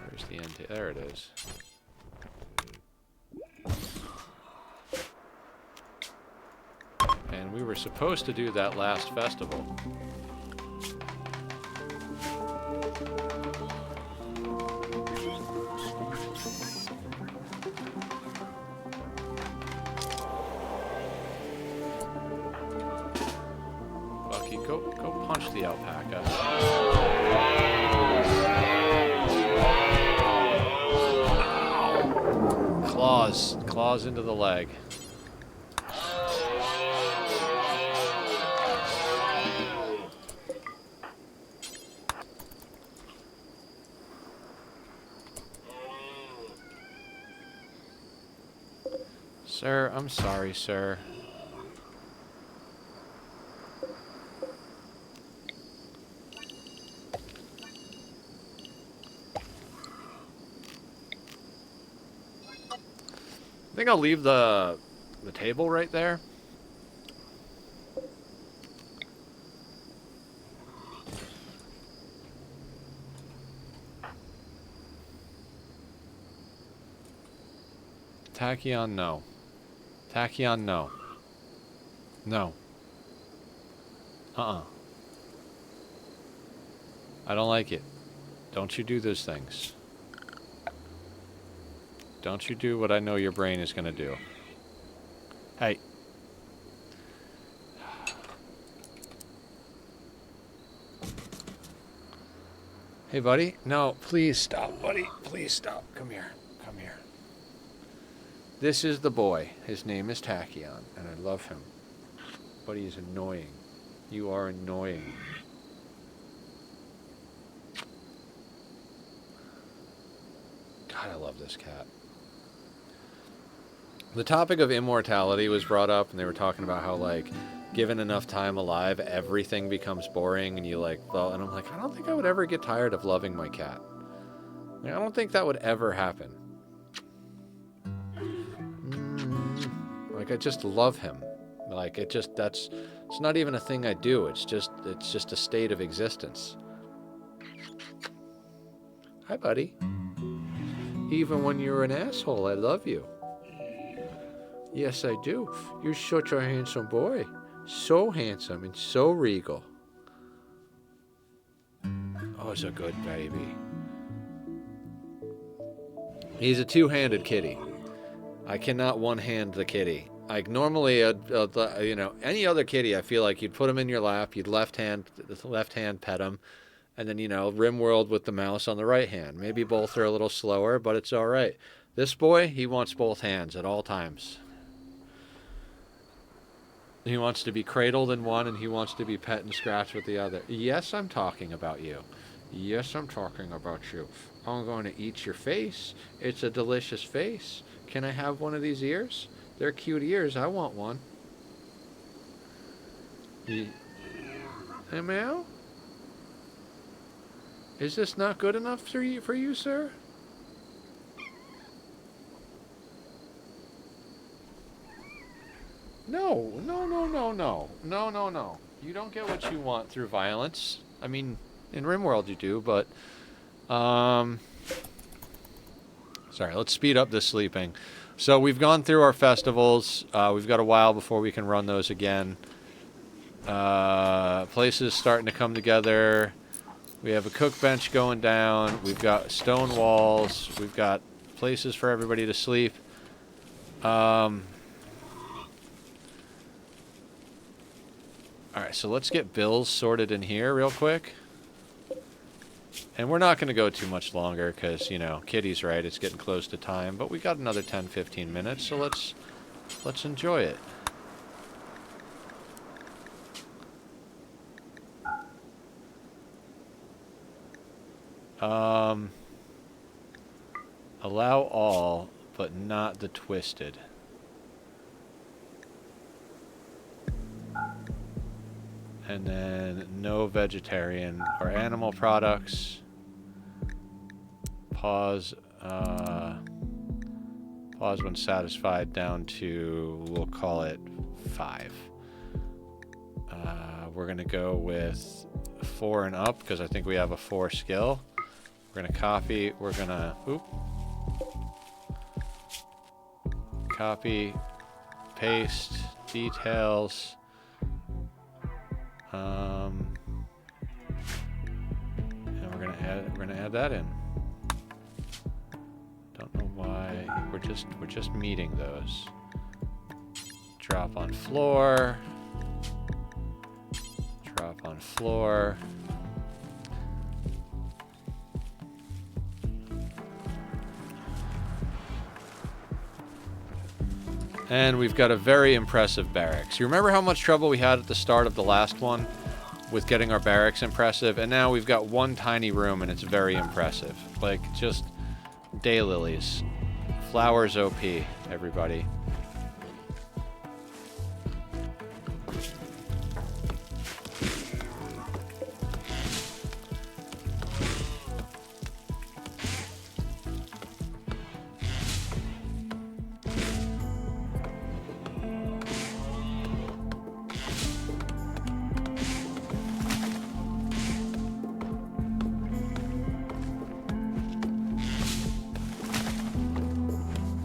Where's the end table? There it is. And we were supposed to do that last festival. Bucky, go punch the alpaca. Claws into the leg. Sir, I'm sorry, sir. I think I'll leave the table right there. Tachyon, no. Tachyon, no. No. I don't like it. Don't you do those things. Don't you do what I know your brain is going to do. Hey. Hey, buddy. No, please stop, buddy. Please stop. Come here. Come here. This is the boy. His name is Tachyon, and I love him. But he is annoying. You are annoying. God, I love this cat. The topic of immortality was brought up, and they were talking about how, like, given enough time alive, everything becomes boring, and you, like, well, and I'm like, I don't think I would ever get tired of loving my cat. Like, I don't think that would ever happen. Like, I just love him. Like, it's not even a thing I do. It's just a state of existence. Hi, buddy. Even when you're an asshole, I love you. Yes, I do. You're such a handsome boy. So handsome and so regal. Oh, it's a good baby. He's a two-handed kitty. I cannot one-hand the kitty. Like, normally, you know, any other kitty, I feel like you'd put him in your lap, you'd left hand pet him, and then, you know, Rimworld with the mouse on the right hand. Maybe both are a little slower, but it's all right. This boy, he wants both hands at all times. He wants to be cradled in one, and he wants to be pet and scratched with the other. Yes, I'm talking about you. Yes, I'm talking about you. I'm going to eat your face. It's a delicious face. Can I have one of these ears? They're cute ears. I want one. Hey, meow? Is this not good enough for you, sir? No. You don't get what you want through violence. I mean, in Rimworld you do, but... Sorry, let's speed up this sleeping. So we've gone through our festivals. We've got a while before we can run those again. Places starting to come together. We have a cook bench going down. We've got stone walls. We've got places for everybody to sleep. Alright, so let's get bills sorted in here real quick. And we're not going to go too much longer because, you know, Kitty's right, it's getting close to time. But we got another 10-15 minutes, so let's enjoy it. Allow all, but not the twisted. And then no vegetarian or animal products. Pause. Pause when satisfied down to, we'll call it 5. We're going to go with 4 and up because I think we have a 4 skill. We're going to copy. We're going to... Oop. Copy. Paste. Details. And we're gonna add that in. Don't know why we're just meeting those. Drop on floor. Drop on floor. And we've got a very impressive barracks. You remember how much trouble we had at the start of the last one with getting our barracks impressive? And now we've got one tiny room and it's very impressive. Like, just daylilies. Flowers OP, everybody.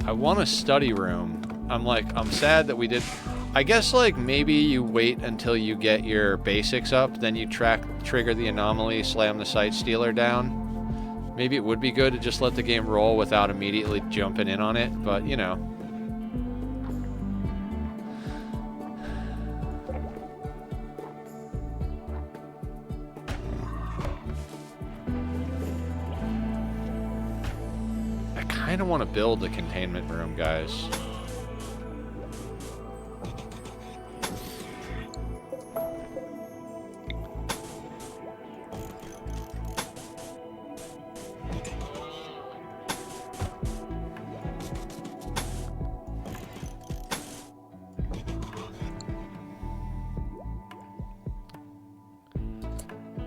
I want a study room. I'm sad that we did. I guess, like, maybe you wait until you get your basics up, then you trigger the anomaly, slam the site stealer down. Maybe it would be good to just let the game roll without immediately jumping in on it, but, you know. I kind of want to build the containment room, guys.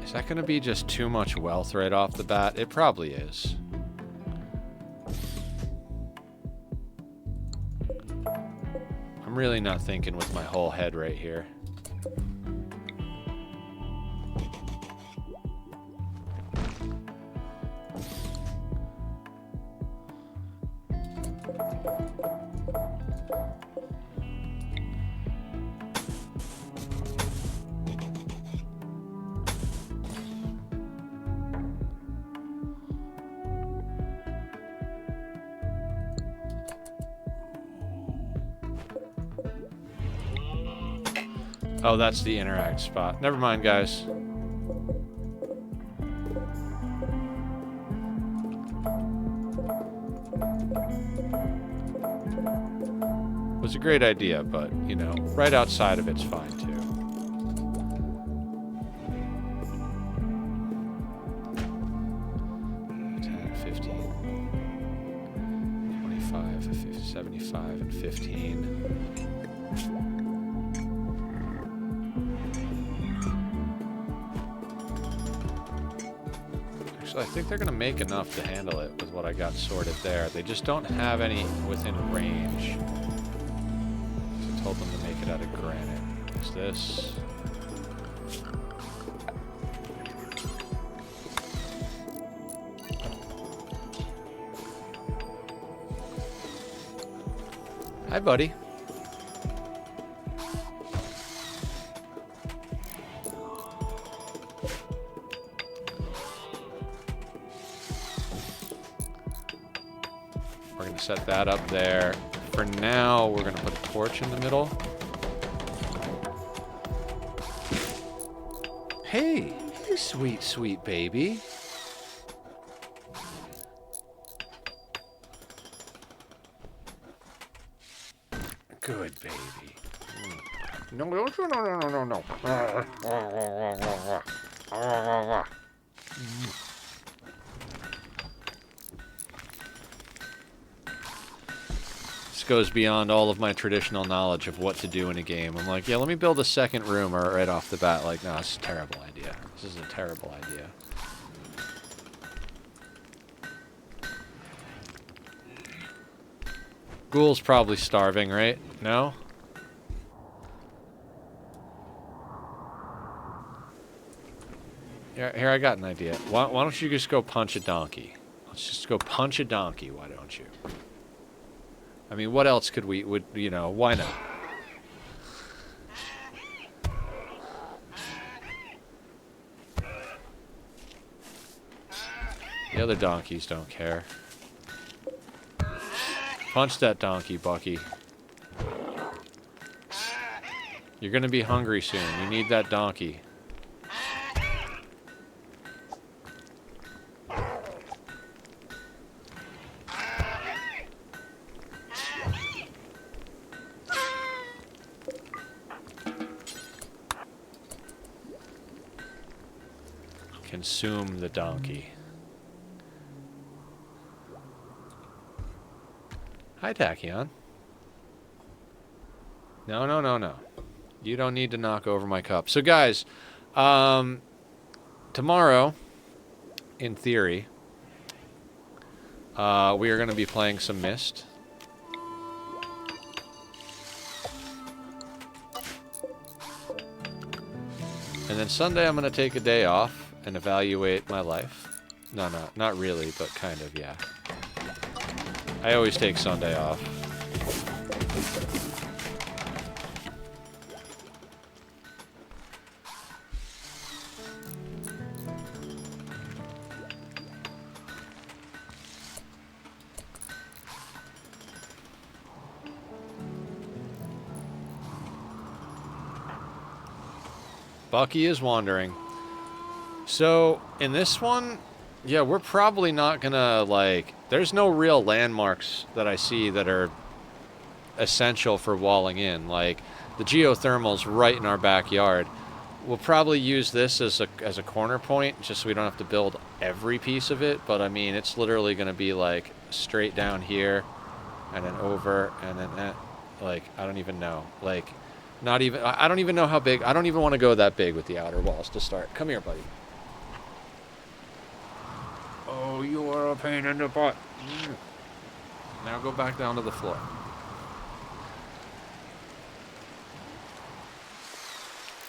Is that going to be just too much wealth right off the bat? It probably is. I'm really not thinking with my whole head right here. Oh, that's the interact spot. Never mind, guys. It was a great idea, but, you know, right outside of it's fine, too. 10, 15, 25, 50, 75, and 15. I think they're going to make enough to handle it with what I got sorted there. They just don't have any within range. So I told them to make it out of granite. What's this? Hi, buddy. Set that up there. For now, we're going to put a torch in the middle. Hey, you sweet, sweet baby. Good baby. No, no, no, no, no, no, no. Goes beyond all of my traditional knowledge of what to do in a game. I'm like, yeah, let me build a second room right off the bat. Like, no, this is a terrible idea. This is a terrible idea. Ghoul's probably starving, right? No? Here, I got an idea. Why don't you just go punch a donkey? Let's just go punch a donkey, why don't you? I mean, what else could you know, why not? The other donkeys don't care. Punch that donkey, Bucky. You're gonna be hungry soon. You need that donkey. Consume the donkey. Hi, Tachyon. No, no, no, no. You don't need to knock over my cup. So, guys, tomorrow, in theory, we are going to be playing some Myst. And then Sunday, I'm going to take a day off and evaluate my life. No, not really, but kind of, yeah. I always take Sunday off. Bucky is wandering. So, in this one, yeah, we're probably not gonna, like... There's no real landmarks that I see that are essential for walling in. Like, the geothermal's right in our backyard. We'll probably use this as a corner point, just so we don't have to build every piece of it. But, I mean, it's literally gonna be, like, straight down here, and then over, and then that. Like, I don't even know. Like, not even... I don't even know how big... I don't even want to go that big with the outer walls to start. Come here, buddy. you are a pain in the butt. Now go back down to the floor.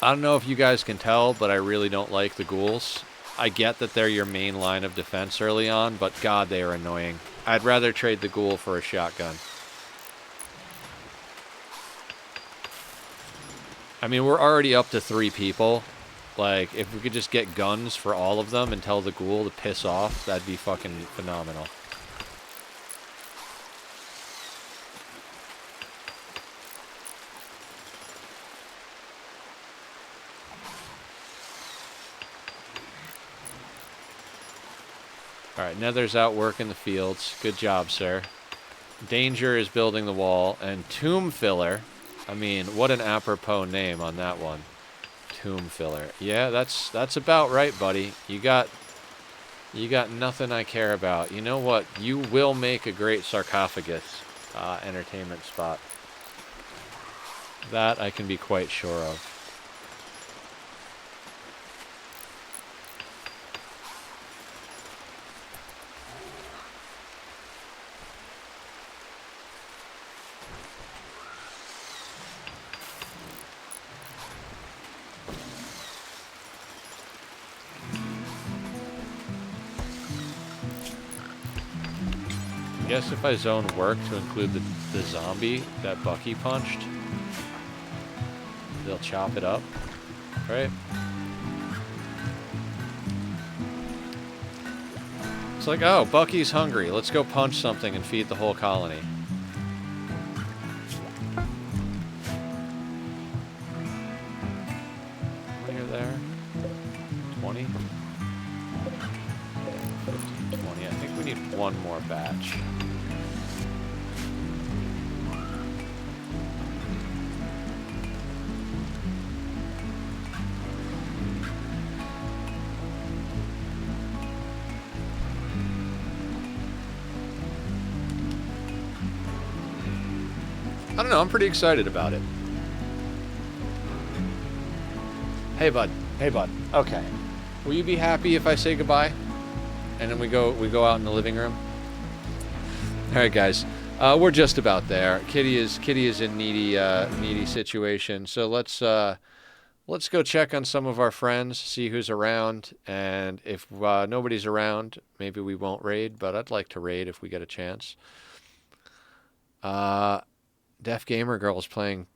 I don't know if you guys can tell, but I really don't like the ghouls. I get that they're your main line of defense early on, but god, they are annoying. I'd rather trade the ghoul for a shotgun. I mean, we're already up to 3 people. Like, if we could just get guns for all of them and tell the ghoul to piss off, that'd be fucking phenomenal. Alright, Nether's out working the fields. Good job, sir. Danger is building the wall. And Tomb Filler. I mean, what an apropos name on that one. Tomb Filler. Yeah, that's about right, buddy. You got nothing I care about. You know what? You will make a great sarcophagus entertainment spot. That I can be quite sure of. I guess if I zone work to include the zombie that Bucky punched, they'll chop it up, right? It's like, oh, Bucky's hungry. Let's go punch something and feed the whole colony. How many are there? 20? 15, 20. I think we need one more batch. I don't know, I'm pretty excited about it. Hey, bud. Hey, bud. Okay. Will you be happy if I say goodbye? And then we go out in the living room? Alright, guys. We're just about there. Kitty is in needy situation. So let's go check on some of our friends, see who's around, and if nobody's around, maybe we won't raid, but I'd like to raid if we get a chance. Deaf Gamer Girl is playing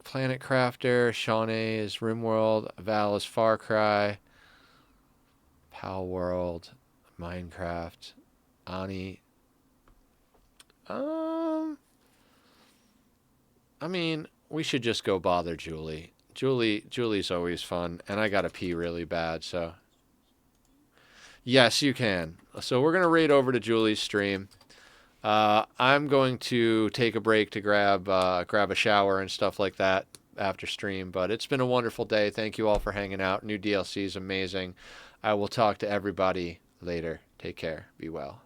Planet Crafter, Shawnee is Rimworld, Val is Far Cry, Pal World, Minecraft, Ani. I mean, we should just go bother Julie. Julie's always fun, and I gotta pee really bad, so. Yes, you can. So we're gonna raid over to Julie's stream. I'm going to take a break to grab a shower and stuff like that after stream, but it's been a wonderful day. Thank you all for hanging out. New DLC is amazing. I will talk to everybody later. Take care. Be well.